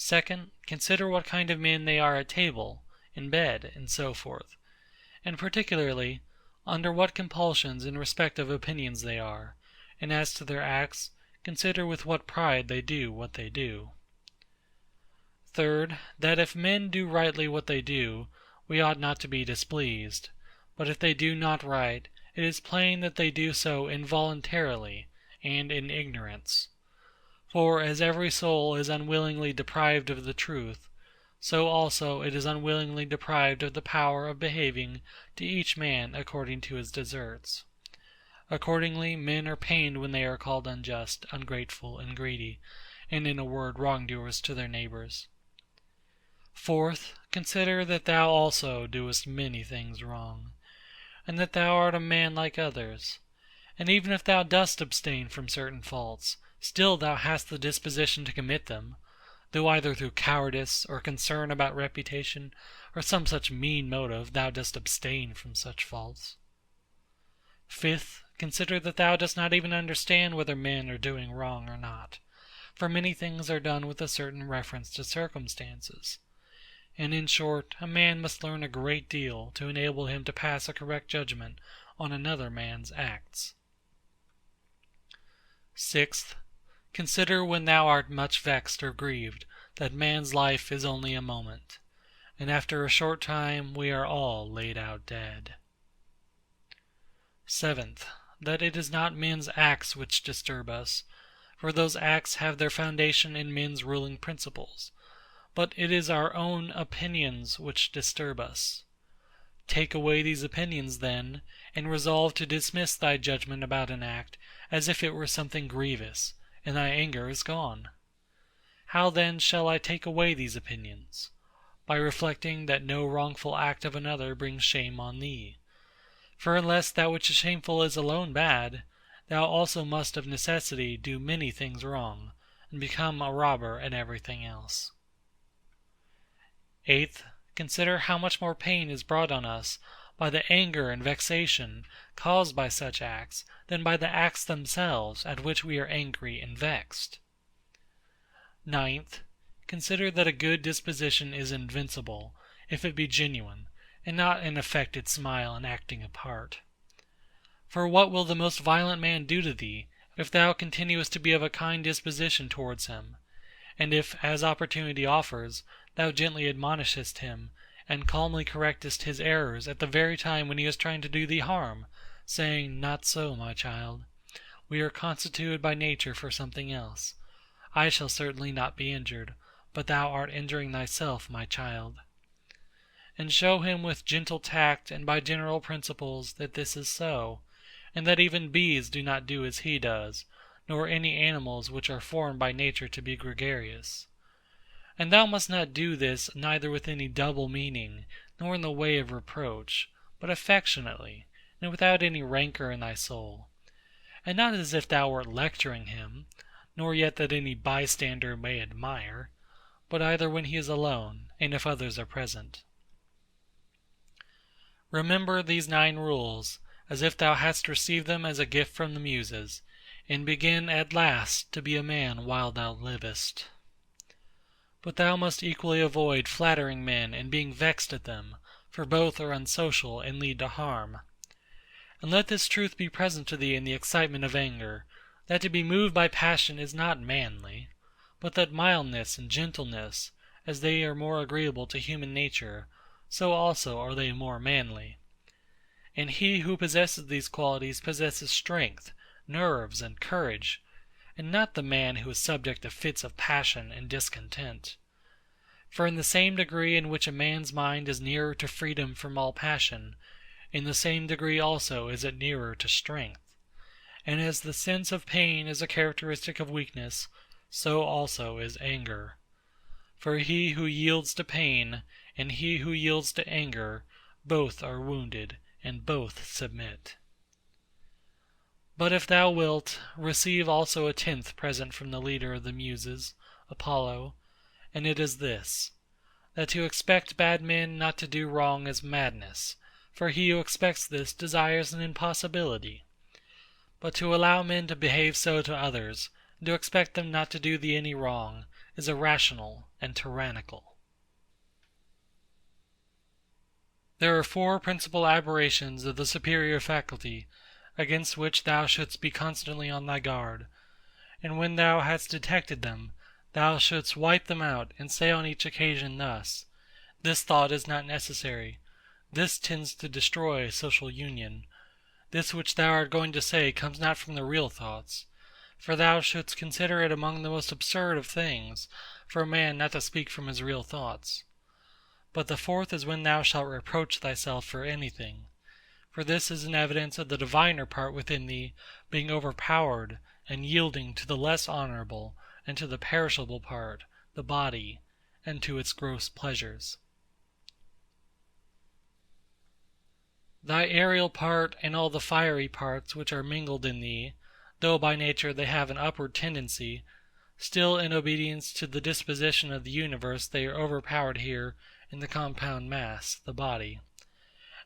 Second, consider what kind of men they are at table, in bed, and so forth; and particularly, under what compulsions in respect of opinions they are, and as to their acts, consider with what pride they do what they do. Third, that if men do rightly what they do, we ought not to be displeased; but if they do not right, it is plain that they do so involuntarily, and in ignorance. For as every soul is unwillingly deprived of the truth, so also it is unwillingly deprived of the power of behaving to each man according to his deserts. Accordingly, men are pained when they are called unjust, ungrateful, and greedy, and in a word wrongdoers to their neighbors. Fourth, consider that thou also doest many things wrong, and that thou art a man like others; and even if thou dost abstain from certain faults, still thou hast the disposition to commit them, though either through cowardice, or concern about reputation, or some such mean motive, thou dost abstain from such faults. Fifth, consider that thou dost not even understand whether men are doing wrong or not, for many things are done with a certain reference to circumstances; and in short, a man must learn a great deal to enable him to pass a correct judgment on another man's acts. Sixth, consider when thou art much vexed or grieved, that man's life is only a moment, and after a short time we are all laid out dead. Seventh, that it is not men's acts which disturb us, for those acts have their foundation in men's ruling principles, but it is our own opinions which disturb us. Take away these opinions, then, and resolve to dismiss thy judgment about an act as if it were something grievous, and thy anger is gone. How then shall I take away these opinions? By reflecting that no wrongful act of another brings shame on thee. For unless that which is shameful is alone bad, thou also must of necessity do many things wrong, and become a robber in everything else. Eighth, consider how much more pain is brought on us by the anger and vexation caused by such acts than by the acts themselves at which we are angry and vexed. Ninth, consider that a good disposition is invincible, if it be genuine, and not an affected smile and acting a part. For what will the most violent man do to thee, if thou continuest to be of a kind disposition towards him, and if, as opportunity offers, thou gently admonishest him, and calmly correctest his errors at the very time when he is trying to do thee harm, saying, "Not so, my child. We are constituted by nature for something else. I shall certainly not be injured, but thou art injuring thyself, my child." And show him with gentle tact and by general principles that this is so, and that even bees do not do as he does, nor any animals which are formed by nature to be gregarious. And thou must not do this neither with any double meaning, nor in the way of reproach, but affectionately, and without any rancor in thy soul; and not as if thou wert lecturing him, nor yet that any bystander may admire, but either when he is alone, and if others are present. Remember these 9 rules, as if thou hadst received them as a gift from the Muses, and begin at last to be a man while thou livest. But thou must equally avoid flattering men and being vexed at them, for both are unsocial and lead to harm. And let this truth be present to thee in the excitement of anger, that to be moved by passion is not manly, but that mildness and gentleness, as they are more agreeable to human nature, so also are they more manly. And he who possesses these qualities possesses strength, nerves, and courage, and not the man who is subject to fits of passion and discontent. For in the same degree in which a man's mind is nearer to freedom from all passion, in the same degree also is it nearer to strength. And as the sense of pain is a characteristic of weakness, so also is anger. For he who yields to pain, and he who yields to anger, both are wounded, and both submit. But if thou wilt, receive also a 10th present from the leader of the Muses, Apollo, and it is this, that to expect bad men not to do wrong is madness, for he who expects this desires an impossibility. But to allow men to behave so to others, and to expect them not to do thee any wrong, is irrational and tyrannical. There are 4 principal aberrations of the superior faculty, against which thou shouldst be constantly on thy guard, and when thou hast detected them, thou shouldst wipe them out, and say on each occasion thus: This thought is not necessary. This tends to destroy social union. This which thou art going to say comes not from the real thoughts. For thou shouldst consider it among the most absurd of things, for a man not to speak from his real thoughts. But the 4th is when thou shalt reproach thyself for anything. For this is an evidence of the diviner part within thee being overpowered, and yielding to the less honorable, and to the perishable part, the body, and to its gross pleasures. Thy aerial part, and all the fiery parts which are mingled in thee, though by nature they have an upward tendency, still in obedience to the disposition of the universe they are overpowered here in the compound mass, the body.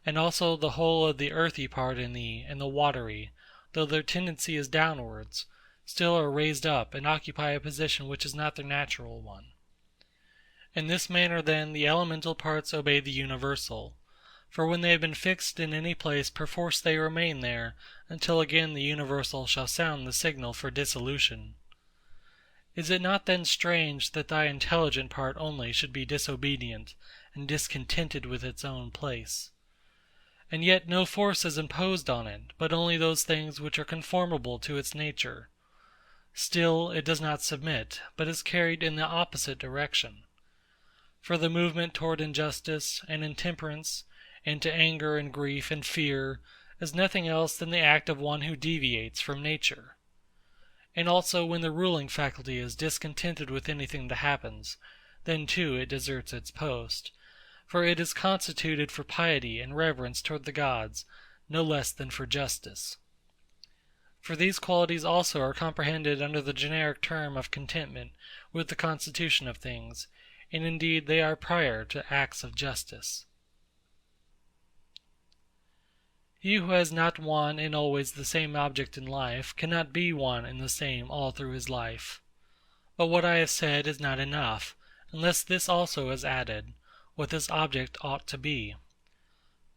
And also the whole of the earthy part in thee, and the watery, though their tendency is downwards, still are raised up, and occupy a position which is not their natural one. In this manner then the elemental parts obey the universal, for when they have been fixed in any place perforce they remain there, until again the universal shall sound the signal for dissolution. Is it not then strange that thy intelligent part only should be disobedient, and discontented with its own place? And yet no force is imposed on it, but only those things which are conformable to its nature. Still it does not submit, but is carried in the opposite direction. For the movement toward injustice and intemperance, and to anger and grief and fear, is nothing else than the act of one who deviates from nature. And also when the ruling faculty is discontented with anything that happens, then too it deserts its post, for it is constituted for piety and reverence toward the gods, no less than for justice. For these qualities also are comprehended under the generic term of contentment with the constitution of things, and indeed they are prior to acts of justice. He who has not one and always the same object in life cannot be one and the same all through his life. But what I have said is not enough, unless this also is added, what this object ought to be.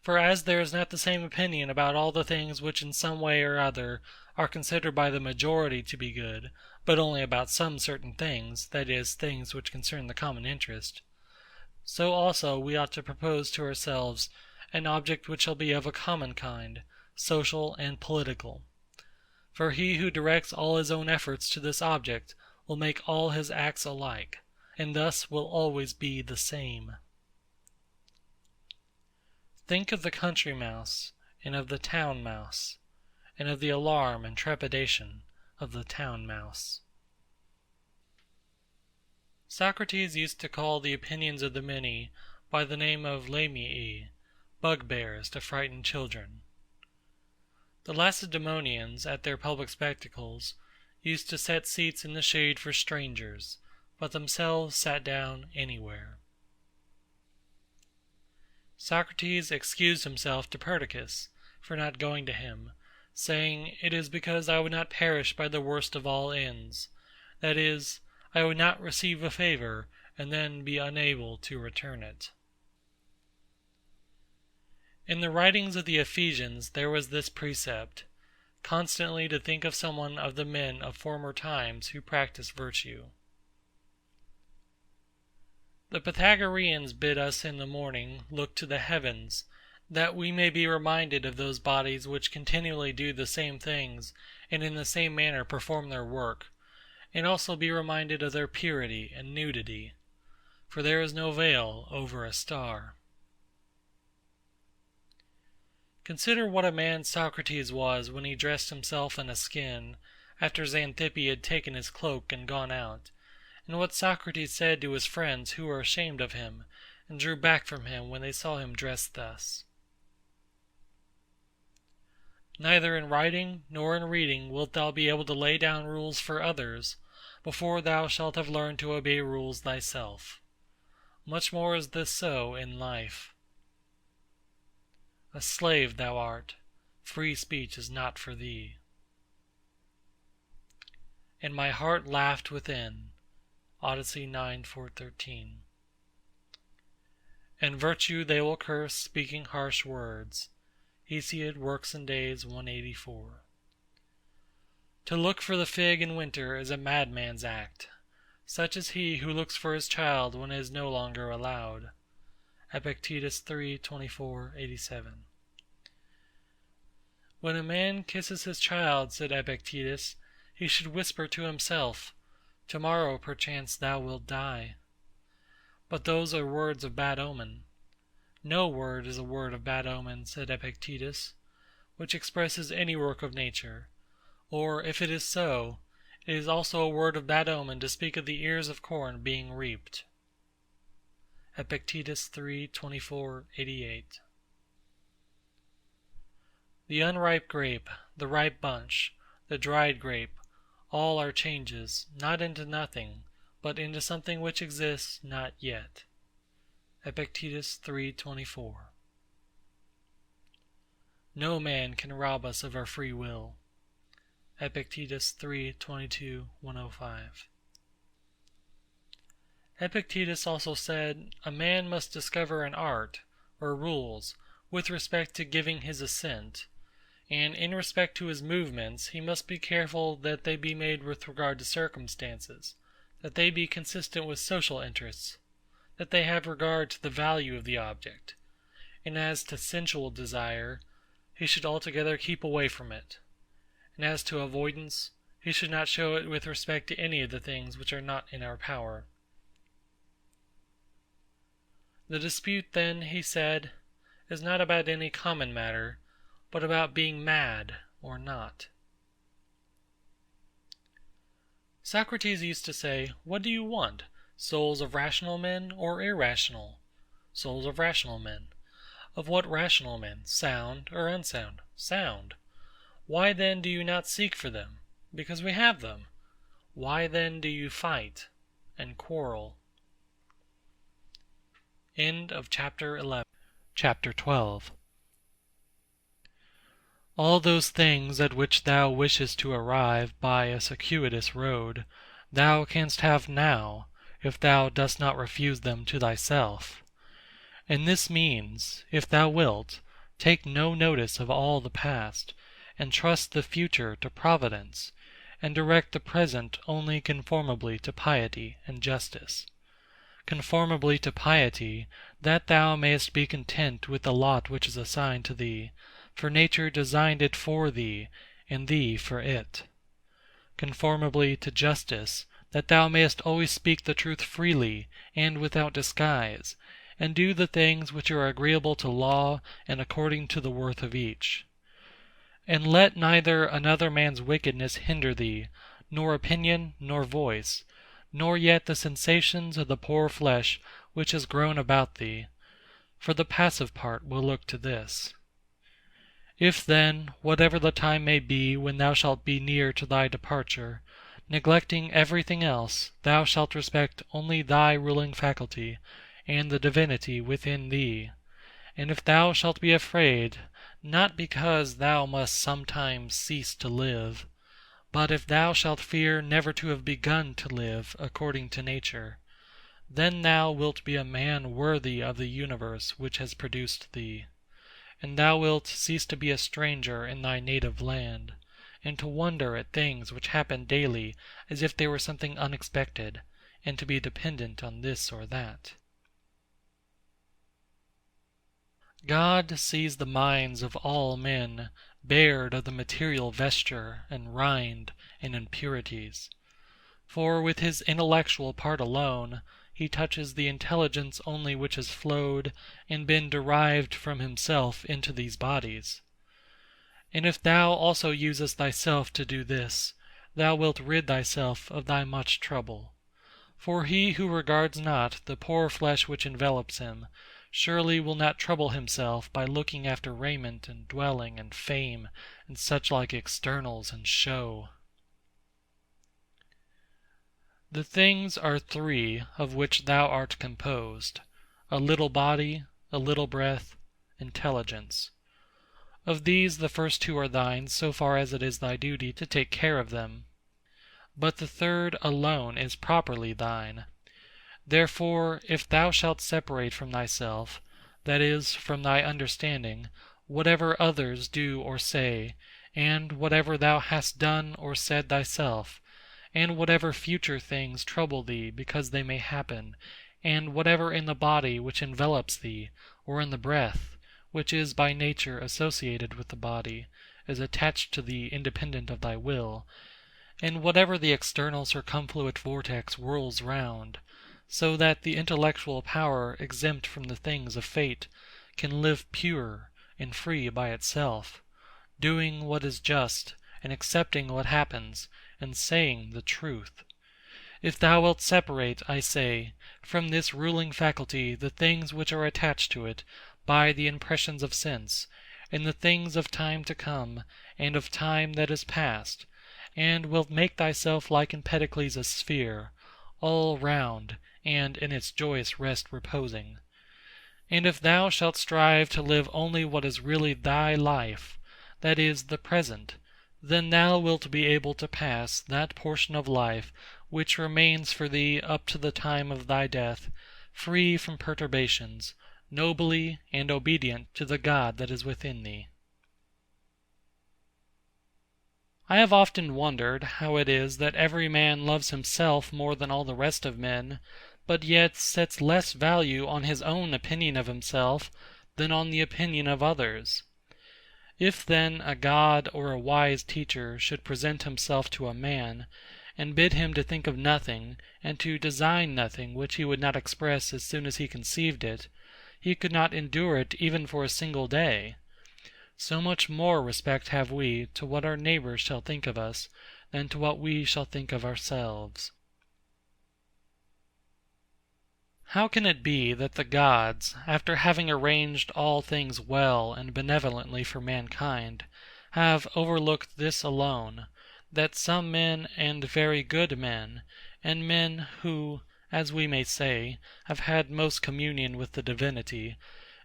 For as there is not the same opinion about all the things which in some way or other are considered by the majority to be good, but only about some certain things, that is, things which concern the common interest, so also we ought to propose to ourselves an object which shall be of a common kind, social and political. For he who directs all his own efforts to this object will make all his acts alike, and thus will always be the same. Think of the country mouse, and of the town mouse, and of the alarm and trepidation of the town mouse. Socrates used to call the opinions of the many by the name of lamii, bugbears to frighten children. The Lacedaemonians, at their public spectacles, used to set seats in the shade for strangers, but themselves sat down anywhere. Socrates excused himself to Perdiccas for not going to him, saying, "It is because I would not perish by the worst of all ends, that is, I would not receive a favor and then be unable to return it." In the writings of the Ephesians there was this precept, constantly to think of someone of the men of former times who practiced virtue. The Pythagoreans bid us in the morning look to the heavens, that we may be reminded of those bodies which continually do the same things and in the same manner perform their work, and also be reminded of their purity and nudity, for there is no veil over a star. Consider what a man Socrates was when he dressed himself in a skin, after Xanthippe had taken his cloak and gone out, and what Socrates said to his friends who were ashamed of him, and drew back from him when they saw him dressed thus. Neither in writing nor in reading wilt thou be able to lay down rules for others, before thou shalt have learned to obey rules thyself. Much more is this so in life. A slave thou art, free speech is not for thee. And my heart laughed within. Odyssey 9:4-13. And virtue they will curse, speaking harsh words. Hesiod, Works and Days 184. To look for the fig in winter is a madman's act. Such is he who looks for his child when it is no longer allowed. Epictetus 3:24-87. When a man kisses his child, said Epictetus, he should whisper to himself, "Tomorrow perchance thou wilt die." But those are words of bad omen. No word is a word of bad omen, said Epictetus, which expresses any work of nature; or, if it is so, it is also a word of bad omen to speak of the ears of corn being reaped. Epictetus 3:24-88. The unripe grape, the ripe bunch, the dried grape, all are changes, not into nothing, but into something which exists not yet. Epictetus 3:24. No man can rob us of our free will. Epictetus 3:22-105. Epictetus also said, a man must discover an art, or rules, with respect to giving his assent, and in respect to his movements he must be careful that they be made with regard to circumstances, that they be consistent with social interests, that they have regard to the value of the object, and as to sensual desire, he should altogether keep away from it, and as to avoidance, he should not show it with respect to any of the things which are not in our power. The dispute then, he said, is not about any common matter, but about being mad or not. Socrates used to say, what do you want? Souls of rational men or irrational? Souls of rational men. Of what rational men? Sound or unsound? Sound. Why then do you not seek for them? Because we have them. Why then do you fight and quarrel? End of chapter 11. Chapter 12. All those things at which thou wishest to arrive by a circuitous road, thou canst have now, if thou dost not refuse them to thyself. And this means, if thou wilt, take no notice of all the past, and trust the future to Providence, and direct the present only conformably to piety and justice. Conformably to piety, that thou mayest be content with the lot which is assigned to thee, for nature designed it for thee, and thee for it. Conformably to justice, that thou mayest always speak the truth freely and without disguise, and do the things which are agreeable to law and according to the worth of each. And let neither another man's wickedness hinder thee, nor opinion, nor voice, nor yet the sensations of the poor flesh which has grown about thee, for the passive part will look to this. If then, whatever the time may be when thou shalt be near to thy departure, neglecting everything else, thou shalt respect only thy ruling faculty, and the divinity within thee, and if thou shalt be afraid, not because thou must sometimes cease to live, but if thou shalt fear never to have begun to live according to nature, then thou wilt be a man worthy of the universe which has produced thee, and thou wilt cease to be a stranger in thy native land, and to wonder at things which happen daily as if they were something unexpected, and to be dependent on this or that. God sees the minds of all men bared of the material vesture and rind and impurities. For with his intellectual part alone, he touches the intelligence only which has flowed and been derived from himself into these bodies. And if thou also usest thyself to do this, thou wilt rid thyself of thy much trouble. For he who regards not the poor flesh which envelops him, surely will not trouble himself by looking after raiment and dwelling and fame and such like externals and show. The things are three of which thou art composed: a little body, a little breath, intelligence. Of these the first two are thine, so far as it is thy duty to take care of them. But the third alone is properly thine. Therefore, if thou shalt separate from thyself, that is, from thy understanding, whatever others do or say, and whatever thou hast done or said thyself, and whatever future things trouble thee because they may happen, and whatever in the body which envelops thee, or in the breath, which is by nature associated with the body, is attached to thee independent of thy will, and whatever the external circumfluent vortex whirls round, so that the intellectual power exempt from the things of fate can live pure and free by itself, doing what is just, and accepting what happens, and saying the truth. If thou wilt separate, I say, from this ruling faculty the things which are attached to it by the impressions of sense, and the things of time to come, and of time that is past, and wilt make thyself like Empedocles' sphere, all round, and in its joyous rest reposing. And if thou shalt strive to live only what is really thy life, that is, the present, then thou wilt be able to pass that portion of life which remains for thee up to the time of thy death, free from perturbations, nobly and obedient to the God that is within thee. I have often wondered how it is that every man loves himself more than all the rest of men, but yet sets less value on his own opinion of himself than on the opinion of others. If then a God or a wise teacher should present himself to a man, and bid him to think of nothing, and to design nothing which he would not express as soon as he conceived it, he could not endure it even for a single day. So much more respect have we to what our neighbors shall think of us, than to what we shall think of ourselves. How can it be that the gods, after having arranged all things well and benevolently for mankind, have overlooked this alone, that some men and very good men, and men who, as we may say, have had most communion with the divinity,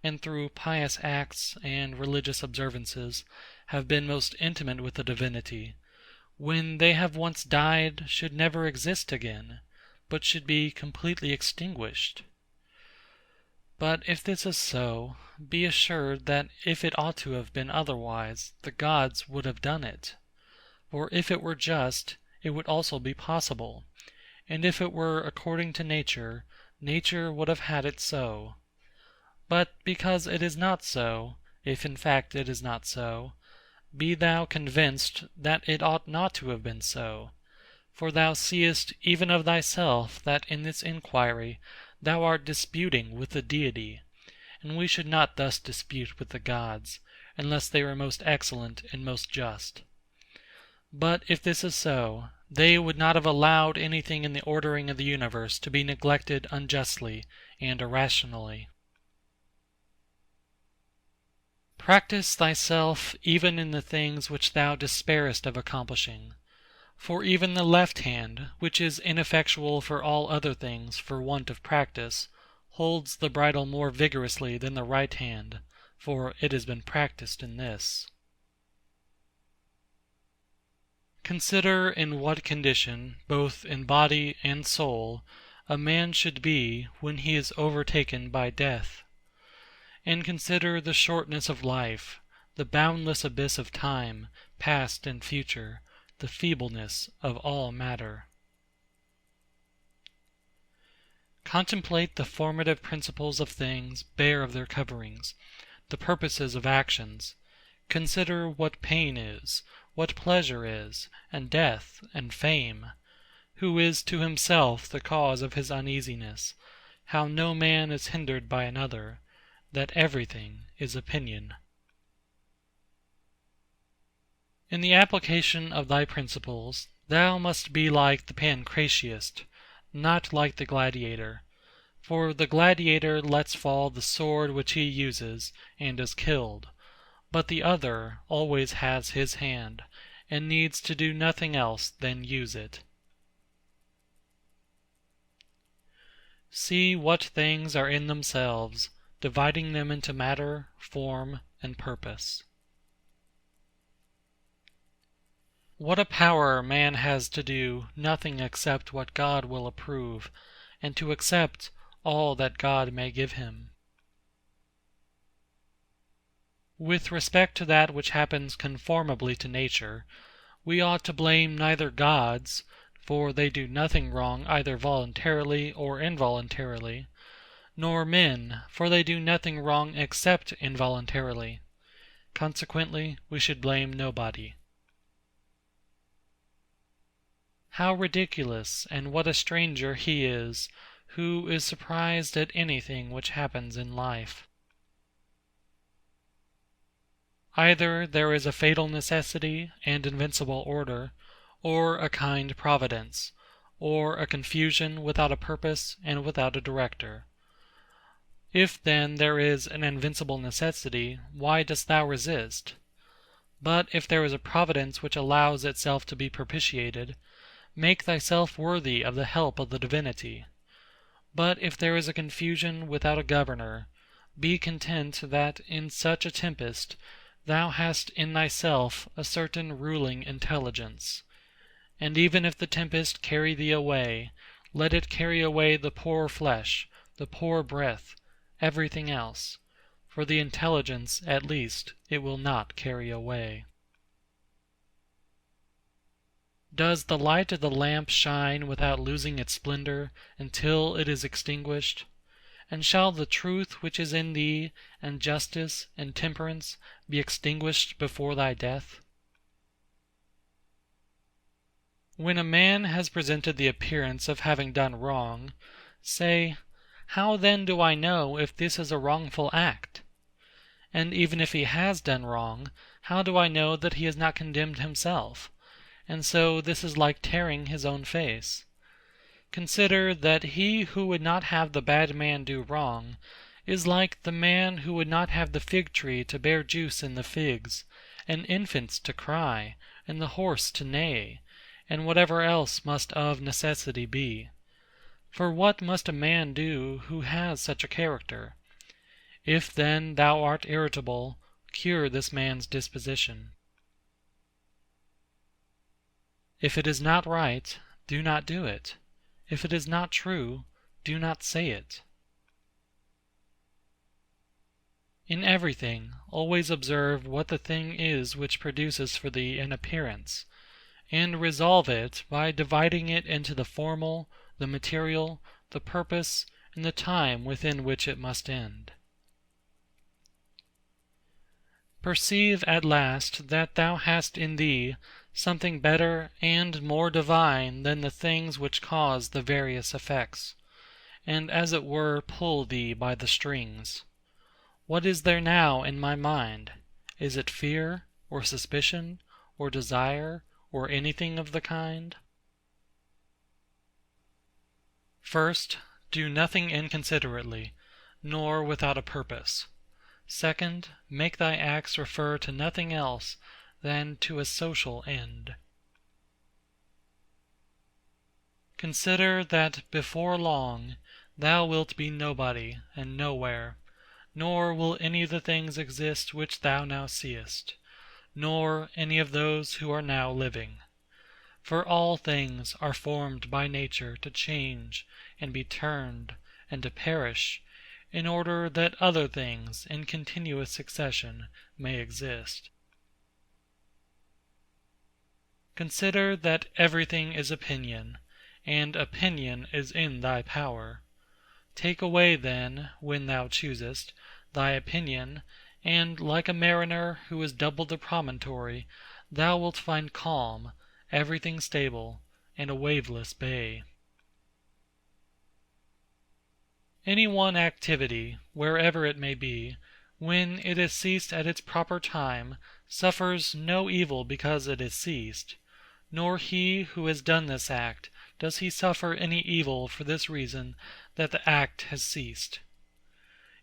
and through pious acts and religious observances have been most intimate with the divinity, when they have once died should never exist again, but should be completely extinguished? But if this is so, be assured that if it ought to have been otherwise, the gods would have done it. For if it were just, it would also be possible, and if it were according to nature, nature would have had it so. But because it is not so, if in fact it is not so, be thou convinced that it ought not to have been so. For thou seest even of thyself that in this inquiry thou art disputing with the Deity, and we should not thus dispute with the gods, unless they were most excellent and most just. But if this is so, they would not have allowed anything in the ordering of the universe to be neglected unjustly and irrationally. Practice thyself even in the things which thou despairest of accomplishing. For even the left hand, which is ineffectual for all other things for want of practice, holds the bridle more vigorously than the right hand, for it has been practised in this. Consider in what condition, both in body and soul, a man should be when he is overtaken by death. And consider the shortness of life, the boundless abyss of time, past and future, the feebleness of all matter. Contemplate the formative principles of things bare of their coverings, the purposes of actions. Consider what pain is, what pleasure is, and death, and fame. Who is to himself the cause of his uneasiness, how no man is hindered by another, that everything is opinion. In the application of thy principles, thou must be like the Pancratiast, not like the gladiator. For the gladiator lets fall the sword which he uses, and is killed, but the other always has his hand, and needs to do nothing else than use it. See what things are in themselves, dividing them into matter, form, and purpose. What a power man has to do nothing except what God will approve, and to accept all that God may give him. With respect to that which happens conformably to nature, we ought to blame neither gods, for they do nothing wrong either voluntarily or involuntarily, nor men, for they do nothing wrong except involuntarily. Consequently, we should blame nobody. How ridiculous and what a stranger he is who is surprised at anything which happens in life. Either there is a fatal necessity and invincible order, or a kind providence, or a confusion without a purpose and without a director. If then there is an invincible necessity, why dost thou resist? But if there is a providence which allows itself to be propitiated, make thyself worthy of the help of the divinity. But if there is a confusion without a governor, be content that in such a tempest thou hast in thyself a certain ruling intelligence. And even if the tempest carry thee away, let it carry away the poor flesh, the poor breath, everything else, for the intelligence at least it will not carry away. Does the light of the lamp shine without losing its splendor until it is extinguished? And shall the truth which is in thee, and justice, and temperance, be extinguished before thy death? When a man has presented the appearance of having done wrong, say, how then do I know if this is a wrongful act? And even if he has done wrong, how do I know that he has not condemned himself? And so this is like tearing his own face. Consider that he who would not have the bad man do wrong is like the man who would not have the fig tree to bear juice in the figs, and infants to cry, and the horse to neigh, and whatever else must of necessity be. For what must a man do who has such a character? If then thou art irritable, cure this man's disposition. If it is not right, do not do it. If it is not true, do not say it. In everything, always observe what the thing is which produces for thee an appearance, and resolve it by dividing it into the formal, the material, the purpose, and the time within which it must end. Perceive at last that thou hast in thee something better and more divine than the things which cause the various effects, and as it were pull thee by the strings. What is there now in my mind? Is it fear, or suspicion, or desire, or anything of the kind? First, do nothing inconsiderately, nor without a purpose. Second, make thy acts refer to nothing else than to a social end. Consider that before long thou wilt be nobody and nowhere, nor will any of the things exist which thou now seest, nor any of those who are now living. For all things are formed by nature to change and be turned and to perish, in order that other things in continuous succession may exist. Consider that everything is opinion, and opinion is in thy power. Take away then, when thou choosest, thy opinion, and like a mariner who has doubled the promontory, thou wilt find calm, everything stable, and a waveless bay. Any one activity, wherever it may be, when it is ceased at its proper time, suffers no evil because it is ceased, nor he who has done this act does he suffer any evil for this reason that the act has ceased.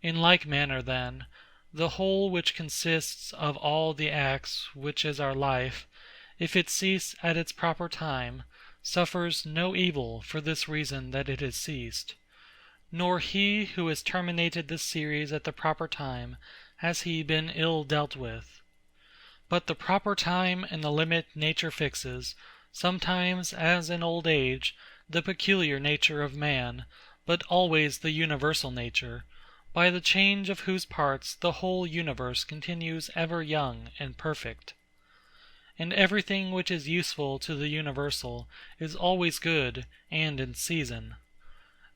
In like manner, then, the whole which consists of all the acts which is our life, if it cease at its proper time, suffers no evil for this reason that it has ceased. Nor he who has terminated this series at the proper time has he been ill dealt with. But the proper time and the limit nature fixes, sometimes, as in old age, the peculiar nature of man, but always the universal nature, by the change of whose parts the whole universe continues ever young and perfect. And everything which is useful to the universal is always good and in season.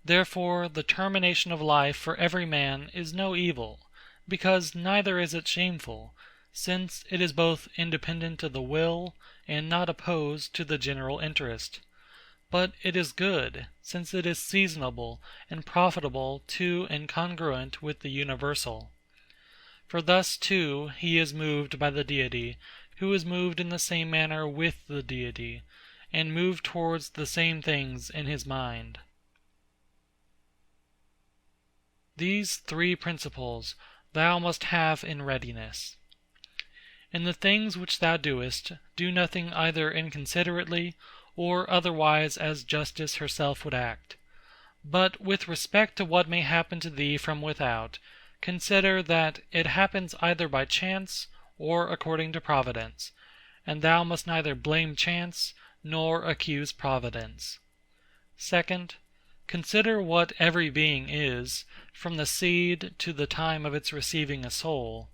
Therefore the termination of life for every man is no evil, because neither is it shameful, since it is both independent of the will and not opposed to the general interest. But it is good, since it is seasonable and profitable to and congruent with the universal. For thus too he is moved by the Deity, who is moved in the same manner with the Deity, and moved towards the same things in his mind. These three principles thou must have in readiness. In the things which thou doest, do nothing either inconsiderately, or otherwise as justice herself would act. But with respect to what may happen to thee from without, consider that it happens either by chance, or according to providence, and thou must neither blame chance, nor accuse providence. Second, consider what every being is, from the seed to the time of its receiving a soul,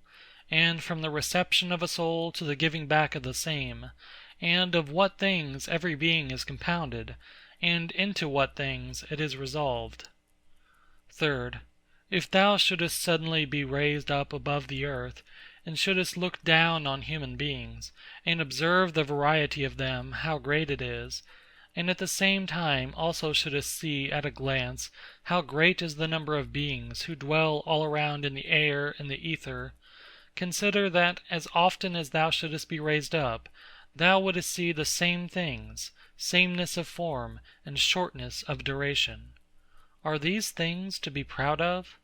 and from the reception of a soul to the giving back of the same, and of what things every being is compounded, and into what things it is resolved. Third, if thou shouldest suddenly be raised up above the earth, and shouldest look down on human beings, and observe the variety of them, how great it is, and at the same time also shouldest see at a glance how great is the number of beings who dwell all around in the air and the ether, consider that as often as thou shouldest be raised up, thou wouldest see the same things, sameness of form, and shortness of duration. Are these things to be proud of?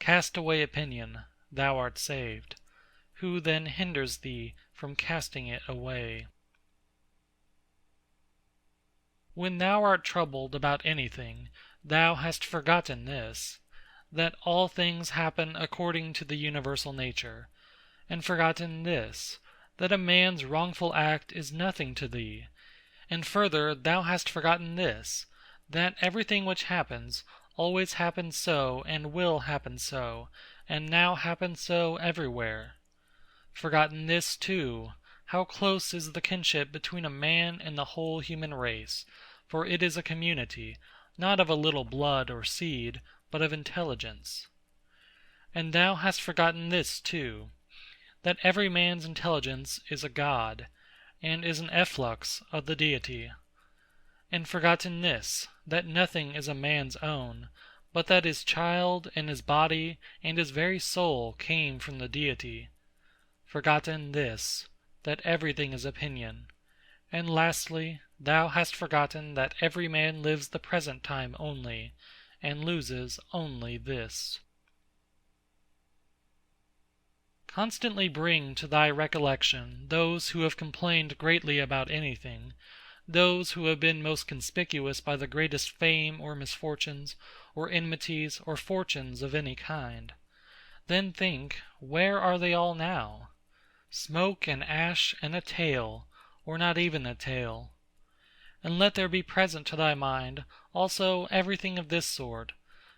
Cast away opinion, thou art saved. Who then hinders thee from casting it away? When thou art troubled about anything, thou hast forgotten this, that all things happen according to the universal nature, and forgotten this, that a man's wrongful act is nothing to thee, and further thou hast forgotten this, that everything which happens always happens so and will happen so, and now happens so everywhere. Forgotten this too, how close is the kinship between a man and the whole human race, for it is a community, not of a little blood or seed, but of intelligence. And thou hast forgotten this too, that every man's intelligence is a god, and is an efflux of the Deity. And forgotten this, that nothing is a man's own, but that his child, and his body, and his very soul came from the Deity. Forgotten this, that everything is opinion. And lastly, thou hast forgotten that every man lives the present time only, and loses only this. Constantly bring to thy recollection those who have complained greatly about anything, those who have been most conspicuous by the greatest fame or misfortunes, or enmities, or fortunes of any kind. Then think, where are they all now? Smoke and ash and a tail, or not even a tail. And let there be present to thy mind also everything of this sort,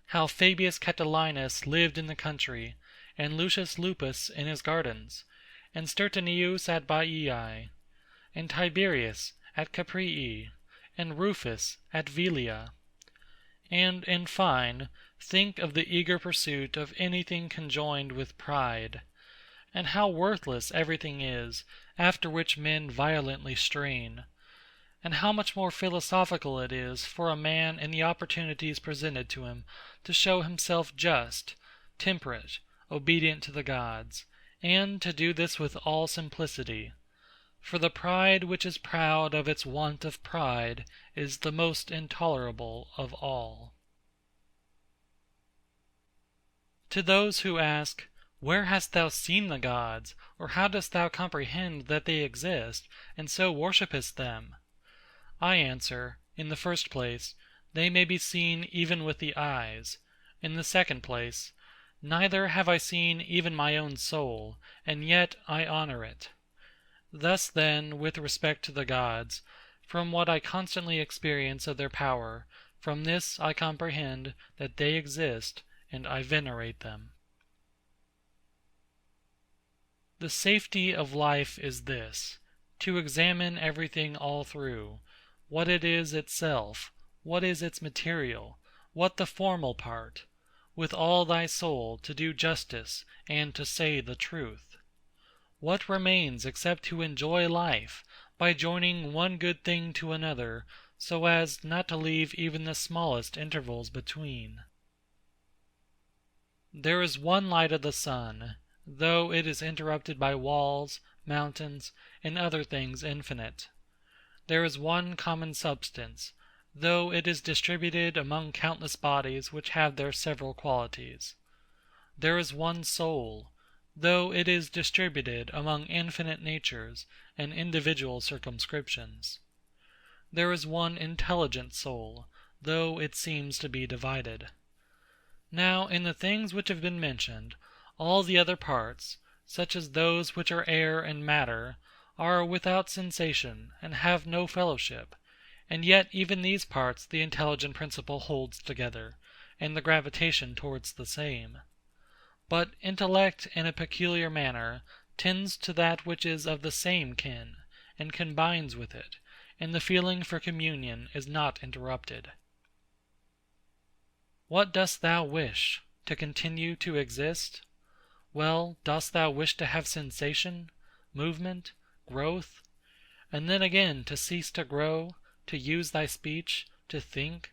how Fabius Catilinus lived in the country, and Lucius Lupus in his gardens, and Stertonius at Baiae, and Tiberius at Caprii, and Rufus at Velia. And, in fine, think of the eager pursuit of anything conjoined with pride, and how worthless everything is, after which men violently strain, and how much more philosophical it is for a man in the opportunities presented to him to show himself just, temperate, obedient to the gods, and to do this with all simplicity. For the pride which is proud of its want of pride is the most intolerable of all. To those who ask, "Where hast thou seen the gods, or how dost thou comprehend that they exist, and so worshippest them?" I answer, in the first place, they may be seen even with the eyes; in the second place, neither have I seen even my own soul, and yet I honor it. Thus then, with respect to the gods, from what I constantly experience of their power, from this I comprehend that they exist, and I venerate them. The safety of life is this: to examine everything all through, what it is itself, what is its material, what the formal part, with all thy soul to do justice and to say the truth. What remains except to enjoy life, by joining one good thing to another, so as not to leave even the smallest intervals between? There is one light of the sun, though it is interrupted by walls, mountains, and other things infinite. There is one common substance, though it is distributed among countless bodies which have their several qualities. There is one soul, though it is distributed among infinite natures and individual circumscriptions. There is one intelligent soul, though it seems to be divided. Now in the things which have been mentioned, all the other parts, such as those which are air and matter, are without sensation, and have no fellowship, and yet even these parts the intelligent principle holds together, and the gravitation towards the same. But intellect in a peculiar manner tends to that which is of the same kin, and combines with it, and the feeling for communion is not interrupted. What dost thou wish? To continue to exist? Well, dost thou wish to have sensation, movement, growth, and then again to cease to grow, to use thy speech, to think?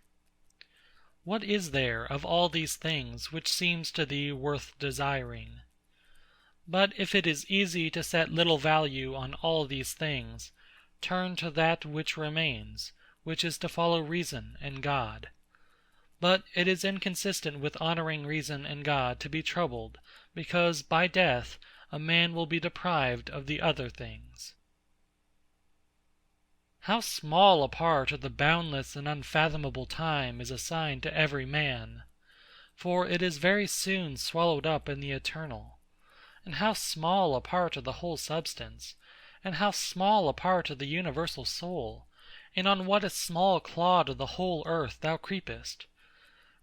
What is there of all these things which seems to thee worth desiring? But if it is easy to set little value on all these things, turn to that which remains, which is to follow reason and God. But it is inconsistent with honoring reason and God to be troubled, because by death a man will be deprived of the other things. How small a part of the boundless and unfathomable time is assigned to every man! For it is very soon swallowed up in the eternal. And how small a part of the whole substance, and how small a part of the universal soul, and on what a small clod of the whole earth thou creepest!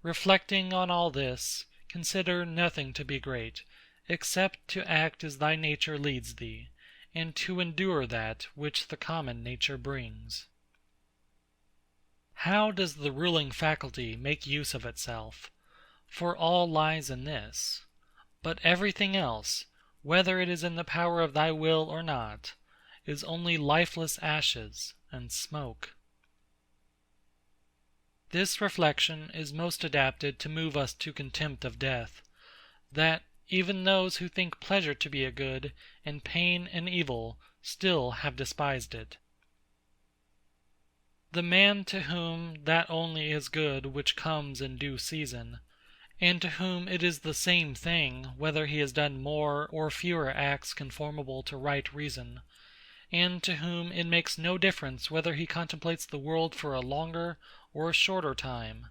Reflecting on all this, consider nothing to be great, except to act as thy nature leads thee, and to endure that which the common nature brings. How does the ruling faculty make use of itself? For all lies in this. But everything else, whether it is in the power of thy will or not, is only lifeless ashes and smoke. This reflection is most adapted to move us to contempt of death, that even those who think pleasure to be a good, and pain an evil, still have despised it. The man to whom that only is good which comes in due season, and to whom it is the same thing whether he has done more or fewer acts conformable to right reason, and to whom it makes no difference whether he contemplates the world for a longer or a shorter time,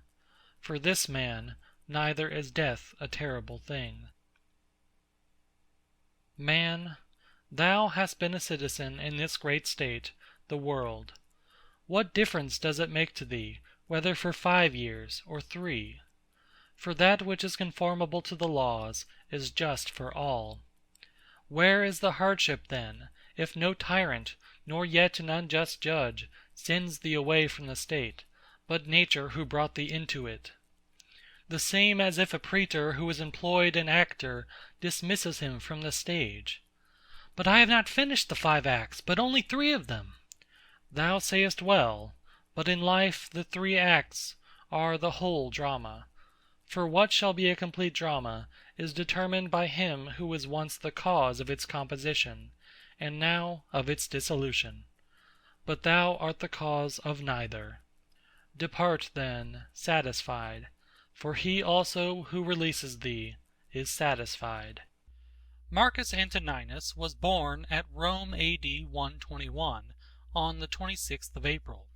for this man neither is death a terrible thing. Man, thou hast been a citizen in this great state, the world. What difference does it make to thee, whether for 5 years or 3? For that which is conformable to the laws is just for all. Where is the hardship then, if no tyrant, nor yet an unjust judge, sends thee away from the state, but nature who brought thee into it? The same as if a praetor who has employed an actor dismisses him from the stage. But I have not finished the 5 acts, but only 3 of them. Thou sayest well, but in life the 3 acts are the whole drama. For what shall be a complete drama is determined by him who was once the cause of its composition, and now of its dissolution. But thou art the cause of neither. Depart, then, satisfied, for he also who releases thee is satisfied. Marcus Antoninus was born at Rome A.D. 121, on the 26th of April.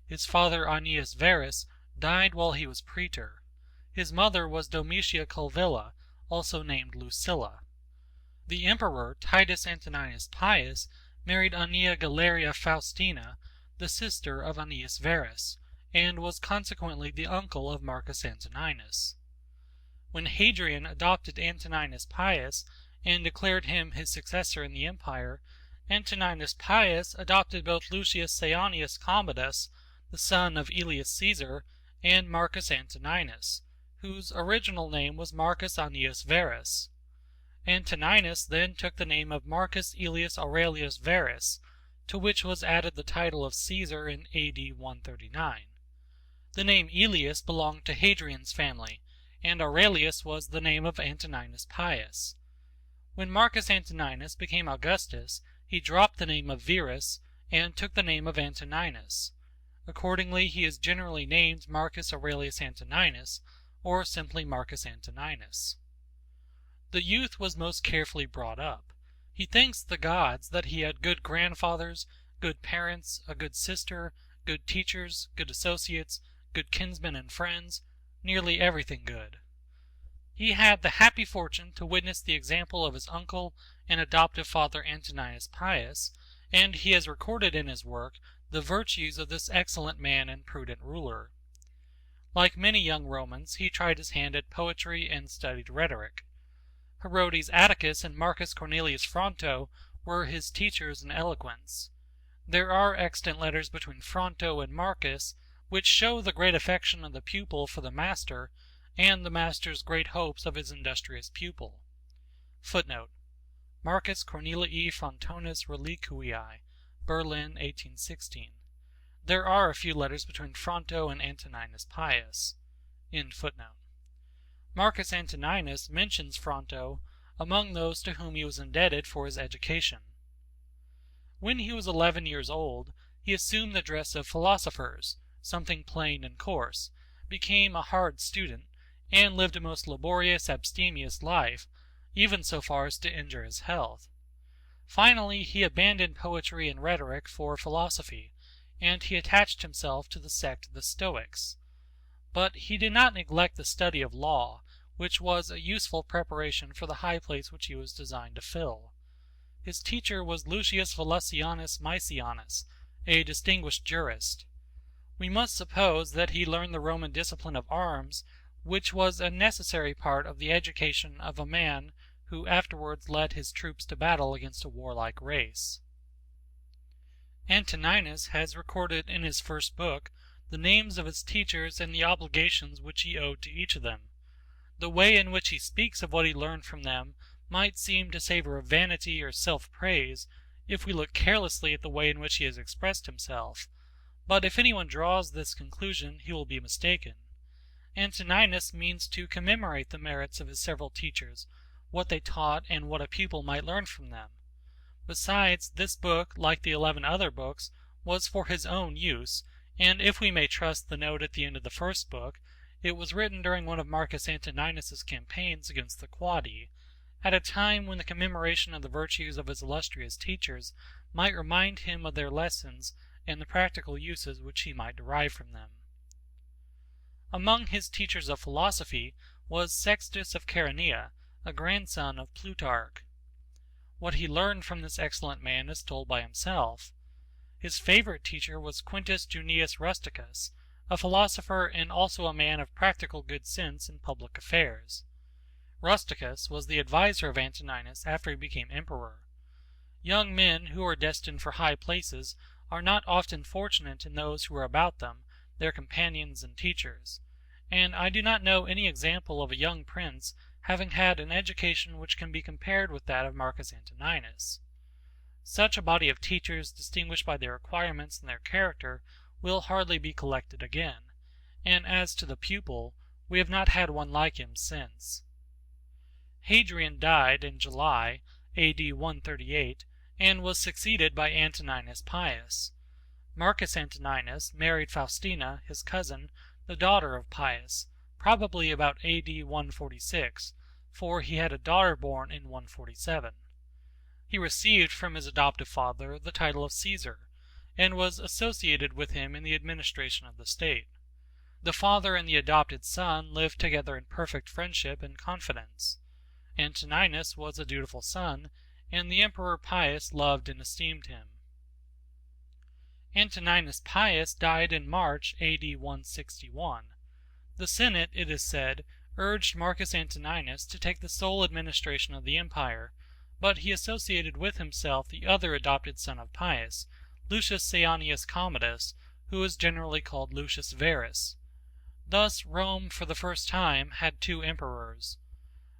His father Aeneas Verus died while he was praetor. His mother was Domitia Culvilla, also named Lucilla. The emperor Titus Antoninus Pius married Aeneia Galeria Faustina, the sister of Aeneas Verus, and was consequently the uncle of Marcus Antoninus. When Hadrian adopted Antoninus Pius and declared him his successor in the empire, Antoninus Pius adopted both Lucius Saonius Commodus, the son of Aelius Caesar, and Marcus Antoninus, whose original name was Marcus Aeneas Verus. Antoninus then took the name of Marcus Aelius Aurelius Verus, to which was added the title of Caesar in A.D. 139. The name Aelius belonged to Hadrian's family, and Aurelius was the name of Antoninus Pius. When Marcus Antoninus became Augustus, he dropped the name of Verus and took the name of Antoninus. Accordingly, he is generally named Marcus Aurelius Antoninus, or simply Marcus Antoninus. The youth was most carefully brought up. He thanks the gods that he had good grandfathers, good parents, a good sister, good teachers, good associates, good kinsmen and friends, nearly everything good. He had the happy fortune to witness the example of his uncle and adoptive father Antoninus Pius, and he has recorded in his work the virtues of this excellent man and prudent ruler. Like many young Romans, he tried his hand at poetry and studied rhetoric. Herodes Atticus and Marcus Cornelius Fronto were his teachers in eloquence. There are extant letters between Fronto and Marcus, which show the great affection of the pupil for the master, and the master's great hopes of his industrious pupil. Footnote: Marcus Cornelii Frontonis Reliquiae, Berlin, 1816. There are a few letters between Fronto and Antoninus Pius. End footnote. Marcus Antoninus mentions Fronto among those to whom he was indebted for his education. When he was 11 years old, he assumed the dress of philosophers, something plain and coarse, became a hard student, and lived a most laborious, abstemious life, even so far as to injure his health. Finally, he abandoned poetry and rhetoric for philosophy, and he attached himself to the sect of the Stoics. But he did not neglect the study of law, which was a useful preparation for the high place which he was designed to fill. His teacher was Lucius Valesianus Maesianus, a distinguished jurist. We must suppose that he learned the Roman discipline of arms, which was a necessary part of the education of a man who afterwards led his troops to battle against a warlike race. Antoninus has recorded in his first book the names of his teachers and the obligations which he owed to each of them. The way in which he speaks of what he learned from them might seem to savor of vanity or self-praise if we look carelessly at the way in which he has expressed himself, but if anyone draws this conclusion he will be mistaken. Antoninus means to commemorate the merits of his several teachers, what they taught, and what a pupil might learn from them. Besides, this book, like the 11 other books, was for his own use, and if we may trust the note at the end of the first book, it was written during one of Marcus Antoninus's campaigns against the Quadi, at a time when the commemoration of the virtues of his illustrious teachers might remind him of their lessons and the practical uses which he might derive from them. Among his teachers of philosophy was Sextus of Chaeronea, a grandson of Plutarch. What he learned from this excellent man is told by himself. His favorite teacher was Quintus Junius Rusticus, a philosopher and also a man of practical good sense in public affairs. Rusticus was the adviser of Antoninus after he became emperor. Young men who are destined for high places are not often fortunate in those who are about them, their companions and teachers, and I do not know any example of a young prince having had an education which can be compared with that of Marcus Antoninus. Such a body of teachers, distinguished by their acquirements and their character, will hardly be collected again, and as to the pupil, we have not had one like him since. Hadrian died in July, A.D. 138, and was succeeded by Antoninus Pius. Marcus Antoninus married Faustina, his cousin, the daughter of Pius, probably about A.D. 146, for he had a daughter born in 147. He received from his adoptive father the title of Caesar, and was associated with him in the administration of the state. The father and the adopted son lived together in perfect friendship and confidence. Antoninus was a dutiful son, and the Emperor Pius loved and esteemed him. Antoninus Pius died in March A.D. 161. The Senate, it is said, urged Marcus Antoninus to take the sole administration of the empire, but he associated with himself the other adopted son of Pius, Lucius Saeanius Commodus, who is generally called Lucius Verus. Thus Rome, for the first time, had two emperors.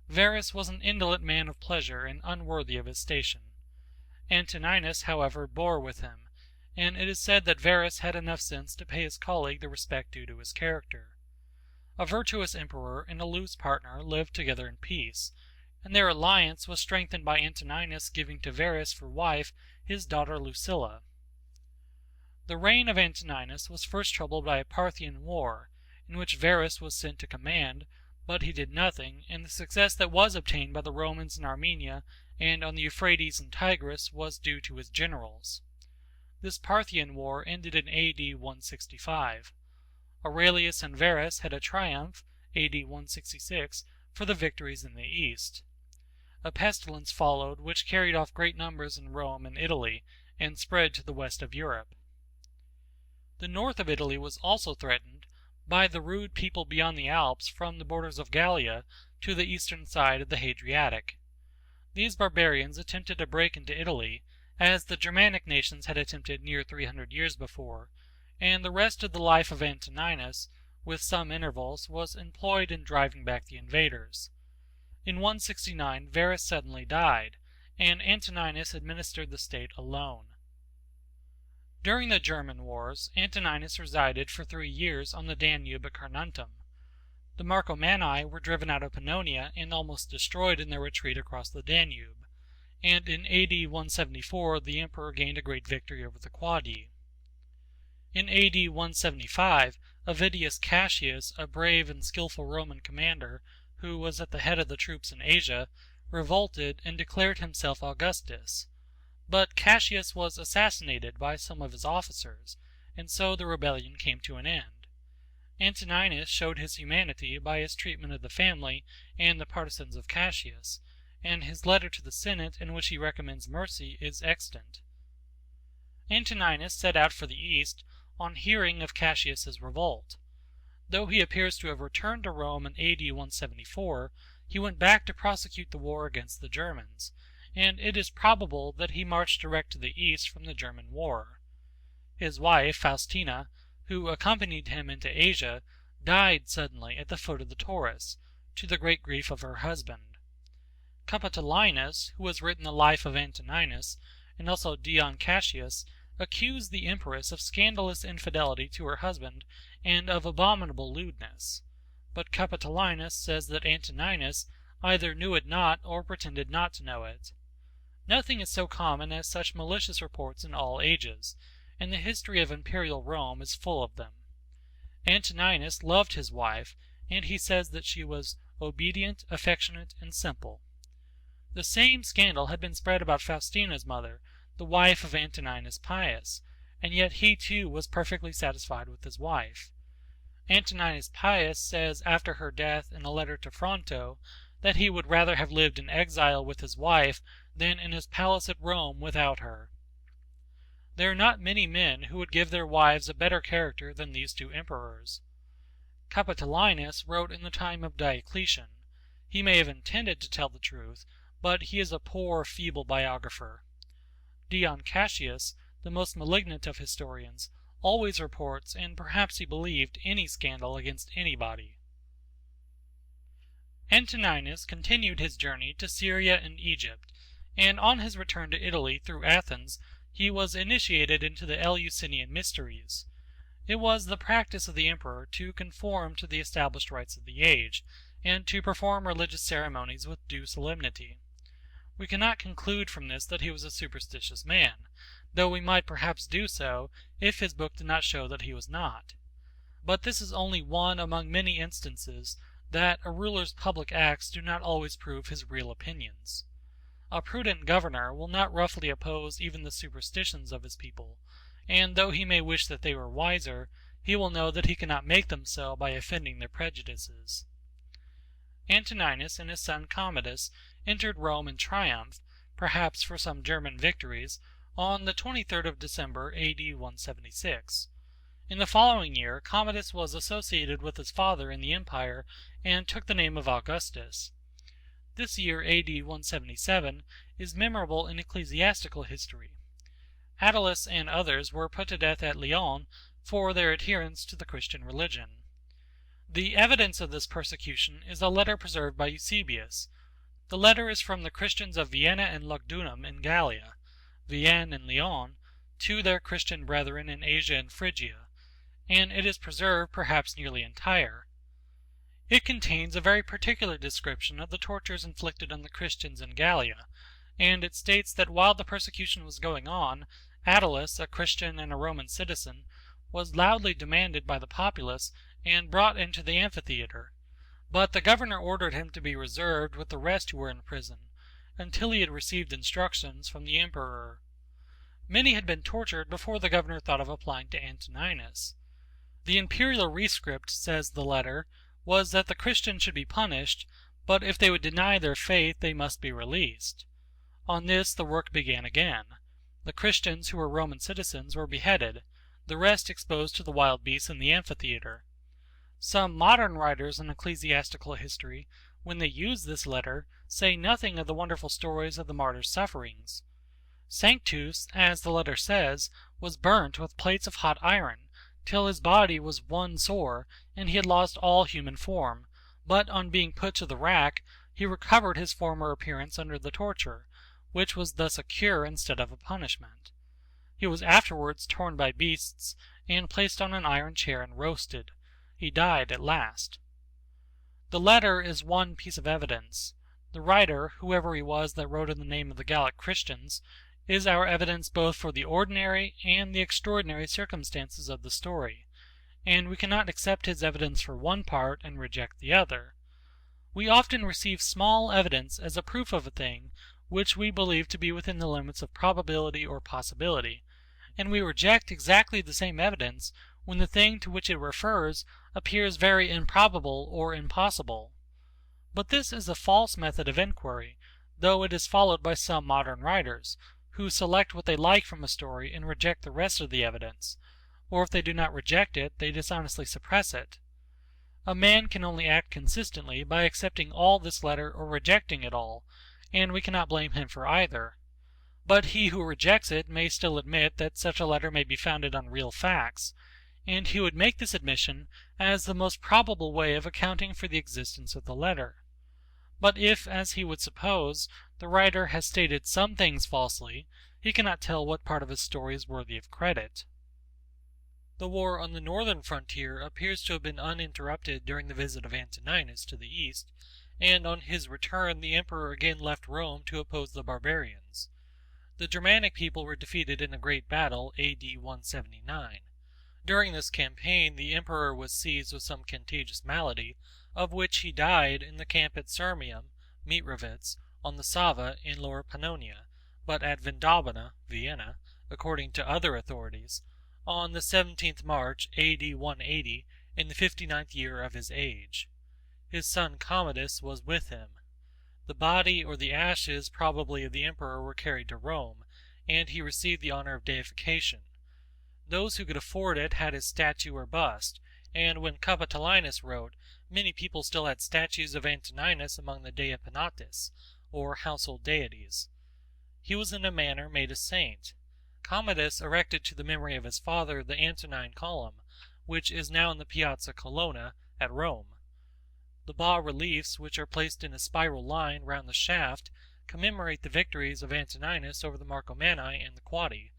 Verus was an indolent man of pleasure and unworthy of his station. Antoninus, however, bore with him, and it is said that Verus had enough sense to pay his colleague the respect due to his character. A virtuous emperor and a loose partner lived together in peace, and their alliance was strengthened by Antoninus giving to Verus for wife his daughter Lucilla. The reign of Antoninus was first troubled by a Parthian war, in which Verus was sent to command, but he did nothing, and the success that was obtained by the Romans in Armenia and on the Euphrates and Tigris was due to his generals. This Parthian war ended in A.D. 165. Aurelius and Verus had a triumph, A.D. 166, for the victories in the east. A pestilence followed which carried off great numbers in Rome and Italy, and spread to the west of Europe. The north of Italy was also threatened by the rude people beyond the Alps from the borders of Gallia to the eastern side of the Hadriatic. These barbarians attempted to break into Italy, as the Germanic nations had attempted near 300 years before, and the rest of the life of Antoninus, with some intervals, was employed in driving back the invaders. In 169 Verus suddenly died, and Antoninus administered the state alone. During the German wars, Antoninus resided for 3 years on the Danube at Carnuntum. The Marcomanni were driven out of Pannonia and almost destroyed in their retreat across the Danube, and in A.D. 174 the emperor gained a great victory over the Quadi. In A.D. 175, Avidius Cassius, a brave and skillful Roman commander, who was at the head of the troops in Asia, revolted and declared himself Augustus. But Cassius was assassinated by some of his officers, and so the rebellion came to an end. Antoninus showed his humanity by his treatment of the family and the partisans of Cassius, and his letter to the Senate in which he recommends mercy is extant. Antoninus set out for the east on hearing of Cassius's revolt. Though he appears to have returned to Rome in A.D. 174, he went back to prosecute the war against the Germans, and it is probable that he marched direct to the east from the German war. His wife, Faustina, who accompanied him into Asia, died suddenly at the foot of the Taurus, to the great grief of her husband. Capitolinus, who has written the life of Antoninus, and also Dion Cassius, accused the empress of scandalous infidelity to her husband and of abominable lewdness. But Capitolinus says that Antoninus either knew it not or pretended not to know it. Nothing is so common as such malicious reports in all ages, and the history of imperial Rome is full of them. Antoninus loved his wife, and he says that she was obedient, affectionate, and simple. The same scandal had been spread about Faustina's mother, the wife of Antoninus Pius, and yet he too was perfectly satisfied with his wife. Antoninus Pius says after her death in a letter to Fronto that he would rather have lived in exile with his wife than in his palace at Rome without her. There are not many men who would give their wives a better character than these two emperors. Capitolinus wrote in the time of Diocletian. He may have intended to tell the truth, but he is a poor, feeble biographer. Dion Cassius, the most malignant of historians, always reports, and perhaps he believed, any scandal against anybody. Antoninus continued his journey to Syria and Egypt, and on his return to Italy through Athens, he was initiated into the Eleusinian mysteries. It was the practice of the emperor to conform to the established rites of the age, and to perform religious ceremonies with due solemnity. We cannot conclude from this that he was a superstitious man, though we might perhaps do so if his book did not show that he was not. But this is only one among many instances that a ruler's public acts do not always prove his real opinions. A prudent governor will not roughly oppose even the superstitions of his people, and though he may wish that they were wiser, he will know that he cannot make them so by offending their prejudices. Antoninus and his son Commodus entered Rome in triumph, perhaps for some German victories, on the 23rd of December, A.D. 176. In the following year, Commodus was associated with his father in the empire and took the name of Augustus. This year, A.D. 177, is memorable in ecclesiastical history. Attalus and others were put to death at Lyon for their adherence to the Christian religion. The evidence of this persecution is a letter preserved by Eusebius. The letter is from the Christians of Vienna and Lugdunum in Gallia, Vienne and Lyon, to their Christian brethren in Asia and Phrygia, and it is preserved perhaps nearly entire. It contains a very particular description of the tortures inflicted on the Christians in Gallia, and it states that while the persecution was going on, Attalus, a Christian and a Roman citizen, was loudly demanded by the populace and brought into the amphitheater, but the governor ordered him to be reserved with the rest who were in prison, until he had received instructions from the emperor. Many had been tortured before the governor thought of applying to Antoninus. The imperial rescript, says the letter, was that the Christians should be punished, but if they would deny their faith they must be released. On this the work began again. The Christians who were Roman citizens were beheaded, the rest exposed to the wild beasts in the amphitheater. Some modern writers in ecclesiastical history, when they use this letter, say nothing of the wonderful stories of the martyrs' sufferings. Sanctus, as the letter says, was burnt with plates of hot iron, till his body was one sore, and he had lost all human form, but on being put to the rack, he recovered his former appearance under the torture, which was thus a cure instead of a punishment. He was afterwards torn by beasts, and placed on an iron chair and roasted. He died at last. The letter is one piece of evidence. The writer, whoever he was that wrote in the name of the Gallic Christians, is our evidence both for the ordinary and the extraordinary circumstances of the story, and we cannot accept his evidence for one part and reject the other. We often receive small evidence as a proof of a thing which we believe to be within the limits of probability or possibility, and we reject exactly the same evidence when the thing to which it refers appears very improbable or impossible. But this is a false method of inquiry, though it is followed by some modern writers, who select what they like from a story and reject the rest of the evidence, or if they do not reject it, they dishonestly suppress it. A man can only act consistently by accepting all this letter or rejecting it all, and we cannot blame him for either. But he who rejects it may still admit that such a letter may be founded on real facts, and he would make this admission as the most probable way of accounting for the existence of the letter. But if, as he would suppose, the writer has stated some things falsely, he cannot tell what part of his story is worthy of credit. The war on the northern frontier appears to have been uninterrupted during the visit of Antoninus to the east, and on his return the emperor again left Rome to oppose the barbarians. The Germanic people were defeated in a great battle, A.D. 179. During this campaign the emperor was seized with some contagious malady, of which he died in the camp at Sirmium, Mitrovitz, on the Sava in Lower Pannonia, but at Vindobona, Vienna, according to other authorities, on the 17th March, A.D. 180, in the 59th year of his age. His son Commodus was with him. The body or the ashes probably of the emperor were carried to Rome, and he received the honor of deification. Those who could afford it had his statue or bust, and when Capitolinus wrote, many people still had statues of Antoninus among the Dea Penates, or household deities. He was in a manner made a saint. Commodus erected to the memory of his father the Antonine column, which is now in the Piazza Colonna at Rome. The bas-reliefs, which are placed in a spiral line round the shaft, commemorate the victories of Antoninus over the Marcomanni and the Quadi,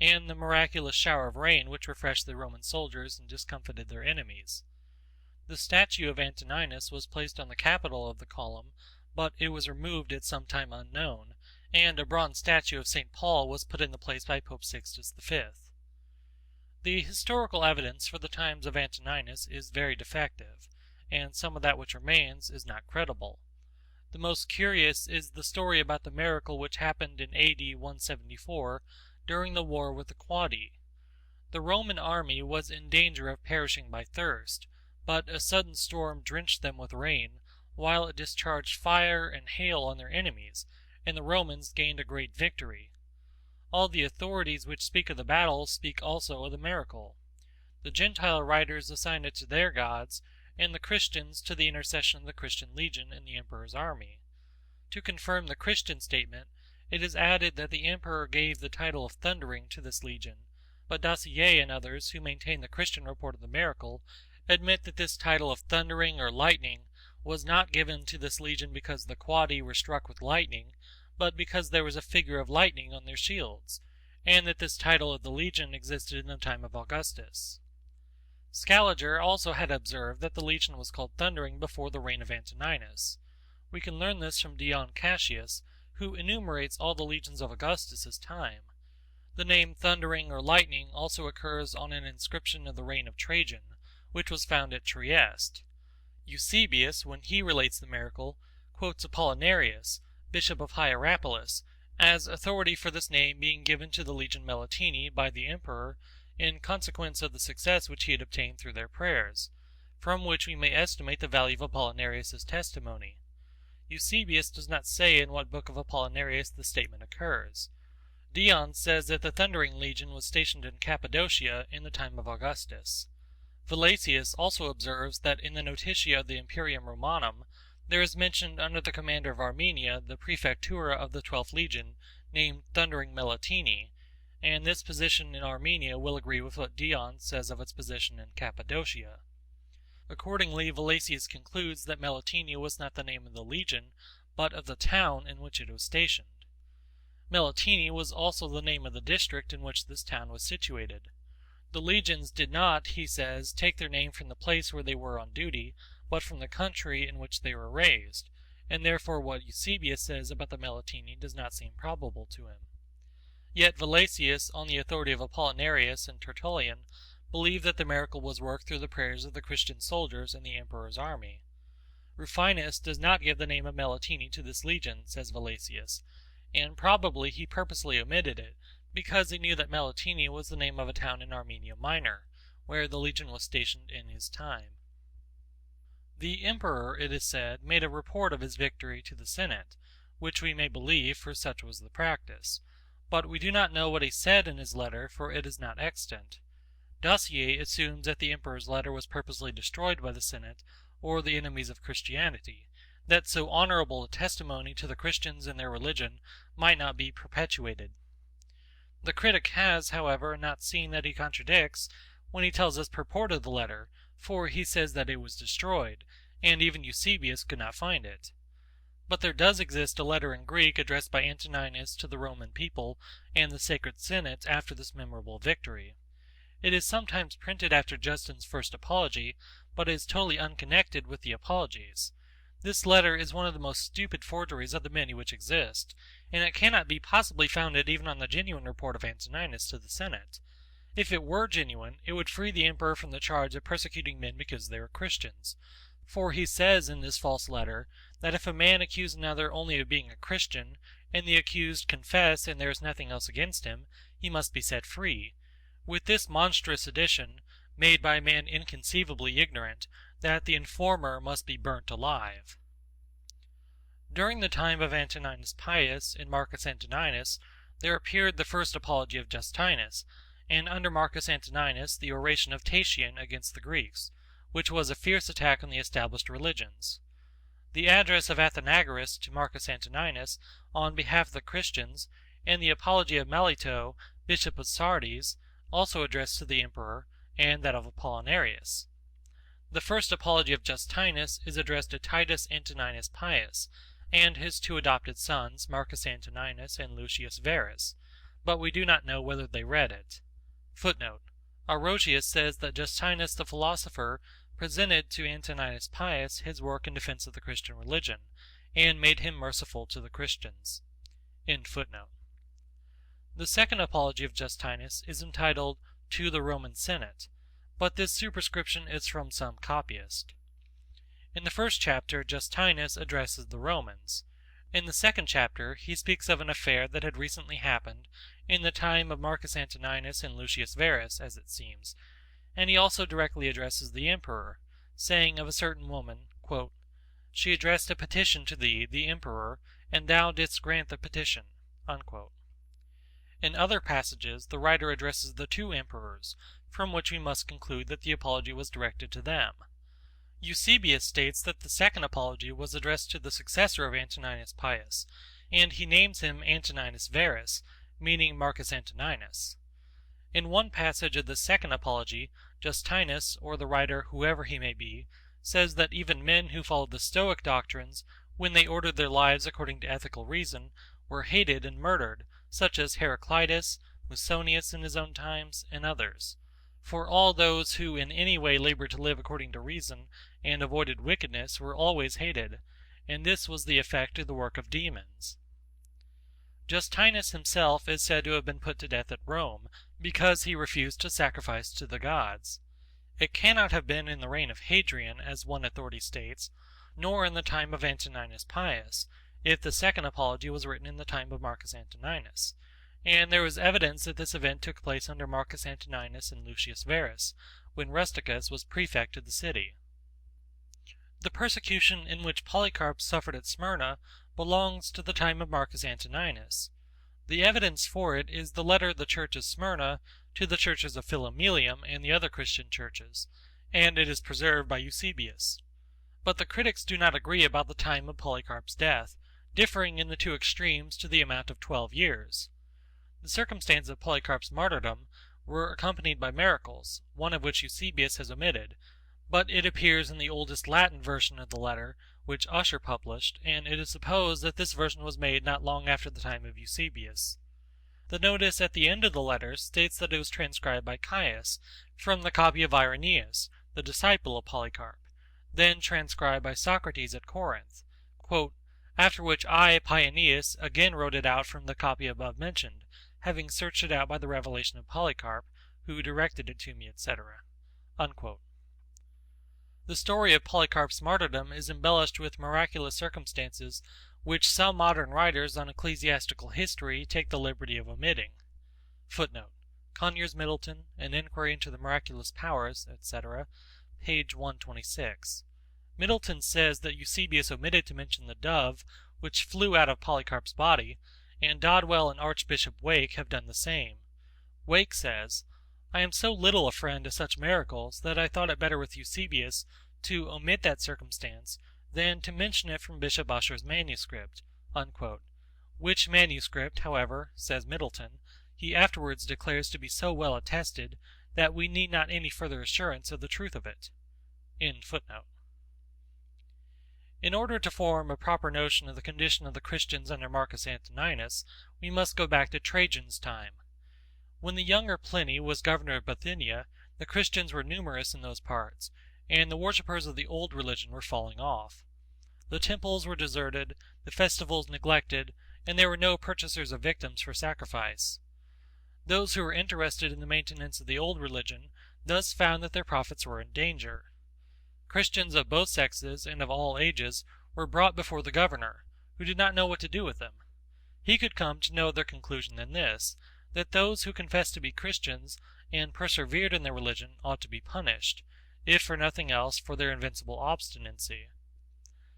and the miraculous shower of rain which refreshed the Roman soldiers and discomfited their enemies. The statue of Antoninus was placed on the capital of the column, but it was removed at some time unknown, and a bronze statue of St. Paul was put into place by Pope Sixtus V. The historical evidence for the times of Antoninus is very defective, and some of that which remains is not credible. The most curious is the story about the miracle which happened in A.D. 174 during the war with the Quadi. The Roman army was in danger of perishing by thirst, but a sudden storm drenched them with rain, while it discharged fire and hail on their enemies, and the Romans gained a great victory. All the authorities which speak of the battle speak also of the miracle. The Gentile writers assign it to their gods, and the Christians to the intercession of the Christian legion in the emperor's army. To confirm the Christian statement, it is added that the emperor gave the title of Thundering to this legion, but Dacier and others who maintain the Christian report of the miracle admit that this title of Thundering or Lightning was not given to this legion because the Quadi were struck with lightning, but because there was a figure of lightning on their shields, and that this title of the legion existed in the time of Augustus. Scaliger also had observed that the legion was called Thundering before the reign of Antoninus. We can learn this from Dion Cassius, who enumerates all the legions of Augustus's time. The name Thundering or Lightning also occurs on an inscription of the reign of Trajan, which was found at Trieste. Eusebius, when he relates the miracle, quotes Apollinarius, bishop of Hierapolis, as authority for this name being given to the legion Melitini by the emperor in consequence of the success which he had obtained through their prayers, from which we may estimate the value of Apollinarius's testimony. Eusebius does not say in what book of Apollinarius the statement occurs. Dion says that the Thundering Legion was stationed in Cappadocia in the time of Augustus. Valesius also observes that in the Notitia of the Imperium Romanum there is mentioned under the commander of Armenia the Prefectura of the 12th Legion, named Thundering Melitini, and this position in Armenia will agree with what Dion says of its position in Cappadocia. Accordingly, Valesius concludes that Melitini was not the name of the legion, but of the town in which it was stationed. Melitini was also the name of the district in which this town was situated. The legions did not, he says, take their name from the place where they were on duty, but from the country in which they were raised, and therefore what Eusebius says about the Melitini does not seem probable to him. Yet Valesius, on the authority of Apollinarius and Tertullian, believed that the miracle was worked through the prayers of the Christian soldiers in the emperor's army. Rufinus does not give the name of Melitini to this legion, says Valesius, and probably he purposely omitted it, because he knew that Melitini was the name of a town in Armenia Minor, where the legion was stationed in his time. The emperor, it is said, made a report of his victory to the Senate, which we may believe, for such was the practice, but we do not know what he said in his letter, for it is not extant. Dacier assumes that the emperor's letter was purposely destroyed by the Senate, or the enemies of Christianity, that so honorable a testimony to the Christians and their religion might not be perpetuated. The critic has, however, not seen that he contradicts when he tells us purport of the letter, for he says that it was destroyed, and even Eusebius could not find it. But there does exist a letter in Greek addressed by Antoninus to the Roman people and the Sacred Senate after this memorable victory. It is sometimes printed after Justin's first apology, but is totally unconnected with the apologies. This letter is one of the most stupid forgeries of the many which exist, and it cannot be possibly founded even on the genuine report of Antoninus to the Senate. If it were genuine, it would free the emperor from the charge of persecuting men because they were Christians. For he says in this false letter that if a man accuse another only of being a Christian, and the accused confess and there is nothing else against him, he must be set free. With this monstrous addition, made by a man inconceivably ignorant, that the informer must be burnt alive. During the time of Antoninus Pius and Marcus Antoninus, there appeared the first apology of Justinus, and under Marcus Antoninus the oration of Tatian against the Greeks, which was a fierce attack on the established religions. The address of Athenagoras to Marcus Antoninus on behalf of the Christians, and the apology of Melito, bishop of Sardes, also addressed to the emperor, and that of Apollinarius. The first apology of Justinus is addressed to Titus Antoninus Pius, and his two adopted sons, Marcus Antoninus and Lucius Verus, but we do not know whether they read it. Footnote: Aurelius says that Justinus the philosopher presented to Antoninus Pius his work in defense of the Christian religion, and made him merciful to the Christians. The second apology of Justinus is entitled To the Roman Senate, but this superscription is from some copyist. In the first chapter Justinus addresses the Romans. In the second chapter he speaks of an affair that had recently happened in the time of Marcus Antoninus and Lucius Verus, as it seems, and he also directly addresses the emperor, saying of a certain woman, quote, "She addressed a petition to thee, the emperor, and thou didst grant the petition." Unquote. In other passages the writer addresses the two emperors, from which we must conclude that the apology was directed to them. Eusebius states that the second apology was addressed to the successor of Antoninus Pius, and he names him Antoninus Verus, meaning Marcus Antoninus. In one passage of the second apology, Justinus, or the writer whoever he may be, says that even men who followed the Stoic doctrines, when they ordered their lives according to ethical reason, were hated and murdered, such as Heraclitus, Musonius in his own times, and others. For all those who in any way labored to live according to reason and avoided wickedness were always hated, and this was the effect of the work of demons. Justinus himself is said to have been put to death at Rome, because he refused to sacrifice to the gods. It cannot have been in the reign of Hadrian, as one authority states, nor in the time of Antoninus Pius, if the second apology was written in the time of Marcus Antoninus, and there is evidence that this event took place under Marcus Antoninus and Lucius Verus, when Rusticus was prefect of the city. The persecution in which Polycarp suffered at Smyrna belongs to the time of Marcus Antoninus. The evidence for it is the letter of the church of Smyrna to the churches of Philomelium and the other Christian churches, and it is preserved by Eusebius. But the critics do not agree about the time of Polycarp's death, differing in the two extremes to the amount of 12 years. The circumstances of Polycarp's martyrdom were accompanied by miracles, one of which Eusebius has omitted, but it appears in the oldest Latin version of the letter, which Ussher published, and it is supposed that this version was made not long after the time of Eusebius. The notice at the end of the letter states that it was transcribed by Caius, from the copy of Irenaeus, the disciple of Polycarp, then transcribed by Socrates at Corinth, quote, "after which I, Paeanius, again wrote it out from the copy above mentioned, having searched it out by the revelation of Polycarp, who directed it to me, etc." Unquote. The story of Polycarp's martyrdom is embellished with miraculous circumstances which some modern writers on ecclesiastical history take the liberty of omitting. Footnote: Conyers Middleton, An Inquiry into the Miraculous Powers, etc., page 126. Middleton says that Eusebius omitted to mention the dove which flew out of Polycarp's body, and Dodwell and Archbishop Wake have done the same. Wake says, "I am so little a friend to such miracles that I thought it better with Eusebius to omit that circumstance than to mention it from Bishop Ussher's manuscript," unquote. Which manuscript, however, says Middleton, he afterwards declares to be so well attested that we need not any further assurance of the truth of it. End footnote. In order to form a proper notion of the condition of the Christians under Marcus Antoninus, we must go back to Trajan's time. When the younger Pliny was governor of Bithynia, the Christians were numerous in those parts, and the worshippers of the old religion were falling off. The temples were deserted, the festivals neglected, and there were no purchasers of victims for sacrifice. Those who were interested in the maintenance of the old religion thus found that their profits were in danger. Christians of both sexes and of all ages were brought before the governor, who did not know what to do with them. He could come to no other conclusion than this, that those who confessed to be Christians and persevered in their religion ought to be punished, if for nothing else for their invincible obstinacy.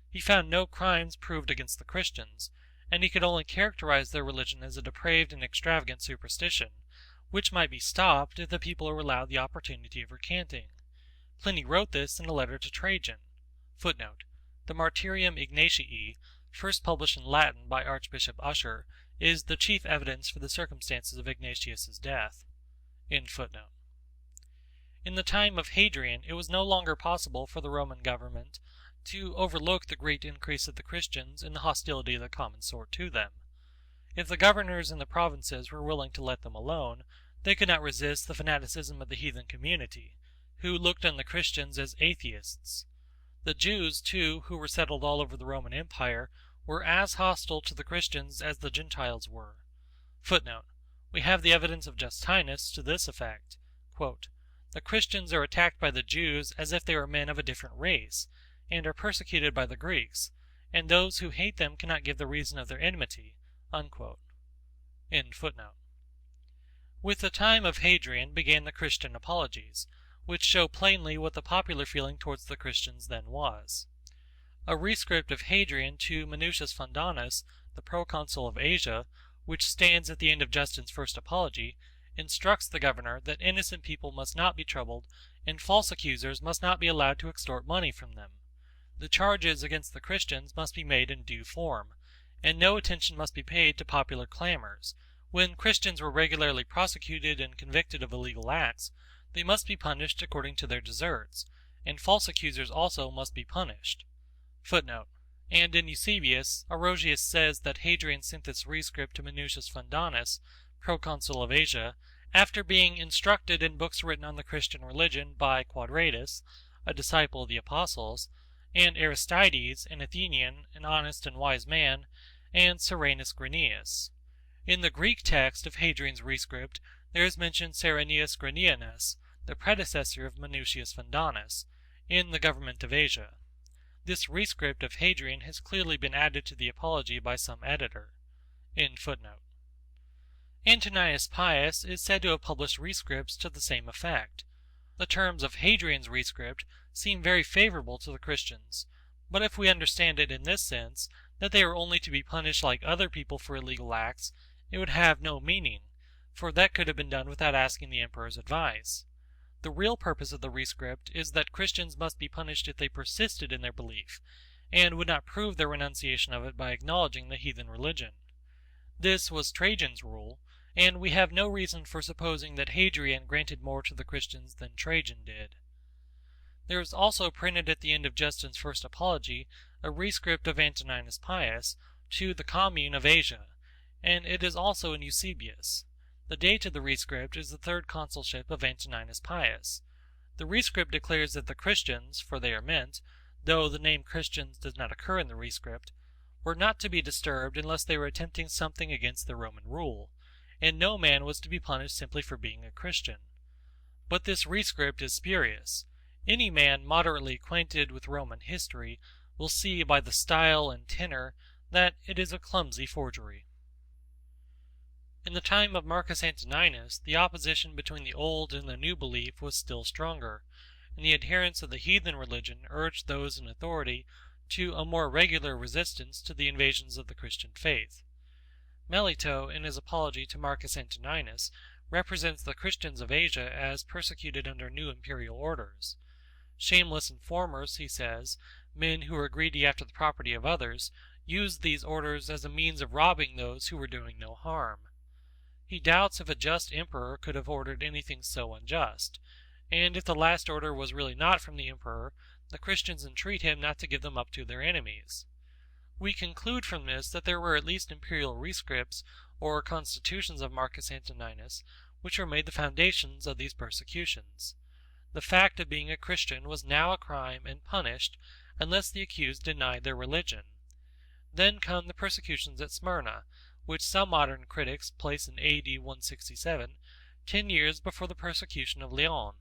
He found no crimes proved against the Christians, and he could only characterize their religion as a depraved and extravagant superstition, which might be stopped if the people were allowed the opportunity of recanting. Pliny wrote this in a letter to Trajan. Footnote: The Martyrium Ignatii, first published in Latin by Archbishop Ussher, is the chief evidence for the circumstances of Ignatius's death. End footnote. In the time of Hadrian, it was no longer possible for the Roman government to overlook the great increase of the Christians and the hostility of the common sort to them. If the governors in the provinces were willing to let them alone, they could not resist the fanaticism of the heathen community, who looked on the Christians as atheists. The Jews, too, who were settled all over the Roman Empire, were as hostile to the Christians as the Gentiles were. Footnote: we have the evidence of Justinus to this effect. Quote, "The Christians are attacked by the Jews as if they were men of a different race, and are persecuted by the Greeks, and those who hate them cannot give the reason of their enmity." Unquote. End footnote. With the time of Hadrian began the Christian apologies, which show plainly what the popular feeling towards the Christians then was. A rescript of Hadrian to Minucius Fundanus, the proconsul of Asia, which stands at the end of Justin's first apology, instructs the governor that innocent people must not be troubled, and false accusers must not be allowed to extort money from them. The charges against the Christians must be made in due form, and no attention must be paid to popular clamors. When Christians were regularly prosecuted and convicted of illegal acts, they must be punished according to their deserts, and false accusers also must be punished. Footnote: and in Eusebius, Aurelius says that Hadrian sent this rescript to Minucius Fundanus, proconsul of Asia, after being instructed in books written on the Christian religion by Quadratus, a disciple of the apostles, and Aristides, an Athenian, an honest and wise man, and Cyrenus Grynæus. In the Greek text of Hadrian's rescript there is mentioned Cyrenus Grynæus, the predecessor of Minucius Fundanus, in the government of Asia. This rescript of Hadrian has clearly been added to the apology by some editor. End footnote. Antoninus Pius is said to have published rescripts to the same effect. The terms of Hadrian's rescript seem very favorable to the Christians, but if we understand it in this sense, that they are only to be punished like other people for illegal acts, it would have no meaning, for that could have been done without asking the emperor's advice. The real purpose of the rescript is that Christians must be punished if they persisted in their belief, and would not prove their renunciation of it by acknowledging the heathen religion. This was Trajan's rule, and we have no reason for supposing that Hadrian granted more to the Christians than Trajan did. There is also printed at the end of Justin's first apology a rescript of Antoninus Pius to the commune of Asia, and it is also in Eusebius. The date of the rescript is the third consulship of Antoninus Pius. The rescript declares that the Christians, for they are meant, though the name Christians does not occur in the rescript, were not to be disturbed unless they were attempting something against the Roman rule, and no man was to be punished simply for being a Christian. But this rescript is spurious. Any man moderately acquainted with Roman history will see by the style and tenor that it is a clumsy forgery. In the time of Marcus Antoninus, the opposition between the old and the new belief was still stronger, and the adherents of the heathen religion urged those in authority to a more regular resistance to the invasions of the Christian faith. Melito, in his apology to Marcus Antoninus, represents the Christians of Asia as persecuted under new imperial orders. Shameless informers, he says, men who were greedy after the property of others, used these orders as a means of robbing those who were doing no harm. He doubts if a just emperor could have ordered anything so unjust, and if the last order was really not from the emperor, the Christians entreat him not to give them up to their enemies. We conclude from this that there were at least imperial rescripts, or constitutions of Marcus Antoninus, which were made the foundations of these persecutions. The fact of being a Christian was now a crime and punished, unless the accused denied their religion. Then come the persecutions at Smyrna, which some modern critics place in A.D. 167, 10 years before the persecution of Lyon.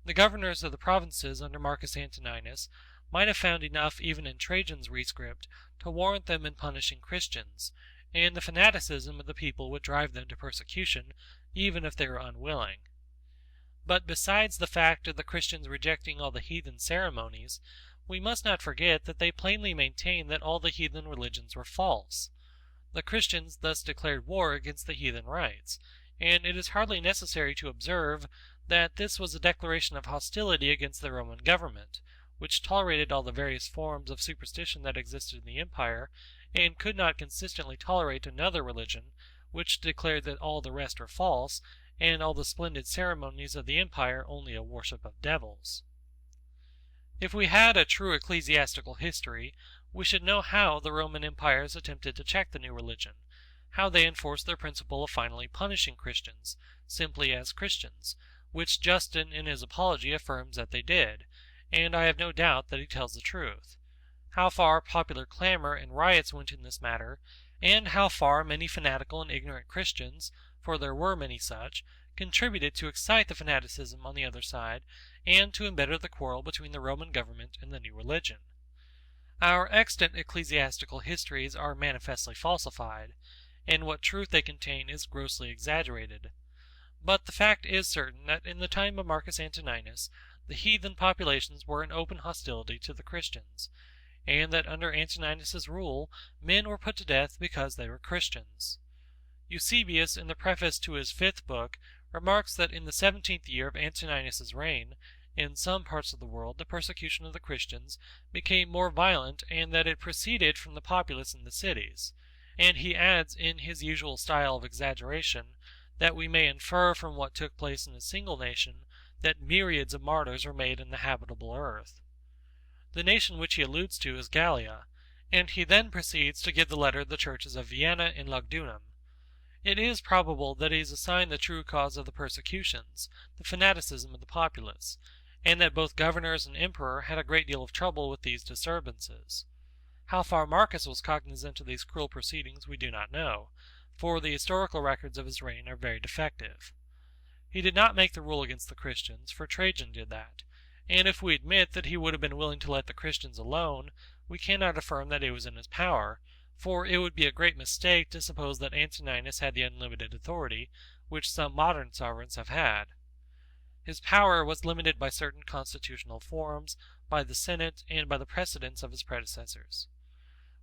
The governors of the provinces under Marcus Antoninus might have found enough even in Trajan's rescript to warrant them in punishing Christians, and the fanaticism of the people would drive them to persecution, even if they were unwilling. But besides the fact of the Christians rejecting all the heathen ceremonies, we must not forget that they plainly maintained that all the heathen religions were false. The Christians thus declared war against the heathen rites, and it is hardly necessary to observe that this was a declaration of hostility against the Roman government, which tolerated all the various forms of superstition that existed in the empire, and could not consistently tolerate another religion, which declared that all the rest were false, and all the splendid ceremonies of the empire only a worship of devils. If we had a true ecclesiastical history, we should know how the Roman empires attempted to check the new religion, how they enforced their principle of finally punishing Christians, simply as Christians, which Justin in his apology affirms that they did, and I have no doubt that he tells the truth, how far popular clamor and riots went in this matter, and how far many fanatical and ignorant Christians, for there were many such, contributed to excite the fanaticism on the other side, and to embitter the quarrel between the Roman government and the new religion. Our extant ecclesiastical histories are manifestly falsified, and what truth they contain is grossly exaggerated. But the fact is certain that in the time of Marcus Antoninus, the heathen populations were in open hostility to the Christians, and that under Antoninus's rule men were put to death because they were Christians. Eusebius, in the preface to his 5th book, remarks that in the 17th year of Antoninus's reign, in some parts of the world the persecution of the Christians became more violent, and that it proceeded from the populace in the cities, and he adds in his usual style of exaggeration that we may infer from what took place in a single nation that myriads of martyrs were made in the habitable earth. The nation which he alludes to is Gallia, and he then proceeds to give the letter of the churches of Vienna and Lugdunum. It is probable that he has assigned the true cause of the persecutions, the fanaticism of the populace, and that both governors and emperor had a great deal of trouble with these disturbances. How far Marcus was cognizant of these cruel proceedings we do not know, for the historical records of his reign are very defective. He did not make the rule against the Christians, for Trajan did that, and if we admit that he would have been willing to let the Christians alone, we cannot affirm that it was in his power, for it would be a great mistake to suppose that Antoninus had the unlimited authority which some modern sovereigns have had. His power was limited by certain constitutional forms, by the Senate, and by the precedents of his predecessors.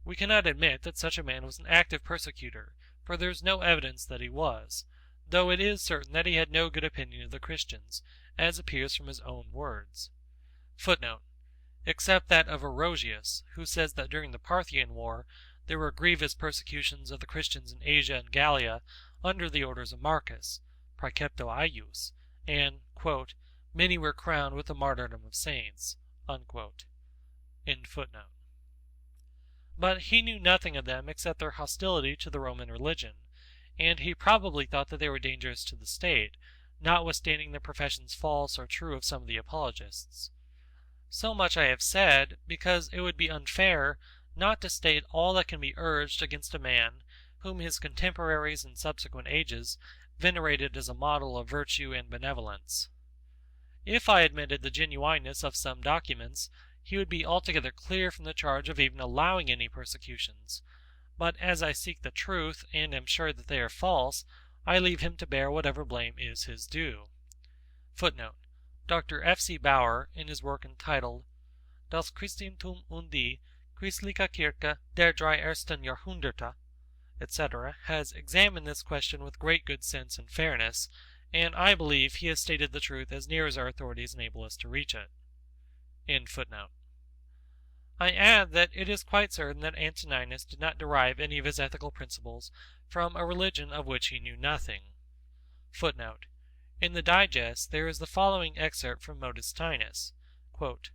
We cannot admit that such a man was an active persecutor, for there is no evidence that he was, though it is certain that he had no good opinion of the Christians, as appears from his own words. Footnote: except that of Aurelius, who says that during the Parthian War there were grievous persecutions of the Christians in Asia and Gallia under the orders of Marcus, praecepto eius, and, quote, many were crowned with the martyrdom of saints, unquote. End footnote. But he knew nothing of them except their hostility to the Roman religion, and he probably thought that they were dangerous to the state, notwithstanding the professions false or true of some of the apologists. So much I have said, because it would be unfair not to state all that can be urged against a man whom his contemporaries in subsequent ages venerated as a model of virtue and benevolence. If I admitted the genuineness of some documents, he would be altogether clear from the charge of even allowing any persecutions, but as I seek the truth, and am sure that they are false, I leave him to bear whatever blame is his due. Footnote: Dr. F.C. Bauer, in his work entitled Das Christentum und die Christliche Kirche der 3 ersten Jahrhunderte, etc., has examined this question with great good sense and fairness, and I believe he has stated the truth as near as our authorities enable us to reach it. End footnote. I add that it is quite certain that Antoninus did not derive any of his ethical principles from a religion of which he knew nothing. Footnote: in the Digest there is the following excerpt from Modestinus, quote,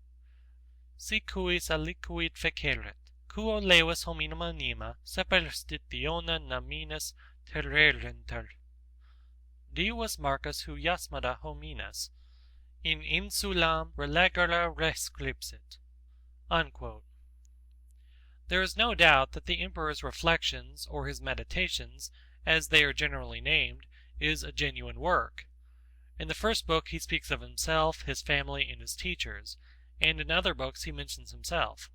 Si cuis aliquid feceret, quo levas hominum anima superstitiona naminis terrerenter. Divus Marcus hu jasmada hominas, in insulam relegere rescripsit. Unquote. There is no doubt that the emperor's reflections, or his meditations, as they are generally named, is a genuine work. In the first book he speaks of himself, his family, and his teachers, and in other books he mentions himself.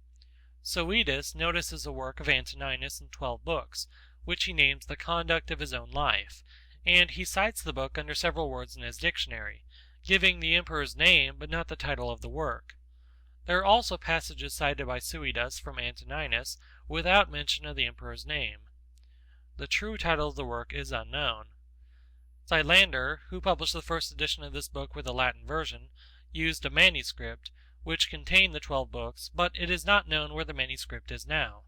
Suidas notices a work of Antoninus in 12 books, which he names the conduct of his own life, and he cites the book under several words in his dictionary, giving the emperor's name but not the title of the work. There are also passages cited by Suidas from Antoninus without mention of the emperor's name. The true title of the work is unknown. Xylander, who published the first edition of this book with a Latin version, used a manuscript, which contained the 12 books, but it is not known where the manuscript is now.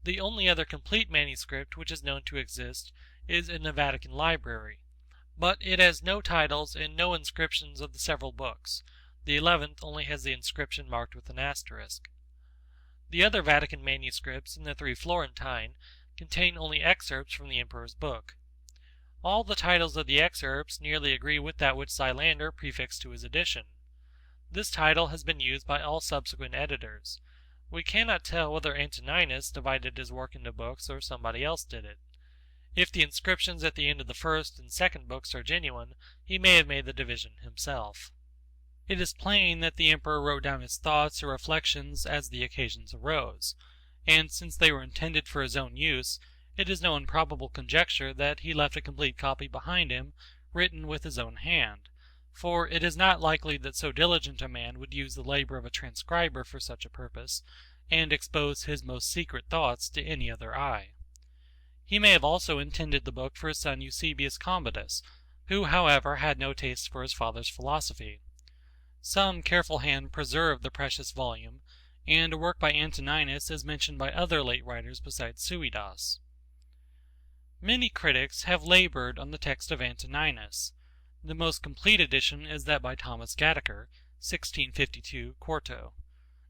The only other complete manuscript which is known to exist is in the Vatican Library, but it has no titles and no inscriptions of the several books. The 11th only has the inscription marked with an asterisk. The other Vatican manuscripts and the 3 Florentine contain only excerpts from the emperor's book. All the titles of the excerpts nearly agree with that which Xylander prefixed to his edition. This title has been used by all subsequent editors, We cannot tell whether Antoninus divided his work into books or somebody else did it. If the inscriptions at the end of the first and second books are genuine, he may have made the division himself. It is plain that the emperor wrote down his thoughts or reflections as the occasions arose, and since they were intended for his own use, it is no improbable conjecture that he left a complete copy behind him, written with his own hand, for it is not likely that so diligent a man would use the labor of a transcriber for such a purpose, and expose his most secret thoughts to any other eye. He may have also intended the book for his son Eusebius Commodus, who, however, had no taste for his father's philosophy. Some careful hand preserved the precious volume, and a work by Antoninus is mentioned by other late writers besides Suidas. Many critics have labored on the text of Antoninus. The most complete edition is that by Thomas Gadaker, 1652, quarto.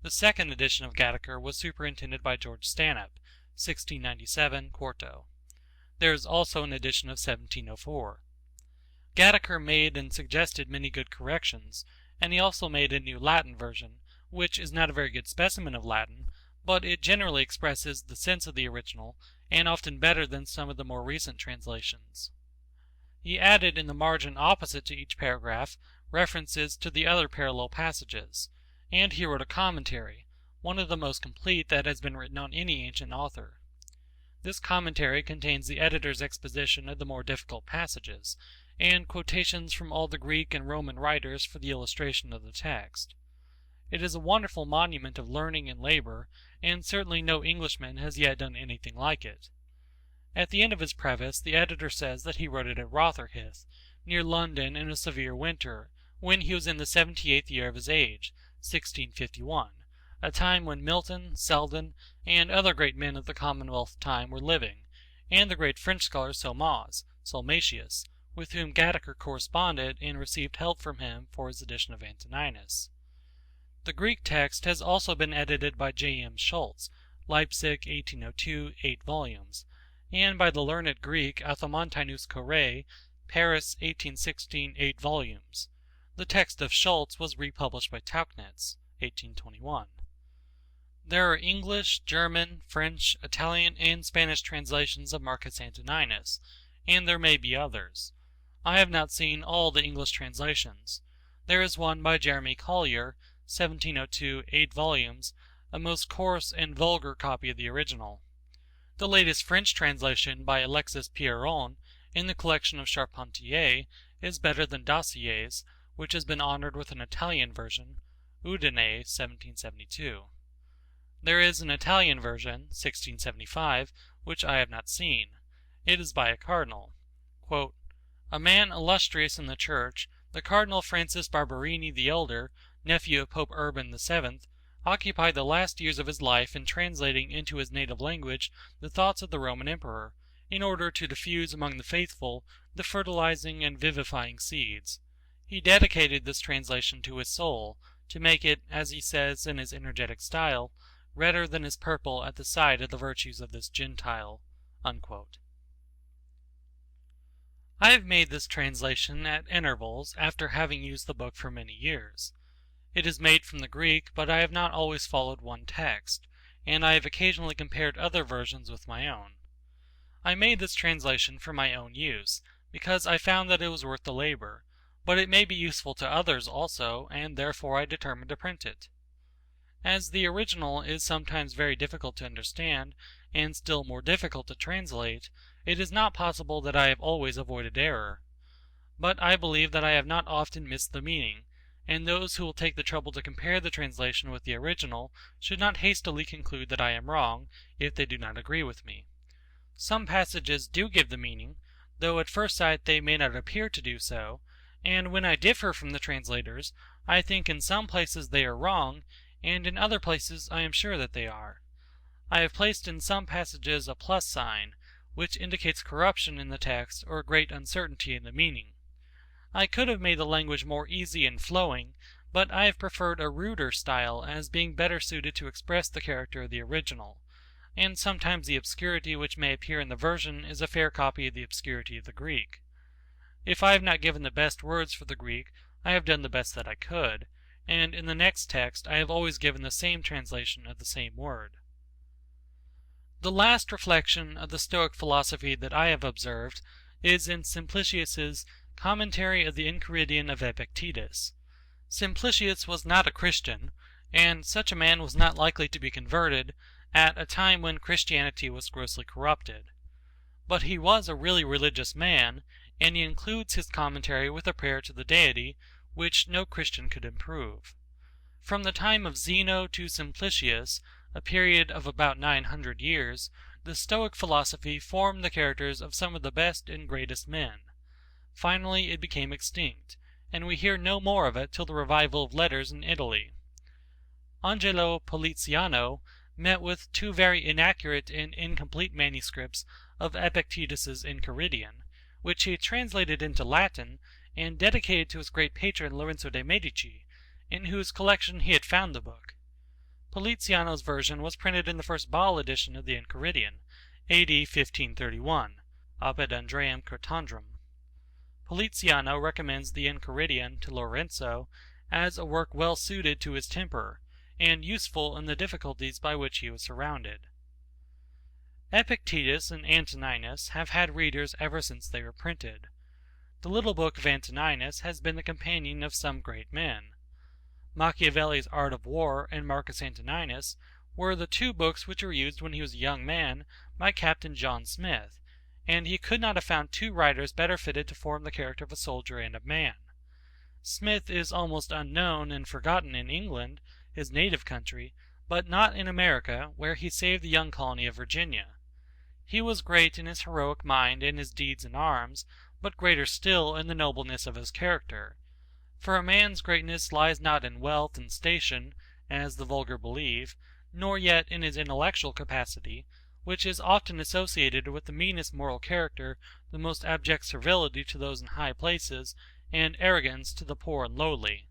The second edition of Gadaker was superintended by George Stanhope, 1697, quarto. There is also an edition of 1704. Gadaker made and suggested many good corrections, and he also made a new Latin version, which is not a very good specimen of Latin, but it generally expresses the sense of the original, and often better than some of the more recent translations. He added in the margin opposite to each paragraph references to the other parallel passages, and he wrote a commentary, one of the most complete that has been written on any ancient author. This commentary contains the editor's exposition of the more difficult passages, and quotations from all the Greek and Roman writers for the illustration of the text. It is a wonderful monument of learning and labor, and certainly no Englishman has yet done anything like it. At the end of his preface, the editor says that he wrote it at Rotherhithe, near London, in a severe winter, when he was in the 78th year of his age, 1651, a time when Milton, Selden, and other great men of the Commonwealth time were living, and the great French scholar Salmasius, with whom Gadaker corresponded and received help from him for his edition of Antoninus. The Greek text has also been edited by J. M. Schultz, Leipzig, 1802, 8 volumes, and by the learned Greek Athamontinus Corre, Paris, 1816, 8 volumes. The text of Schultz was republished by Tauchnitz, 1821. There are English, German, French, Italian, and Spanish translations of Marcus Antoninus, and there may be others. I have not seen all the English translations. There is one by Jeremy Collier, 1702, 8 volumes, a most coarse and vulgar copy of the original. The latest French translation by Alexis Pierron, in the collection of Charpentier, is better than Dassier's, which has been honored with an Italian version, Udine, 1772. There is an Italian version, 1675, which I have not seen. It is by a cardinal. Quote, "A man illustrious in the Church, the Cardinal Francis Barberini the Elder, nephew of Pope Urban VII, occupied the last years of his life in translating into his native language the thoughts of the Roman Emperor, in order to diffuse among the faithful the fertilizing and vivifying seeds. He dedicated this translation to his soul, to make it, as he says in his energetic style, redder than is purple at the sight of the virtues of this Gentile." Unquote. I have made this translation at intervals after having used the book for many years. It is made from the Greek, but I have not always followed one text, and I have occasionally compared other versions with my own. I made this translation for my own use, because I found that it was worth the labor, but it may be useful to others also, and therefore I determined to print it. As the original is sometimes very difficult to understand, and still more difficult to translate, it is not possible that I have always avoided error. But I believe that I have not often missed the meaning, and those who will take the trouble to compare the translation with the original should not hastily conclude that I am wrong, if they do not agree with me. Some passages do give the meaning, though at first sight they may not appear to do so, and when I differ from the translators, I think in some places they are wrong, and in other places I am sure that they are. I have placed in some passages a plus sign, which indicates corruption in the text or great uncertainty in the meaning. I could have made the language more easy and flowing, but I have preferred a ruder style as being better suited to express the character of the original, and sometimes the obscurity which may appear in the version is a fair copy of the obscurity of the Greek. If I have not given the best words for the Greek, I have done the best that I could, and in the next text I have always given the same translation of the same word. The last reflection of the Stoic philosophy that I have observed is in Simplicius's Commentary of the Enchiridion of Epictetus. Simplicius was not a Christian, and such a man was not likely to be converted at a time when Christianity was grossly corrupted. But he was a really religious man, and he includes his commentary with a prayer to the deity, which no Christian could improve. From the time of Zeno to Simplicius, a period of about 900 years, the Stoic philosophy formed the characters of some of the best and greatest men. Finally it became extinct, and we hear no more of it till the revival of letters in Italy. Angelo Poliziano met with two very inaccurate and incomplete manuscripts of Epictetus's Enchiridion, which he translated into Latin and dedicated to his great patron Lorenzo de' Medici, in whose collection he had found the book. Poliziano's version was printed in the first Ball edition of the Enchiridion, A.D. 1531, Apud Andream Curtandrum. Poliziano recommends the Enchiridion to Lorenzo as a work well suited to his temper, and useful in the difficulties by which he was surrounded. Epictetus and Antoninus have had readers ever since they were printed. The little book of Antoninus has been the companion of some great men. Machiavelli's Art of War and Marcus Antoninus were the two books which were used when he was a young man by Captain John Smith, and he could not have found two writers better fitted to form the character of a soldier and a man. Smith is almost unknown and forgotten in England, his native country, but not in America, where he saved the young colony of Virginia. He was great in his heroic mind and his deeds in arms, but greater still in the nobleness of his character. For a man's greatness lies not in wealth and station, as the vulgar believe, nor yet in his intellectual capacity, which is often associated with the meanest moral character, the most abject servility to those in high places, and arrogance to the poor and lowly.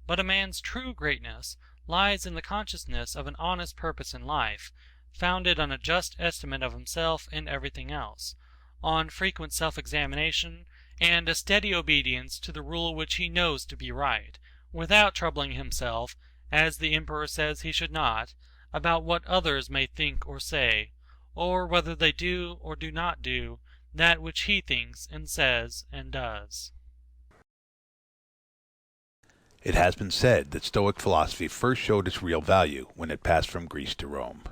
But a man's true greatness lies in the consciousness of an honest purpose in life, founded on a just estimate of himself and everything else, on frequent self-examination, and a steady obedience to the rule which he knows to be right, without troubling himself, as the Emperor says he should not, about what others may think or say, or whether they do or do not do that which he thinks and says and does. It has been said that Stoic philosophy first showed its real value when it passed from Greece to Rome.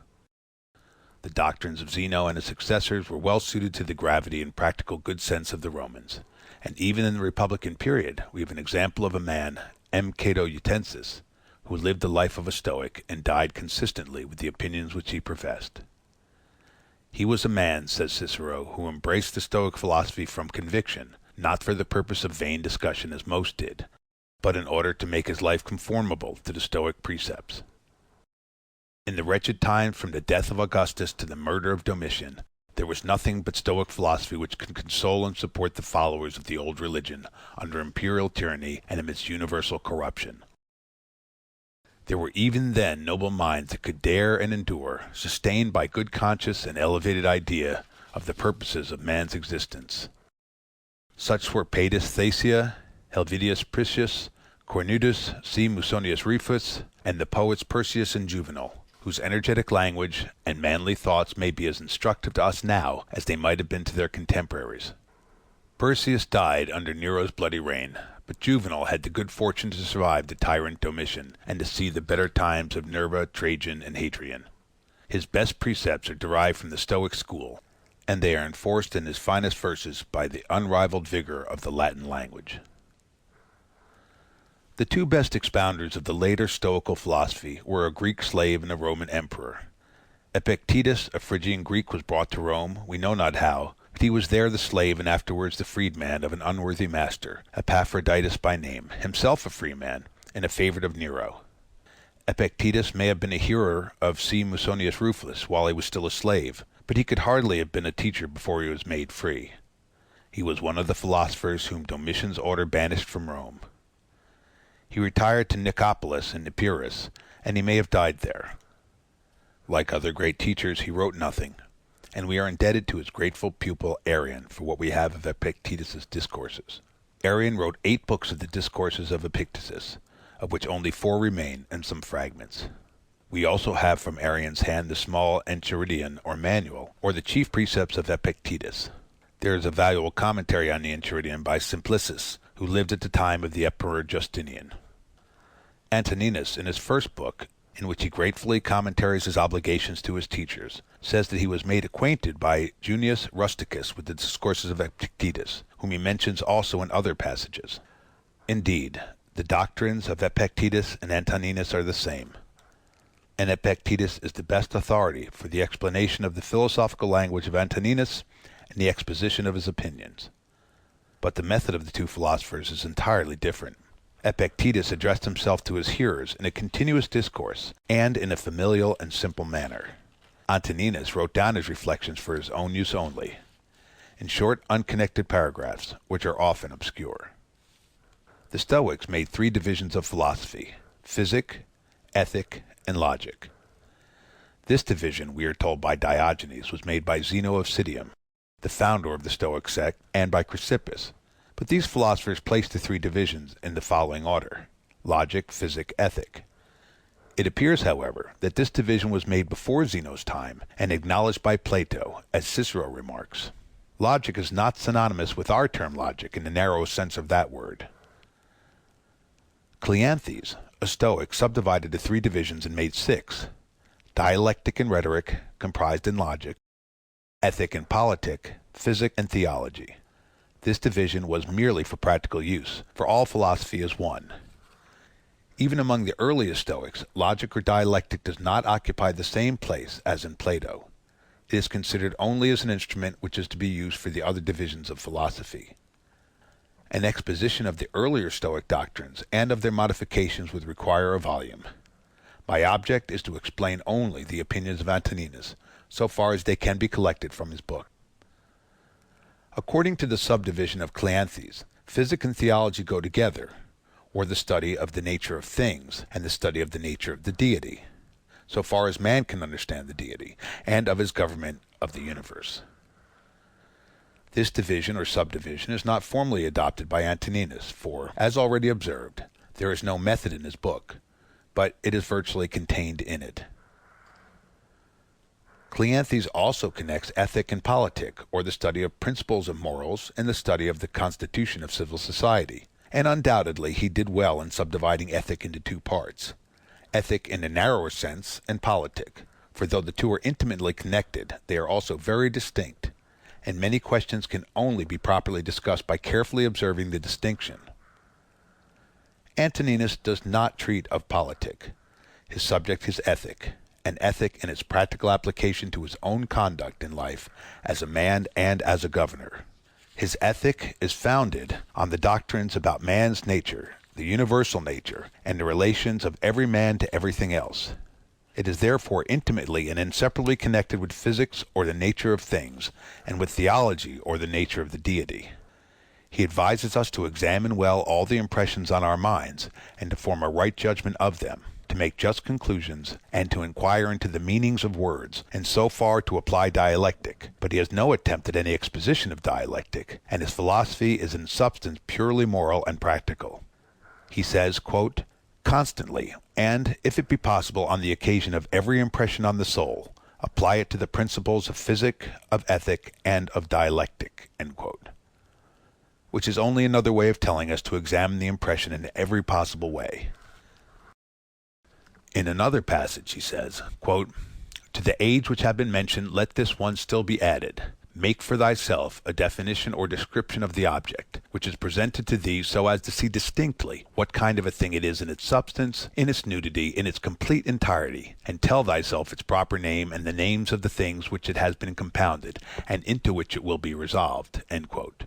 The doctrines of Zeno and his successors were well suited to the gravity and practical good sense of the Romans, and even in the Republican period we have an example of a man, M. Cato Utensis, who lived the life of a Stoic and died consistently with the opinions which he professed. He was a man, says Cicero, who embraced the Stoic philosophy from conviction, not for the purpose of vain discussion as most did, but in order to make his life conformable to the Stoic precepts. In the wretched times from the death of Augustus to the murder of Domitian, there was nothing but Stoic philosophy which could console and support the followers of the old religion under imperial tyranny and amidst universal corruption. There were even then noble minds that could dare and endure, sustained by good conscience and elevated idea of the purposes of man's existence. Such were Paetus Thasia, Helvidius Priscus, Cornutus, C. Musonius Rufus, and the poets Persius and Juvenal, whose energetic language and manly thoughts may be as instructive to us now as they might have been to their contemporaries. Persius died under Nero's bloody reign, but Juvenal had the good fortune to survive the tyrant Domitian and to see the better times of Nerva, Trajan, and Hadrian. His best precepts are derived from the Stoic school, and they are enforced in his finest verses by the unrivaled vigor of the Latin language. The two best expounders of the later Stoical philosophy were a Greek slave and a Roman emperor. Epictetus, a Phrygian Greek, was brought to Rome, we know not how, but he was there the slave and afterwards the freedman of an unworthy master, Epaphroditus by name, himself a freeman, and a favorite of Nero. Epictetus may have been a hearer of C. Musonius Rufus while he was still a slave, but he could hardly have been a teacher before he was made free. He was one of the philosophers whom Domitian's order banished from Rome. He retired to Nicopolis in Epirus, and he may have died there. Like other great teachers, he wrote nothing, and we are indebted to his grateful pupil Arrian for what we have of Epictetus's discourses. Arrian wrote 8 books of the discourses of Epictetus, of which only 4 remain and some fragments. We also have from Arrian's hand the small Enchiridion or manual, or the chief precepts of Epictetus. There is a valuable commentary on the Enchiridion by Simplicis, who lived at the time of the Emperor Justinian. Antoninus, in his first book, in which he gratefully commentaries his obligations to his teachers, says that he was made acquainted by Junius Rusticus with the discourses of Epictetus, whom he mentions also in other passages. Indeed, the doctrines of Epictetus and Antoninus are the same, and Epictetus is the best authority for the explanation of the philosophical language of Antoninus and the exposition of his opinions. But the method of the two philosophers is entirely different. Epictetus addressed himself to his hearers in a continuous discourse and in a familial and simple manner. Antoninus wrote down his reflections for his own use only, in short, unconnected paragraphs, which are often obscure. The Stoics made 3 divisions of philosophy: physic, ethic, and logic. This division, we are told by Diogenes, was made by Zeno of Citium, the founder of the Stoic sect, and by Chrysippus. But these philosophers placed the 3 divisions in the following order: logic, physic, ethic. It appears, however, that this division was made before Zeno's time and acknowledged by Plato, as Cicero remarks. Logic is not synonymous with our term logic in the narrow sense of that word. Cleanthes, a Stoic, subdivided the 3 divisions and made 6: dialectic and rhetoric, comprised in logic; ethic and politic; physic and theology. This division was merely for practical use, for all philosophy is one. Even among the earliest Stoics, logic or dialectic does not occupy the same place as in Plato. It is considered only as an instrument which is to be used for the other divisions of philosophy. An exposition of the earlier Stoic doctrines and of their modifications would require a volume. My object is to explain only the opinions of Antoninus, so far as they can be collected from his book. According to the subdivision of Cleanthes, physic and theology go together, or the study of the nature of things and the study of the nature of the deity, so far as man can understand the deity, and of his government of the universe. This division or subdivision is not formally adopted by Antoninus, for, as already observed, there is no method in his book, but it is virtually contained in it. Cleanthes also connects ethic and politic, or the study of principles of morals, and the study of the constitution of civil society, and undoubtedly he did well in subdividing ethic into 2 parts: ethic in a narrower sense, and politic, for though the 2 are intimately connected, they are also very distinct, and many questions can only be properly discussed by carefully observing the distinction. Antoninus does not treat of politic. His subject is ethic, and ethic in its practical application to his own conduct in life as a man and as a governor. His ethic is founded on the doctrines about man's nature, the universal nature, and the relations of every man to everything else. It is therefore intimately and inseparably connected with physics or the nature of things, and with theology or the nature of the deity. He advises us to examine well all the impressions on our minds, and to form a right judgment of them, to make just conclusions, and to inquire into the meanings of words, and so far to apply dialectic. But he has no attempt at any exposition of dialectic, and his philosophy is in substance purely moral and practical. He says, quote, "Constantly, and, if it be possible, on the occasion of every impression on the soul, apply it to the principles of physic, of ethic, and of dialectic," end quote. Which is only another way of telling us to examine the impression in every possible way. In another passage he says, quote, "To the age which have been mentioned let this one still be added: make for thyself a definition or description of the object, which is presented to thee, so as to see distinctly what kind of a thing it is in its substance, in its nudity, in its complete entirety, and tell thyself its proper name and the names of the things which it has been compounded, and into which it will be resolved," end quote.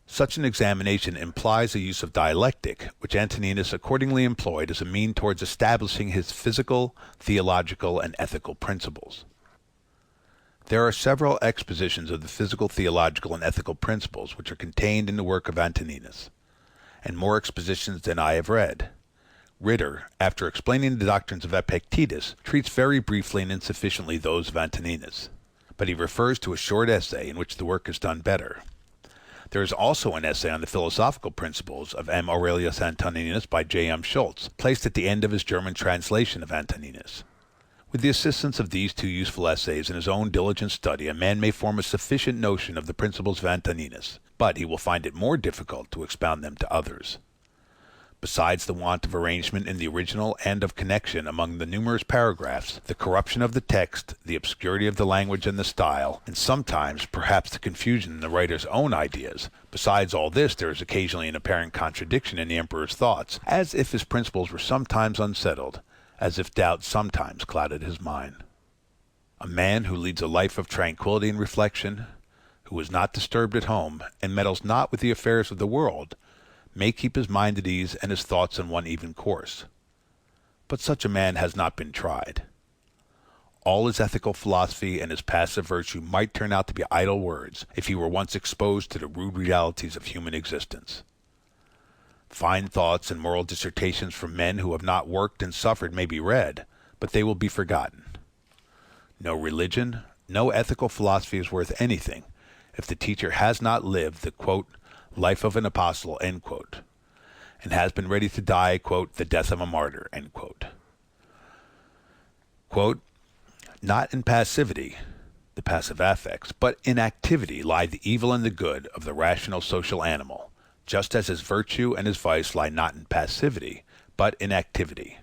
Such an examination implies a use of dialectic, which Antoninus accordingly employed as a mean towards establishing his physical, theological, and ethical principles. There are several expositions of the physical, theological, and ethical principles which are contained in the work of Antoninus, and more expositions than I have read. Ritter, after explaining the doctrines of Epictetus, treats very briefly and insufficiently those of Antoninus, but he refers to a short essay in which the work is done better. There is also an essay on the philosophical principles of M. Aurelius Antoninus by J. M. Schultz, placed at the end of his German translation of Antoninus. With the assistance of these two useful essays and his own diligent study, a man may form a sufficient notion of the principles of Antoninus, but he will find it more difficult to expound them to others. Besides the want of arrangement in the original and of connection among the numerous paragraphs, the corruption of the text, the obscurity of the language and the style, and sometimes perhaps the confusion in the writer's own ideas, besides all this there is occasionally an apparent contradiction in the emperor's thoughts, as if his principles were sometimes unsettled, as if doubt sometimes clouded his mind. A man who leads a life of tranquility and reflection, who is not disturbed at home, and meddles not with the affairs of the world, may keep his mind at ease and his thoughts on one even course. But such a man has not been tried. All his ethical philosophy and his passive virtue might turn out to be idle words if he were once exposed to the rude realities of human existence. Fine thoughts and moral dissertations from men who have not worked and suffered may be read, but they will be forgotten. No religion, no ethical philosophy is worth anything if the teacher has not lived the life of an apostle, and has been ready to die, the death of a martyr, Not in passivity, the passive affects, but in activity lie the evil and the good of the rational social animal, just as his virtue and his vice lie not in passivity, but in activity.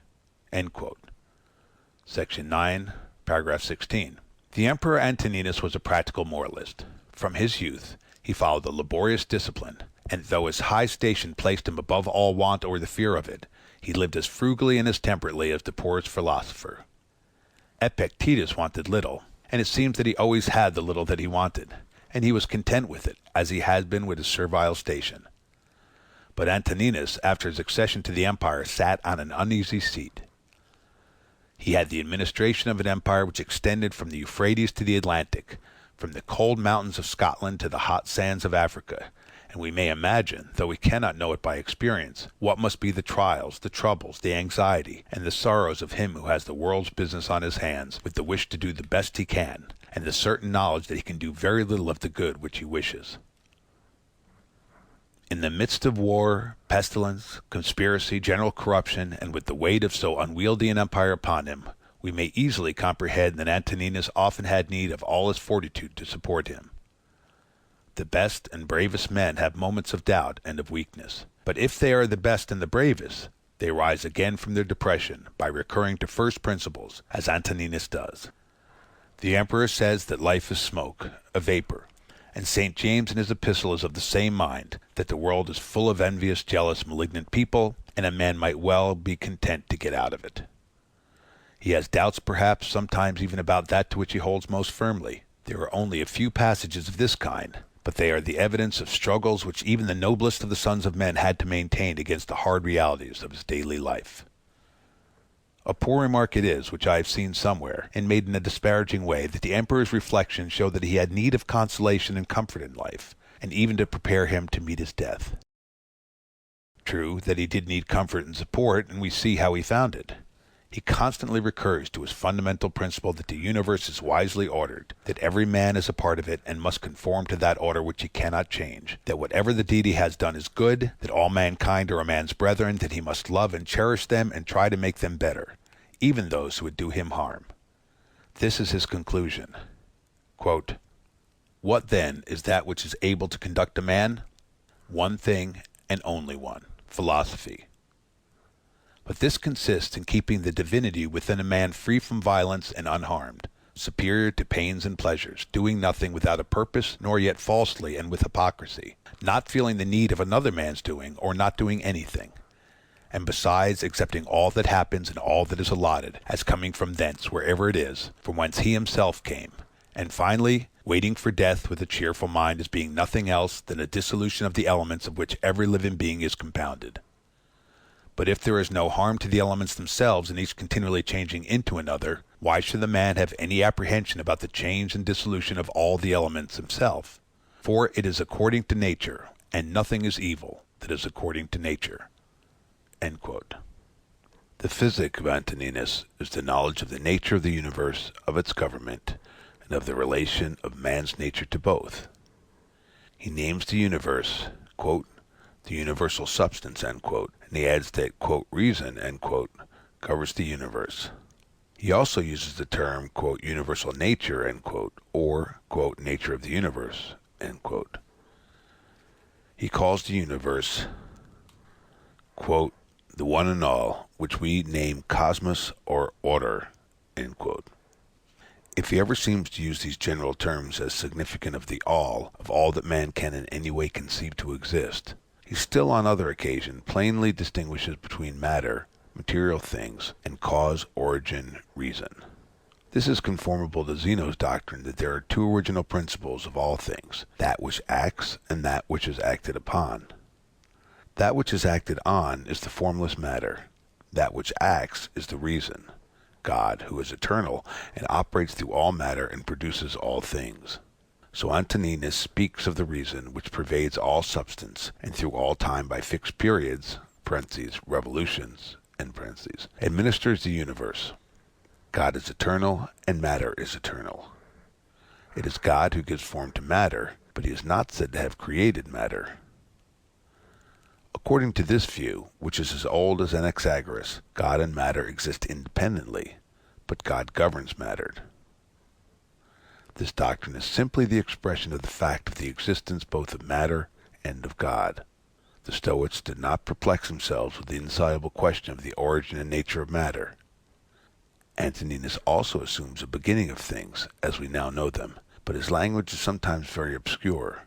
Section 9, paragraph 16. The Emperor Antoninus was a practical moralist. From his youth, he followed a laborious discipline, and though his high station placed him above all want or the fear of it, he lived as frugally and as temperately as the poorest philosopher. Epictetus wanted little, and it seems that he always had the little that he wanted, and he was content with it, as he had been with his servile station. But Antoninus, after his accession to the empire, sat on an uneasy seat. He had the administration of an empire which extended from the Euphrates to the Atlantic, from the cold mountains of Scotland to the hot sands of Africa, and we may imagine, though we cannot know it by experience, what must be the trials, the troubles, the anxiety, and the sorrows of him who has the world's business on his hands, with the wish to do the best he can, and the certain knowledge that he can do very little of the good which he wishes. In the midst of war, pestilence, conspiracy, general corruption, and with the weight of so unwieldy an empire upon him, we may easily comprehend that Antoninus often had need of all his fortitude to support him. The best and bravest men have moments of doubt and of weakness, but if they are the best and the bravest, they rise again from their depression by recurring to first principles, as Antoninus does. The emperor says that life is smoke, a vapor, and St. James in his epistle is of the same mind, that the world is full of envious, jealous, malignant people, and a man might well be content to get out of it. He has doubts, perhaps, sometimes even about that to which he holds most firmly. There are only a few passages of this kind, but they are the evidence of struggles which even the noblest of the sons of men had to maintain against the hard realities of his daily life. A poor remark it is, which I have seen somewhere, and made in a disparaging way, that the emperor's reflections show that he had need of consolation and comfort in life, and even to prepare him to meet his death. True that he did need comfort and support, and we see how he found it. He constantly recurs to his fundamental principle that the universe is wisely ordered, that every man is a part of it and must conform to that order which he cannot change, that whatever the deed he has done is good, that all mankind are a man's brethren, that he must love and cherish them and try to make them better, even those who would do him harm. This is his conclusion. What then is that which is able to conduct a man? One thing, and only one, philosophy. But this consists in keeping the divinity within a man free from violence and unharmed, superior to pains and pleasures, doing nothing without a purpose, nor yet falsely and with hypocrisy, not feeling the need of another man's doing, or not doing anything, and besides accepting all that happens and all that is allotted, as coming from thence, wherever it is, from whence he himself came, and finally, waiting for death with a cheerful mind as being nothing else than a dissolution of the elements of which every living being is compounded. But if there is no harm to the elements themselves, and each continually changing into another, why should the man have any apprehension about the change and dissolution of all the elements himself? For it is according to nature, and nothing is evil that is according to nature. The physic of Antoninus is the knowledge of the nature of the universe, of its government, and of the relation of man's nature to both. He names the universe, quote, the universal substance, end quote, and he adds that, quote, reason, end quote, covers the universe. He also uses the term, quote, universal nature, end quote, or, quote, nature of the universe, end quote. He calls the universe, quote, the one and all, which we name cosmos or order, end quote. If he ever seems to use these general terms as significant of all that man can in any way conceive to exist, he still on other occasions plainly distinguishes between matter, material things, and cause, origin, reason. This is conformable to Zeno's doctrine that there are two original principles of all things, that which acts and that which is acted upon. That which is acted on is the formless matter. That which acts is the reason, God, who is eternal and operates through all matter and produces all things. So Antoninus speaks of the reason which pervades all substance and through all time by fixed periods (revolutions) administers the universe. God is eternal and matter is eternal. It is God who gives form to matter, but he is not said to have created matter. According to this view, which is as old as Anaxagoras, God and matter exist independently, but God governs matter. This doctrine is simply the expression of the fact of the existence both of matter and of God. The Stoics did not perplex themselves with the insoluble question of the origin and nature of matter. Antoninus also assumes a beginning of things, as we now know them, but his language is sometimes very obscure.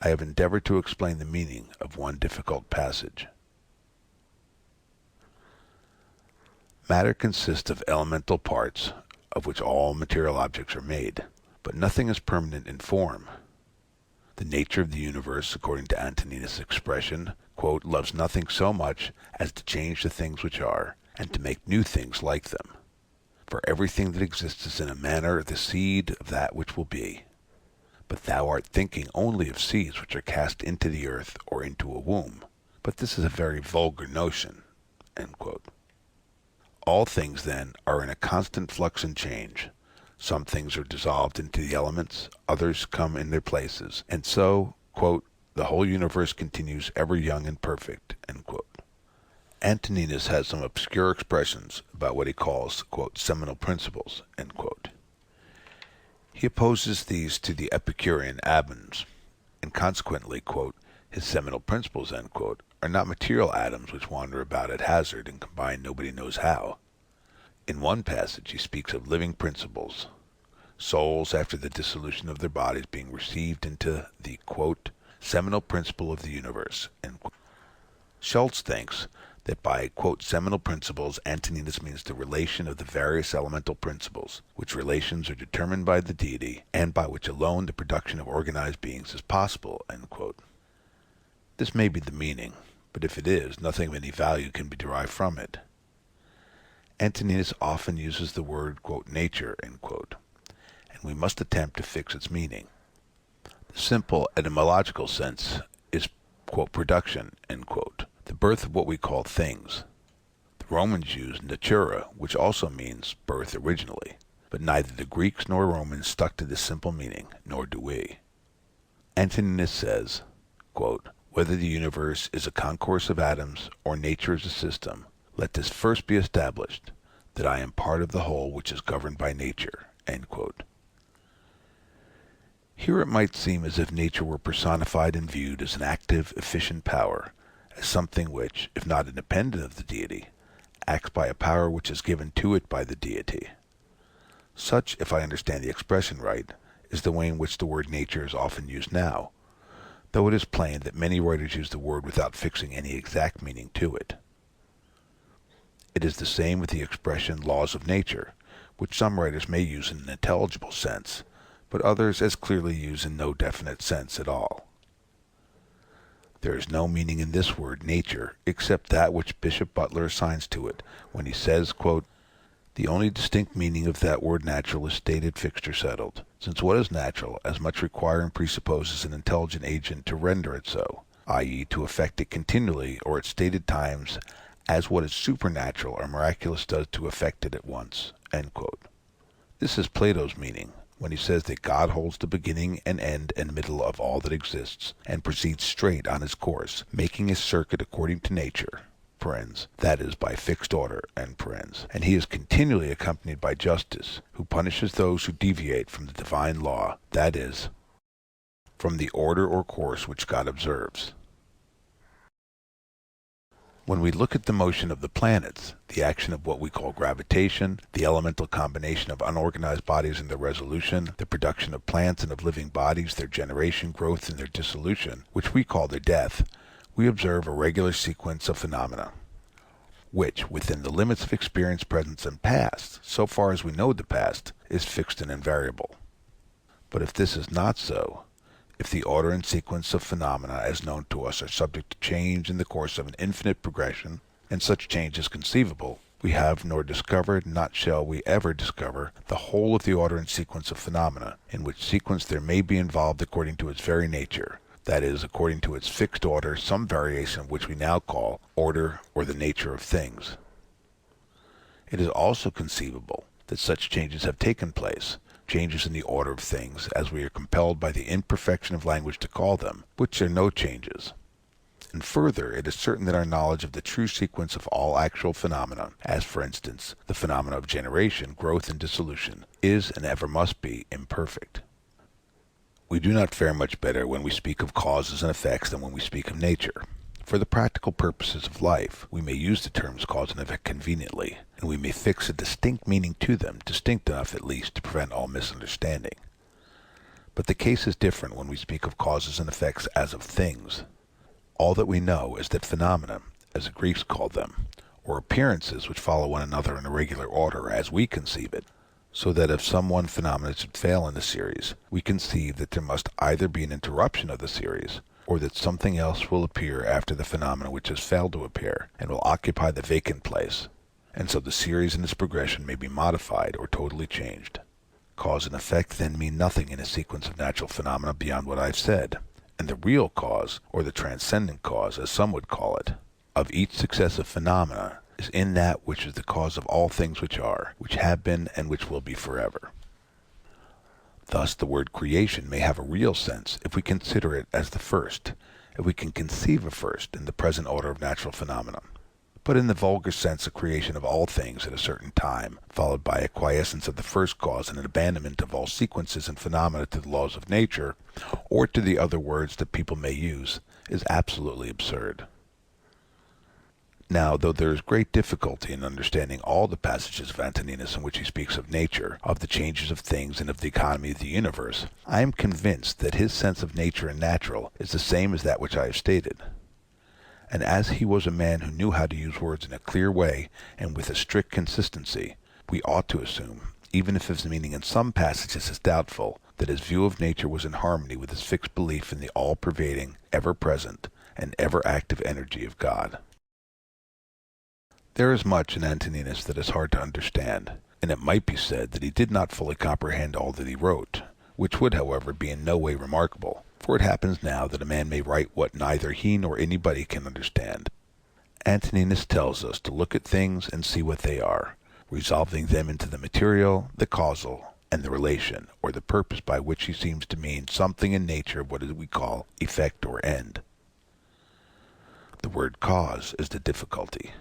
I have endeavored to explain the meaning of one difficult passage. Matter consists of elemental parts, of which all material objects are made, but nothing is permanent in form. The nature of the universe, according to Antoninus' expression, quote, loves nothing so much as to change the things which are, and to make new things like them. For everything that exists is in a manner the seed of that which will be. But thou art thinking only of seeds which are cast into the earth or into a womb. But this is a very vulgar notion. End quote. All things, then, are in a constant flux and change. Some things are dissolved into the elements, others come in their places, and so, quote, the whole universe continues ever young and perfect, end quote. Antoninus has some obscure expressions about what he calls, quote, seminal principles, end quote. He opposes these to the Epicurean atoms, and consequently, quote, his seminal principles, end quote, are not material atoms which wander about at hazard and combine nobody knows how. In one passage he speaks of living principles, souls after the dissolution of their bodies being received into the, quote, seminal principle of the universe, end quote. Schultz thinks that by, quote, seminal principles, Antoninus means the relation of the various elemental principles, which relations are determined by the deity, and by which alone the production of organized beings is possible, end quote. This may be the meaning, but if it is, nothing of any value can be derived from it. Antoninus often uses the word, quote, nature, end quote, and we must attempt to fix its meaning. The simple etymological sense is, quote, production, end quote, the birth of what we call things. The Romans used natura, which also means birth originally, but neither the Greeks nor Romans stuck to this simple meaning, nor do we. Antoninus says, quote, whether the universe is a concourse of atoms or nature is a system, let this first be established, that I am part of the whole which is governed by nature, end quote. Here it might seem as if nature were personified and viewed as an active, efficient power, as something which, if not independent of the deity, acts by a power which is given to it by the deity. Such, if I understand the expression right, is the way in which the word nature is often used now, though it is plain that many writers use the word without fixing any exact meaning to it. It is the same with the expression laws of nature, which some writers may use in an intelligible sense, but others as clearly use in no definite sense at all. There is no meaning in this word nature except that which Bishop Butler assigns to it when he says, quote, the only distinct meaning of that word natural is stated, fixed, or settled, since what is natural as much require and presupposes an intelligent agent to render it so, i.e. to affect it continually or at stated times, as what is supernatural or miraculous does to affect it at once, end quote. This is Plato's meaning, when he says that God holds the beginning and end and middle of all that exists, and proceeds straight on his course, making his circuit according to nature, that is, by fixed order, and he is continually accompanied by justice, who punishes those who deviate from the divine law, that is, from the order or course which God observes. When we look at the motion of the planets, the action of what we call gravitation, the elemental combination of unorganized bodies and their resolution, the production of plants and of living bodies, their generation, growth, and their dissolution, which we call their death, we observe a regular sequence of phenomena, which, within the limits of experience, present, and past, so far as we know the past, is fixed and invariable. But if this is not so, if the order and sequence of phenomena as known to us are subject to change in the course of an infinite progression, and such change is conceivable, we have nor discovered, not shall we ever discover, the whole of the order and sequence of phenomena, in which sequence there may be involved according to its very nature, that is, according to its fixed order, some variation of which we now call order or the nature of things. It is also conceivable that such changes have taken place, changes in the order of things, as we are compelled by the imperfection of language to call them, which are no changes. And further, it is certain that our knowledge of the true sequence of all actual phenomena, as for instance, the phenomena of generation, growth, and dissolution, is and ever must be imperfect. We do not fare much better when we speak of causes and effects than when we speak of nature. For the practical purposes of life, we may use the terms cause and effect conveniently, and we may fix a distinct meaning to them, distinct enough at least to prevent all misunderstanding. But the case is different when we speak of causes and effects as of things. All that we know is that phenomena, as the Greeks called them, or appearances which follow one another in a regular order as we conceive it, so that if some one phenomenon should fail in the series, we conceive that there must either be an interruption of the series, or that something else will appear after the phenomena which has failed to appear, and will occupy the vacant place, and so the series and its progression may be modified or totally changed. Cause and effect then mean nothing in a sequence of natural phenomena beyond what I have said, and the real cause, or the transcendent cause, as some would call it, of each successive phenomena is in that which is the cause of all things which are, which have been, and which will be forever. Thus the word creation may have a real sense if we consider it as the first, if we can conceive of first in the present order of natural phenomena. But in the vulgar sense, a creation of all things at a certain time, followed by a quiescence of the first cause and an abandonment of all sequences and phenomena to the laws of nature, or to the other words that people may use, is absolutely absurd. Now, though there is great difficulty in understanding all the passages of Antoninus in which he speaks of nature, of the changes of things, and of the economy of the universe, I am convinced that his sense of nature and natural is the same as that which I have stated. And as he was a man who knew how to use words in a clear way and with a strict consistency, we ought to assume, even if his meaning in some passages is doubtful, that his view of nature was in harmony with his fixed belief in the all-pervading, ever-present, and ever-active energy of God. There is much in Antoninus that is hard to understand, and it might be said that he did not fully comprehend all that he wrote, which would, however, be in no way remarkable, for it happens now that a man may write what neither he nor anybody can understand. Antoninus tells us to look at things and see what they are, resolving them into the material, the causal, and the relation, or the purpose, by which he seems to mean something in nature of what we call effect or end. The word cause is the difficulty.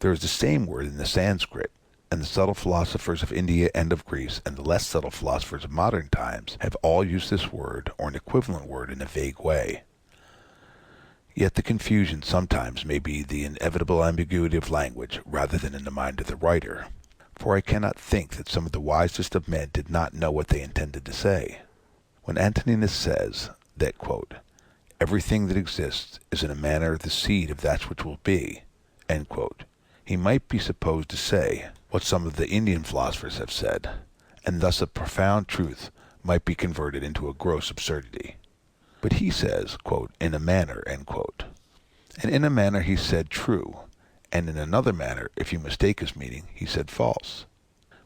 There is the same word in the Sanskrit, and the subtle philosophers of India and of Greece, and the less subtle philosophers of modern times, have all used this word or an equivalent word in a vague way. Yet the confusion sometimes may be the inevitable ambiguity of language rather than in the mind of the writer, for I cannot think that some of the wisest of men did not know what they intended to say. When Antoninus says that, quote, everything that exists is in a manner the seed of that which will be, end quote, he might be supposed to say what some of the Indian philosophers have said, and thus a profound truth might be converted into a gross absurdity. But he says, quote, in a manner, end quote. And in a manner he said true, and in another manner, if you mistake his meaning, he said false.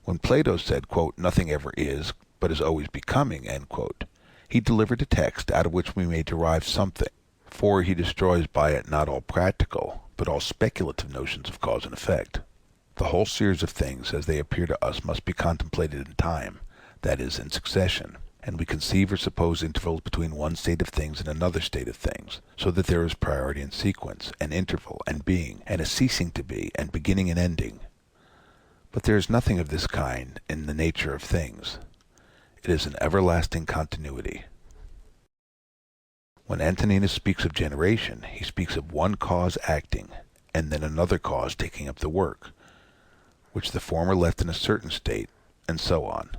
When Plato said, quote, nothing ever is, but is always becoming, end quote, he delivered a text out of which we may derive something, for he destroys by it not all practical, but all speculative notions of cause and effect. The whole series of things as they appear to us must be contemplated in time, that is, in succession, and we conceive or suppose intervals between one state of things and another state of things, so that there is priority and sequence, and interval, and being, and a ceasing to be, and beginning and ending. But there is nothing of this kind in the nature of things. It is an everlasting continuity. When Antoninus speaks of generation, he speaks of one cause acting, and then another cause taking up the work, which the former left in a certain state, and so on.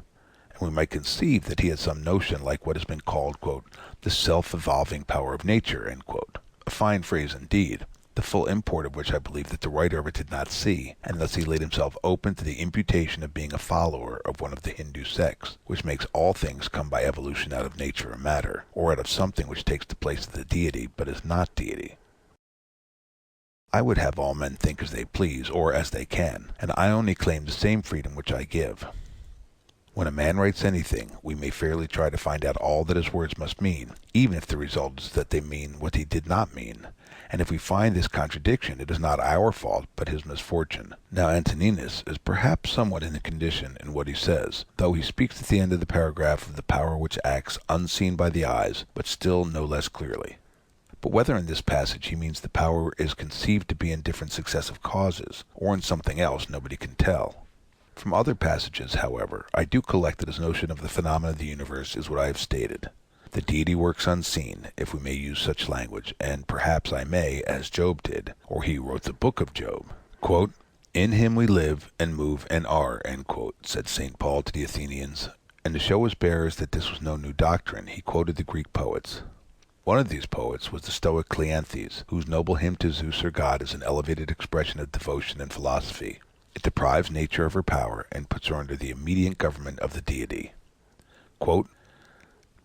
And we might conceive that he had some notion like what has been called, quote, the self-evolving power of nature, end quote. A fine phrase indeed, the full import of which I believe that the writer of it did not see, and thus he laid himself open to the imputation of being a follower of one of the Hindu sects, which makes all things come by evolution out of nature or matter, or out of something which takes the place of the deity but is not deity. I would have all men think as they please, or as they can, and I only claim the same freedom which I give. When a man writes anything, we may fairly try to find out all that his words must mean, even if the result is that they mean what he did not mean. And if we find this contradiction, it is not our fault, but his misfortune. Now Antoninus is perhaps somewhat in a condition in what he says, though he speaks at the end of the paragraph of the power which acts unseen by the eyes, but still no less clearly. But whether in this passage he means the power is conceived to be in different successive causes, or in something else, nobody can tell. From other passages, however, I do collect that his notion of the phenomena of the universe is what I have stated. The deity works unseen, if we may use such language, and perhaps I may, as Job did, or he who wrote the book of Job. Quote, in him we live, and move, and are, end quote, said St. Paul to the Athenians. And to show his bearers that this was no new doctrine, he quoted the Greek poets. One of these poets was the Stoic Cleanthes, whose noble hymn to Zeus or God is an elevated expression of devotion and philosophy. It deprives nature of her power and puts her under the immediate government of the deity. Quote,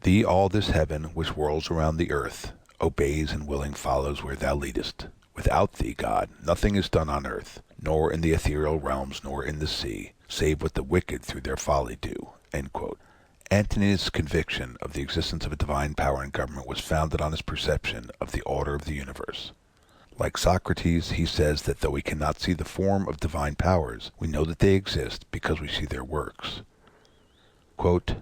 thee all this heaven which whirls around the earth obeys and willing follows where thou leadest. Without thee, God, nothing is done on earth, nor in the ethereal realms, nor in the sea, save what the wicked through their folly do. End quote. Antoninus' conviction of the existence of a divine power and government was founded on his perception of the order of the universe. Like Socrates, he says that though we cannot see the form of divine powers, we know that they exist because we see their works. Quote,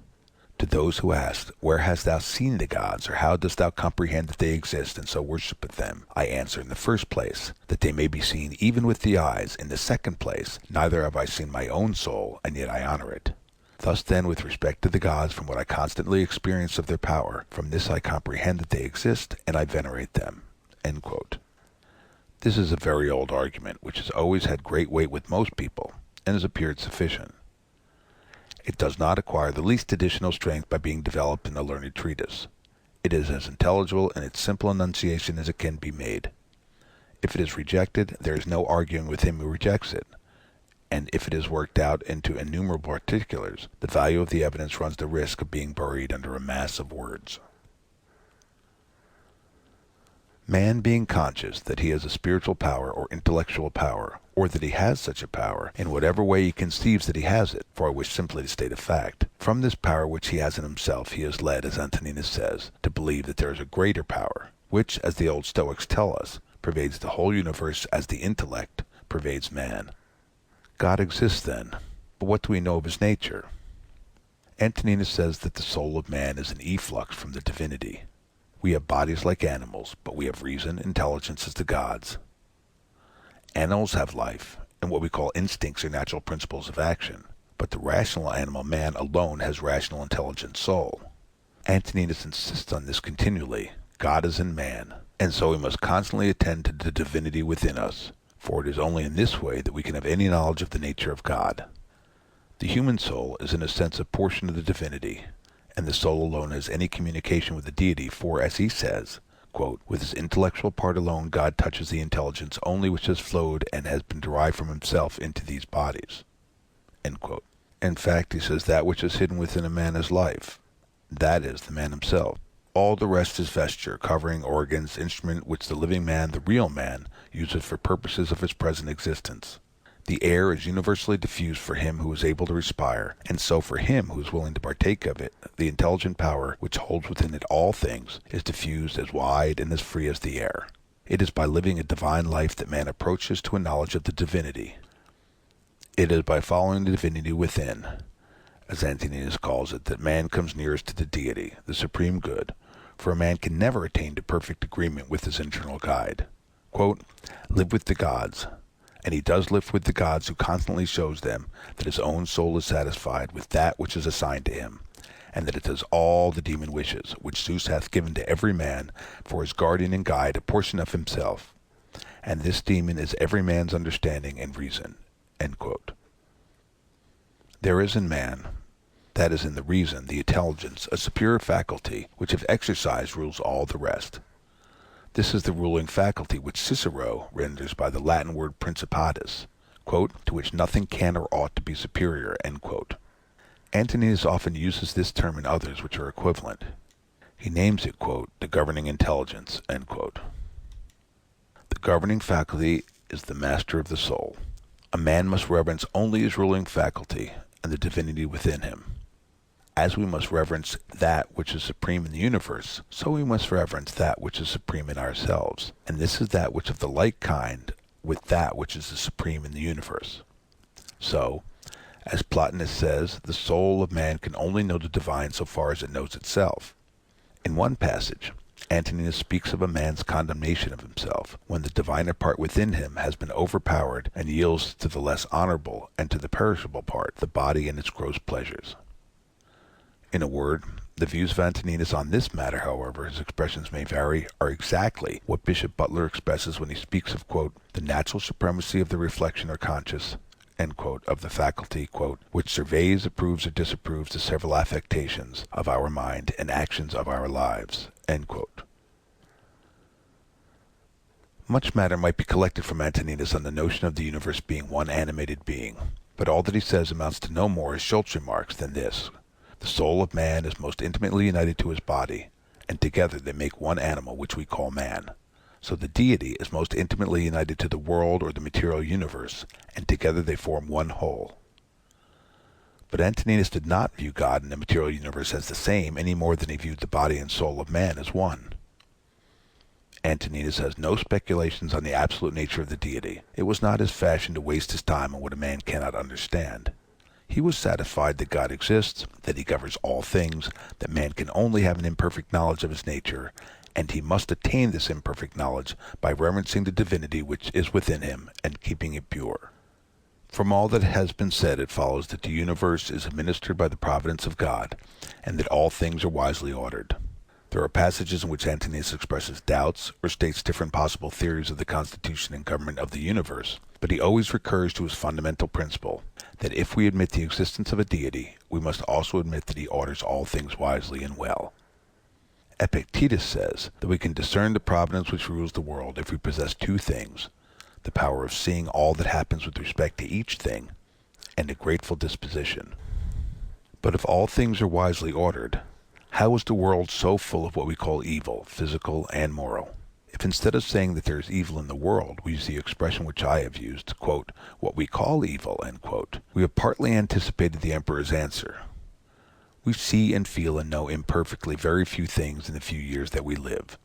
to those who ask, where hast thou seen the gods, or how dost thou comprehend that they exist, and so worshipeth them? I answer, in the first place, that they may be seen even with the eyes. In the second place, neither have I seen my own soul, and yet I honor it. Thus then, with respect to the gods, from what I constantly experience of their power, from this I comprehend that they exist, and I venerate them. End quote. This is a very old argument, which has always had great weight with most people, and has appeared sufficient. It does not acquire the least additional strength by being developed in a learned treatise. It is as intelligible in its simple enunciation as it can be made. If it is rejected, there is no arguing with him who rejects it, and if it is worked out into innumerable particulars, the value of the evidence runs the risk of being buried under a mass of words. Man being conscious that he has a spiritual power or intellectual power, or that he has such a power, in whatever way he conceives that he has it, for I wish simply to state a fact, from this power which he has in himself he is led, as Antoninus says, to believe that there is a greater power, which, as the old Stoics tell us, pervades the whole universe as the intellect pervades man. God exists then, but what do we know of his nature? Antoninus says that the soul of man is an efflux from the divinity. We have bodies like animals, but we have reason, intelligence as the gods. Animals have life, and what we call instincts are natural principles of action, but the rational animal man alone has rational intelligent soul. Antoninus insists on this continually. God is in man, and so we must constantly attend to the divinity within us, for it is only in this way that we can have any knowledge of the nature of God. The human soul is in a sense a portion of the divinity, and the soul alone has any communication with the deity, for, as he says, quote, with his intellectual part alone God touches the intelligence only which has flowed and has been derived from himself into these bodies. End quote. In fact, he says that which is hidden within a man is life. That is the man himself. All the rest is vesture, covering, organs, instrument which the living man, the real man, uses for purposes of his present existence. The air is universally diffused for him who is able to respire, and so for him who is willing to partake of it, the intelligent power which holds within it all things is diffused as wide and as free as the air. It is by living a divine life that man approaches to a knowledge of the divinity. It is by following the divinity within, as Antoninus calls it, that man comes nearest to the deity, the supreme good, for a man can never attain to perfect agreement with his internal guide. Quote, live with the gods, and he does live with the gods who constantly shows them that his own soul is satisfied with that which is assigned to him, and that it does all the demon wishes, which Zeus hath given to every man for his guardian and guide a portion of himself, and this demon is every man's understanding and reason. End quote. There is in man, that is in the reason, the intelligence, a superior faculty, which if exercised rules all the rest. This is the ruling faculty which Cicero renders by the Latin word principatus, quote, to which nothing can or ought to be superior, end quote. Antoninus often uses this term in others which are equivalent. He names it, quote, the governing intelligence, end quote. The governing faculty is the master of the soul. A man must reverence only his ruling faculty and the divinity within him. As we must reverence that which is supreme in the universe, so we must reverence that which is supreme in ourselves, and this is that which of the like kind with that which is the supreme in the universe. So, as Plotinus says, the soul of man can only know the divine so far as it knows itself. In one passage, Antoninus speaks of a man's condemnation of himself, when the diviner part within him has been overpowered and yields to the less honorable and to the perishable part, the body and its gross pleasures. In a word, the views of Antoninus on this matter, however his expressions may vary, are exactly what Bishop Butler expresses when he speaks of, quote, the natural supremacy of the reflection or conscious, end quote, of the faculty, quote, which surveys, approves, or disapproves the several affectations of our mind and actions of our lives, end quote. Much matter might be collected from Antoninus on the notion of the universe being one animated being, but all that he says amounts to no more, as Schultz remarks, than this. The soul of man is most intimately united to his body, and together they make one animal which we call man. So the deity is most intimately united to the world or the material universe, and together they form one whole. But Antoninus did not view God and the material universe as the same any more than he viewed the body and soul of man as one. Antoninus has no speculations on the absolute nature of the deity. It was not his fashion to waste his time on what a man cannot understand. He was satisfied that God exists, that he governs all things, that man can only have an imperfect knowledge of his nature, and he must attain this imperfect knowledge by reverencing the divinity which is within him and keeping it pure. From all that has been said, it follows that the universe is administered by the providence of God, and that all things are wisely ordered. There are passages in which Antoninus expresses doubts or states different possible theories of the constitution and government of the universe, but he always recurs to his fundamental principle, that if we admit the existence of a deity, we must also admit that he orders all things wisely and well. Epictetus says that we can discern the providence which rules the world if we possess two things, the power of seeing all that happens with respect to each thing, and a grateful disposition. But if all things are wisely ordered, how is the world so full of what we call evil, physical and moral? If instead of saying that there is evil in the world, we use the expression which I have used, quote, what we call evil, end quote, we have partly anticipated the emperor's answer. We see and feel and know imperfectly very few things in the few years that we live,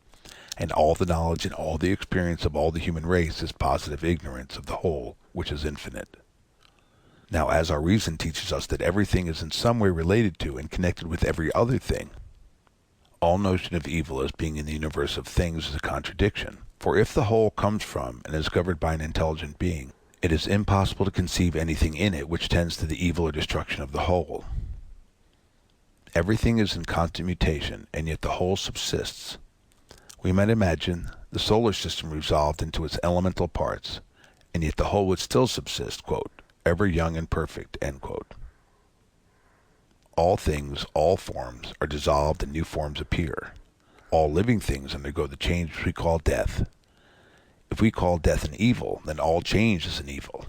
and all the knowledge and all the experience of all the human race is positive ignorance of the whole, which is infinite. Now, as our reason teaches us that everything is in some way related to and connected with every other thing, all notion of evil as being in the universe of things is a contradiction. For if the whole comes from and is governed by an intelligent being, it is impossible to conceive anything in it which tends to the evil or destruction of the whole. Everything is in constant mutation, and yet the whole subsists. We might imagine the solar system resolved into its elemental parts, and yet the whole would still subsist, quote, ever young and perfect, end quote. All things, all forms, are dissolved and new forms appear. All living things undergo the change which we call death. If we call death an evil, then all change is an evil.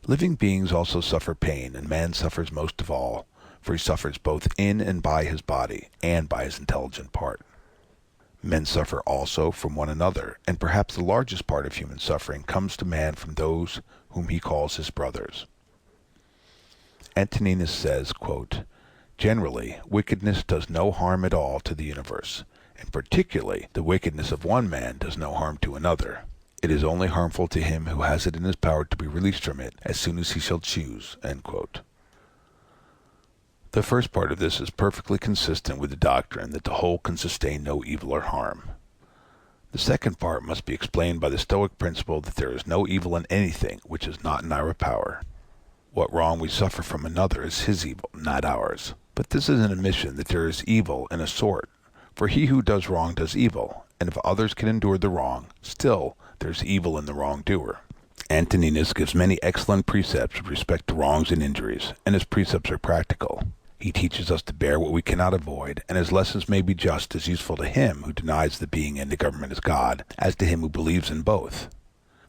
Living beings also suffer pain, and man suffers most of all, for he suffers both in and by his body, and by his intelligent part. Men suffer also from one another, and perhaps the largest part of human suffering comes to man from those whom he calls his brothers. Antoninus says, quote, generally, wickedness does no harm at all to the universe, and particularly the wickedness of one man does no harm to another. It is only harmful to him who has it in his power to be released from it as soon as he shall choose, end quote. The first part of this is perfectly consistent with the doctrine that the whole can sustain no evil or harm. The second part must be explained by the Stoic principle that there is no evil in anything which is not in our power. What wrong we suffer from another is his evil, not ours. But this is an admission that there is evil in a sort, for he who does wrong does evil, and if others can endure the wrong, still there is evil in the wrongdoer. Antoninus gives many excellent precepts with respect to wrongs and injuries, and his precepts are practical. He teaches us to bear what we cannot avoid, and his lessons may be just as useful to him who denies the being and the government as God, as to him who believes in both.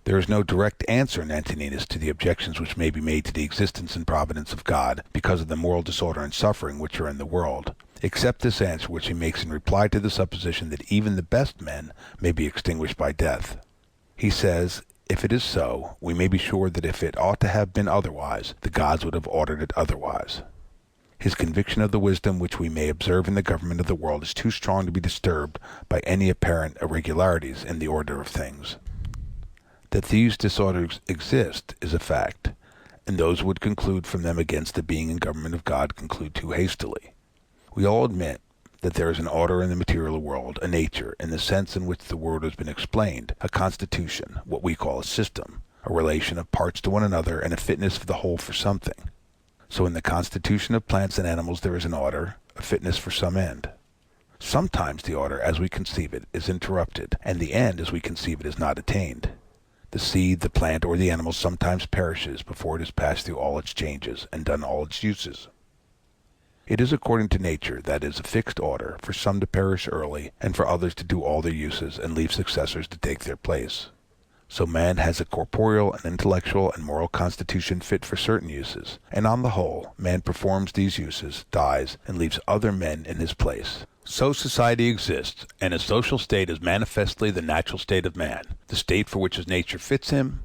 There is no direct answer in Antoninus to the objections which may be made to the existence and providence of God because of the moral disorder and suffering which are in the world, except this answer which he makes in reply to the supposition that even the best men may be extinguished by death. He says, if it is so, we may be sure that if it ought to have been otherwise, the gods would have ordered it otherwise. His conviction of the wisdom which we may observe in the government of the world is too strong to be disturbed by any apparent irregularities in the order of things. That these disorders exist is a fact, and those who would conclude from them against the being and government of God conclude too hastily. We all admit that there is an order in the material world, a nature, in the sense in which the word has been explained, a constitution, what we call a system, a relation of parts to one another, and a fitness of the whole for something. So in the constitution of plants and animals there is an order, a fitness for some end. Sometimes the order, as we conceive it, is interrupted, and the end, as we conceive it, is not attained. The seed, the plant, or the animal sometimes perishes before it has passed through all its changes and done all its uses. It is according to nature, that is, a fixed order, for some to perish early, and for others to do all their uses and leave successors to take their place. So man has a corporeal and intellectual and moral constitution fit for certain uses, and on the whole, man performs these uses, dies, and leaves other men in his place. So society exists, and his social state is manifestly the natural state of man, the state for which his nature fits him,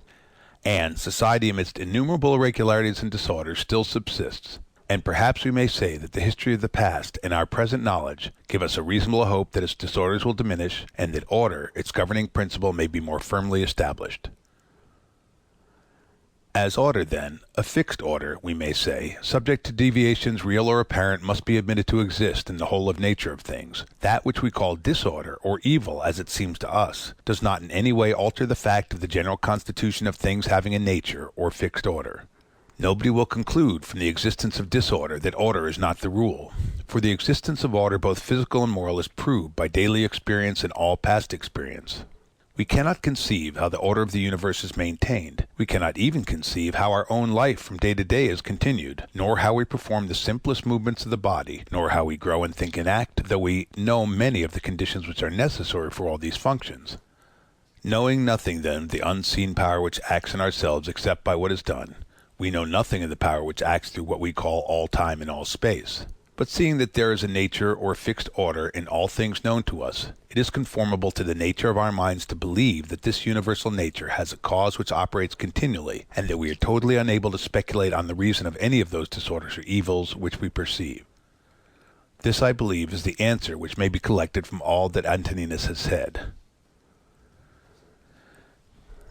and society amidst innumerable irregularities and disorders still subsists. And perhaps we may say that the history of the past and our present knowledge give us a reasonable hope that its disorders will diminish, and that order, its governing principle, may be more firmly established. As order, then, a fixed order, we may say, subject to deviations real or apparent, must be admitted to exist in the whole of nature of things. That which we call disorder, or evil, as it seems to us, does not in any way alter the fact of the general constitution of things having a nature, or fixed order. Nobody will conclude from the existence of disorder that order is not the rule, for the existence of order, both physical and moral, is proved by daily experience and all past experience. We cannot conceive how the order of the universe is maintained. We cannot even conceive how our own life from day to day is continued, nor how we perform the simplest movements of the body, nor how we grow and think and act, though we know many of the conditions which are necessary for all these functions. Knowing nothing, then, of the unseen power which acts in ourselves except by what is done, we know nothing of the power which acts through what we call all time and all space. But seeing that there is a nature or fixed order in all things known to us, it is conformable to the nature of our minds to believe that this universal nature has a cause which operates continually, and that we are totally unable to speculate on the reason of any of those disorders or evils which we perceive. This, I believe, is the answer which may be collected from all that Antoninus has said.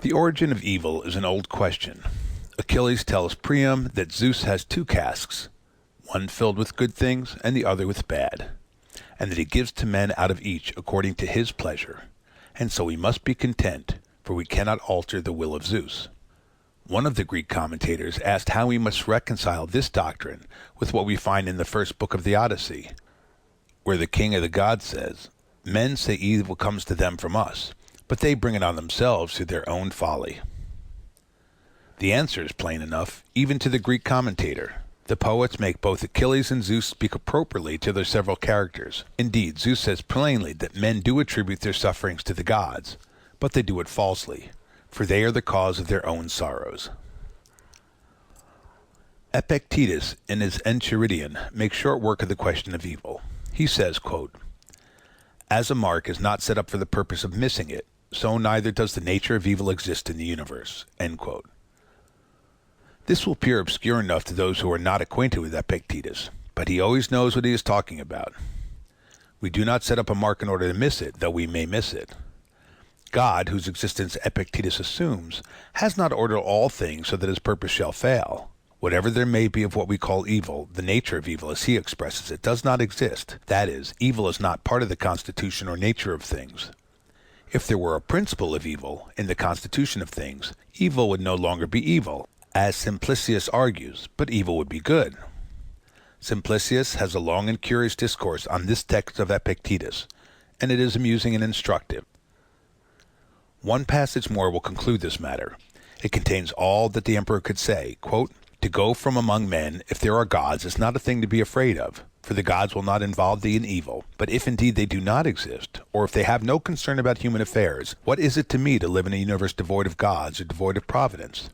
The origin of evil is an old question. Achilles tells Priam that Zeus has two casks, one filled with good things and the other with bad, and that he gives to men out of each according to his pleasure, and so we must be content, for we cannot alter the will of Zeus. One of the Greek commentators asked how we must reconcile this doctrine with what we find in the first book of the Odyssey, where the king of the gods says, "Men say evil comes to them from us, but they bring it on themselves through their own folly." The answer is plain enough, even to the Greek commentator. The poets make both Achilles and Zeus speak appropriately to their several characters. Indeed, Zeus says plainly that men do attribute their sufferings to the gods, but they do it falsely, for they are the cause of their own sorrows. Epictetus, in his Enchiridion, makes short work of the question of evil. He says, quote, "As a mark is not set up for the purpose of missing it, so neither does the nature of evil exist in the universe." End quote. This will appear obscure enough to those who are not acquainted with Epictetus, but he always knows what he is talking about. We do not set up a mark in order to miss it, though we may miss it. God, whose existence Epictetus assumes, has not ordered all things so that his purpose shall fail. Whatever there may be of what we call evil, the nature of evil, as he expresses it, does not exist. That is, evil is not part of the constitution or nature of things. If there were a principle of evil in the constitution of things, evil would no longer be evil, as Simplicius argues, but evil would be good. Simplicius has a long and curious discourse on this text of Epictetus, and it is amusing and instructive. One passage more will conclude this matter. It contains all that the emperor could say. Quote, "To go from among men, if there are gods, is not a thing to be afraid of, for the gods will not involve thee in evil. But if indeed they do not exist, or if they have no concern about human affairs, what is it to me to live in a universe devoid of gods or devoid of providence?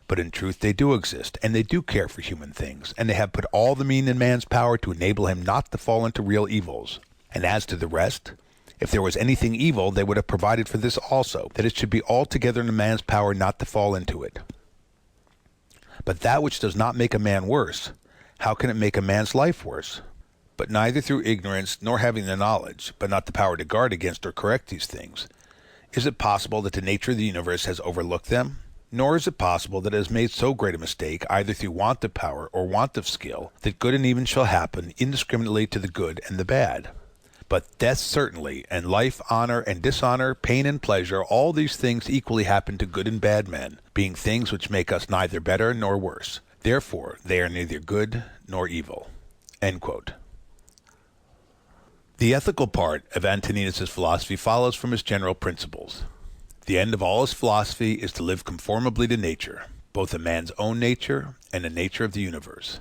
But in truth they do exist, and they do care for human things, and they have put all the mean in man's power to enable him not to fall into real evils. And as to the rest, if there was anything evil, they would have provided for this also, that it should be altogether in a man's power not to fall into it. But that which does not make a man worse, how can it make a man's life worse? But neither through ignorance, nor having the knowledge, but not the power to guard against or correct these things, is it possible that the nature of the universe has overlooked them? Nor is it possible that it has made so great a mistake, either through want of power or want of skill, that good and evil shall happen indiscriminately to the good and the bad. But death certainly, and life, honor, and dishonor, pain and pleasure, all these things equally happen to good and bad men, being things which make us neither better nor worse. Therefore they are neither good nor evil." End quote. The ethical part of Antoninus's philosophy follows from his general principles. The end of all his philosophy is to live conformably to nature, both a man's own nature and the nature of the universe.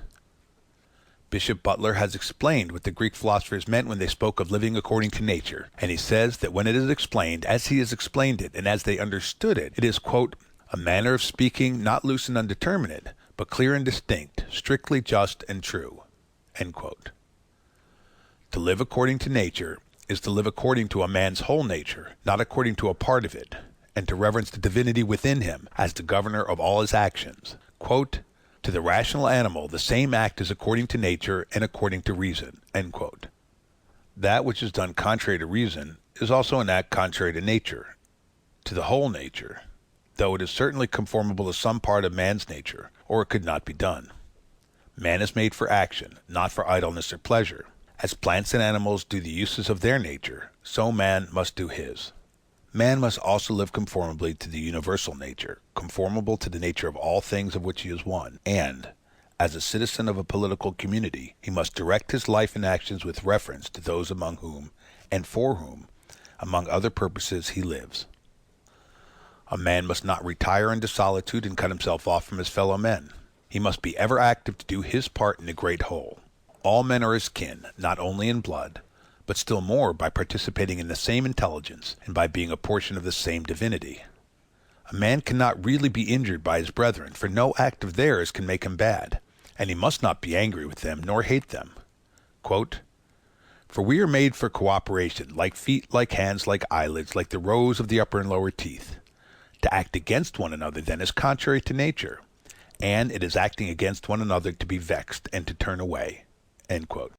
Bishop Butler has explained what the Greek philosophers meant when they spoke of living according to nature, and he says that when it is explained as he has explained it and as they understood it, it is, quote, "a manner of speaking not loose and undeterminate, but clear and distinct, strictly just and true." End quote. To live according to nature is to live according to a man's whole nature, not according to a part of it, and to reverence the divinity within him as the governor of all his actions. Quote, "To the rational animal, the same act is according to nature and according to reason." End quote. That which is done contrary to reason is also an act contrary to nature, to the whole nature, though it is certainly conformable to some part of man's nature, or it could not be done. Man is made for action, not for idleness or pleasure. As plants and animals do the uses of their nature, so man must do his. Man must also live conformably to the universal nature, conformable to the nature of all things of which he is one, and, as a citizen of a political community, he must direct his life and actions with reference to those among whom, and for whom, among other purposes, he lives. A man must not retire into solitude and cut himself off from his fellow men. He must be ever active to do his part in the great whole. All men are his kin, not only in blood, but still more by participating in the same intelligence and by being a portion of the same divinity. A man cannot really be injured by his brethren, for no act of theirs can make him bad, and he must not be angry with them nor hate them. Quote, "For we are made for cooperation, like feet, like hands, like eyelids, like the rows of the upper and lower teeth. To act against one another then is contrary to nature, and it is acting against one another to be vexed and to turn away." End quote.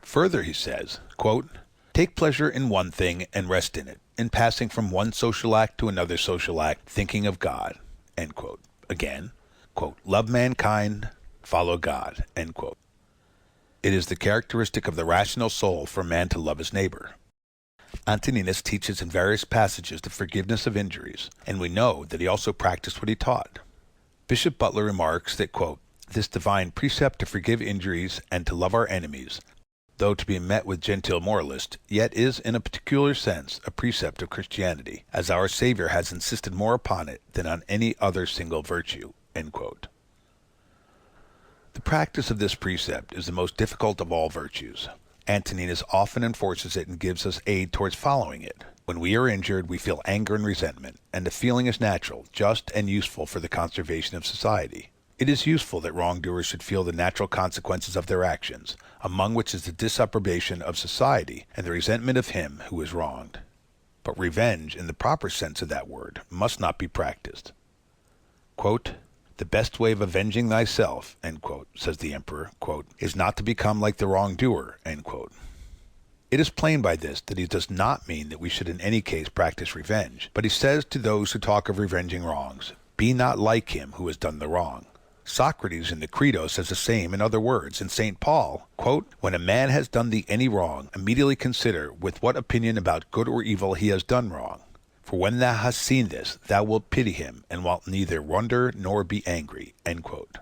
Further, he says, quote, "Take pleasure in one thing and rest in it, in passing from one social act to another social act, thinking of God." End quote. Again, quote, "Love mankind, follow God." End quote. It is the characteristic of the rational soul for man to love his neighbor. Antoninus teaches in various passages the forgiveness of injuries, and we know that he also practiced what he taught. Bishop Butler remarks that, quote, "This divine precept to forgive injuries and to love our enemies, though to be met with gentile moralists, yet is in a particular sense a precept of Christianity, as our Savior has insisted more upon it than on any other single virtue." End quote. The practice of this precept is the most difficult of all virtues. Antoninus often enforces it and gives us aid towards following it. When we are injured, we feel anger and resentment, and the feeling is natural, just, and useful for the conservation of society. It is useful that wrongdoers should feel the natural consequences of their actions, among which is the disapprobation of society and the resentment of him who is wronged. But revenge, in the proper sense of that word, must not be practiced. Quote, "The best way of avenging thyself," end quote, says the emperor, quote, "is not to become like the wrongdoer." End quote. It is plain by this that he does not mean that we should in any case practice revenge, but he says to those who talk of revenging wrongs, Be not like him who has done the wrong. Socrates in the Credo says the same in other words, and St. Paul, quote, when a man has done thee any wrong, immediately consider with what opinion about good or evil he has done wrong. For when thou hast seen this, thou wilt pity him, and wilt neither wonder nor be angry. End quote.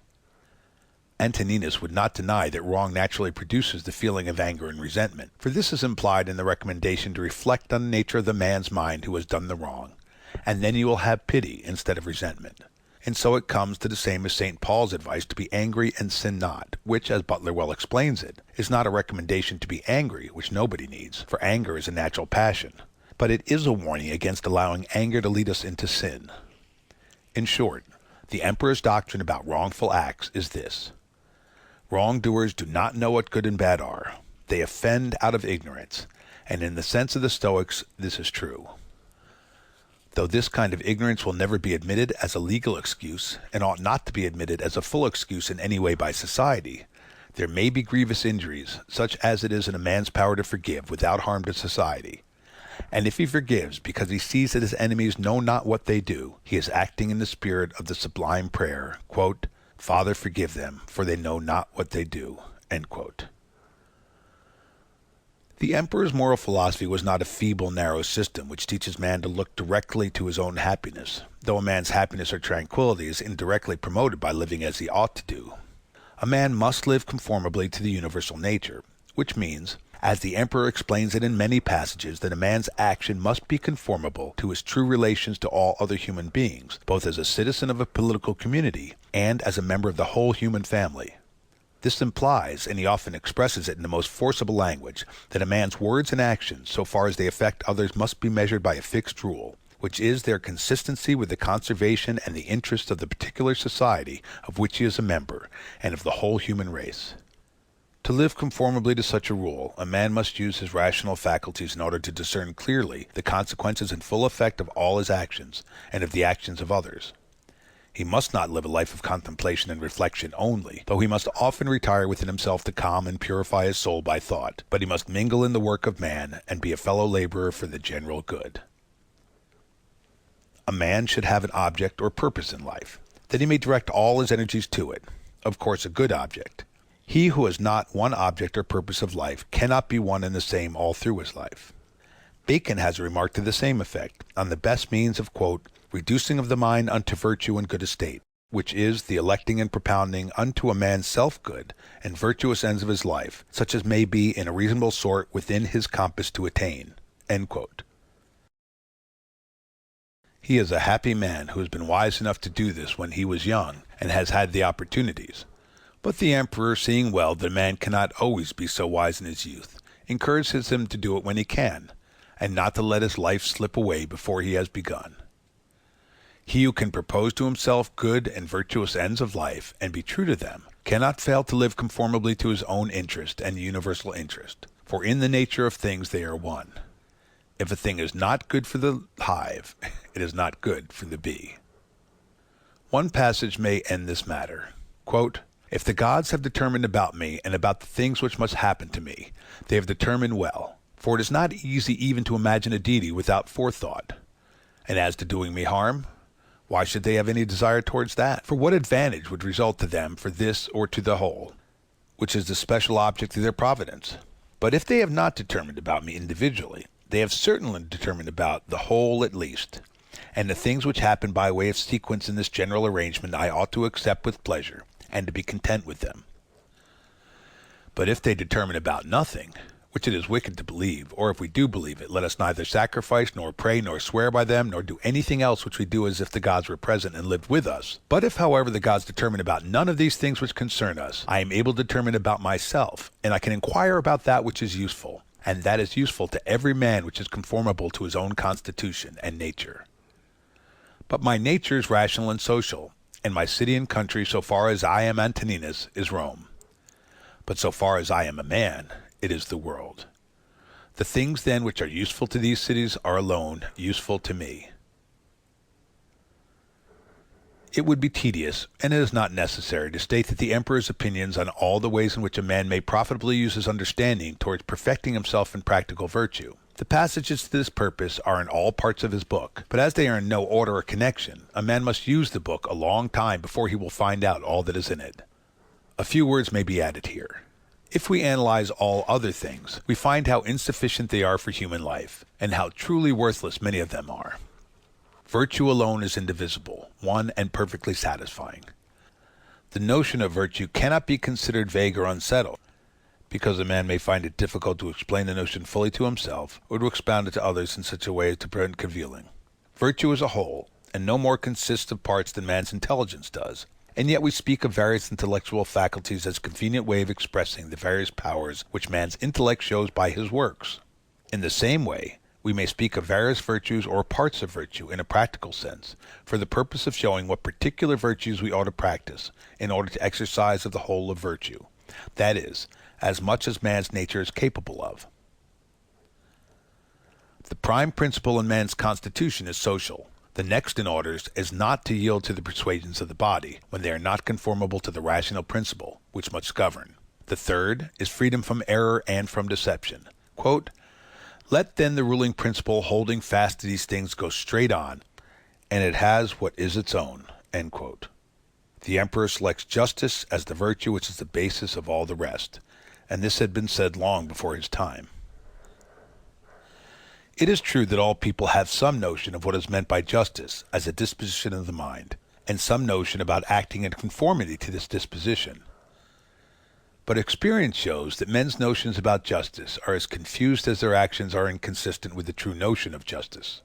Antoninus would not deny that wrong naturally produces the feeling of anger and resentment, for this is implied in the recommendation to reflect on the nature of the man's mind who has done the wrong, and then you will have pity instead of resentment. And so it comes to the same as St. Paul's advice to be angry and sin not, which, as Butler well explains it, is not a recommendation to be angry, which nobody needs, for anger is a natural passion, but it is a warning against allowing anger to lead us into sin. In short, the Emperor's doctrine about wrongful acts is this: wrongdoers do not know what good and bad are. They offend out of ignorance, and in the sense of the Stoics, this is true. Though this kind of ignorance will never be admitted as a legal excuse, and ought not to be admitted as a full excuse in any way by society, there may be grievous injuries, such as it is in a man's power to forgive without harm to society. And if he forgives because he sees that his enemies know not what they do, he is acting in the spirit of the sublime prayer, quote, Father, forgive them, for they know not what they do. End quote. The emperor's moral philosophy was not a feeble, narrow system which teaches man to look directly to his own happiness, though a man's happiness or tranquility is indirectly promoted by living as he ought to do. A man must live conformably to the universal nature, which means, as the emperor explains it in many passages, that a man's action must be conformable to his true relations to all other human beings, both as a citizen of a political community and as a member of the whole human family. This implies, and he often expresses it in the most forcible language, that a man's words and actions, so far as they affect others, must be measured by a fixed rule, which is their consistency with the conservation and the interests of the particular society of which he is a member, and of the whole human race. To live conformably to such a rule, a man must use his rational faculties in order to discern clearly the consequences and full effect of all his actions, and of the actions of others. He must not live a life of contemplation and reflection only, though he must often retire within himself to calm and purify his soul by thought, but he must mingle in the work of man and be a fellow laborer for the general good. A man should have an object or purpose in life, that he may direct all his energies to it, of course a good object. He who has not one object or purpose of life cannot be one and the same all through his life. Bacon has a remark to the same effect on the best means of, quote, reducing of the mind unto virtue and good estate, which is the electing and propounding unto a man's self-good and virtuous ends of his life, such as may be in a reasonable sort within his compass to attain. End quote. He is a happy man who has been wise enough to do this when he was young and has had the opportunities. But the emperor, seeing well that a man cannot always be so wise in his youth, encourages him to do it when he can, and not to let his life slip away before he has begun. He who can propose to himself good and virtuous ends of life, and be true to them, cannot fail to live conformably to his own interest and the universal interest, for in the nature of things they are one. If a thing is not good for the hive, it is not good for the bee. One passage may end this matter. Quote, if the gods have determined about me and about the things which must happen to me, they have determined well, for it is not easy even to imagine a deity without forethought. And as to doing me harm, why should they have any desire towards that? For what advantage would result to them for this or to the whole, which is the special object of their providence? But if they have not determined about me individually, they have certainly determined about the whole at least, and the things which happen by way of sequence in this general arrangement I ought to accept with pleasure, and to be content with them. But if they determine about nothing, which it is wicked to believe, or if we do believe it, let us neither sacrifice, nor pray, nor swear by them, nor do anything else which we do as if the gods were present and lived with us. But if, however, the gods determine about none of these things which concern us, I am able to determine about myself, and I can inquire about that which is useful, and that is useful to every man which is conformable to his own constitution and nature. But my nature is rational and social, and my city and country, so far as I am Antoninus, is Rome. But so far as I am a man, it is the world. The things then which are useful to these cities are alone useful to me. It would be tedious, and it is not necessary, to state that the emperor's opinions on all the ways in which a man may profitably use his understanding towards perfecting himself in practical virtue, The passages to this purpose are in all parts of his book, but as they are in no order or connection, a man must use the book a long time before he will find out all that is in it. A few words may be added here. If we analyze all other things, we find how insufficient they are for human life, and how truly worthless many of them are. Virtue alone is indivisible, one and perfectly satisfying. The notion of virtue cannot be considered vague or unsettled, because a man may find it difficult to explain the notion fully to himself, or to expound it to others in such a way as to prevent concealing. Virtue is a whole, and no more consists of parts than man's intelligence does, and yet we speak of various intellectual faculties as a convenient way of expressing the various powers which man's intellect shows by his works. In the same way, we may speak of various virtues or parts of virtue in a practical sense, for the purpose of showing what particular virtues we ought to practice in order to exercise of the whole of virtue, that is, as much as man's nature is capable of. The prime principle in man's constitution is social. The next in orders is not to yield to the persuasions of the body, when they are not conformable to the rational principle, which must govern. The third is freedom from error and from deception. Quote, "Let then the ruling principle holding fast to these things go straight on, and it has what is its own." End quote. The emperor selects justice as the virtue which is the basis of all the rest, and this had been said long before his time. It is true that all people have some notion of what is meant by justice as a disposition of the mind, and some notion about acting in conformity to this disposition. But experience shows that men's notions about justice are as confused as their actions are inconsistent with the true notion of justice.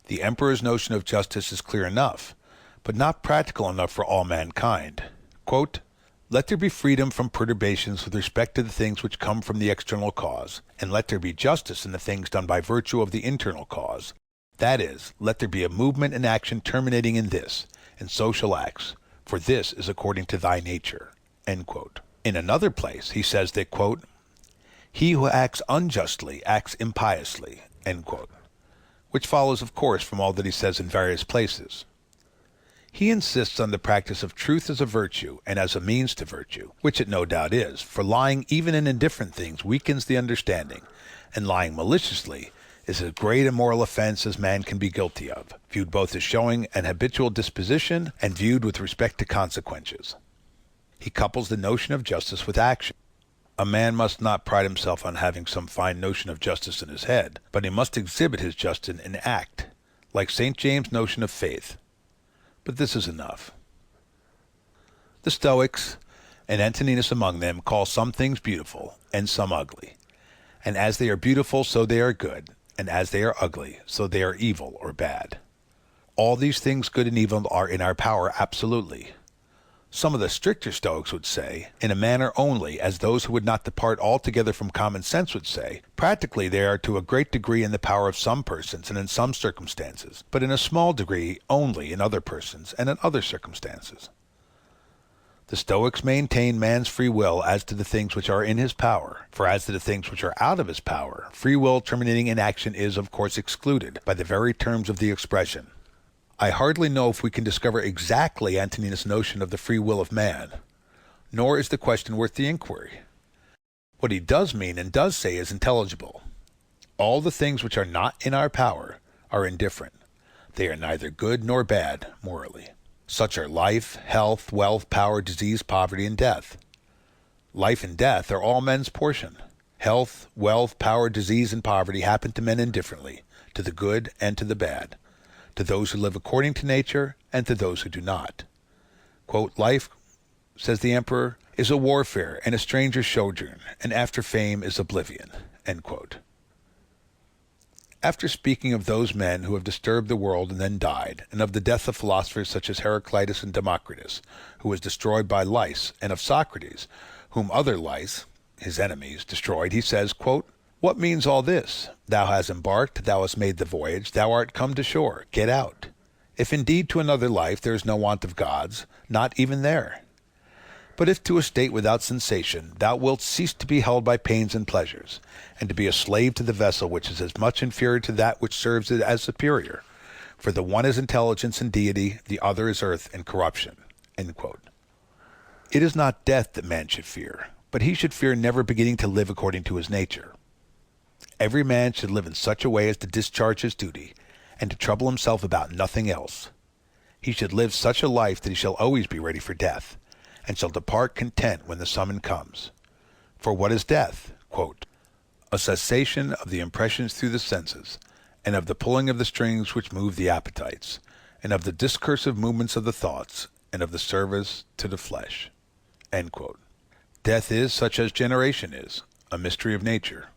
The emperor's notion of justice is clear enough, but not practical enough for all mankind. Quote, "Let there be freedom from perturbations with respect to the things which come from the external cause, and let there be justice in the things done by virtue of the internal cause. That is, let there be a movement and action terminating in this, in social acts, for this is according to thy nature." End quote. In another place, he says that, quote, "He who acts unjustly acts impiously," end quote, which follows, of course, from all that he says in various places. He insists on the practice of truth as a virtue and as a means to virtue, which it no doubt is, for lying even in indifferent things weakens the understanding, and lying maliciously is as great a moral offense as man can be guilty of, viewed both as showing an habitual disposition and viewed with respect to consequences. He couples the notion of justice with action. A man must not pride himself on having some fine notion of justice in his head, but he must exhibit his justice in act, like St. James' notion of faith. But this is enough. The Stoics, and Antoninus among them, call some things beautiful and some ugly. And as they are beautiful, so they are good, and as they are ugly, so they are evil or bad. All these things, good and evil, are in our power absolutely. Some of the stricter Stoics would say, in a manner only, as those who would not depart altogether from common sense would say, practically they are to a great degree in the power of some persons and in some circumstances, but in a small degree only in other persons and in other circumstances. The Stoics maintain man's free will as to the things which are in his power, for as to the things which are out of his power, free will terminating in action is, of course, excluded by the very terms of the expression. I hardly know if we can discover exactly Antoninus' notion of the free will of man, nor is the question worth the inquiry. What he does mean and does say is intelligible. All the things which are not in our power are indifferent. They are neither good nor bad, morally. Such are life, health, wealth, power, disease, poverty, and death. Life and death are all men's portion. Health, wealth, power, disease, and poverty happen to men indifferently, to the good and to the bad, to those who live according to nature and to those who do not. Quote, "Life," says the emperor, "is a warfare and a stranger's sojourn, and after fame is oblivion." End quote. After speaking of those men who have disturbed the world and then died, and of the death of philosophers such as Heraclitus and Democritus, who was destroyed by lice, and of Socrates, whom other lice, his enemies, destroyed, he says, quote, "What means all this? Thou hast embarked, thou hast made the voyage, thou art come to shore, get out. If indeed to another life there is no want of gods, not even there. But if to a state without sensation, thou wilt cease to be held by pains and pleasures, and to be a slave to the vessel which is as much inferior to that which serves it as superior, for the one is intelligence and deity, the other is earth and corruption." End quote. It is not death that man should fear, but he should fear never beginning to live according to his nature. Every man should live in such a way as to discharge his duty, and to trouble himself about nothing else. He should live such a life that he shall always be ready for death, and shall depart content when the summons comes. For what is death? A cessation of the impressions through the senses, and of the pulling of the strings which move the appetites, and of the discursive movements of the thoughts, and of the service to the flesh. Death is such as generation is, a mystery of nature.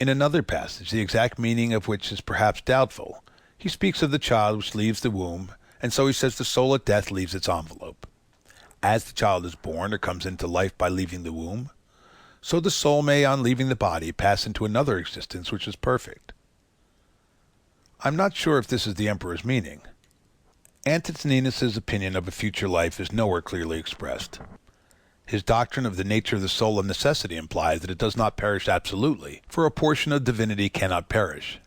In another passage, the exact meaning of which is perhaps doubtful, he speaks of the child which leaves the womb, and so he says the soul at death leaves its envelope. As the child is born or comes into life by leaving the womb, so the soul may, on leaving the body, pass into another existence which is perfect. I'm not sure if this is the emperor's meaning. Antoninus's opinion of a future life is nowhere clearly expressed. His doctrine of the nature of the soul of necessity implies that it does not perish absolutely, for a portion of divinity cannot perish.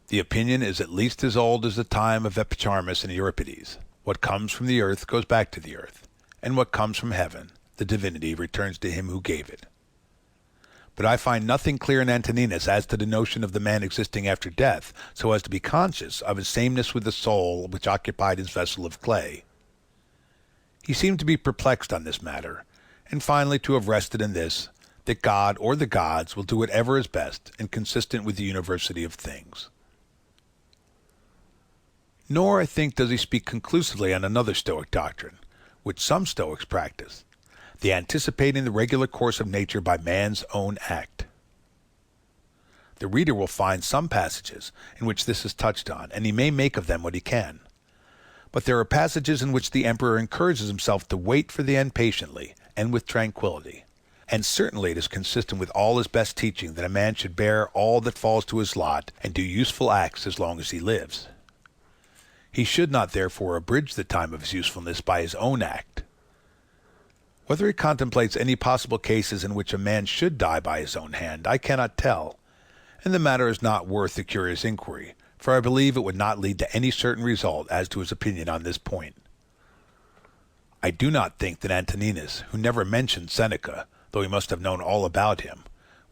The opinion is at least as old as the time of Epicharmus and Euripides. What comes from the earth goes back to the earth, and what comes from heaven, the divinity, returns to him who gave it. But I find nothing clear in Antoninus as to the notion of the man existing after death, so as to be conscious of his sameness with the soul which occupied his vessel of clay. He seemed to be perplexed on this matter, and finally to have rested in this, that God or the gods will do whatever is best and consistent with the universality of things. Nor, I think, does he speak conclusively on another Stoic doctrine, which some Stoics practice, the anticipating the regular course of nature by man's own act. The reader will find some passages in which this is touched on, and he may make of them what he can. But there are passages in which the emperor encourages himself to wait for the end patiently and with tranquility, and certainly it is consistent with all his best teaching that a man should bear all that falls to his lot and do useful acts as long as he lives. He should not therefore abridge the time of his usefulness by his own act. Whether he contemplates any possible cases in which a man should die by his own hand, I cannot tell, and the matter is not worth a curious inquiry, for I believe it would not lead to any certain result as to his opinion on this point. I do not think that Antoninus, who never mentioned Seneca, though he must have known all about him,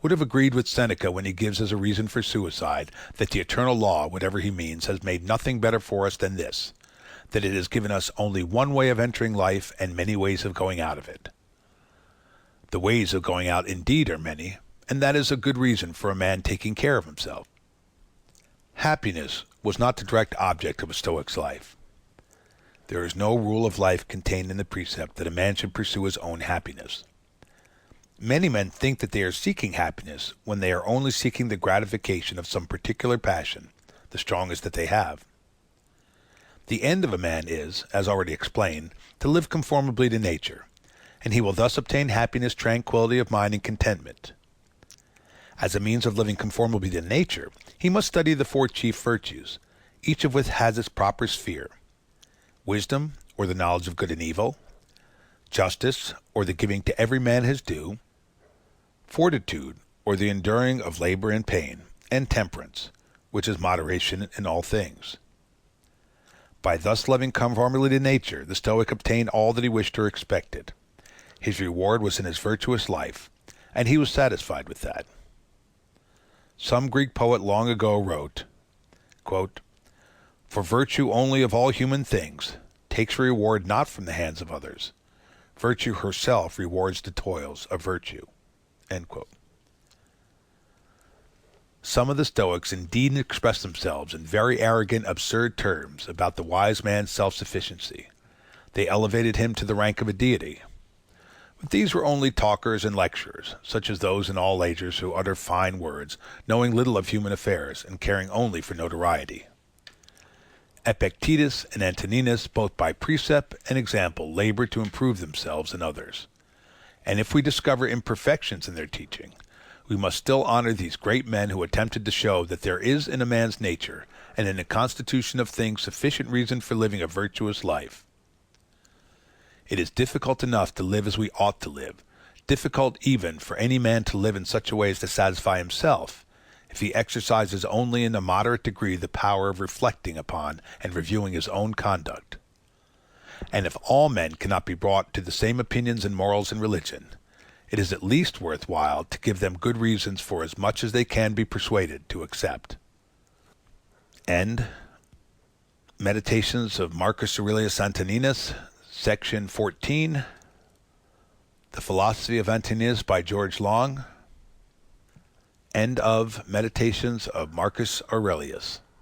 would have agreed with Seneca when he gives as a reason for suicide that the eternal law, whatever he means, has made nothing better for us than this, that it has given us only one way of entering life and many ways of going out of it. The ways of going out indeed are many, and that is a good reason for a man taking care of himself. Happiness was not the direct object of a Stoic's life. There is no rule of life contained in the precept that a man should pursue his own happiness. Many men think that they are seeking happiness when they are only seeking the gratification of some particular passion, the strongest that they have. The end of a man is, as already explained, to live conformably to nature, and he will thus obtain happiness, tranquility of mind, and contentment. As a means of living conformably to nature, he must study the four chief virtues, each of which has its proper sphere: wisdom, or the knowledge of good and evil; justice, or the giving to every man his due; fortitude, or the enduring of labor and pain; and temperance, which is moderation in all things. By thus living conformably to nature, the Stoic obtained all that he wished or expected. His reward was in his virtuous life, and he was satisfied with that. Some Greek poet long ago wrote, "For virtue only of all human things takes a reward not from the hands of others. Virtue herself rewards the toils of virtue." Some of the Stoics indeed expressed themselves in very arrogant, absurd terms about the wise man's self-sufficiency. They elevated him to the rank of a deity. But these were only talkers and lecturers, such as those in all ages who utter fine words, knowing little of human affairs, and caring only for notoriety. Epictetus and Antoninus, both by precept and example, labored to improve themselves and others. And if we discover imperfections in their teaching, we must still honor these great men who attempted to show that there is in a man's nature and in the constitution of things sufficient reason for living a virtuous life. It is difficult enough to live as we ought to live, difficult even for any man to live in such a way as to satisfy himself, if he exercises only in a moderate degree the power of reflecting upon and reviewing his own conduct. And if all men cannot be brought to the same opinions in morals and religion, it is at least worthwhile to give them good reasons for as much as they can be persuaded to accept. End Meditations of Marcus Aurelius Antoninus, Section 14, The Philosophy of Antoninus by George Long. End of Meditations of Marcus Aurelius.